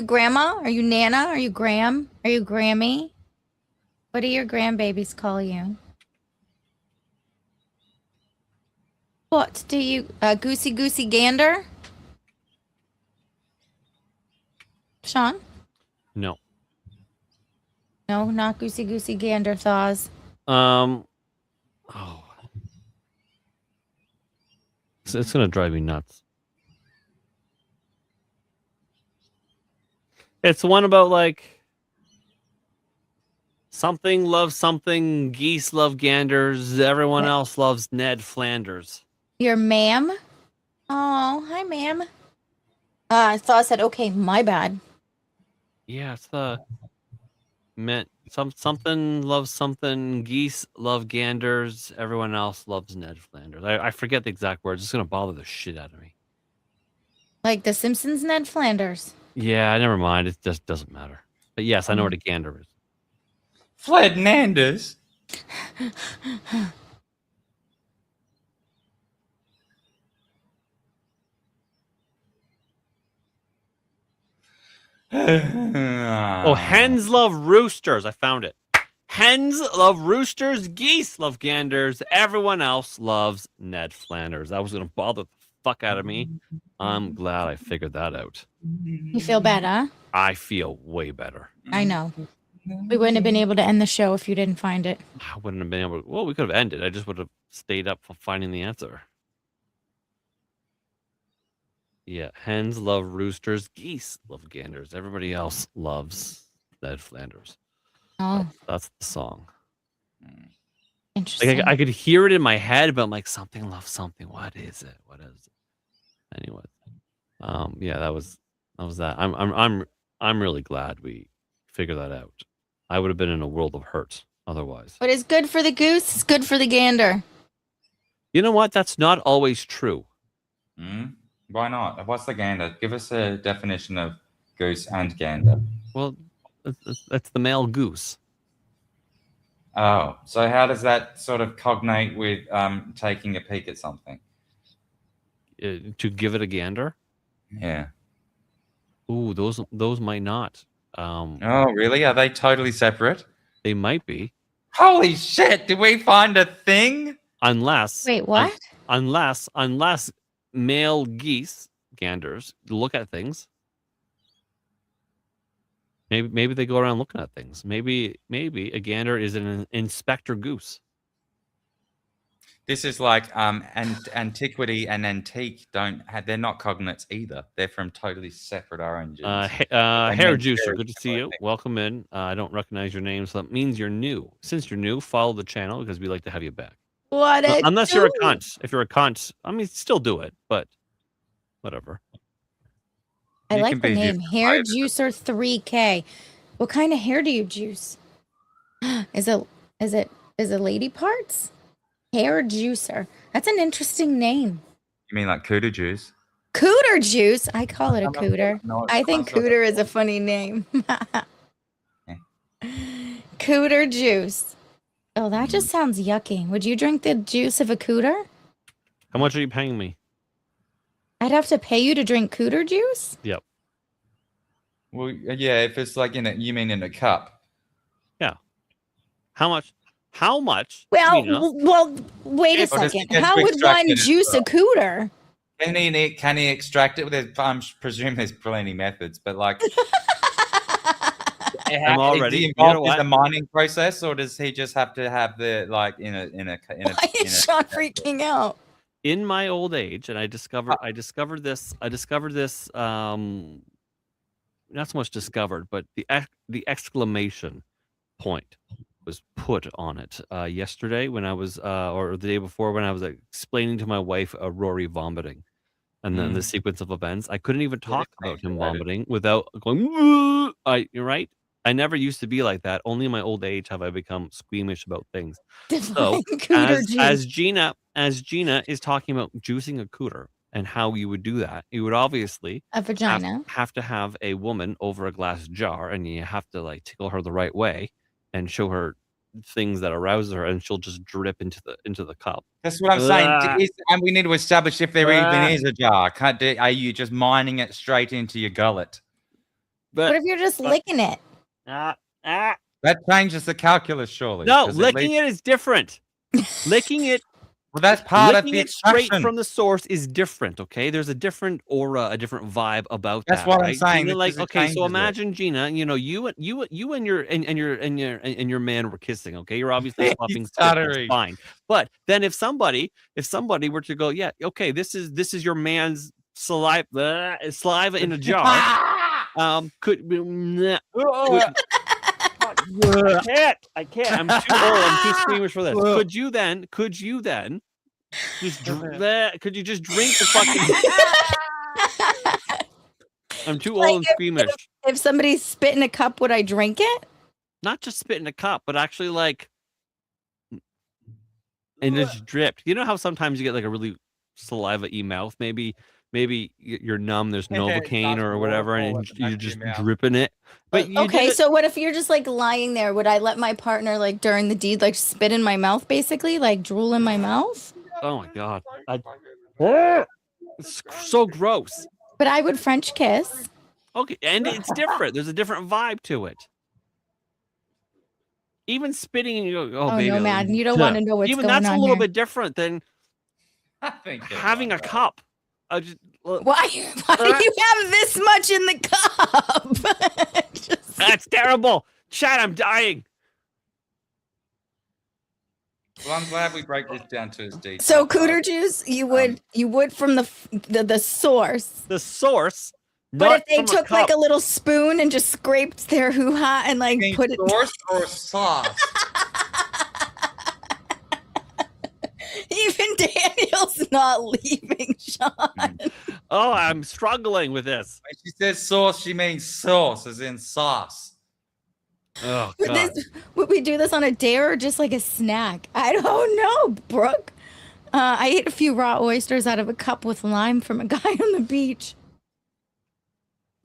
grandma? Are you Nana? Are you Gram? Are you Grammy? What do your grandbabies call you? What do you Goosey Goosey Gander? Shawn? No. No, not Goosey Goosey Gander thaws. Oh. It's gonna drive me nuts. It's one about like something loves something, geese love ganders, everyone else loves Ned Flanders. Your ma'am? Oh, hi, ma'am. I thought I said, okay, my bad. Yeah, it's the meant something loves something, geese love ganders, everyone else loves Ned Flanders. I forget the exact words. It's gonna bother the shit out of me. Like the Simpsons Ned Flanders. Yeah, never mind. It just doesn't matter. But yes, I know what a gander is. Flanders. Oh, hens love roosters. I found it. Hens love roosters. Geese love ganders. Everyone else loves Ned Flanders. That was going to bother the fuck out of me. I'm glad I figured that out. You feel bad, huh? I feel way better. I know. We wouldn't have been able to end the show if you didn't find it. I wouldn't have been able to. Well, we could have ended. I just would have stayed up for finding the answer. Yeah, hens love roosters. Geese love ganders. Everybody else loves Ned Flanders. Oh, That's the song. interesting. Like I could hear it in my head, but I'm like, something loves something. What is it? What is it? Anyway, yeah, that was that. I'm really glad we figured that out. I would have been in a world of hurt otherwise. What is good for the goose is good for the gander. You know what? That's not always true. Why not? What's the gander? Give us a definition of goose and gander. Well, that's the male goose. Oh, so how does that sort of cognate with taking a peek at something? To give it a gander? Yeah. Ooh, those might not. Oh, really? Are they totally separate? They might be. Holy shit! Did we find a thing? Unless Wait, what? Unless male geese ganders look at things. Maybe they go around looking at things. Maybe a gander is an inspector goose. This is like antiquity and antique they're not cognates either. They're from totally separate origins. Hair Juicer, good to see you. Welcome in. I don't recognize your name, so that means you're new. Since you're new, follow the channel because we like to have you back. What? Unless you're a cunt. If you're a cunt, I mean, still do it, but whatever. I like the name Hair Juicer 3K. What kind of hair do you juice? Is it lady parts? Hair Juicer. That's an interesting name. You mean like cooter juice? Cooter juice. I call it a cooter. No, I think cooter is a funny name. Cooter juice. Oh, that just sounds yucky. Would you drink the juice of a cooter? How much are you paying me? I'd have to pay you to drink cooter juice? Yep. Well, yeah, if it's like you mean in a cup. Yeah. How much? How much? Well, Gina? well, wait a Or does he second. get How to would extract one it as juice a cooter? Can he extract it? I presume there's plenty methods, but like, I'm already. Is he involved in the mining process, or does he just have to have the like in a? Why is Shawn freaking out? In my old age, and I discovered this. Not so much discovered, but the exclamation point was put on it yesterday when I was, or the day before when I was explaining to my wife Rory vomiting, and then the sequence of events. I couldn't even talk about him vomiting without going. You're right. I never used to be like that. Only in my old age have I become squeamish about things. So as Gina is talking about juicing a cooter and how you would do that, you would obviously a vagina have to have a woman over a glass jar, and you have to like tickle her the right way and show her things that arouse her, and she'll just drip into the cup. That's what I'm saying. Ah. And we need to establish if there even Ah. is a jar. Are you just mining it straight into your gullet? But What if you're just licking it? That changes the calculus, surely. No, Does licking it is different. Licking it. Well, that's part of licking the it straight extraction. from the source is different. Okay, there's a different aura, a different vibe about That's that. what I'm right? saying, Gina, like, because it okay, so changes it. imagine Gina. You know, you and your man were kissing. Okay, you're obviously He's swapping spit, that's stuttering. fine. But then if somebody were to go, yeah, okay, this is your man's saliva in a jar. I can't. I'm too old. I'm too squeamish for this. Could you then just could you just drink the fucking I'm too old and squeamish. If somebody spit in a cup, would I drink it? Not just spit in a cup, but actually like and just dripped. You know how sometimes you get like a really saliva-y mouth? Maybe you're numb, there's Novocaine or whatever, and you're just dripping it. But you Okay, did it- so what if you're just like lying there? Would I let my partner like during the deed like spit in my mouth, basically, like drool in my mouth? Oh my god. It's so gross. But I would French kiss. Okay, and it's different. There's a different vibe to it. Even spitting and you go, Oh, baby. no, man, you don't wanna know what's Even going that's on a little here. bit different than having a cup. Why do you have this much in the cup? That's terrible. Chad, I'm dying. Well, I'm glad we break this down to its details. So cooter juice, you would from the source. The source. But not if they from took like cup. a little spoon and just scraped their hoo-ha and like put it source or sauce? Even Daniel's not leaving, Shawn. Oh, I'm struggling with this. When she says sauce, she means sauce, as in sauce. Oh, Would we do this on a dare or just like a snack? I don't know, Brooke. I ate a few raw oysters out of a cup with lime from a guy on the beach.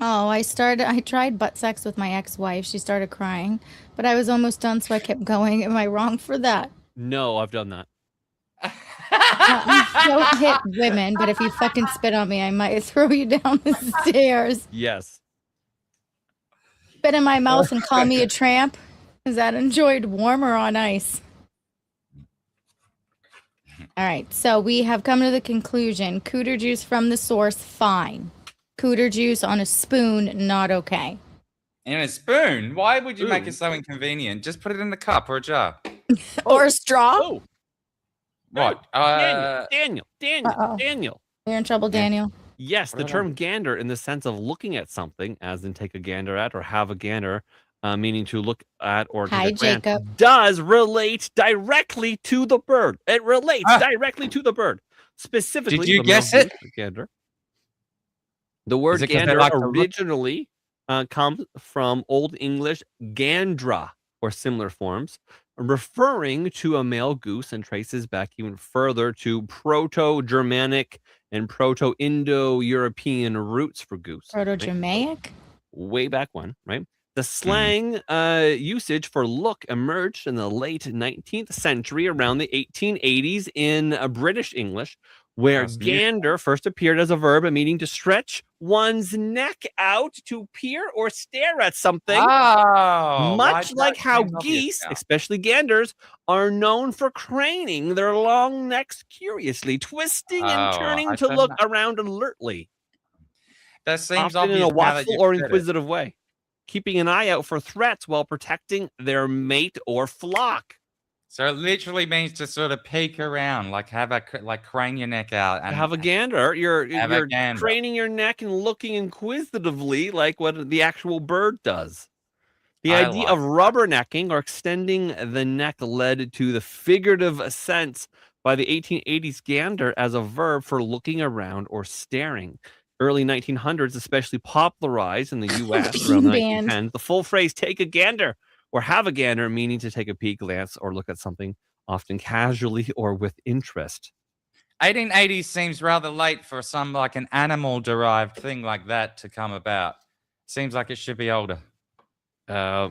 Oh, I tried butt sex with my ex-wife. She started crying, but I was almost done, so I kept going. Am I wrong for that? No, I've done that. Don't hit women, but if you fucking spit on me, I might throw you down the stairs. Yes. Spit in my mouth and call me a tramp? Is that enjoyed warm or on ice? All right, so we have come to the conclusion. Cooter juice from the source, fine. Cooter juice on a spoon, not okay. In a spoon? Why would you make it so inconvenient? Just put it in the cup or a jar. Or a straw? Oh. What? Daniel. Uh-oh. You're in trouble, Daniel. Yes, the term gander in the sense of looking at something, as in take a gander at or have a gander, meaning to look at or Hi, take a glance, Jacob. does relate directly to the bird. It relates directly to the bird. Specifically, Did you the male guess it? goose, gander. The word Is it 'cause they gander like to look- originally comes from Old English gandra or similar forms, referring to a male goose, and traces back even further to Proto-Germanic and Proto-Indo-European roots for goose. right? Proto-Germanic? Way back when, right? The slang usage for look emerged in the late 19th century, around the 1880s in British English, where That's new. gander first appeared as a verb meaning to stretch one's neck out to peer or stare at something. Oh, Much why like that how seem obvious geese, now? especially ganders, are known for craning their long necks curiously, twisting and Oh, turning I to said look that. around alertly, That seems often in obvious a now that watchful you've or said it. inquisitive way, keeping an eye out for threats while protecting their mate or flock. So it literally means to sort of peek around, like crane your neck out and Have a gander. You're Have a gander. craning your neck and looking inquisitively like what the actual bird does. The I idea like of rubbernecking or extending the neck led to the figurative sense by the 1880s gander as a verb for looking around or staring. Early 1900s, especially popularized in the U.S. around the Band. 1910s, the full phrase "take a gander" or "have a gander," meaning to take a peek, glance, or look at something, often casually or with interest. 1880s seems rather late for some like an animal derived thing like that to come about. Seems like it should be older.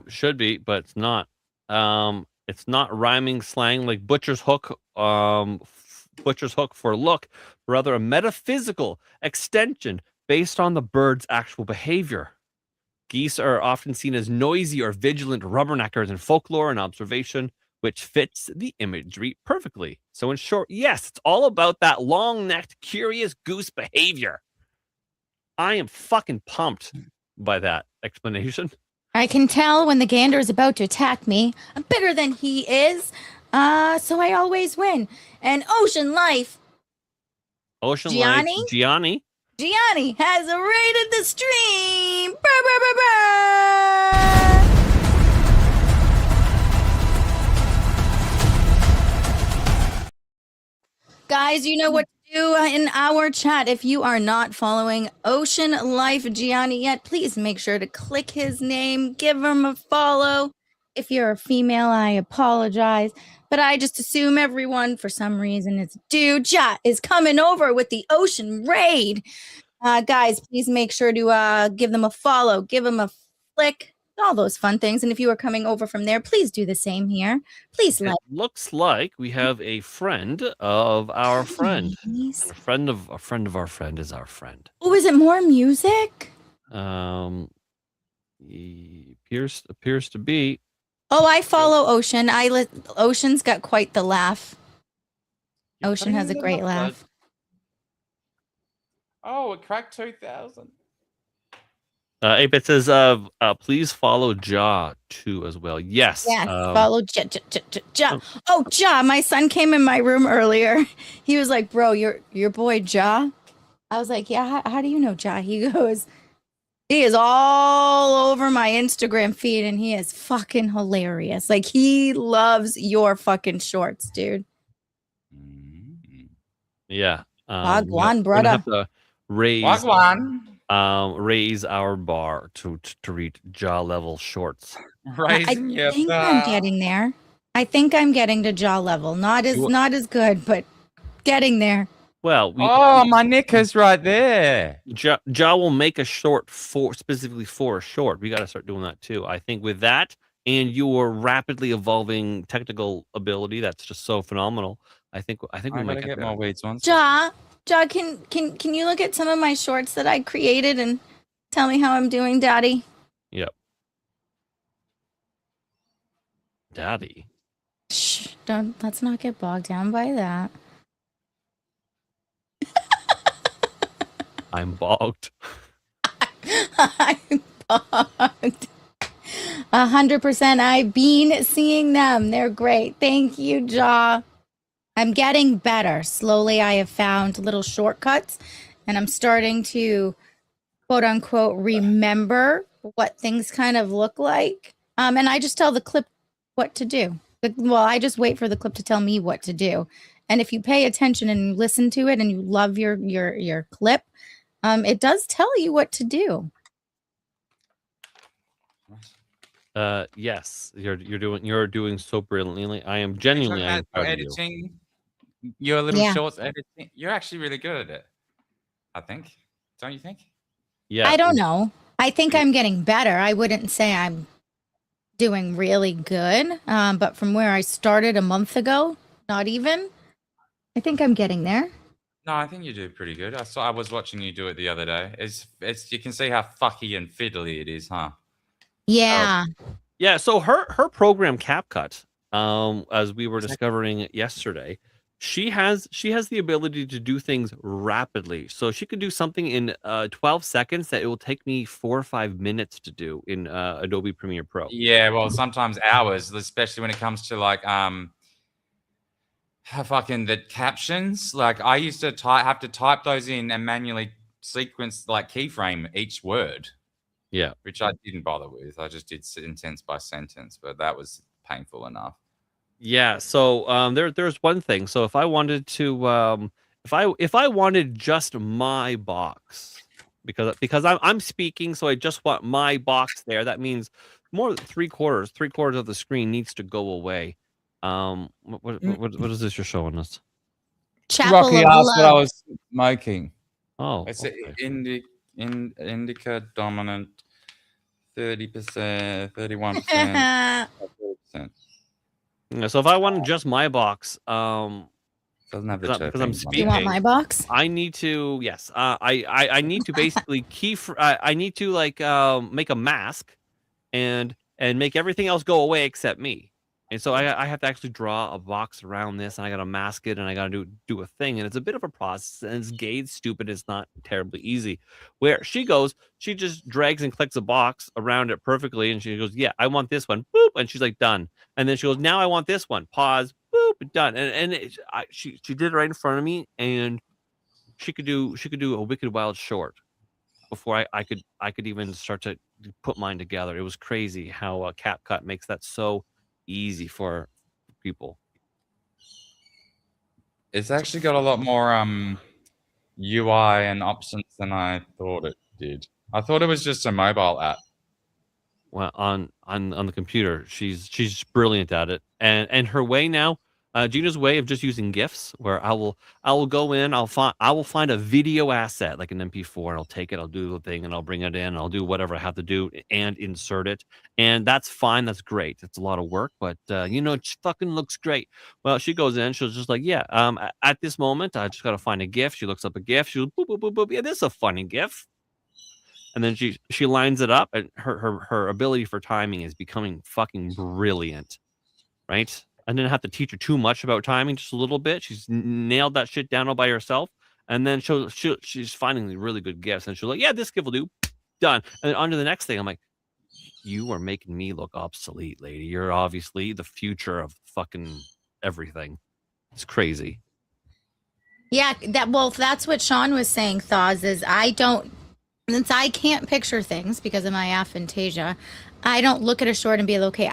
Should be, but it's not. It's not rhyming slang like butcher's hook for look, rather a metaphysical extension based on the bird's actual behavior. Geese are often seen as noisy or vigilant rubberneckers in folklore and observation, which fits the imagery perfectly. So in short, yes, it's all about that long-necked, curious goose behavior. I am fucking pumped by that explanation. I can tell when the gander is about to attack me. I'm bigger than he is. So I always win. And Ocean Life, Ocean Gianni? Life, Gianni. Gianni has rated the stream. Brr, brr, brr, brr. Guys, you know what to do in our chat. If you are not following Ocean Life Gianni yet, please make sure to click his name, give him a follow. If you're a female, I apologize, but I just assume everyone, for some reason, it's dude. Ja is coming over with the Ocean Raid. Guys, please make sure to give them a follow, give them a flick, all those fun things. And if you are coming over from there, please do the same here. Please like. It looks like we have a friend of our friend. Nice. And a friend of our friend is our friend. Oh, is it more music? He appears to be. Oh, I follow Ocean. Ocean's got quite the laugh. Ocean has a great laugh. Oh, it cracked 2,000. 8-Bit says, please follow Ja too as well. Yes. Yes, follow Ja. Oh, Ja, my son came in my room earlier. He was like, bro, your boy Ja? I was like, yeah, how do you know Ja? He goes, he is all over my Instagram feed and he is fucking hilarious. Like, he loves your fucking shorts, dude. Yeah. Wagwan, we're brother. gonna have to raise our bar to reach jaw level shorts. I think I'm getting there. I think I'm getting to jaw level. Not as good, but getting there. Well, my knickers right there. Ja will make a short specifically for a short. We got to start doing that too. I think with that and your rapidly evolving technical ability, that's just so phenomenal. I think we might get more weeds once. Ja, can you look at some of my shorts that I created and tell me how I'm doing, Daddy? Yep. Daddy. Shh, let's not get bogged down by that. I'm bogged. I'm bogged. 100%. I've been seeing them. They're great. Thank you, Ja. I'm getting better. Slowly, I have found little shortcuts, and I'm starting to, quote unquote, remember what things kind of look like. And I just tell the clip what to do. Well, I just wait for the clip to tell me what to do. And if you pay attention and you listen to it and you love your clip, it does tell you what to do. Yes, you're doing so brilliantly. I am genuinely proud of you. Editing your little shorts editing. You're actually really good at it. I think. Don't you think? Yeah. I don't know. I think I'm getting better. I wouldn't say I'm doing really good. But from where I started a month ago, not even, I think I'm getting there. No, I think you do pretty good. I was watching you do it the other day. It's you can see how fucky and fiddly it is, huh? Yeah. Yeah. So her program CapCut, as we were discovering yesterday, she has the ability to do things rapidly. So she could do something in 12 seconds that it will take me 4 or 5 minutes to do in Adobe Premiere Pro. Yeah, well, sometimes hours, especially when it comes to like fucking the captions. Like I used to have to type those in and manually sequence, like keyframe each word. Yeah, which I didn't bother with. I just did sentence by sentence, but that was painful enough. Yeah. So there's one thing. So if I wanted to if I wanted just my box, because I'm speaking, so I just want my box there. That means more than three quarters of the screen needs to go away. What is this you're showing us? Chapel Rocky of asked Love. what I was making. Oh, it's okay. indica dominant, 30%, 31%, 30%. Yeah, so if I want just my box, Doesn't have the because I'm chirping one. Do you want speaking, my box? I need to I need to basically I need to like make a mask and make everything else go away except me. And so I have to actually draw a box around this, and I got to mask it, and I got to do a thing, and it's a bit of a process, and it's gay, it's stupid, it's not terribly easy. Where she goes, she just drags and clicks a box around it perfectly, and she goes, "Yeah, I want this one," boop, and she's like, "Done." And then she goes, "Now I want this one," pause, boop, done. And she did it right in front of me, and she could do a Wicked Wild short before I could even start to put mine together. It was crazy how CapCut makes that so easy for people. It's actually got a lot more UI and options than I thought it did. I thought it was just a mobile app. Well, on the computer, she's brilliant at it, and her way now, Gina's way of just using GIFs, where I will go in, I will find a video asset like an MP4, and I'll take it, I'll do the thing, and I'll bring it in, and I'll do whatever I have to do and insert it, and that's fine, that's great. It's a lot of work, but it fucking looks great. Well, she goes in, she's just like, yeah, at this moment, I just got to find a GIF. She looks up a GIF, she goes, boop boop boop boop, yeah, this is a funny GIF. And then she lines it up, and her ability for timing is becoming fucking brilliant, right? I didn't have to teach her too much about timing, just a little bit. She's nailed that shit down all by herself, and then she's finding the really good gifts, and she's like, "Yeah, this gift will do." Done. And then on to the next thing. I'm like, "You are making me look obsolete, lady. You're obviously the future of fucking everything." It's crazy. Yeah, that's what Shawn was saying, Thawes, is since I can't picture things because of my aphantasia, I don't look at a short and be like, okay,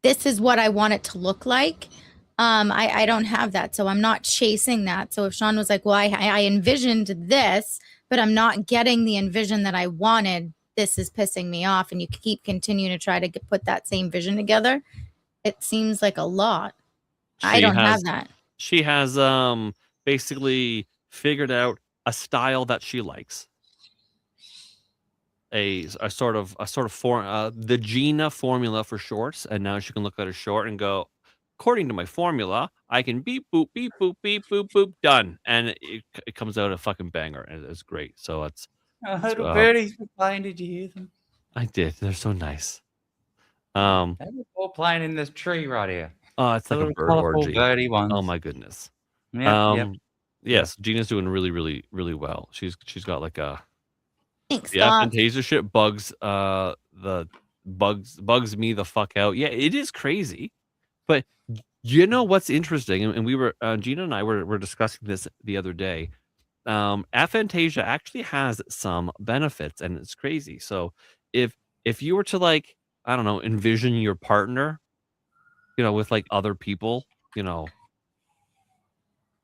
this is what I want it to look like. I don't have that, so I'm not chasing that. So if Shawn was like, well, I envisioned this, but I'm not getting the envision that I wanted, this is pissing me off, and you keep continuing to try to put that same vision together, it seems like a lot. I don't have that. She has basically figured out a style that she likes. A sort of the Gina formula for shorts, and now she can look at a short and go, according to my formula, I can beep boop beep boop beep boop boop, done, and it comes out a fucking banger, and it's great. So it's Little birdies were playing. Did you hear them? I did. They're so nice. They were all playing in this tree right here. Oh, it's The like a little bird colourful orgy. birdie ones. Oh my goodness. Yep. Yes, Gina's doing really, really, really well. She's got like a Thanks, the Thawes. aphantasia shit bugs me the fuck out. Yeah, it is crazy. But you know what's interesting? And we were Gina and I were discussing this the other day. Aphantasia actually has some benefits, and it's crazy. So if you were to, like, I don't know, envision your partner, with like other people,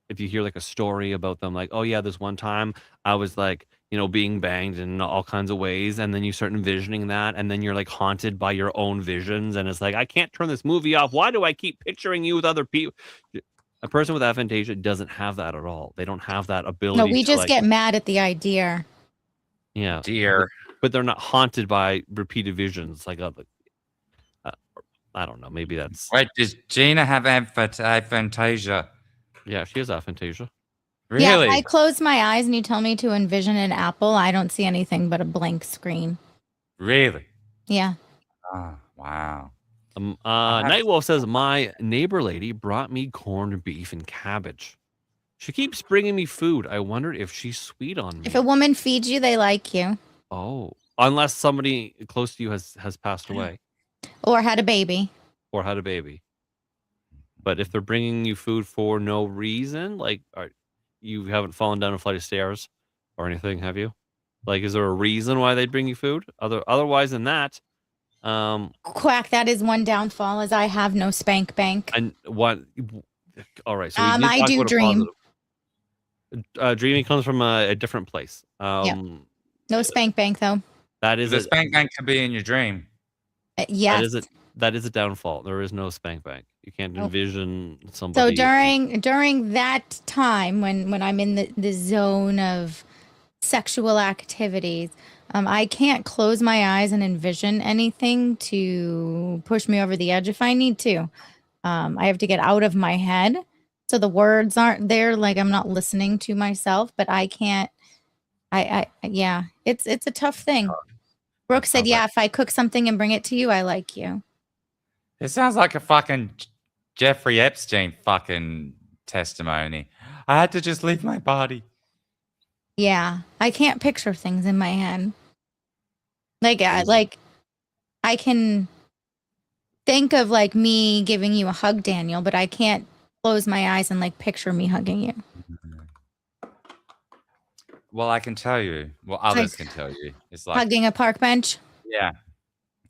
if you hear like a story about them, like, oh yeah, this one time I was like, being banged in all kinds of ways, and then you start envisioning that, and then you're like haunted by your own visions, and it's like, I can't turn this movie off. Why do I keep picturing you with other people? A person with aphantasia doesn't have that at all. They don't have that ability. No, we to, just like, get mad at the idea. yeah, dear, but they're not haunted by repeated visions. Like, I don't know. Maybe that's. Wait, does Gina have aphantasia? Yeah, she has aphantasia. Really? Yeah, if I close my eyes and you tell me to envision an apple, I don't see anything but a blank screen. Really? Yeah. Oh, wow. Nightwolf says, my neighbor lady brought me corned beef and cabbage. She keeps bringing me food. I wondered if she's sweet on me. If a woman feeds you, they like you. Oh, unless somebody close to you has passed away. Or had a baby. Or had a baby. But if they're bringing you food for no reason, like, you haven't fallen down a flight of stairs or anything, have you? Like, is there a reason why they'd bring you food? Otherwise than that, Quack, that is one downfall, is I have no spank bank. and what? All right, so I do dream. Dreaming comes from a different place. No spank bank though. That is the spank bank could be in your dream. Yes. That is a downfall. There is no spank bank. You can't envision So somebody. during that time when I'm in the zone of sexual activities, I can't close my eyes and envision anything to push me over the edge if I need to. I have to get out of my head. So the words aren't there. Like I'm not listening to myself, but I can't. Yeah, it's a tough thing. Brooke said, sounds yeah, like- if I cook something and bring it to you, I like you. It sounds like a fucking Jeffrey Epstein fucking testimony. I had to just leave my body. Yeah, I can't picture things in my head. Like, I can think of like me giving you a hug, Daniel, but I can't close my eyes and like picture me hugging you. Well, I can tell you. Well, others can tell you. It's like Hugging a park bench. yeah,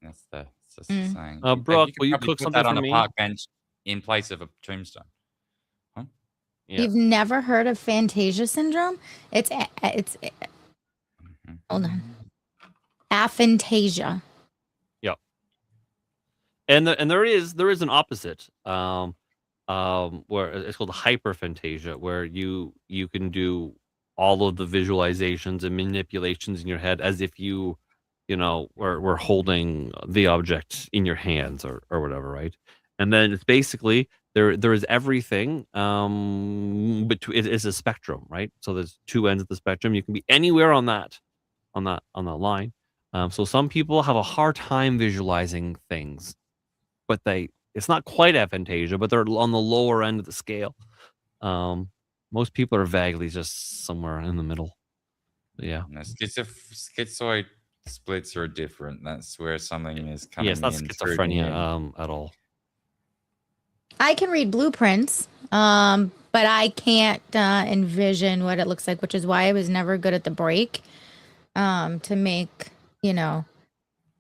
that's the saying. Brooke, could will you probably cook put something that on for a me? park bench in place of a tombstone? Huh? Yeah. You've never heard of Fantasia syndrome? It's hold on. Aphantasia. Yep. And there is an opposite. Where it's called hyperphantasia, where you can do all of the visualizations and manipulations in your head as if you were holding the object in your hands or whatever, right? And then it's basically there is everything but it is a spectrum, right? So there's two ends of the spectrum. You can be anywhere on that line. So some people have a hard time visualizing things, but it's not quite aphantasia, but they're on the lower end of the scale. Most people are vaguely just somewhere in the middle. But yeah. No, schizoid splits are different. That's where something is coming It's not in. schizophrenia at all. I can read blueprints, but I can't envision what it looks like, which is why I was never good at the break to make,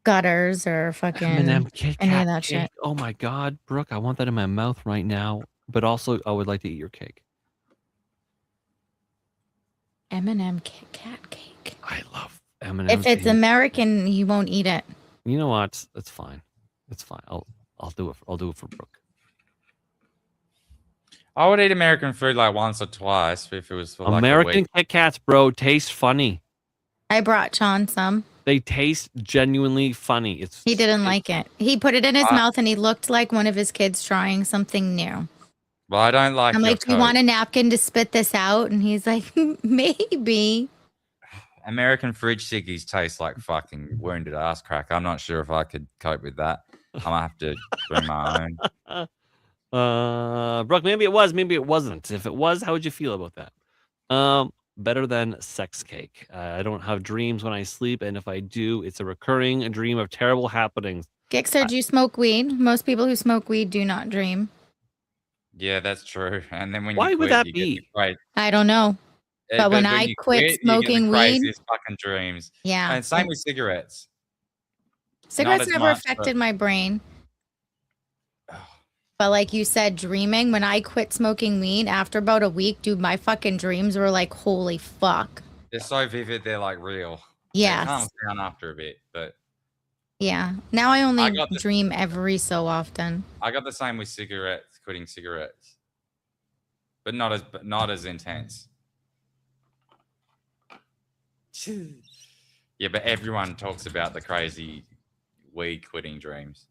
gutters or fucking M&M Kit any Kat of that cake. shit. Oh my God, Brooke, I want that in my mouth right now. But also, I would like to eat your cake. M&M Kit Kat cake. I love M&M. If it's American, you won't eat it. You know what? It's fine. It's fine. I'll do it. I'll do it for Brooke. I would eat American food like once or twice if it was for like a American week. Kit Kats, bro, taste funny. I brought Shawn some. They taste genuinely funny. He didn't like it. He put it in his mouth and he looked like one of his kids trying something new. Well, I don't like. I'm your like, do you Coke. want a napkin to spit this out? And he's like, maybe. American fridge ciggies taste like fucking wounded ass crack. I'm not sure if I could cope with that. I might have to bring my own. Brooke, maybe it was, maybe it wasn't. If it was, how would you feel about that? Better than sex cake. I don't have dreams when I sleep, and if I do, it's a recurring dream of terrible happenings. Gixer, do you smoke weed? Most people who smoke weed do not dream. Yeah, that's true. And then when Why you would quit, that you be? get the great. I don't know. But when I you quit you get smoking the weed, craziest fucking dreams. yeah. And same with cigarettes. Cigarettes as never much, affected but- my brain. But like you said, dreaming, when I quit smoking weed, after about a week, dude, my fucking dreams were like, holy fuck. They're so vivid, they're like real. Yes. They calm down after a bit, but Yeah. Now I only I got the- dream every so often. I got the same with cigarettes, quitting cigarettes. But not as intense. Yeah, but everyone talks about the crazy weed quitting dreams.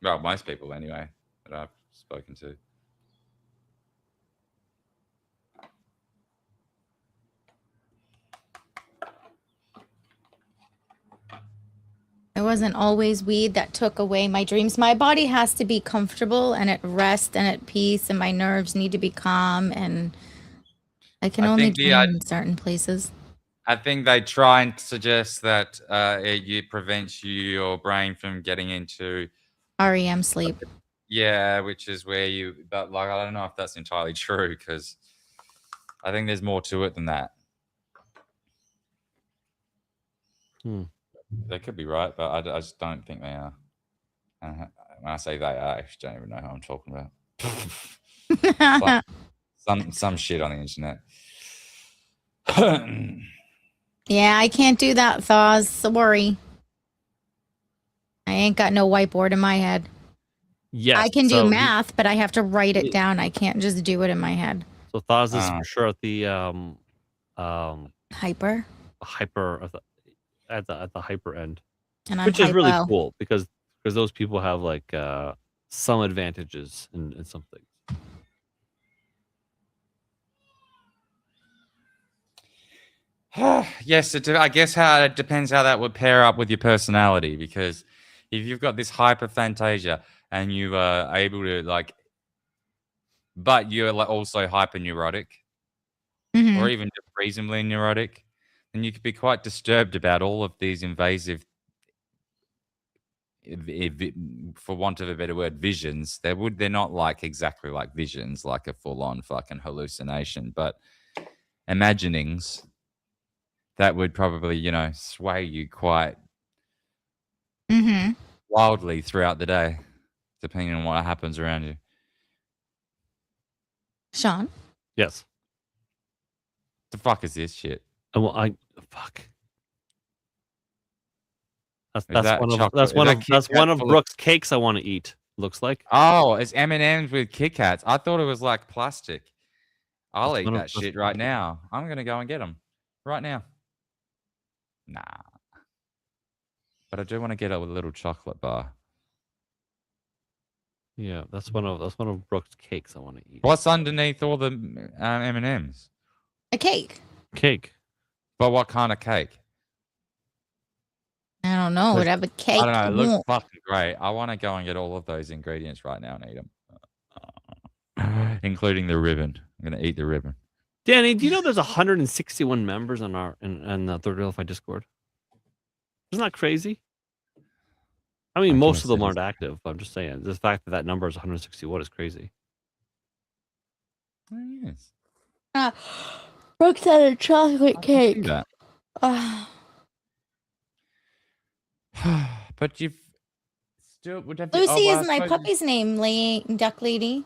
Well, most people anyway that I've spoken to. It wasn't always weed that took away my dreams. My body has to be comfortable and at rest and at peace, and my nerves need to be calm, and I can only think the dream in certain places. I think they try and suggest that it prevents your brain from getting into REM sleep. yeah, which is where but like I don't know if that's entirely true because I think there's more to it than that. They could be right, but I just don't think they are. When I say they are, I actually don't even know who I'm talking about. some shit on the internet. Yeah, I can't do that, Thaws. Sorry. I ain't got no whiteboard in my head. Yes. I can do so math, but I have to write it down. I can't just do it in my head. So Thaz is for sure at the Hyper. hyper of at the hyper end, And I'm which is really hypo. cool because because those people have like some advantages in some things. Yes, I guess how it depends how that would pair up with your personality. Because if you've got this hyperphantasia and you are able to like, but you're also hyperneurotic, or even just reasonably neurotic, then you could be quite disturbed about all of these invasive, for want of a better word, visions. They're not like exactly like visions, like a full-on fucking hallucination, but imaginings that would probably, sway you quite wildly throughout the day, depending on what happens around you. Shawn? Yes. The fuck is this shit? Well, fuck. That's that one of chocolate? that's Is one that of Kit that's Kat one of full of- Brooke's cakes I want to eat. Looks like. Oh, it's M&M's with Kit Kats. I thought it was like plastic. I'll That's eat one of- that shit right now. I'm gonna go and get them right now. Nah, but I do want to get a little chocolate bar. Yeah, that's one of Brooke's cakes I want to eat. What's underneath all the M&Ms? A cake. Cake. But what kind of cake? I don't know. Whatever cake. I don't know. It you looks want. fucking great. I want to go and get all of those ingredients right now and eat them, including the ribbon. I'm gonna eat the ribbon. Danny, do you know there's 161 members on our in the Third Real Discord? Isn't that crazy? I mean, most of them aren't active. But I'm just saying, the fact that number is 161 is crazy. Oh, yes. Brooke said a chocolate cake. That. But you've still would have Lucy well, is my puppy's name, Duck Lady.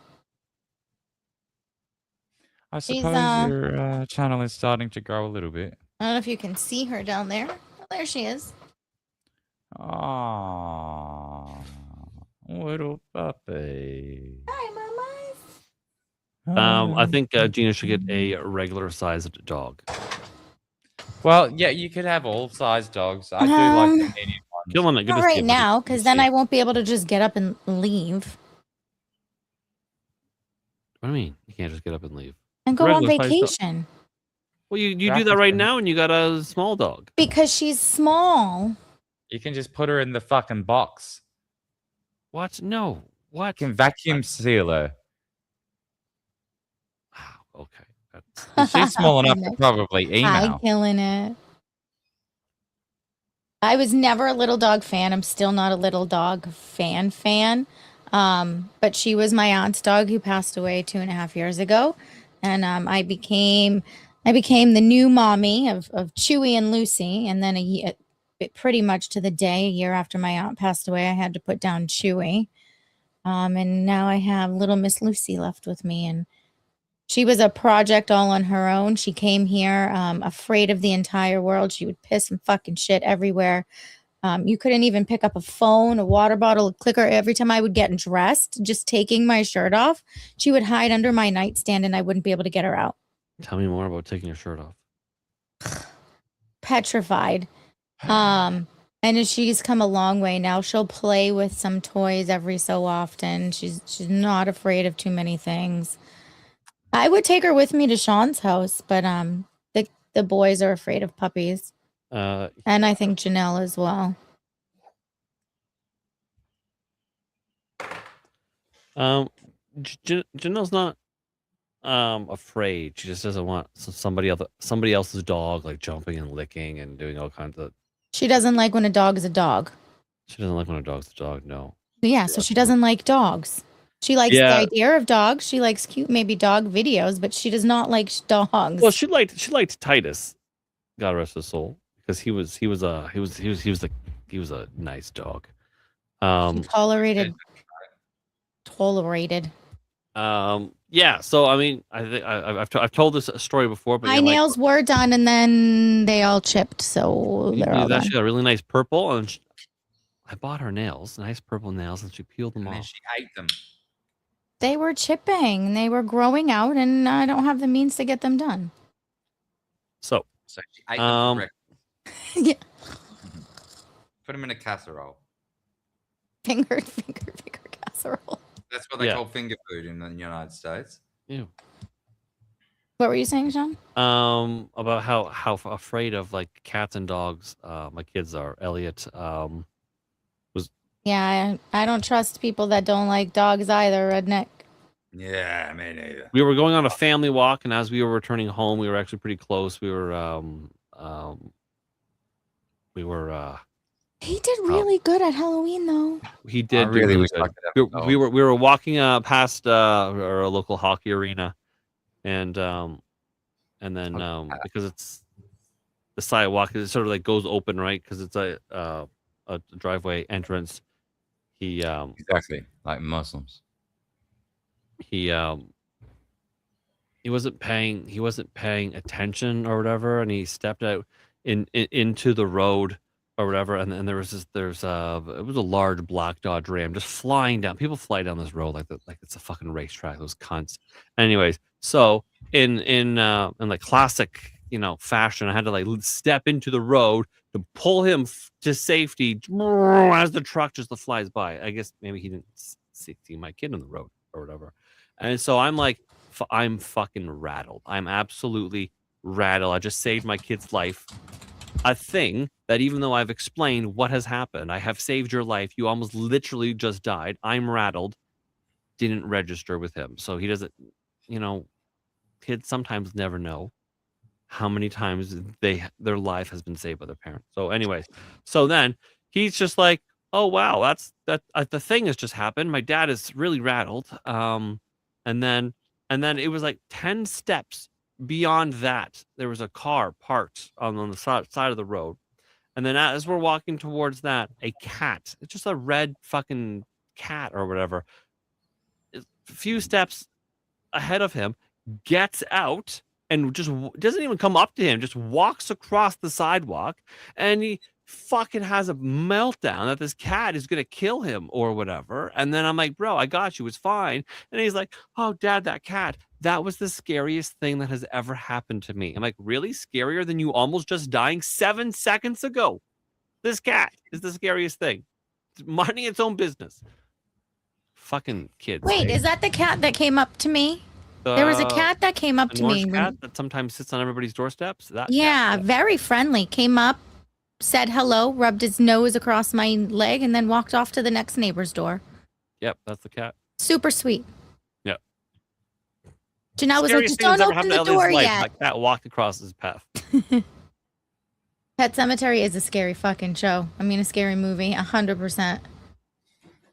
I She's, suppose your channel is starting to grow a little bit. I don't know if you can see her down there. Oh, there she is. Aww, little puppy. Hi, mamas. I think Gina should get a regular sized dog. Well, yeah, you could have all sized dogs. I do like the medium ones. Come on, give Not us right the- now, because then I won't be able to just get up and leave What do you mean? You can't just get up and leave. and go on Regular-sized dog. vacation. Well, you do that right now, and you got a small dog. Because she's small. You can just put her in the fucking box. What? No. What? You can vacuum seal her. Okay. She's small enough to probably Hi, email. killing it. I was never a little dog fan. I'm still not a little dog fan. But she was my aunt's dog who passed away 2.5 years ago. And I became the new mommy of Chewy and Lucy. And then pretty much to the day, a year after my aunt passed away, I had to put down Chewy. And now I have little Miss Lucy left with me. And she was a project all on her own. She came here afraid of the entire world. She would piss and fucking shit everywhere. You couldn't even pick up a phone, a water bottle, a clicker. Every time I would get dressed, just taking my shirt off, she would hide under my nightstand and I wouldn't be able to get her out. Tell me more about taking your shirt off. Petrified. And she's come a long way now. She'll play with some toys every so often. She's not afraid of too many things. I would take her with me to Shawn's house, but the boys are afraid of puppies. And I think Janelle as well. Janelle's not afraid. She just doesn't want somebody else's dog like jumping and licking and doing all kinds of. She doesn't like when a dog is a dog. She doesn't like when a dog's a dog. No. Yeah, so she doesn't like dogs. She likes the idea of dogs. She likes cute, maybe dog videos, but she does not like dogs. Well, she liked Titus, God rest his soul, because he was a nice dog. Tolerated. Yeah. So I mean, I think I've told this story before, but My nails were done and then they all chipped, so they're all done. She got a really nice purple, and I bought her nails, nice purple nails, and she peeled them off. And she ate them. They were chipping. They were growing out, and I don't have the means to get them done. So she ate them for breakfast. Yeah. Put them in a casserole. Finger casserole. That's what they Yeah. call finger food in the United States. Ew. What were you saying, Shawn? About how afraid of like cats and dogs my kids are. Elliot was Yeah, I don't trust people that don't like dogs either, Redneck. Yeah, me neither. we were going on a family walk, and as we were returning home, we were actually pretty close. We were He did really good at Halloween, though. he did do really really wish I good. could have We were walking past our local hockey arena, and then because it's the sidewalk, it sort of like goes open, right? Because it's a driveway entrance. He Exactly, like Muslims. he wasn't paying attention or whatever, and he stepped out into the road or whatever, and then it was a large black Dodge Ram just flying down. People fly down this road like it's a fucking racetrack, those cunts. Anyways, so in like classic fashion, I had to like step into the road to pull him to safety as the truck just flies by. I guess maybe he didn't see my kid on the road or whatever. And so I'm like, I'm fucking rattled. I'm absolutely rattled. I just saved my kid's life. A thing that even though I've explained what has happened, I have saved your life. You almost literally just died. I'm rattled. Didn't register with him. So he doesn't, kids sometimes never know how many times their life has been saved by their parents. So anyways, so then he's just like, oh, wow, the thing has just happened. My dad is really rattled. And then it was like 10 steps beyond that. There was a car parked on the side of the road. And then as we're walking towards that, a cat, it's just a red fucking cat or whatever, a few steps ahead of him, gets out and just doesn't even come up to him, just walks across the sidewalk, and he fucking has a meltdown that this cat is gonna kill him or whatever. And then I'm like, bro, I got you, it's fine. And he's like, oh, Dad, that cat, that was the scariest thing that has ever happened to me. I'm like, really? Scarier than you almost just dying 7 seconds ago? This cat is the scariest thing. It's minding its own business. Fucking kids. Wait, eh? is that the cat that came up to me? There was a cat that came up an to me. orange cat that sometimes sits on everybody's doorsteps. That Yeah, very friendly. Came up, said hello, rubbed his nose across my leg, and then walked off to the next neighbor's door. Yep, that's the cat. Super sweet. Yep. Janelle was like, Scariest just thing that's don't ever open happened the to Elliot's door life, yet. that cat walked across his path. Pet Cemetery is a scary fucking show. I mean, a scary movie, 100%.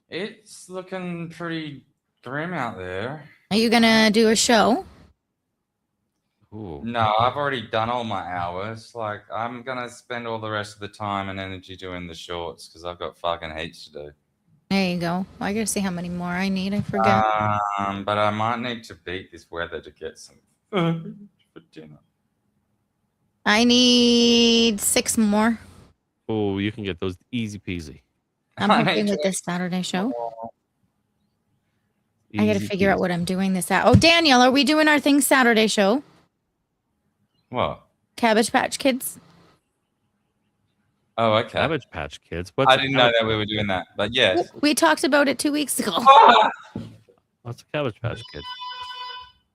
It's looking pretty grim out there. Are you gonna do a show? Ooh. No, I've already done all my hours. Like, I'm gonna spend all the rest of the time and energy doing the shorts because I've got fucking heaps to do. There you go. I gotta see how many more I need. I forget. But I might need to beat this weather to get some food for dinner. I need 6 more. Oh, you can get those easy peasy. I'm hoping with this Saturday show. I gotta figure out what I'm doing this at. Oh, Daniel, are we doing our thing Saturday show? What? Cabbage Patch Kids? Oh, okay. Cabbage Patch Kids. I didn't know that we were doing that, but yes. We talked about it 2 weeks ago. What's a Cabbage Patch Kid?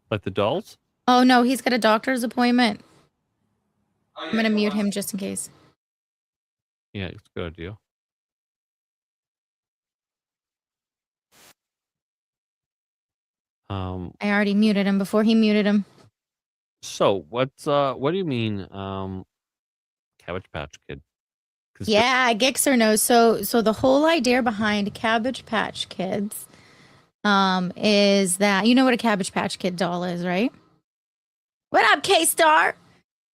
Like the dolls? Oh, no, he's got a doctor's appointment. I'm gonna mute him just in case. Yeah, it's a good idea. I already muted him before he muted him. So what do you mean, Cabbage Patch Kid? Yeah, Gixer knows. So the whole idea behind Cabbage Patch Kids is that you know what a Cabbage Patch Kid doll is, right? What up, K-Star?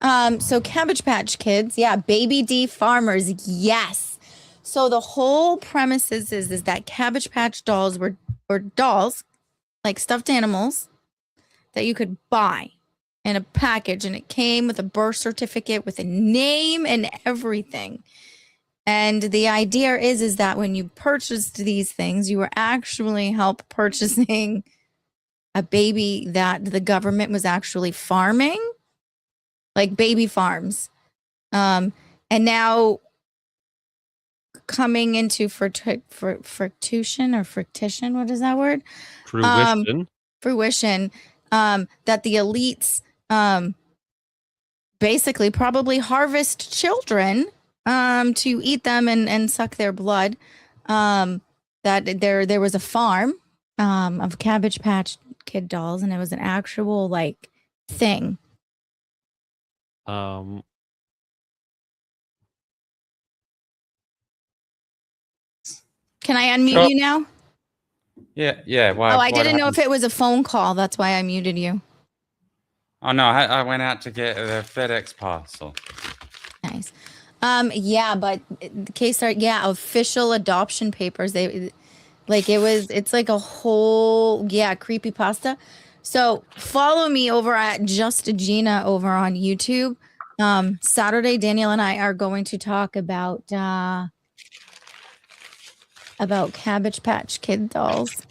So Cabbage Patch Kids, yeah, Baby D farmers, yes. So the whole premise is that Cabbage Patch dolls were dolls, like stuffed animals, that you could buy in a package, and it came with a birth certificate with a name and everything. And the idea is that when you purchased these things, you were actually purchasing a baby that the government was actually farming, like baby farms. And now coming into fruition or fruition. What is that word? Fruition. Fruition. That the elites basically probably harvest children to eat them and suck their blood. That there was a farm of Cabbage Patch Kid dolls, and it was an actual like thing. Um, Can I unmute Sure. you now? Yeah. Why? Oh, I what didn't know happened? if it was a phone call. That's why I muted you. Oh no, I went out to get the FedEx parcel. Nice. Yeah, but the case are official adoption papers. They like it's like a whole creepypasta. So follow me over at Just Gina over on YouTube. Saturday, Daniel and I are going to talk about Cabbage Patch Kid dolls.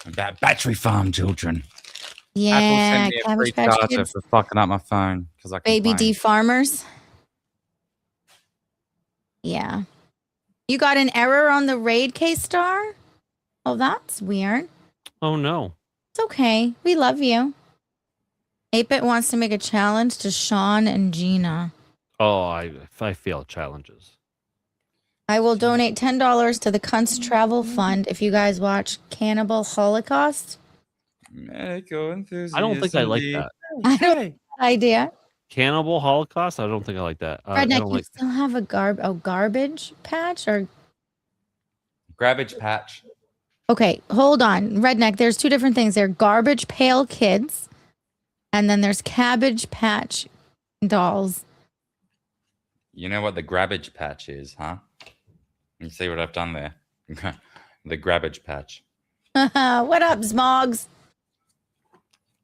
About battery farm children. Yeah, Apple sent me a free Cabbage Patch charger Kids, for fucking up my phone because I baby complained. D farmers. Yeah. You got an error on the raid, K-Star? Oh, that's weird. oh no. It's okay. We love you. 8-Bit wants to make a challenge to Shawn and Gina. Oh, I fail challenges. I will donate $10 to the Cunts Travel Fund if you guys watch Cannibal Holocaust. Medical enthusiast. I don't think I like indeed. that. I don't like that idea. Cannibal Holocaust? I don't think I like that. I Redneck, don't you like. still have a garbage patch or Grabbage patch. okay, hold on. Redneck, there's two different things. There are Garbage Pail Kids, and then there's Cabbage Patch dolls. You know what the grabbage patch is, huh? You see what I've done there? The grabbage patch. What up, Smogs?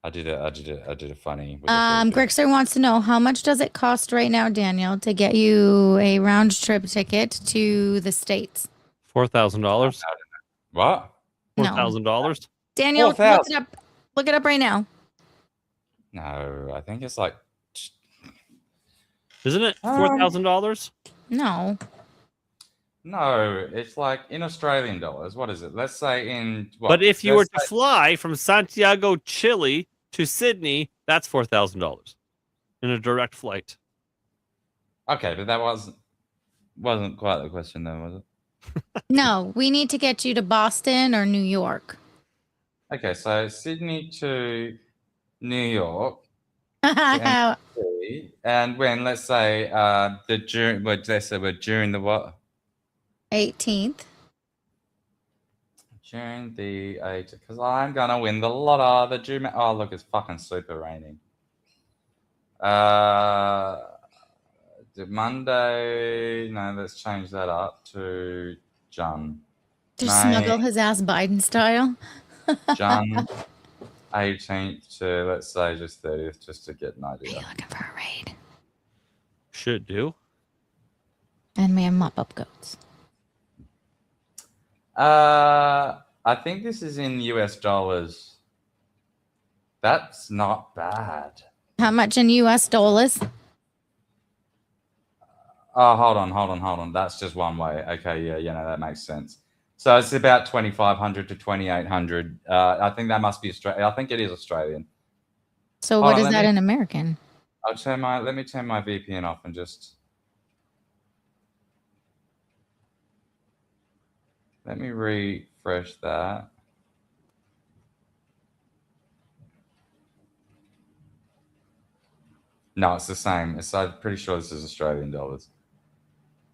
I did a funny. With Grixer wants to know how much does it cost right now, Daniel, to get you a round trip ticket to the States? $4,000. What? No. $4,000. Daniel, look it up. Look it up right now. No, I think it's like. Isn't it $4,000? No. No, it's like in Australian dollars. What is it? Let's say in. What? But if you were Let's to say- fly from Santiago, Chile to Sydney, that's $4,000 in a direct flight. Okay, but that wasn't quite the question, though, was it? No, we need to get you to Boston or New York. Okay, so Sydney to New York. And when, let's say, we're during the what? 18th. June the 8th, because I'm gonna win the lotto. The June. Oh, look, it's fucking super raining. The Monday. No, let's change that up to June. Just smuggle his ass Biden style. June 18th to, let's say, just 30th, just to get an idea. Are you looking for a raid? Should do. And we have mop-up goats. I think this is in US dollars. That's not bad. How much in US dollars? Oh, hold on. That's just one way. Okay, yeah, no, that makes sense. So it's about 2,500 to 2,800. I think that must be Australian. I think it is Australian. So what is that in American? Let me turn my VPN off and just. Let me refresh that. No, it's the same. I'm pretty sure this is Australian dollars.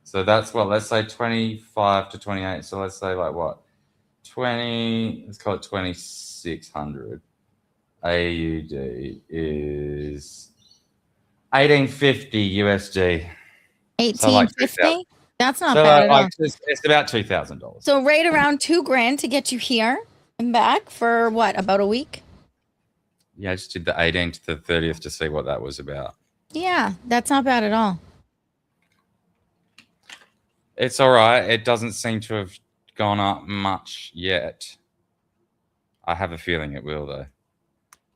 So that's what, let's say 25 to 28. So let's say like what? 20, let's call it 2,600. AUD is 1850 USD. 1850? That's not bad at all. It's about $2,000. So right around $2,000 to get you here and back for what, about a week? Yeah, I just did the 18th to the 30th to see what that was about. Yeah, that's not bad at all. It's all right. It doesn't seem to have gone up much yet. I have a feeling it will, though.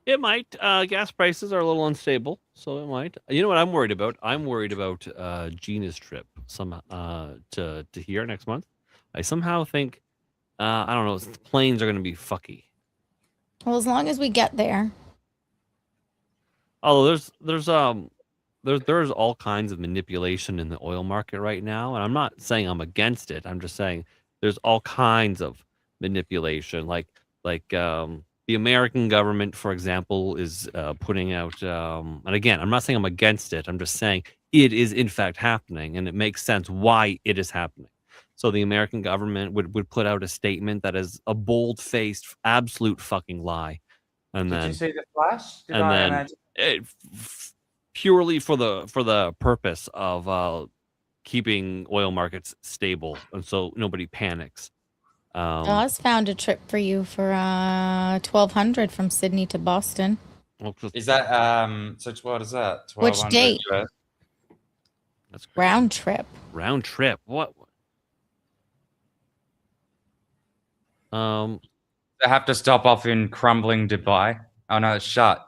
It might. Gas prices are a little unstable, so it might. You know what I'm worried about? I'm worried about Gina's trip to here next month. I somehow think I don't know. The planes are going to be fucky. Well, as long as we get there. Although there's all kinds of manipulation in the oil market right now, and I'm not saying I'm against it. I'm just saying there's all kinds of manipulation, like the American government, for example, is putting out. And again, I'm not saying I'm against it. I'm just saying it is in fact happening, and it makes sense why it is happening. So the American government would put out a statement that is a bold-faced, absolute fucking lie, and Did then you see the flash? Did and I then imagine? purely for the purpose of keeping oil markets stable, and so nobody panics. Oz found a trip for you for $1,200 from Sydney to Boston. Is that so? What is that? Which 1200 date? US? That's round trip. Round trip. What? I have to stop off in crumbling Dubai. Oh no, it's shut.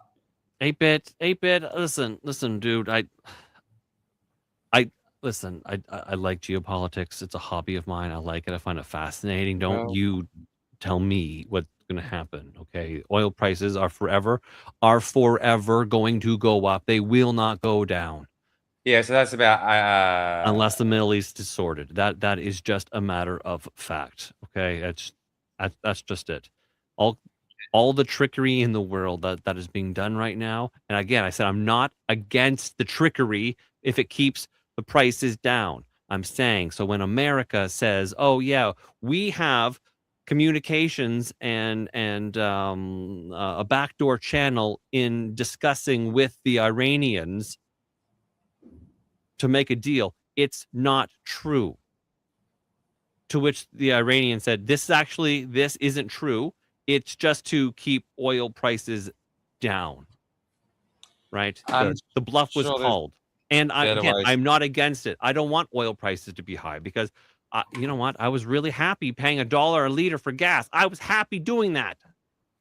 8-bit. Listen, dude. Listen. I like geopolitics. It's a hobby of mine. I like it. I find it fascinating. Don't Well- you tell me what's going to happen? Okay, oil prices are forever going to go up. They will not go down. Yeah, so that's about unless the Middle East is sorted. That is just a matter of fact. Okay, that's just it. All the trickery in the world that is being done right now. And again, I said I'm not against the trickery if it keeps the prices down. I'm saying, so when America says, "Oh yeah, we have communications and a backdoor channel in discussing with the Iranians to make a deal," it's not true. To which the Iranian said, this isn't true. It's just to keep oil prices down. Right? The bluff was sure there's called. And better ways. I'm not against it. I don't want oil prices to be high because you know what? I was really happy paying $1 a liter for gas. I was happy doing that.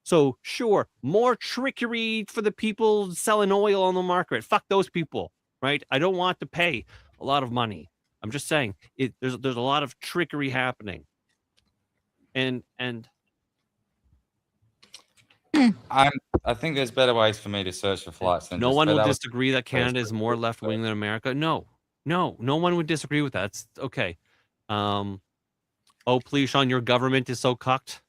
So sure, more trickery for the people selling oil on the market. Fuck those people. Right? I don't want to pay a lot of money. I'm just saying there's a lot of trickery happening. And I think there's better ways for me to search for flights than no just- one but will that was- disagree that Canada is more left wing than America. No one would disagree with that. It's okay. Oh, please, Shawn, your government is so cucked.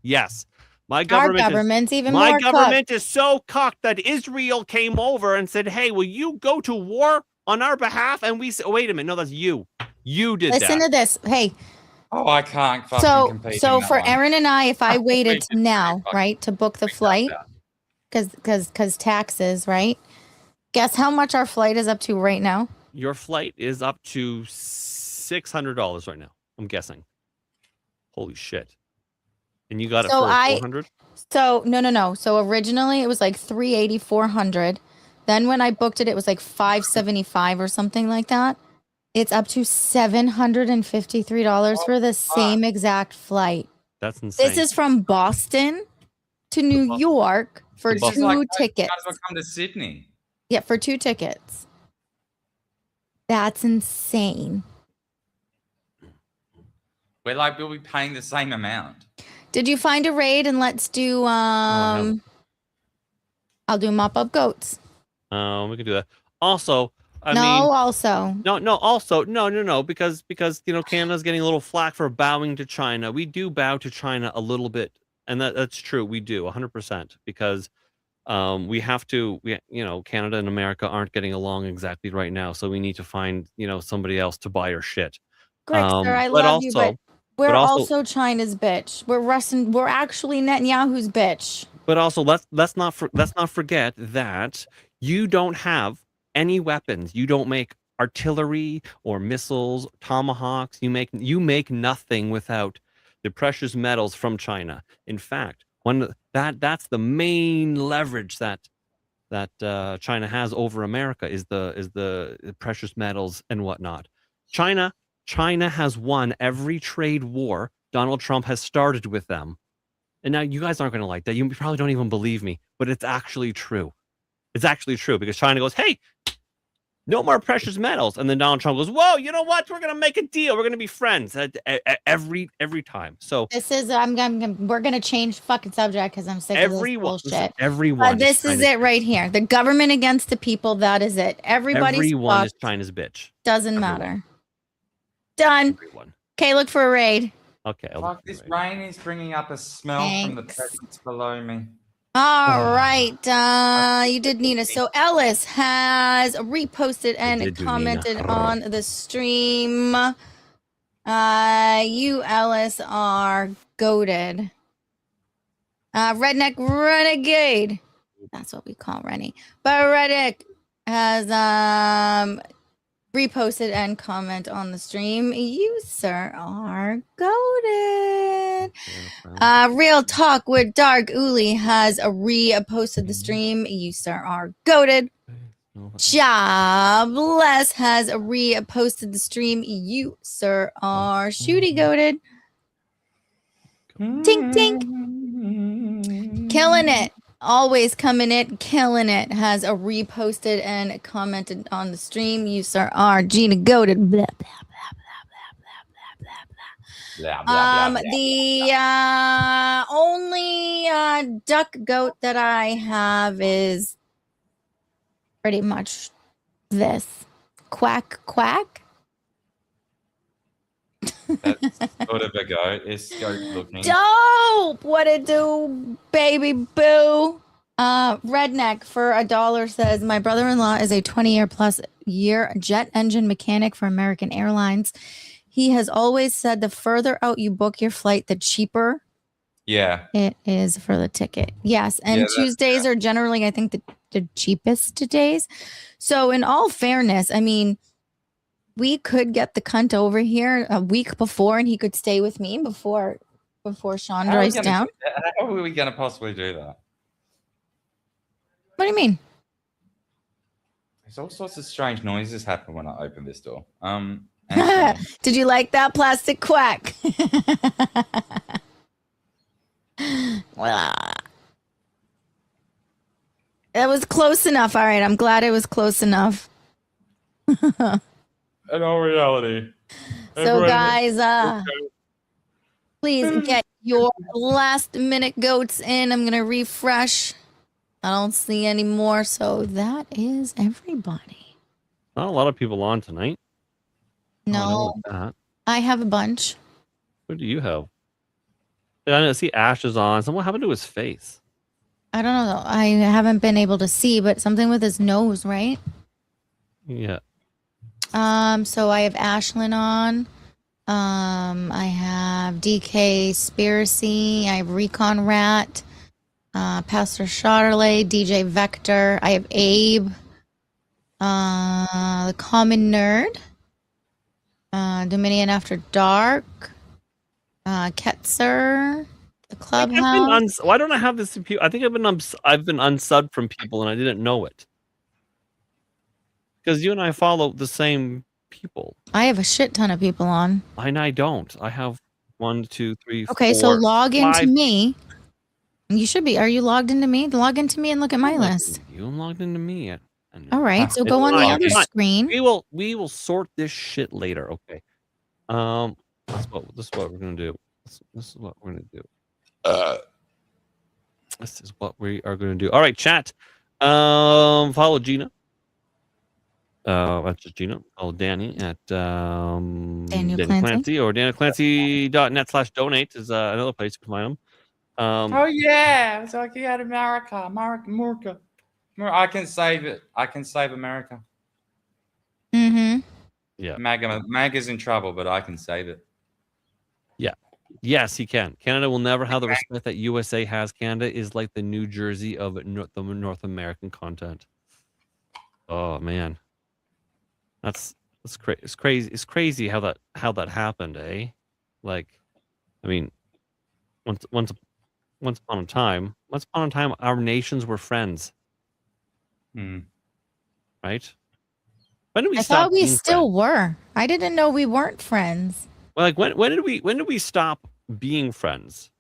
Yes. My government's even my more government is so cucked that Israel came over and said, "Hey, will you go to war on our behalf?" And we said, "Wait a minute, no, that's you. You did Listen that." to this. Hey, Oh, I can't fucking compete. so in that for one. Aaron and I, if I waited just now, right, to book the flight, because taxes, right? Guess how much our flight is up to right now? Your flight is up to $600 right now. I'm guessing. Holy shit! And you got it for 400. So no. So originally it was like 380, 400. Then when I booked it, it was like 575 or something like that. It's up to $753 for the same exact flight. That's insane. This is from Boston to New York for It's just 2 like, tickets. Might as well come to Sydney. Yeah, for 2 tickets. That's insane. We'll be paying the same amount. Did you find a raid? And let's do I'll do mop up goats. We can do that. Also, no, because Canada's getting a little flack for bowing to China. We do bow to China a little bit, and that's true. We do 100% because we have to. Canada and America aren't getting along exactly right now, so we need to find somebody else to buy our shit. Great, sir, I love you, but we're also China's bitch. We're actually Netanyahu's bitch. But also, let's not forget that you don't have any weapons. You don't make artillery or missiles, tomahawks. You make nothing without the precious metals from China. In fact, that's the main leverage that China has over America is the precious metals and whatnot. China has won every trade war Donald Trump has started with them. And now you guys aren't going to like that. You probably don't even believe me, but it's actually true. It's actually true because China goes, hey, no more precious metals. And then Donald Trump goes, whoa, you know what? We're going to make a deal. We're going to be friends every time. So this is, we're going to change fucking subject because I'm sick of this bullshit. Everyone. This is it right here. The government against the people. That is it. Everyone is fucked. China's bitch. Doesn't matter. Done. Everyone. Okay, look for a raid. Okay. Fuck, this rain is bringing up a smell from the peasants below me. All right. You did, Nina. So Ellis has reposted and commented on the stream. You, Ellis, are goated. Redneck Renegade. That's what we call Rennie. But Reddick has reposted and comment on the stream. You, sir, are goated. Real Talk with Dark Uli has reposted the stream. You, sir, are goated. Jobless has reposted the stream. You, sir, are shooty goated. Tink tink. Killing it. Always coming in, killing it. Has reposted and commented on the stream. You, sir, are Gina goated. Blah, blah, the only duck goat that I have is pretty much this. Quack, quack. That's sort of a goat. It's goat looking. Dope! What it do, baby boo? Redneck for $1 says, my brother-in-law is a 20-year-plus-year jet engine mechanic for American Airlines. He has always said the further out you book your flight, the cheaper it is for the ticket. Yes, and Tuesdays are generally, I think, the cheapest days. So in all fairness, I mean, we could get the cunt over here a week before and he could stay with me before Shawn drives down. How are we going to possibly do that? What do you mean? There's all sorts of strange noises happen when I open this door. Did you like that plastic quack? It was close enough. All right, I'm glad it was close enough. In all reality. So guys, please get your last minute goats in. I'm gonna refresh. I don't see any more, so that is everybody. Not a lot of people on tonight. No, I have a bunch. Who do you have? I see Ash is on. What happened to his face? I don't know. I haven't been able to see, but something with his nose, right? Yeah. So I have Ashlyn on. I have DK Spiracy. I have Recon Rat. Pastor Shotterley, DJ Vector. I have Abe. The Common Nerd. Dominion After Dark. Ketzer. The Clubhouse. Why don't I have this? I think I've been unsubbed from people and I didn't know it. Because you and I follow the same people. I have a shit ton of people on. And I don't. I have 1, 2, 3, Okay, 4, so log 5. into me. You should be. Are you logged into me? Log into me and look at my list. You logged into me. All right, so go on the other screen. We will sort this shit later. Okay. This is what we're gonna do. This is what we're gonna do. This is what we are gonna do. All right, chat. Follow Gina. That's just Gina. Follow Danny at Daniel Clancy or danielclancy.net/donate is another place you can find him. Oh yeah, it's like you got America. I can save it. I can save America. Mm-hmm. Yeah. MAGA's in trouble, but I can save it. Yeah. Yes, he can. Canada will never have the respect that USA has. Canada is like the New Jersey of the North American content. Oh man, that's crazy. It's crazy. It's crazy how that happened, eh? Like, I mean, once upon a time, our nations were friends. Right? When did we stop? I thought we being still friends? were. I didn't know we weren't friends. Well, like when did we stop being friends?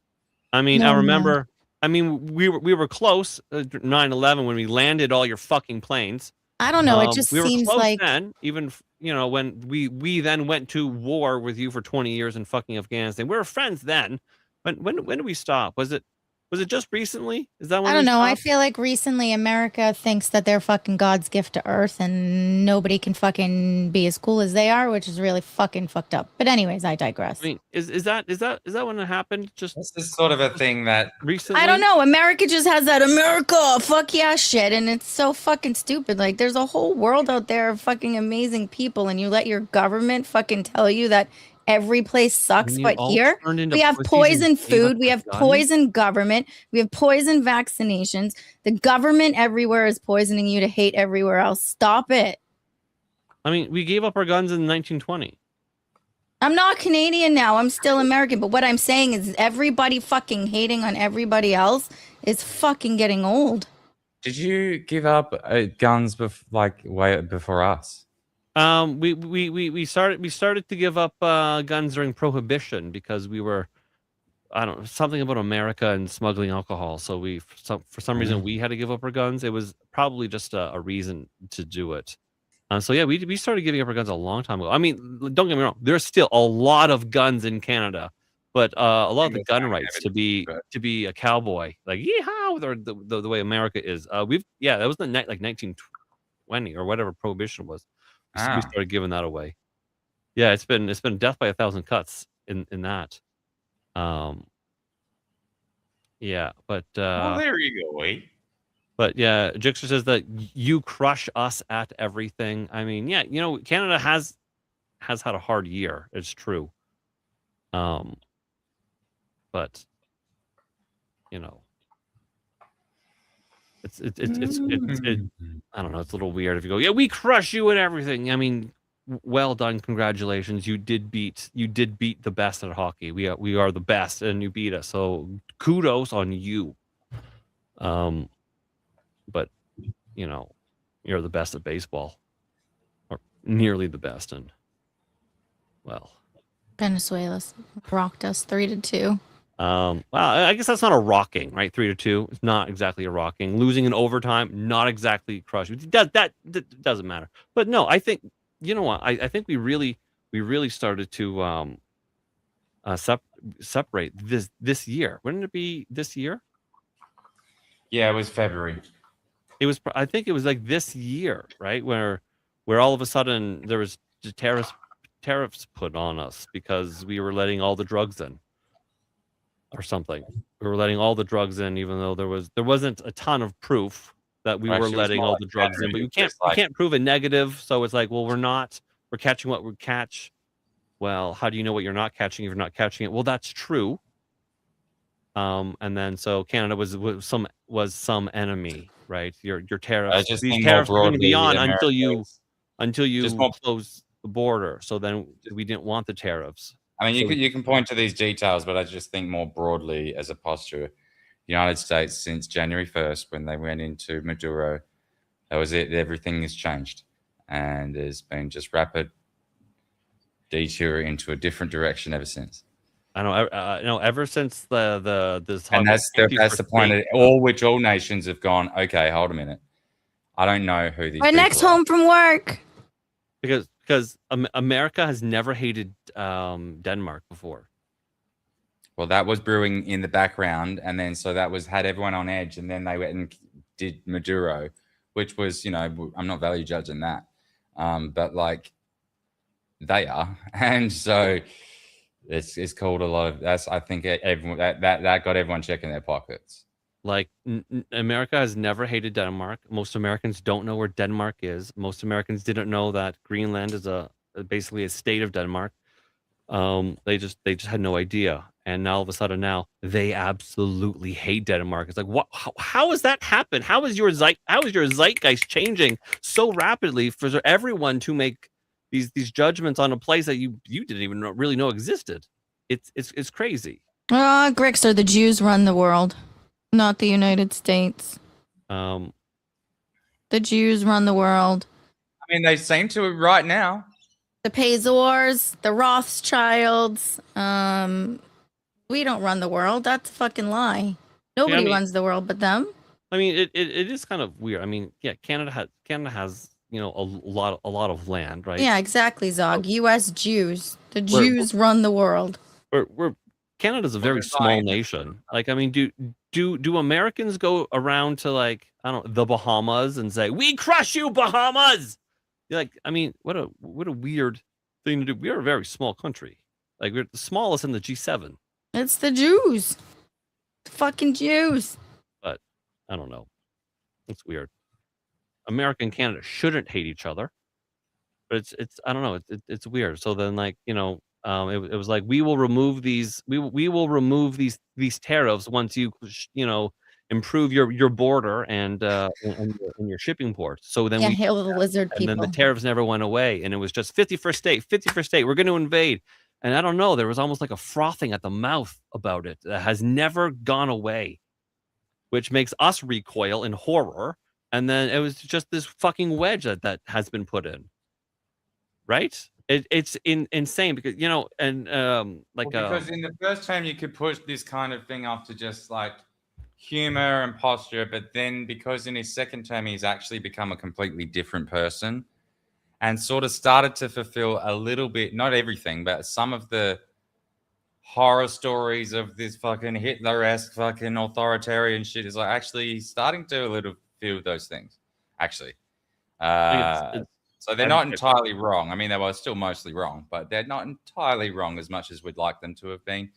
I mean, No, I no. remember. I mean, we were close 9/11 when we landed all your fucking planes. I don't know. It just We were seems close like then, even when we then went to war with you for 20 years in fucking Afghanistan. We were friends then. When did we stop? Was it just recently? Is that when I don't we know. I stopped? feel like recently America thinks that they're fucking God's gift to Earth, and nobody can fucking be as cool as they are, which is really fucking fucked up. But anyways, I digress. I mean, is that when it happened? Just This is sort of a thing that recently. I don't know. America just has that America fuck yeah shit, and it's so fucking stupid. Like, there's a whole world out there of fucking amazing people, and you let your government fucking tell you that every place sucks. And you But all here turned into we have pussies and poison gave up food, we your have guns? poison government, we have poison vaccinations. The government everywhere is poisoning you to hate everywhere else. Stop it. I mean, we gave up our guns in 1920. I'm not Canadian now. I'm still American. But what I'm saying is everybody fucking hating on everybody else is fucking getting old. Did you give up guns way before us? We started to give up guns during Prohibition because we were, I don't know, something about America and smuggling alcohol. So for some reason we had to give up our guns. It was probably just a reason to do it. So yeah, we started giving up our guns a long time ago. I mean, don't get me wrong, there's still a lot of guns in Canada, but a lot of the gun rights to be a cowboy, like yeehaw, or the way America is. That was the like 1920 or whatever Prohibition was. We started giving that away. Yeah, it's been death by 1,000 cuts in that. Yeah, but Well, there you go, wait. but yeah, Jixer says that you crush us at everything. I mean, yeah, Canada has had a hard year. It's true. But it's I don't know. It's a little weird if you go, yeah, we crush you at everything. I mean, well done, congratulations. You did beat the best at hockey. We are the best, and you beat us. So kudos on you. But you're the best at baseball, or nearly the best, and well, Venezuela's rocked us 3-2. well, I guess that's not a rocking, right? 3-2. It's not exactly a rocking. Losing in overtime, not exactly crushing. That doesn't matter. But no, I think what? I think we really started to separate this year. Wouldn't it be this year? Yeah, it was February. I think it was like this year, right? Where all of a sudden there was tariffs put on us because we were letting all the drugs in, or something. We were letting all the drugs in, even though there wasn't a ton of proof that we were letting all the drugs in. But you can't prove a negative, so it's like, well, we're catching what we catch. Well, how do you know what you're not catching if you're not catching it? Well, that's true. And then so Canada was some enemy, right? Your tariffs. These tariffs are going to be on until you close the border. So then we didn't want the tariffs. I mean, you can point to these details, but I just think more broadly as a posture, the United States since January 1st, when they went into Maduro, that was it. Everything has changed, and there's been just rapid detour into a different direction ever since. I know. Ever since this, and that's the point. All nations have gone. Okay, hold a minute. I don't know who these. We're next home from work. Because America has never hated Denmark before. Well, that was brewing in the background, and then so that had everyone on edge, and then they went and did Maduro, which was, I'm not value judging that, but like they are, and so. It's called a lot of that's. I think everyone that got everyone checking their pockets. Like America has never hated Denmark. Most Americans don't know where Denmark is. Most Americans didn't know that Greenland is basically a state of Denmark. They just had no idea. And now all of a sudden they absolutely hate Denmark. It's like, what? How has that happened? How is your zeitgeist changing so rapidly for everyone to make these judgments on a place that you didn't even really know existed? It's crazy. Grixer, the Jews run the world, not the United States. The Jews run the world. I mean, they seem to right now. The Pazors, the Rothschilds, We don't run the world. That's a fucking lie. Nobody mean- runs the world but them. I mean, it is kind of weird. I mean, yeah, Canada has you know a lot of land, right? Yeah, exactly, Zog. U.S. Jews. The We're- Jews run the world. We're Canada's a very small nation. Like, I mean, do Americans go around to, like, I don't know, the Bahamas and say, "We crush you, Bahamas"? You're like, I mean, what a weird thing to do. We're a very small country. Like, we're the smallest in the G7. It's the Jews. The fucking Jews. But I don't know. It's weird. America and Canada shouldn't hate each other, but it's I don't know. It's weird. So then, like, you know, it was like, we will remove these tariffs once you know, improve your border and your shipping port. So then Yeah, hail the lizard and people. then the tariffs never went away, and it was just 51st state. We're going to invade. And I don't know, there was almost like a frothing at the mouth about it that has never gone away, which makes us recoil in horror. And then it was just this fucking wedge that has been put in. Right? It's insane because, you know, and because in the first time you could push this kind of thing off to just like humor and posture, but then because in his second term he's actually become a completely different person and sort of started to fulfill a little bit, not everything, but some of the horror stories of this fucking Hitler-esque fucking authoritarian shit is like actually starting to a little feel those things, actually. So they're not entirely wrong. I mean, they were still mostly wrong, but they're not entirely wrong as much as we'd like them to have been.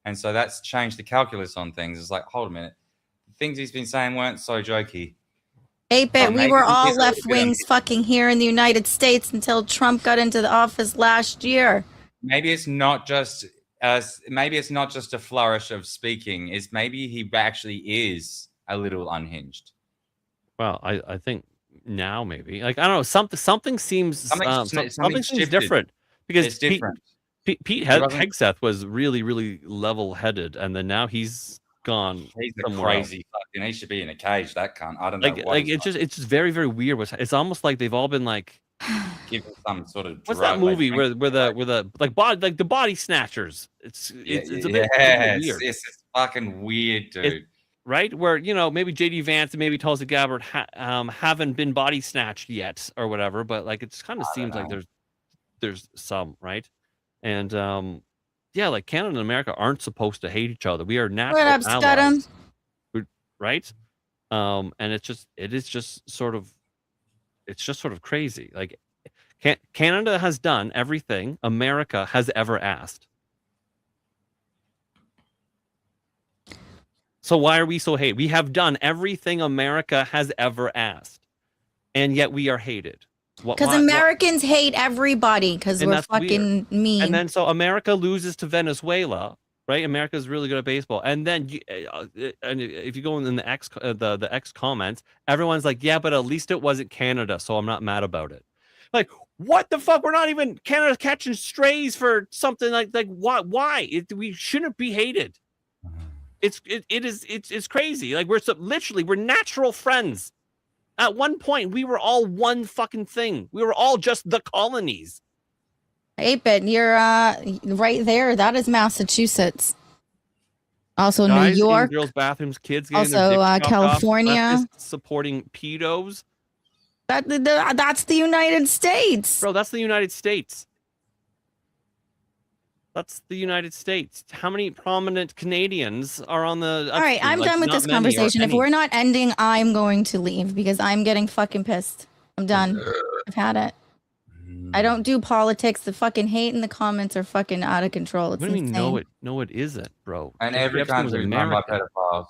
And so that's changed the calculus on things. It's like, hold a minute. The things he's been saying weren't so jokey. 8-bit, we were all he's a left little bit wings fucking here in the United States until Trump got into the office last year. Maybe it's not just a flourish of speaking. It's maybe he actually is a little unhinged. Well, I think now maybe, like, I don't know, something seems something seems different, because It's different. Pete Hegseth was really level-headed, and then now he's gone. He's a somewhere crazy fucking. He should be in a cage. That cunt. I don't else. know. Like it's just very weird. It's almost like they've all been like, given some sort of. what's that movie where the like the body snatchers? It's a bit weird. It's fucking weird, dude. Right, where, you know, maybe JD Vance and maybe Tulsi Gabbard haven't been body snatched yet or whatever, but like it just kind of seems like there's some, right, and yeah, like Canada and America aren't supposed to hate each other. We are natural allies, right? And it is just sort of crazy. Like, Canada has done everything America has ever asked. So why are we so hated? We have done everything America has ever asked, and yet we are hated. Because Americans hate everybody because we're fucking mean. And then so America loses to Venezuela, right? America's really good at baseball. And then and if you go in the X comments, everyone's like, yeah, but at least it wasn't Canada, so I'm not mad about it. Like, what the fuck? We're not even Canada catching strays for something like what? Why? We shouldn't be hated. It's crazy. Like, we're natural friends. At one point, we were all one fucking thing. We were all just the colonies. 8-bit, you're right there. That is Massachusetts. Also Guys New York. in girls' bathrooms, kids getting Also their dicks chopped off, California. leftists supporting pedos. That's the United States. Bro, that's the United States. That's the United States. How many prominent Canadians are on the... All right, I'm done with this conversation. If we're not ending, I'm going to leave because I'm getting fucking pissed. I'm done. I've had it. I don't do politics. The fucking hate in the comments are fucking out of control. It's What do you mean, insane. no, it isn't, bro. And every country is run by pedophiles.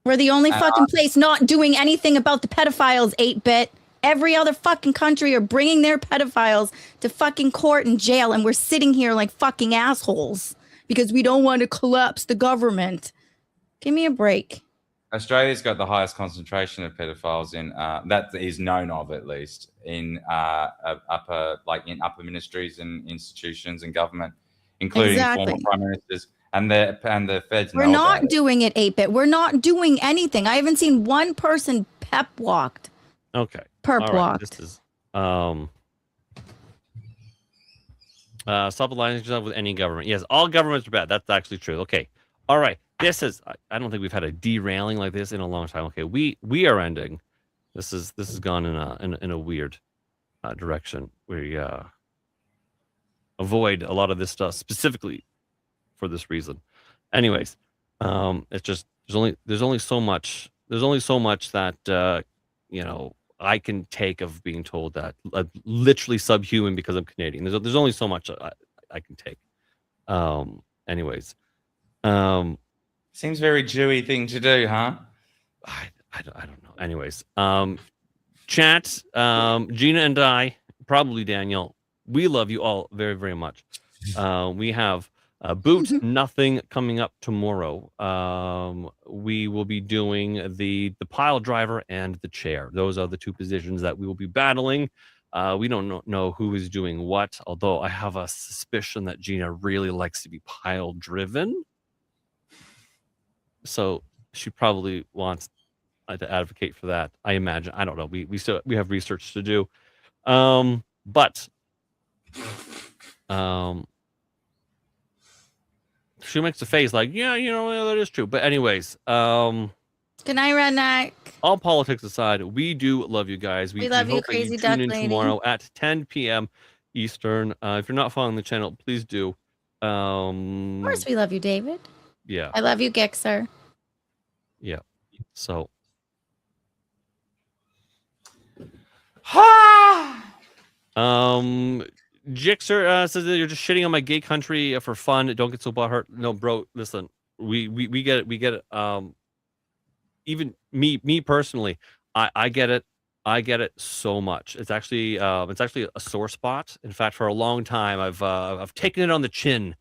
We're the only fucking place not doing anything about the pedophiles, 8-bit. Every other fucking country are bringing their pedophiles to fucking court and jail, and we're sitting here like fucking assholes because we don't want to collapse the government. Give me a break. Australia's got the highest concentration of pedophiles in that is known of, at least in upper ministries and institutions and government, including former prime ministers and the feds. We're not doing it, 8-bit. We're not doing anything. I haven't seen one person pep walked. Okay. Perp All right. walked. This is Stop aligning yourself with any government. Yes, all governments are bad. That's actually true. Okay. All right. This is. I don't think we've had a derailing like this in a long time. Okay. We are ending. This has gone in a weird direction. We avoid a lot of this stuff specifically for this reason. Anyways, it's just there's only so much that I can take of being told that literally subhuman because I'm Canadian. There's only so much I can take. Anyways, seems very Jewy thing to do, huh? I don't know. Anyways, chat, Gina and I, probably Daniel, we love you all very, very much. We have Boot Nothing coming up tomorrow. We will be doing the pile driver and the chair. Those are the two positions that we will be battling. We don't know who is doing what, although I have a suspicion that Gina really likes to be pile driven. So she probably wants to advocate for that. I imagine. I don't know. We have research to do. But she makes a face like, yeah, that is true. But anyways, Good night, Redneck. all politics aside, we do love you guys. We love you, hope that crazy tune duck in lady. tomorrow at 10 p.m. Eastern. If you're not following the channel, please do. Of course, we love you, David. Yeah. I love you, Gixer. Yeah. So. Jixer says that you're just shitting on my gay country for fun. Don't get so butthurt. No, bro. Listen, we get it. We get it. Even me personally, I get it. I get it so much. It's actually a sore spot. In fact, for a long time, I've taken it on the chin,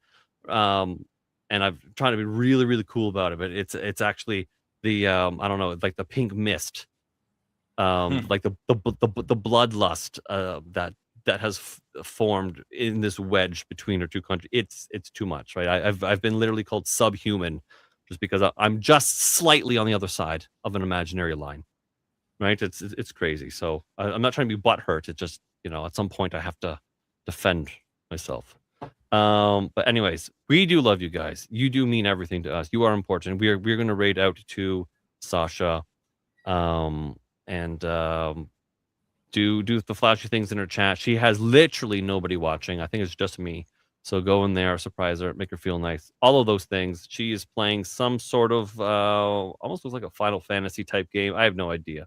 and I've trying to be really, really cool about it. But it's actually the I don't know, like the pink mist, like the bloodlust that has formed in this wedge between our two countries. It's too much, right? I've been literally called subhuman just because I'm just slightly on the other side of an imaginary line, right? It's crazy. So I'm not trying to be butthurt. It's just, at some point I have to defend myself. But anyways, we do love you guys. You do mean everything to us. You are important. We're going to raid out to Sasha, and do the flashy things in her chat. She has literally nobody watching. I think it's just me. So go in there, surprise her, make her feel nice. All of those things. She is playing some sort of almost looks like a Final Fantasy type game. I have no idea.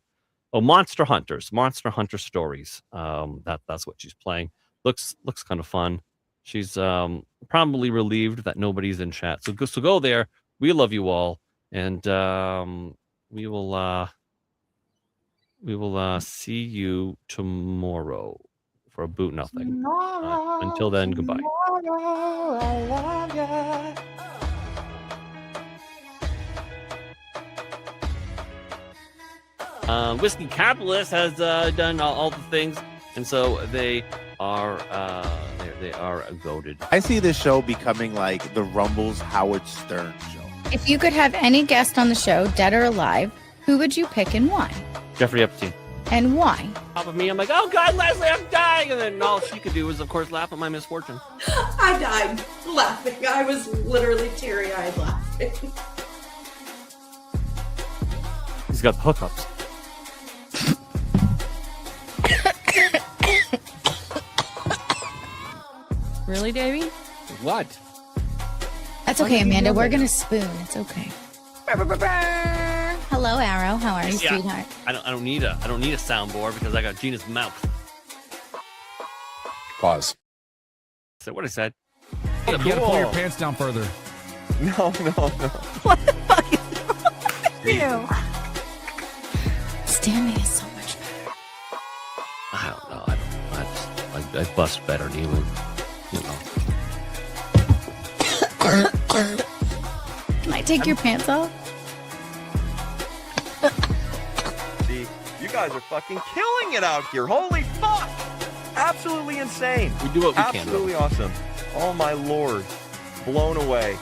Oh, Monster Hunter Stories. That's what she's playing. Looks kind of fun. She's probably relieved that nobody's in chat. So go there. We love you all, and we will see you tomorrow for a Boot Nothing. Until then, goodbye. Whiskey Capitalist has done all the things, and so they are goated. I see this show becoming like the Rumble's Howard Stern show. If you could have any guest on the show, dead or alive, who would you pick and why? Jeffrey Epstein. And why? Top of me, I'm like, oh God, Leslie, I'm dying, and then all she could do was, of course, laugh at my misfortune. I died laughing. I was literally teary-eyed laughing. He's got the hookups. Really, Davey? What? That's okay, Amanda. We're gonna spoon. It's okay. Hello, Arrow. How are you, sweetheart? I don't need a soundboard because I got Gina's mouth. Pause. So what I said. Hey, you gotta pull your pants down further. No. What the fuck is wrong with you? Standing is so much better. I don't know. I bust better than you. Can I take your pants off? See, you guys are fucking killing it out here. Holy fuck! Absolutely insane. We do what we can. Absolutely awesome. Oh my lord. Blown away.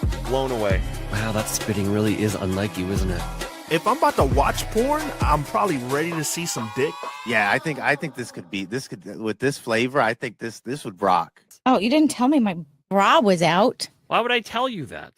Wow, that spitting really is unlike you, isn't it? If I'm about to watch porn, I'm probably ready to see some dick. Yeah, I think this could with this flavor. I think this would rock. Oh, you didn't tell me my bra was out. Why would I tell you that?